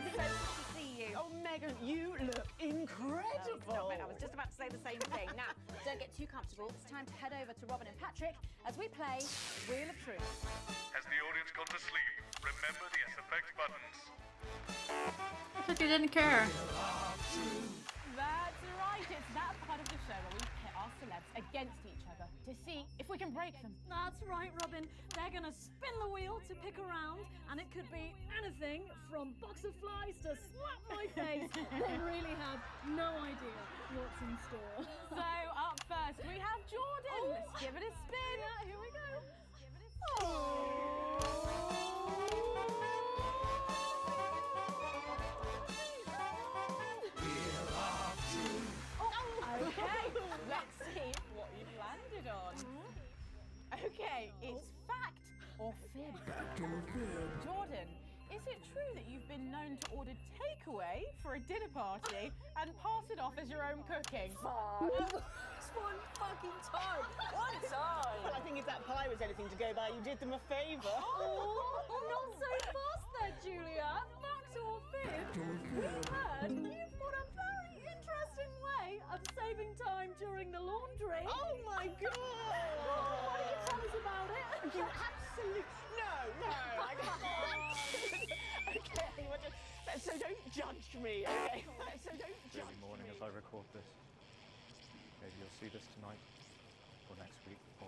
good to see you.
Oh, Megan, you look incredible.
Stop it, I was just about to say the same thing. Now, don't get too comfortable. It's time to head over to Robin and Patrick as we play Wheel of Truth.
Has the audience gone to sleep? Remember the SFX buttons.
I thought you didn't care.
That's right, it's that part of the show where we pit our celebs against each other to see if we can break them.
That's right, Robin. They're gonna spin the wheel to pick a round, and it could be anything from box of flies to slap my face. They really have no idea what's in store.
So up first we have Jordan. Let's give it a spin.
Yeah, here we go.
Okay, let's see what you've landed on. Okay, it's fact or fib. Jordan, is it true that you've been known to order takeaway for a dinner party and pass it off as your own cooking?
It's one fucking time. One time.
Well, I think if that pie was anything to go by, you did them a favour.
Oh, not so fast there, Julia. Fact or fib? We heard you've got a very interesting way of saving time during the laundry.
Oh my God!
Why don't you tell us about it?
You absolutely... No, I can't. Okay, so don't judge me, okay? So don't judge
Early morning as I record this. Maybe you'll see this tonight, or next week, or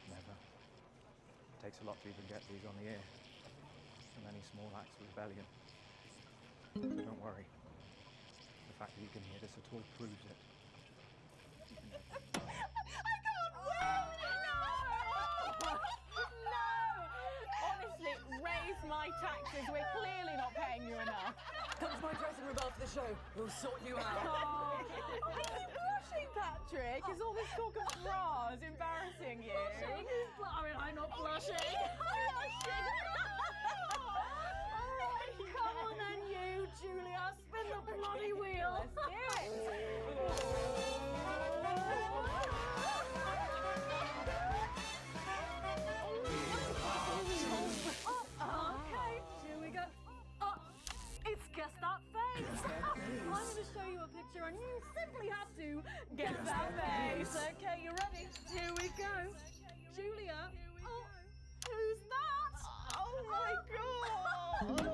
never. It takes a lot to even get these on the air. So many small acts of rebellion. So don't worry. The the fact that you can hear this at all proves it.
I can't win! No! Honestly, raise my taxes. We're clearly not paying you enough.
Come to my dressing room after the show. We'll sort you out.
Oh, are you blushing, Patrick? Is all this talk of bras embarrassing you?
Blushing? I mean, I'm not blushing.
Blushing.
Alright, come on then, you, Julia. Spin the bloody wheel.
Let's do it.
Okay, here we go. It's Guess That Face. I'm going to show you a picture and you simply have to guess that face. Okay, you ready? Here we go. Julia. Oh, who's that?
Oh my God. Is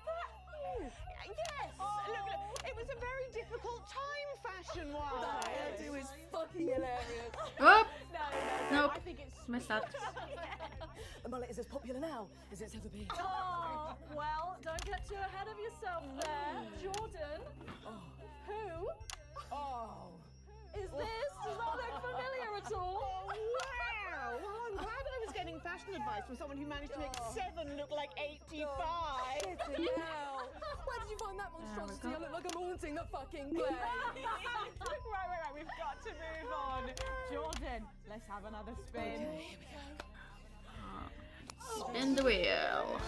that you? Yes. Look, it was a very difficult time fashion-wise.
That hairdo is fucking hilarious.
Oh!
No,
Nope.
I think it's...
Missed that.
The mullet is as popular now as it's ever been.
Oh, well, don't get too ahead of yourself there. Jordan. Who?
Oh.
Is this? Does that look familiar at all?
Oh, wow. Well, I'm glad I was getting fashion advice from someone who managed to make 7 look like 85.
Where did you find that monstrosity? I look like I'm haunting the fucking play.
Right. We've got to move on. Jordan, let's have another spin.
Okay, here we go.
Spin the wheel.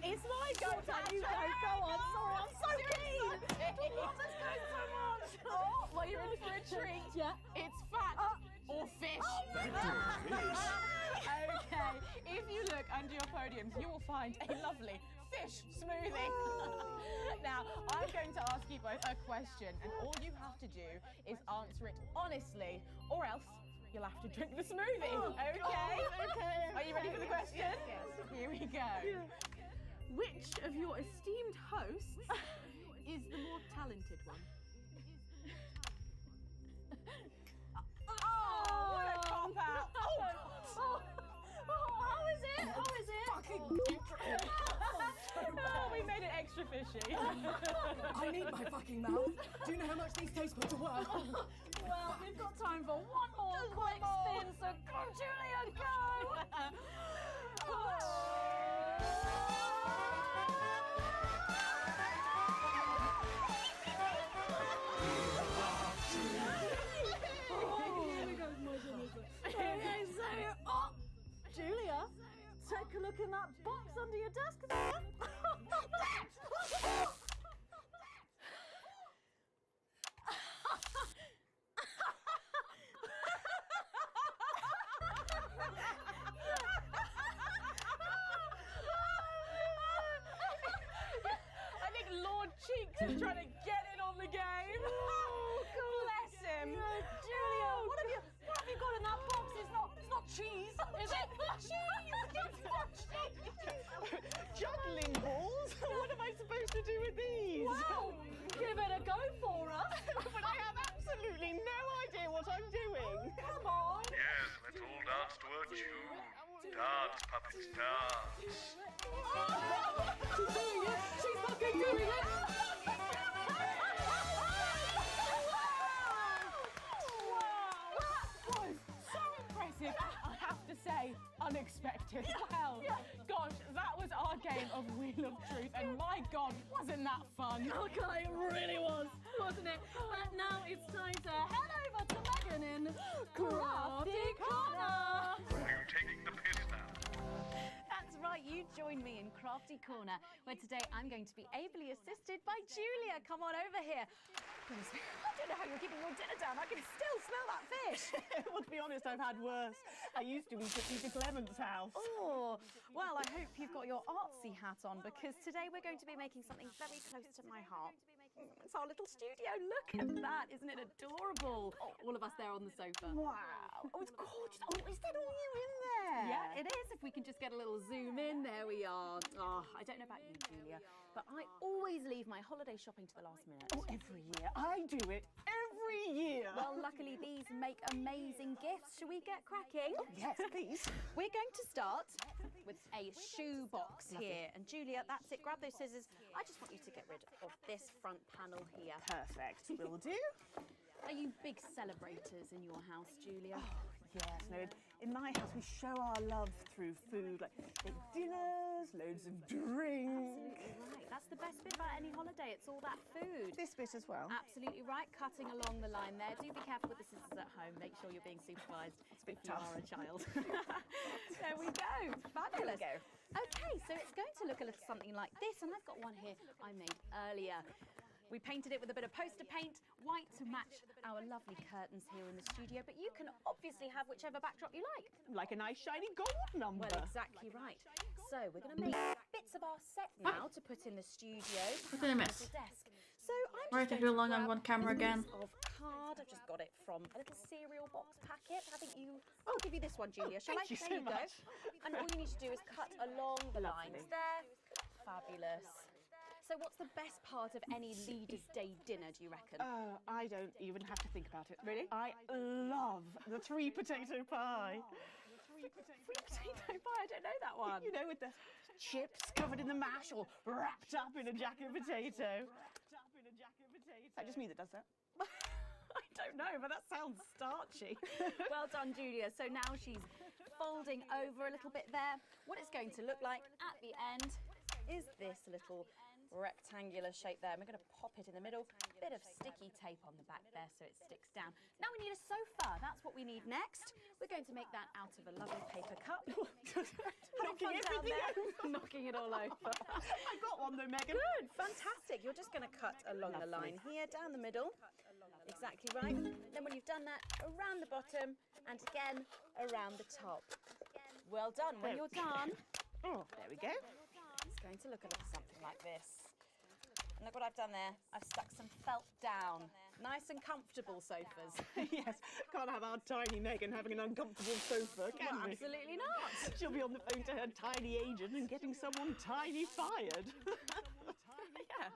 It's my go, Patrick. Go on. Sorry, I'm so keen.
Let's go so much.
Oh, well, you're in for a treat.
Yeah.
It's fat or fish. Okay, if you look under your podiums, you will find a lovely fish smoothie. Now, I'm going to ask you both a question, and all you have to do is answer it honestly, or else you'll have to drink the smoothie. Okay?
Okay.
Are you ready for the question? Yes. Here we go.
Which of your esteemed hosts is the more talented one?
Oh, what a cop-out.
How is it? How is it?
Fucking
Oh, we made it extra fishy.
I need my fucking mouth. Do you know how much these taste buds are worth?
Well, we've got time for one more quick spin, so go, Julia, go! Okay, so, Julia, take a look in that box under your desk there.
I think Lord Cheeks is trying to get in on the game. Bless him.
Julia, what have you got in that box? It's not cheese, is it?
Cheese! It's not cheese! Juggling balls? What am I supposed to do with these?
Well, give it a go for us.
But I have absolutely no idea what I'm doing.
Come on.
Yes, let's all dance to a tune. Dance, puppets, dance.
She's doing it. She's fucking doing it.
Impressive, I have to say, unexpected. Well, gosh, that was our game of Wheel of Truth, and my God, wasn't that fun?
Okay, it really was, wasn't it? But now it's time to head over to Megan in Crafty Corner.
Are you taking the piss now?
That's right, you join me in Crafty Corner, where today I'm going to be ably assisted by Julia. Come on over here. Goodness me, I don't know how you're keeping your dinner down. I can still smell that fish.
Well, to be honest, I've had worse. I used to eat at Peter Clement's house.
Oh, well, I hope you've got your artsy hat on, because today we're going to be making something very close to my heart. It's our little studio. Look at that. Isn't it adorable? All of us there on the sofa.
Wow. Oh, it's gorgeous. Oh, is that all you in there?
Yeah, it is. If we can just get a little zoom in, there we are. Oh, I don't know about you, Julia, but I always leave my holiday shopping to the last minute.
Oh, every year. I do it
every year.
Well, luckily these make amazing gifts. Shall we get cracking?
Oh, yes, please.
We're going to start with a shoe box here. And Julia, that's it. Grab those scissors. I just want you to get rid of this front panel here.
Perfect. Will do.
Are you big celebrators in your house, Julia?
Yes, no, in my house we show our love through food, like big dinners, loads of drink.
Absolutely right. That's the best bit about any holiday. It's all that food.
This bit as well.
Absolutely right. Cutting along the line there. Do be careful with the scissors at home. Make sure you're being supervised if you are a child. There we go. Fabulous.
There we go.
Okay, so it's going to look a little something like this, and I've got one here I made earlier. We painted it with a bit of poster paint, white to match our lovely curtains here in the studio, but you can obviously have whichever backdrop you like.
Like a nice shiny gold number.
Well, exactly right. So we're going to make bits of our set now to put in the studio.
What did I miss?
Desk. So I'm
Why
just
did you do long on one camera
a
again?
piece of card. I've just got it from a little cereal box packet. I think you... I'll give you this one, Julia. Shall I?
Thank you
There
so
you go.
much.
And all you need to do is cut along the lines there. Fabulous. So what's the best part of any Leaders' Day dinner, do you reckon?
I don't even have to think about it. Really? I love the 3 potato pie.
Three potato pie? I don't know that one.
You know, with the chips covered in the mash or wrapped up in a jacket potato. Is that just me that does that?
I don't know, but that sounds starchy. Well done, Julia. So now she's folding over a little bit there. What it's going to look like at the end is this little rectangular shape there. And we're going to pop it in the middle. Bit of sticky tape on the back there so it sticks down. Now we need a sofa. That's what we need next. We're going to make that out of a lovely paper cup.
Knocking everything over.
Knocking it all over.
I got one though, Megan.
Good, fantastic. You're just going to cut along the line here, down the middle. Exactly right. Then when you've done that, around the bottom and again around the top. Well done. When you're done,
oh, there we go.
It's going to look a little something like this. And look what I've done there. I've stuck some felt down. Nice and comfortable sofas.
Yes, can't have our tiny Megan having an uncomfortable sofa, can
Well,
we?
absolutely not.
She'll be on the phone to her tiny agent and getting someone tiny fired.
Yeah.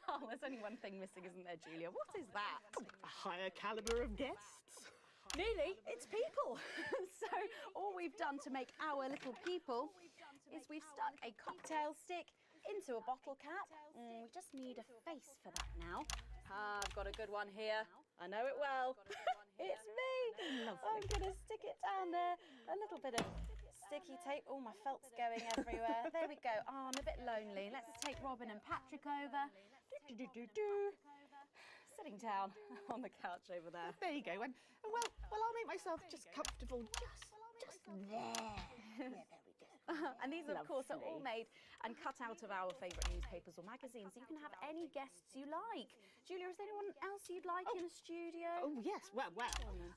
Well, there's only one thing missing, isn't there, Julia? What is that?
A higher calibre of guests.
Nearly, it's people. So all we've done to make our little people is we've stuck a cocktail stick into a bottle cap. We just need a face for that now. I've got a good one here. I know it well. It's me. I'm going to stick it down there. A little bit of sticky tape. Oh, my felt's going everywhere. There we go. Oh, I'm a bit lonely. Let's take Robin and Patrick over. Sitting down on the couch over there.
There you go. And well, I'll make myself just comfortable just there. Yeah, there we go.
And these, of course, are all made and cut out of our favourite newspapers or magazines. So you can have any guests you like. Julia, is there anyone else you'd like in a studio?
Oh, yes. Well,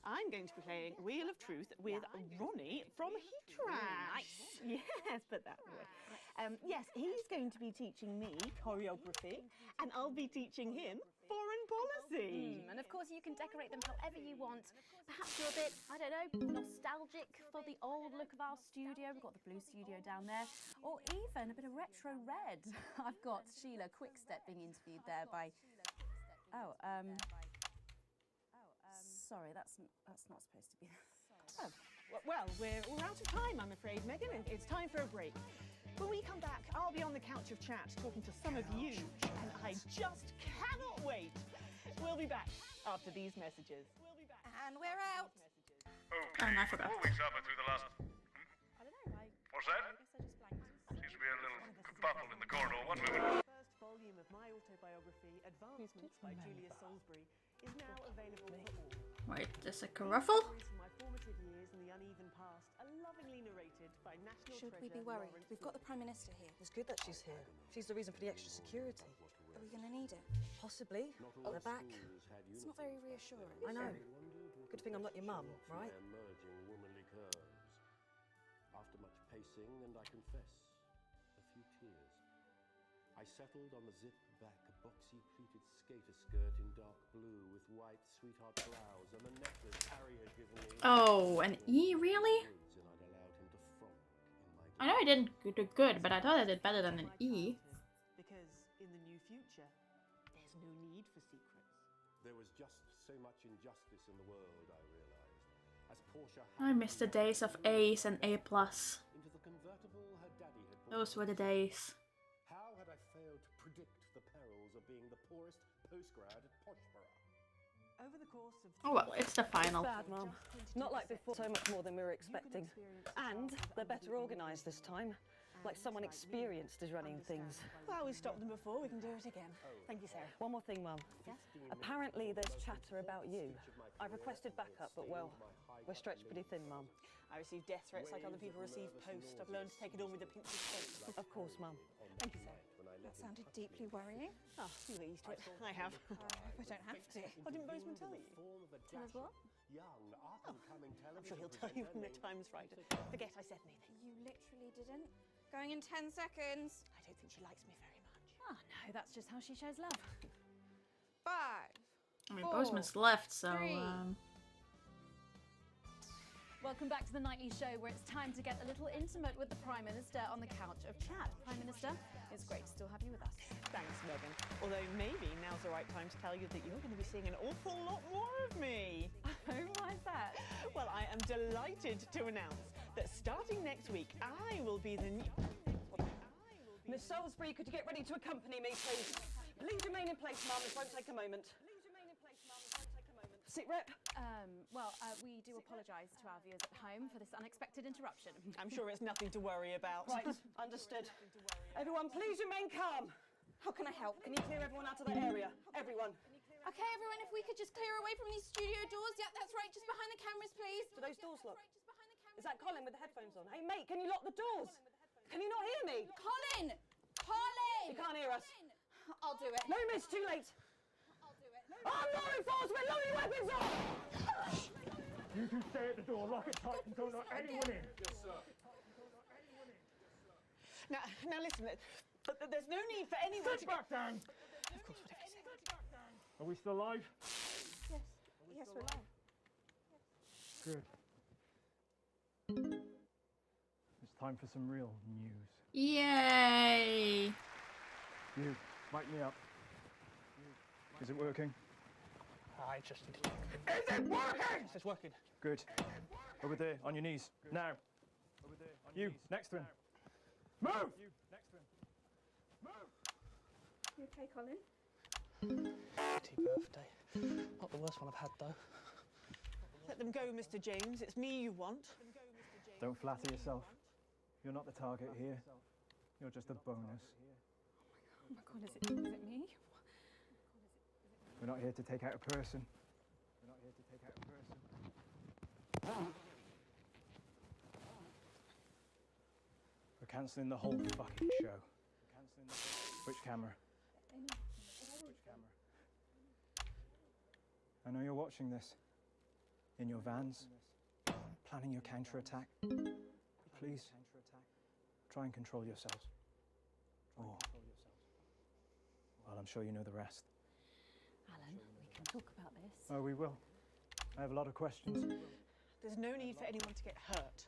I'm going to be playing Wheel of Truth with Ronnie from Heatrash.
Nice.
Yes, but that way. Yes, he's going to be teaching me choreography, and I'll be teaching him foreign policy.
And of course, you can decorate them however you want. Perhaps you're a bit, I don't know, nostalgic for the old look of our studio. We've got the blue studio down there. Or even a bit of retro red. I've got Sheila Quickstep being interviewed there by... Sorry, that's not supposed to be...
Oh, well, we're out of time, I'm afraid, Megan. It's time for a break. When we come back, I'll be on the couch of chat talking to some of you, and I just cannot wait. We'll be back after these messages.
And we're out.
Okay,
I forgot.
before we suffer through the last...
I don't know,
What's that?
I guess I just blanked.
Seems to be a little kerfuffle in the corridor. One moment.
First volume of my autobiography, Advancements by Julia Salisbury, is now available for all.
Wait, there's a caraffle?
Stories from my formative years and the uneven past are lovingly narrated by national
Should we be
treasure
worried?
Lawrence
We've got the Prime Minister here.
It's good that she's here. She's the reason for the extra security.
Are we going to need it?
Possibly. We're back.
It's not very reassuring.
I know. Good thing I'm not your mum, right?
Emerging womanly curves. After much pacing, and I confess, a few tears, I settled on the zipped back, boxy pleated skater skirt in dark blue with white sweetheart blouse and the necklace Harry had given me.
Oh, an E, really?
And I'd allowed him to frolic in my
I know I didn't do good, but I thought I did better than an E.
because in the new future, there's no need for secrets.
There was just so much injustice in the world, I realized. As Portia
I miss the days of A's and A+.
into the convertible her daddy had bought.
Those were the days.
How had I failed to predict the perils of being the poorest postgrad at Poshborough?
Over the course of
Oh well, it's the final.
Bad, Mum. Not like before, so much more than we were expecting. And they're better organised this time. Like someone experienced is running things.
Well, we stopped them before, we can do it again. Thank you, Sarah.
One more thing, Mum.
Yes?
Apparently there's chatter about you. I've requested backup, but well, we're stretched pretty thin, Mum.
I receive death threats like other people receive post. I've learned to take it all with a pinch of salt.
Of course, Mum.
Thank you, Sarah.
That sounded deeply worrying.
Oh, you get used to it. I have.
I don't have to.
Why didn't Bozeman tell you?
Tell us what?
Young, up-and-coming
I'm sure he'll tell you when the time's right. Forget I said anything.
You literally didn't. Going in 10 seconds.
I don't think she likes me very much.
Oh no, that's just how she shows love.
5.
I mean,
4,
Bozeman's left, so
3.
Welcome back to the nightly show where it's time to get a little intimate with the Prime Minister on the couch of chat. Prime Minister, it's great to still have you with us.
Thanks, Megan. Although maybe now's the right time to tell you that you're going to be seeing an awful lot more of me.
Oh, why's that?
Well, I am delighted to announce that starting next week, I will be the new...
Miss Salisbury, could you get ready to accompany me, please? Please remain in place, Mum. This won't take a moment. Sit rep.
We do apologise to our viewers at home for this unexpected interruption.
I'm sure it's nothing to worry about.
Right, understood. Everyone, please remain calm. How can I help? Can you clear everyone out of that area? Everyone.
Okay, everyone, if we could just clear away from these studio doors. Yeah, that's right, just behind the cameras, please.
Do those doors lock? Is that Colin with the headphones on? Hey, mate, can you lock the doors? Can you not hear me?
Colin! Colin!
You can't hear us.
I'll do it.
No, miss, too late.
I'll do it.
I'm law enforcement! Load your weapons on!
You two stay at the door, lock it tight, and don't let anyone in. Yes, sir.
Now listen, there's no need for anyone to...
Sit back down!
Of course, whatever you say.
Are we still live?
Yes. Yes, we're live.
Good. It's time for some real news.
Yay!
You, mic me up. Is it working?
I just need to check.
Is it working?
Yes, it's working.
Good. Over there, on your knees. Now. You, next to him. Move! You, next to him. Move!
You okay, Colin?
Happy birthday. Not the worst one I've had, though.
Let them go, Mr. James. It's me you want.
Don't flatter yourself. You're not the target here. You're just a bonus.
Oh my god, is it me?
We're not here to take out a person. We're not here to take out a person. We're cancelling the whole fucking show. Which camera? Which camera? I know you're watching this. In your vans. Planning your counter-attack. Please. Try and control yourselves. Well, I'm sure you know the rest.
Alan, we can talk about this.
Oh, we will. I have a lot of questions.
There's no need for anyone to get hurt.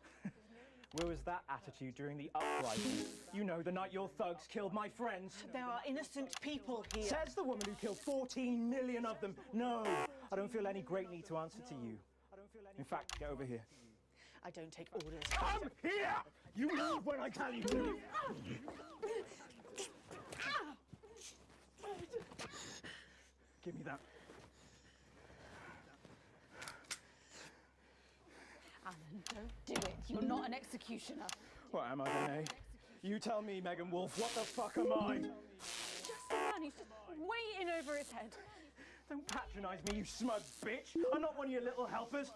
Where was that attitude during the uprising? You know, the night your thugs killed my friends.
There are innocent people here.
Says the woman who killed 14 million of them. No, I don't feel any great need to answer to you. In fact, get over here.
I don't take orders.
Come here! You move when I tell you to! Give me that.
Alan, don't do it. You're not an executioner.
What am I then, eh? You tell me, Megan Wolf, what the fuck am I?
Just a man who's just way in over his head.
Don't patronise me, you smug bitch. I'm not one of your little helpers.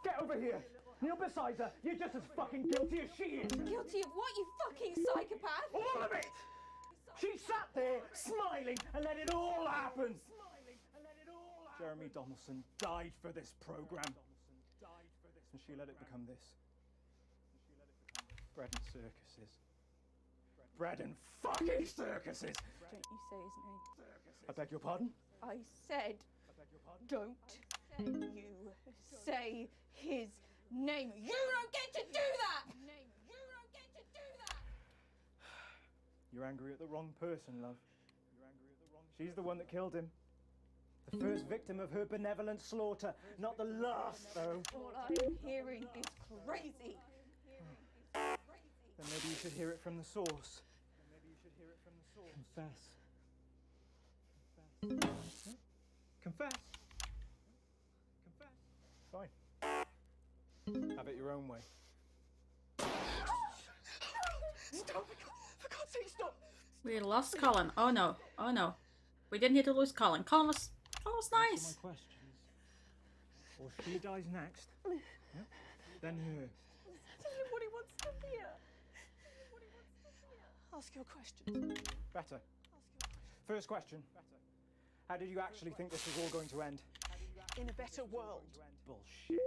Get over here. Kneel beside her. You're just as fucking guilty as she is.
Guilty of what, you fucking psychopath?
All of it! She sat there, smiling, and let it all happen. Jeremy Donaldson died for this programme. And she let it become this. Bread and circuses. Bread and fucking circuses!
Don't you say his name.
I beg your pardon?
I said, don't you say his name. You don't get to do that! You don't get to do that!
You're angry at the wrong person, love. She's the one that killed him. The first victim of her benevolent slaughter, not the last, though.
All I'm hearing is crazy.
Then maybe you should hear it from the source. Confess. Confess. Fine. Have it your own way.
Stop! For God's sake, stop!
We lost Colin. Oh no. Oh no. We didn't need to lose Colin. Colin was nice.
My questions. Or she dies next. Yep. Then her.
Tell him what he wants to hear. Ask your questions.
Better. First question. How did you actually think this was all going to end?
In a better world.
Bullshit.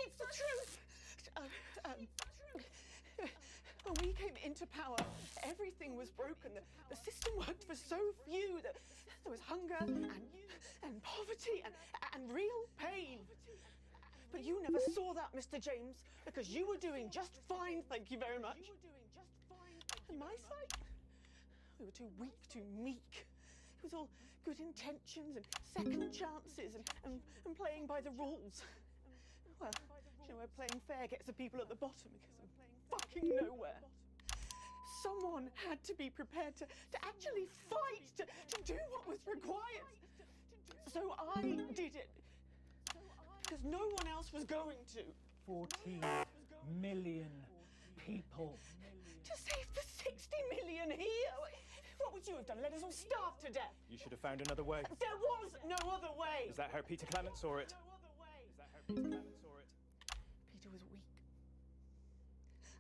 It's the truth! When we came into power, everything was broken. The system worked for so few. There was hunger and poverty and real pain. But you never saw that, Mr. James, because you were doing just fine, thank you very much. And my side? We were too weak, too meek. It was all good intentions and second chances and playing by the rules. Well, you know where playing fair gets the people at the bottom? Because of fucking nowhere. Someone had to be prepared to actually fight, to do what was required. So I did it. Because no one else was going to.
14 million people.
To save the 60 million here? What would you have done? Let us all starve to death?
You should have found another way.
There was no other way.
Is that how Peter Clement saw it?
Peter was weak.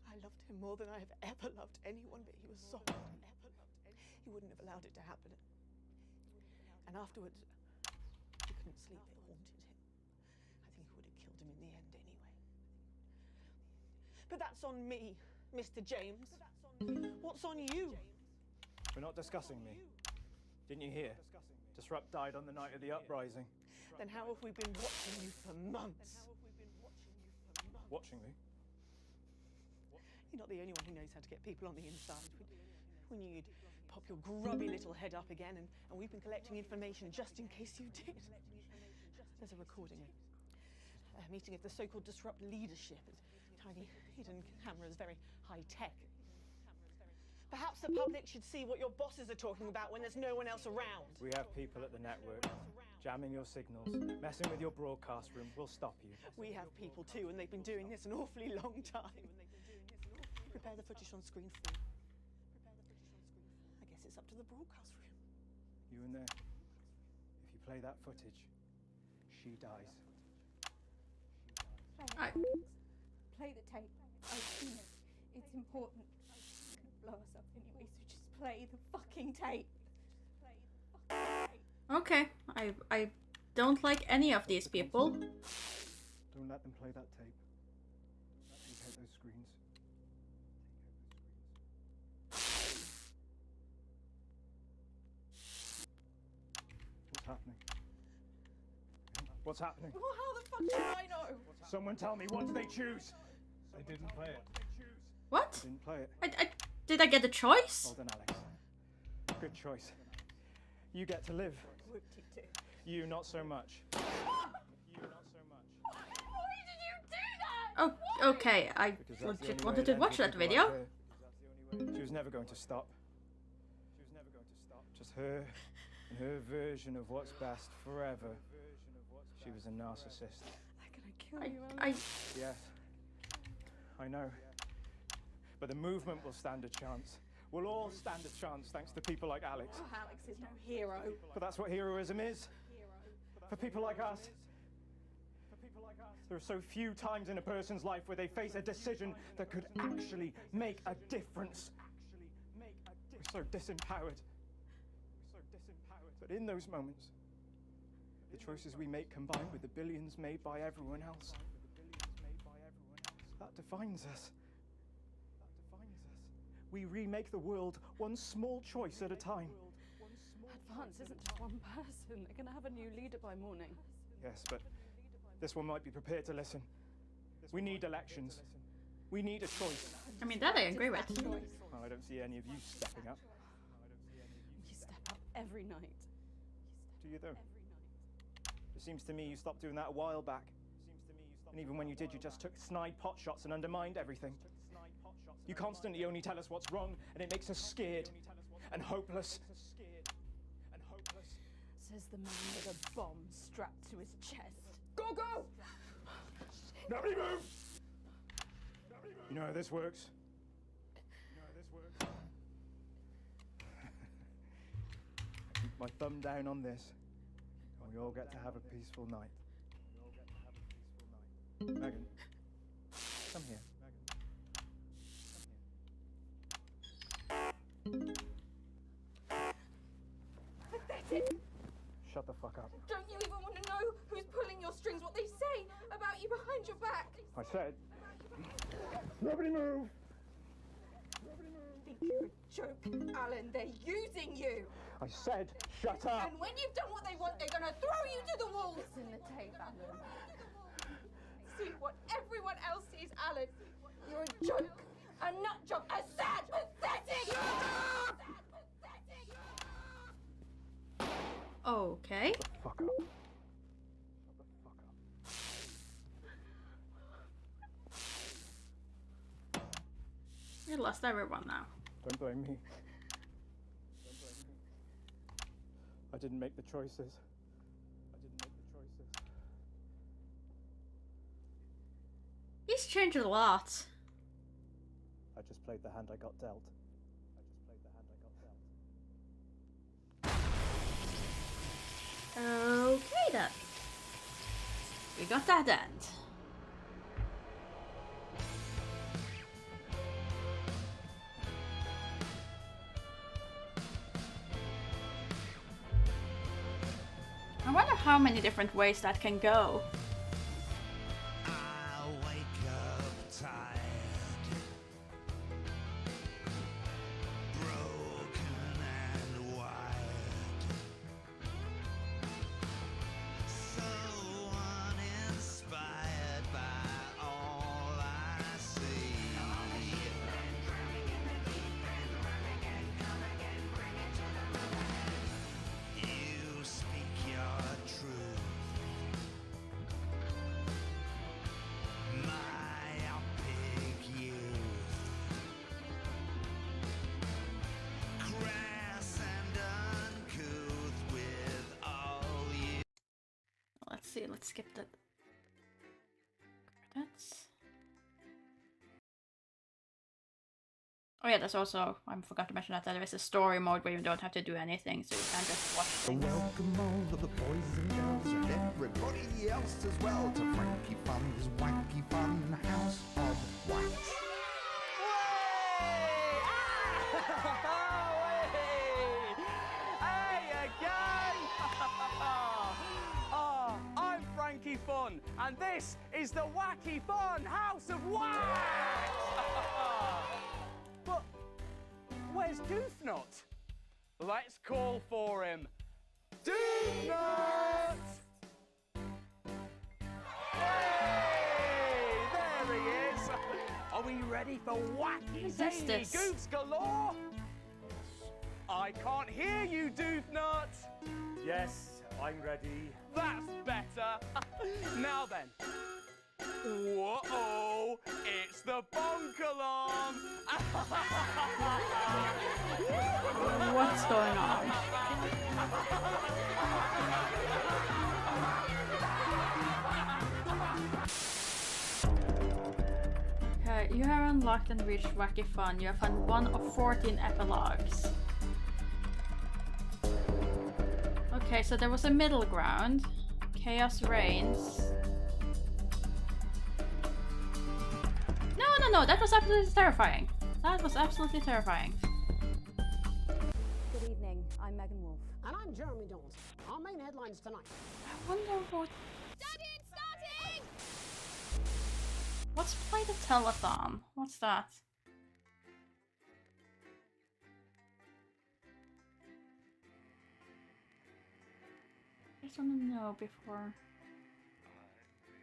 I loved him more than I have ever loved anyone, but he was soft. He wouldn't have allowed it to happen. And afterwards, he couldn't sleep. It haunted him. I think he would have killed him in the end anyway. But that's on me, Mr. James. What's on you?
We're not discussing me. Didn't you hear? Disrupt died on the night of the uprising.
Then how have we been watching you for months?
Watching me?
You're not the only one who knows how to get people on the inside. We knew you'd pop your grubby little head up again, and we've been collecting information just in case you did. There's a recording, a meeting of the so-called disrupt leadership. Tiny hidden cameras, very high-tech. Perhaps the public should see what your bosses are talking about when there's no one else around.
We have people at the network jamming your signals, messing with your broadcast room. We'll stop you.
We have people too, and they've been doing this an awfully long time. Prepare the footage on screen 4. I guess it's up to the broadcast room.
You in there. If you play that footage, she dies.
Play the tape. I've seen it. It's important. It's gonna blow us up anyway, so just play the fucking tape.
Okay, I don't like any of these people.
Don't let them play that tape. Take out those screens. What's happening? What's happening?
Well, how the fuck should I know?
Someone tell me, what did they choose?
They didn't play it.
What?
Didn't play it.
Did I get a choice?
Well done, Alex. Good choice. You get to live. You not so much. You not so much.
Why did you do that?
Oh, okay. I legit wanted to watch that video.
She was never going to stop. Just her and her version of what's best forever. She was a narcissist.
They're gonna kill you, Alex.
Yes. I know. But the movement will stand a chance. We'll all stand a chance thanks to people like Alex.
Oh, Alex is no hero.
But that's what heroism is. For people like us. There are so few times in a person's life where they face a decision that could actually make a difference. We're so disempowered. But in those moments, the choices we make combined with the billions made by everyone else, that defines us. We remake the world one small choice at a time.
Advance isn't just one person. They're going to have a new leader by morning.
Yes, but this one might be prepared to listen. We need elections. We need a choice.
I mean, that I agree with.
Well, I don't see any of you stepping up.
You step up every night.
Do you though? It seems to me you stopped doing that a while back. And even when you did, you just took snide pot shots and undermined everything. You constantly only tell us what's wrong, and it makes us scared and hopeless.
Says the man with a bomb strapped to his chest.
Go, go! Nobody move! You know how this works? I keep my thumb down on this, and we all get to have a peaceful night. Megan, come here.
Pathetic!
Shut the fuck up.
Don't you even want to know who's pulling your strings, what they say about you behind your back?
I said, nobody move!
Think you're a joke, Alan. They're using you.
I said, shut up!
And when you've done what they want, they're going to throw you to the wolves. In the tape, Alan. See what everyone else sees, Alan. You're a joke, a nut job, a sad, pathetic. Shut up!
Okay.
Fuck up.
We lost everyone now.
Don't blame me. I didn't make the choices.
He's changed a lot.
I just played the hand I got dealt.
Okay then. We got that end. I wonder how many different ways that can go.
I wake up tired, broken and wired, so uninspired by all I see. You speak your truth. Myopic youth, crass and uncouth with all you.
Let's see, let's skip that. Credits. Oh yeah, that's also, I forgot to mention that there is a story mode where you don't have to do anything, so you can just watch things.
Welcome all of the boys and girls and everybody else as well to Frankie Fun's Wacky Fun House of Wax.
Hey again! Oh, I'm Frankie Fun, and this is the Wacky Fun House of Wax! But where's Doofnut? Let's call for him. Doofnut! Hey, there he is. Are we ready for wacky zany goofs galore? I can't hear you, Doofnut.
Yes, I'm ready.
That's better. Now then. Whoa! It's the bonk alarm.
What's going on? Okay, you have unlocked and reached Wacky Fun. You have found 1 of 14 epilogues. Okay, so there was a middle ground. Chaos reigns. No, that was absolutely terrifying. That was absolutely terrifying.
Good evening, I'm Megan Wolf.
And I'm Jeremy Dawes. Our main headlines tonight.
I wonder what... Let's play the telethon. What's that? I just want to know before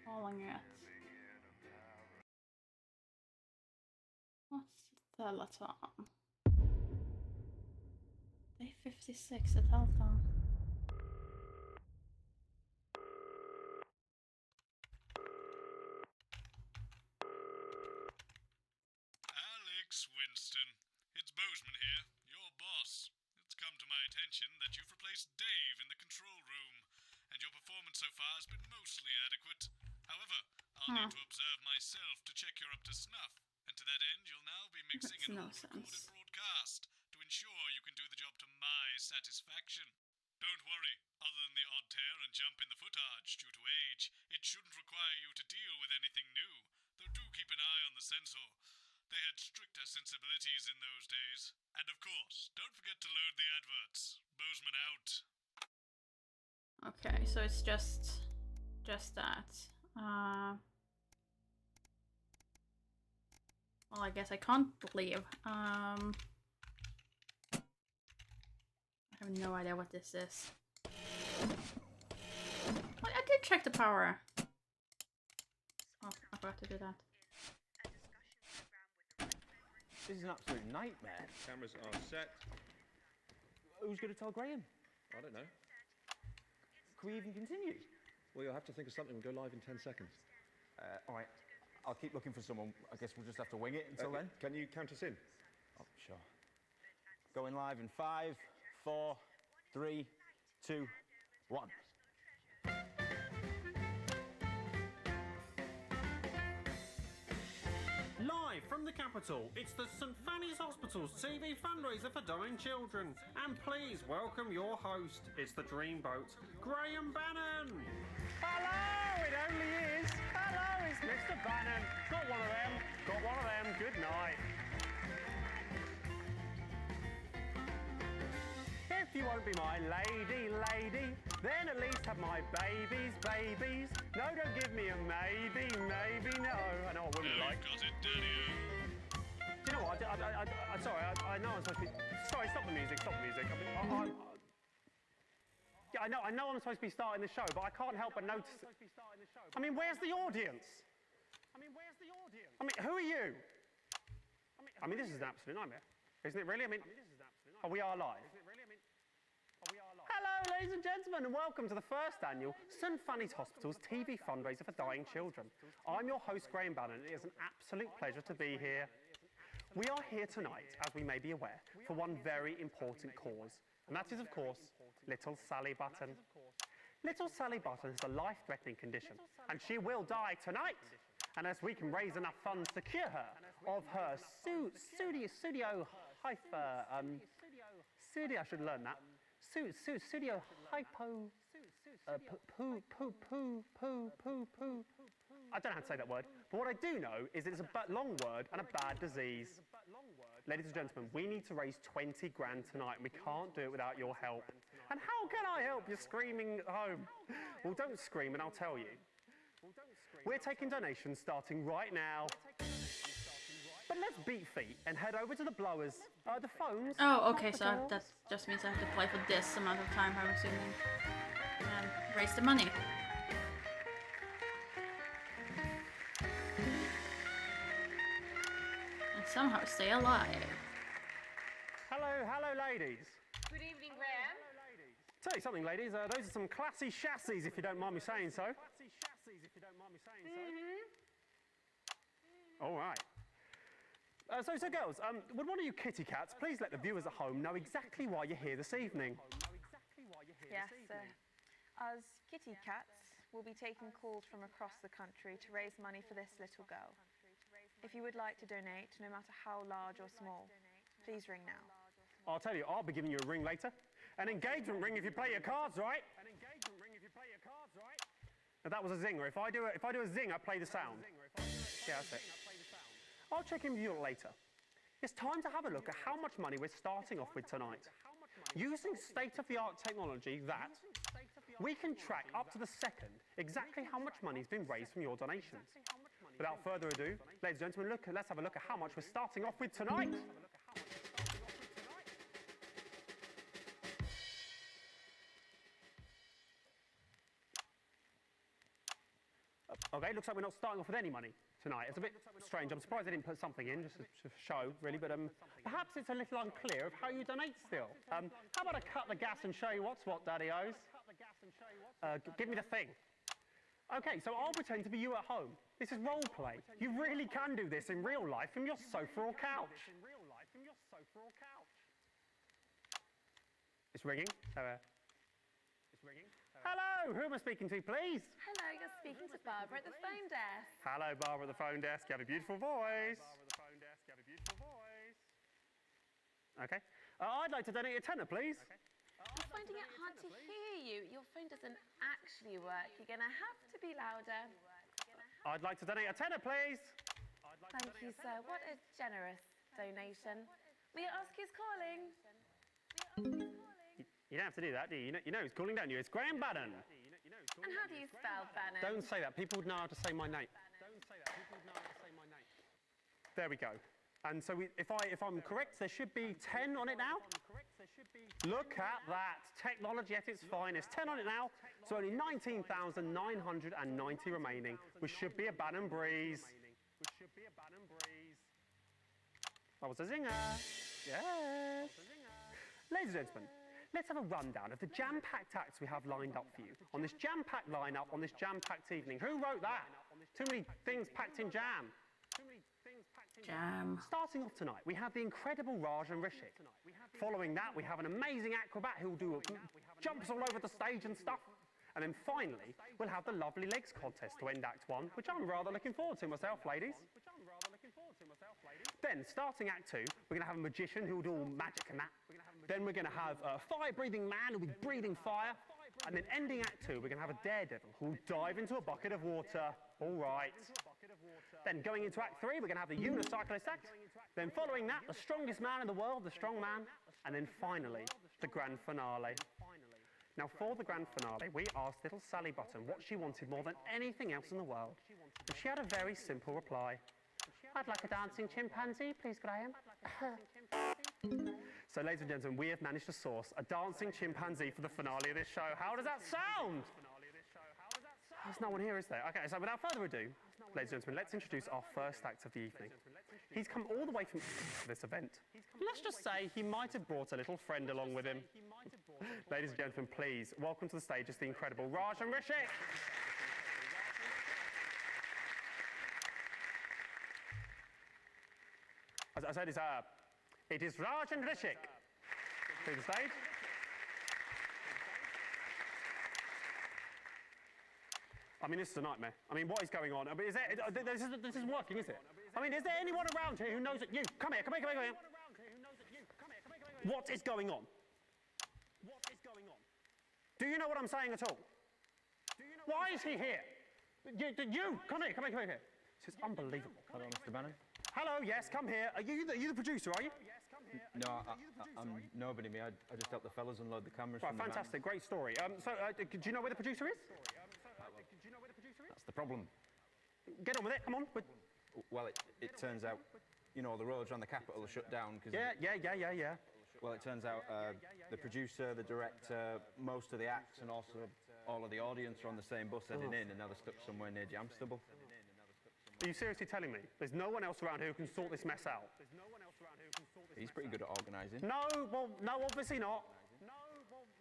calling it. What's the telethon? Day 56, the telethon.
here, your boss. It's come to my attention that you've replaced Dave in the control room, and your performance so far has been mostly adequate. However, I'll need to observe myself to check you're up to snuff, and to that end, you'll now be mixing
Makes
an
no
old recorded
sense.
broadcast to ensure you can do the job to my satisfaction. Don't worry, other than the odd tear and jump in the footage due to age, it shouldn't require you to deal with anything new, though do keep an eye on the censor. They had stricter sensibilities in those days. And of course, don't forget to load the adverts. Bozeman out.
Okay, so it's just that. Well, I guess I can't leave. I have no idea what this is. I did check the power. Oh, I forgot to do that.
This is an absolute nightmare.
Cameras are set.
Who's going to tell Graham?
I don't know.
Can we even continue?
Well, you'll have to think of something. We'll go live in 10 seconds.
All right. I'll keep looking for someone. I guess we'll just have to wing it until then.
Can you count us in?
Oh, sure. Going live in 5, 4, 3, 2, 1.
Live from the capital, it's the St Fanny's Hospital's TV fundraiser for dying children. And please welcome your host. It's the Dreamboat, Graham Bannon.
Hello, it only is. Hello, it's Mr. Bannon. Got one of them. Got one of them. Good night. If you won't be my lady, then at least have my babies. No, don't give me a maybe, no. I know I wouldn't like.
Got it, Daddy-o.
Do you know what? I'm sorry. I know I'm supposed to be. Sorry, stop the music. Yeah, I know I'm supposed to be starting the show, but I can't help but notice. I mean, where's the audience? I mean, who are you? I mean, this is an absolute nightmare, isn't it? Really? I mean, we are live. Hello, ladies and gentlemen, and welcome to the first annual St Fanny's Hospital's TV fundraiser for dying children. I'm your host, Graham Bannon, and it is an absolute pleasure to be here. We are here tonight, as we may be aware, for one very important cause, and that is, of course, little Sally Button. Little Sally Button has a life-threatening condition, and she will die tonight. And as we can raise enough funds to cure her of her studio hyper, I should learn that. Studio hypo, poo. I don't know how to say that word, but what I do know is it's a long word and a bad disease. Ladies and gentlemen, we need to raise 20 grand tonight, and we can't do it without your help. And how can I help? You're screaming at home. Well, don't scream, and I'll tell you. We're taking donations starting right now. But let's beat feet and head over to the blowers, the phones.
Oh, okay, so that just means I have to play for this amount of time, I'm assuming. And raise the money. And somehow stay alive.
Hello, ladies.
Good evening, Graham.
Tell you something, ladies, those are some classy chassis, if you don't mind me saying so. All right. So girls, would one of you kitty cats please let the viewers at home know exactly why you're here this evening?
Yes, us kitty cats will be taking calls from across the country to raise money for this little girl. If you would like to donate, no matter how large or small, please ring now.
I'll tell you, I'll be giving you a ring later. An engagement ring if you play your cards right. Now, that was a zinger. If I do a zing, I play the sound. Yeah, that's it. I'll check in with you later. It's time to have a look at how much money we're starting off with tonight. Using state-of-the-art technology that we can track up to the second exactly how much money's been raised from your donations. Without further ado, ladies and gentlemen, let's have a look at how much we're starting off with tonight. Okay, looks like we're not starting off with any money tonight. It's a bit strange. I'm surprised they didn't put something in, just to show, really, but perhaps it's a little unclear of how you donate still. How about I cut the gas and show you what's what, Daddy-O's? Give me the thing. Okay, so I'll pretend to be you at home. This is role play. You really can do this in real life from your sofa or couch. It's ringing. It's ringing. Hello, who am I speaking to, please?
Hello, you're speaking to Barbara at the phone desk.
Hello, Barbara at the phone desk. You have a beautiful voice. Okay. I'd like to donate a tenner, please.
I'm finding it hard to hear you. Your phone doesn't actually work. You're going to have to be louder.
I'd like to donate a tenner, please.
Thank you, sir. What a generous donation. May I ask who's calling?
You don't have to do that, do you? You know who's calling, don't you? It's Graham Bannon.
And how do you spell Bannon?
Don't say that. People would know how to say my name. There we go. And so if I'm correct, there should be 10 on it now. Look at that. Technology at its finest. 10 on it now. So only 19,990 remaining, which should be a Bannon breeze. That was a zinger. Yes. Ladies and gentlemen, let's have a rundown of the jam-packed acts we have lined up for you on this jam-packed lineup on this jam-packed evening. Who wrote that? Too many things packed in jam.
Jam.
Starting off tonight, we have the incredible Raj and Rishik. Following that, we have an amazing acrobat who will do jumps all over the stage and stuff. And then finally, we'll have the Lovely Legs contest to end Act 1, which I'm rather looking forward to myself, ladies. Then, starting Act 2, we're going to have a magician who will do all magic and that. Then we're going to have a fire-breathing man who will be breathing fire. And then ending Act 2, we're going to have a daredevil who will dive into a bucket of water. All right. Then going into Act 3, we're going to have the unicyclist act. Then following that, the strongest man in the world, the strong man. And then finally, the grand finale. Now for the grand finale, we asked little Sally Button what she wanted more than anything else in the world. And she had a very simple reply. I'd like a dancing chimpanzee, please, Graham. So, ladies and gentlemen, we have managed to source a dancing chimpanzee for the finale of this show. How does that sound? There's no one here, is there? Okay, so without further ado, ladies and gentlemen, let's introduce our first act of the evening. He's come all the way from this event. Let's just say he might have brought a little friend along with him. Ladies and gentlemen, please, welcome to the stage is the incredible Raj and Rishik. As I said, it is Raj and Rishik to the stage. I mean, this is a nightmare. I mean, what is going on? I mean, this isn't working, is it? I mean, is there anyone around here who knows that you... Come here. What is going on? Do you know what I'm saying at all? Why is he here? You! Come here. This is unbelievable.
Hello, Mr. Bannon.
Hello, yes, come here. Are you the producer, are you?
No, I'm nobody, me. I just help the fellas unload the cameras.
Right, fantastic, great story. Do you know where the producer is?
That's the problem.
Get on with it, come on.
Well, it turns out, you know, the roads around the capital are shut down.
Yeah.
Well, it turns out the producer, the director, most of the acts, and also all of the audience are on the same bus heading in, and now they're stuck somewhere near Jamstable.
Are you seriously telling me there's no one else around here who can sort this mess out?
He's pretty good at organising.
No, obviously not.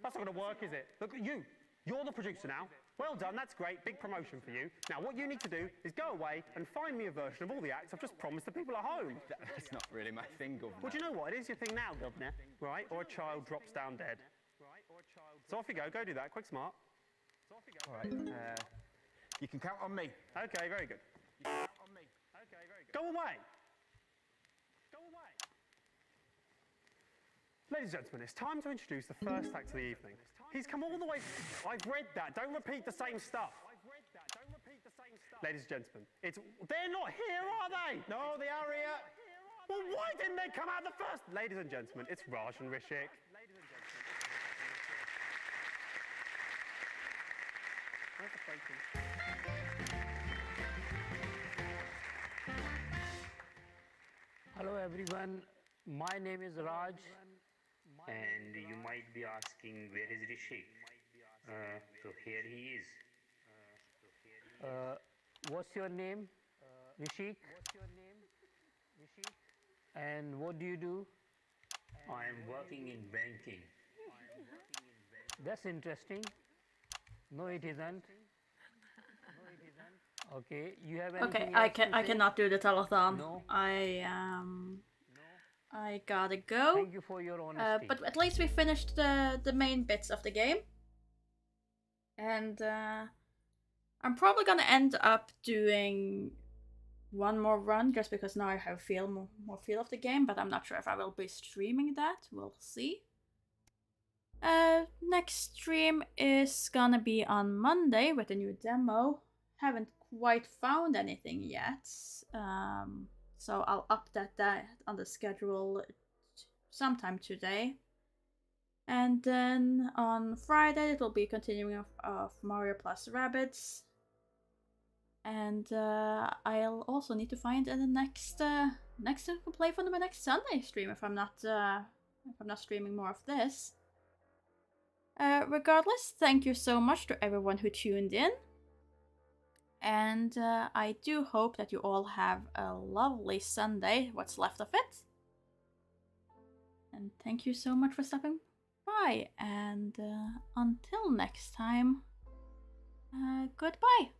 That's not going to work, is it? Look, you're the producer now. Well done, that's great, big promotion for you. Now, what you need to do is go away and find me a version of all the acts I've just promised the people at home.
That's not really my thing, Governor.
Well, do you know what? It is your thing now, Governor, right? Or a child drops down dead. So off you go do that, quick smart.
All right, you can count on me.
Okay, very good. Go away. Ladies and gentlemen, it's time to introduce the first act of the evening. He's come all the way... I've read that. Don't repeat the same stuff. Ladies and gentlemen, they're not here, are they?
No, they are here.
Well, why didn't they come out the first? Ladies and gentlemen, it's Raj and Rishik. Where's the bacon?
Hello everyone, my name is Raj. And you might be asking, where is Rishik? So here he is. What's your name? Rishik? And what do you do? I am working in banking. That's interesting. No, it isn't. Okay, you have anything
Okay,
else to
I
say?
cannot do the telethon.
No.
I gotta go.
Thank you for your honesty.
But at least we finished the main bits of the game. And I'm probably gonna end up doing one more run just because now I have more feel of the game, but I'm not sure if I will be streaming that. We'll see. Next stream is gonna be on Monday with a new demo. Haven't quite found anything yet. So I'll update that on the schedule sometime today. And then on Friday, it'll be continuing of Mario plus Rabbids. And I'll also need to find the next to play for my next Sunday stream if I'm not streaming more of this. Regardless, thank you so much to everyone who tuned in. And I do hope that you all have a lovely Sunday, what's left of it. And thank you so much for stopping by. And until next time, goodbye.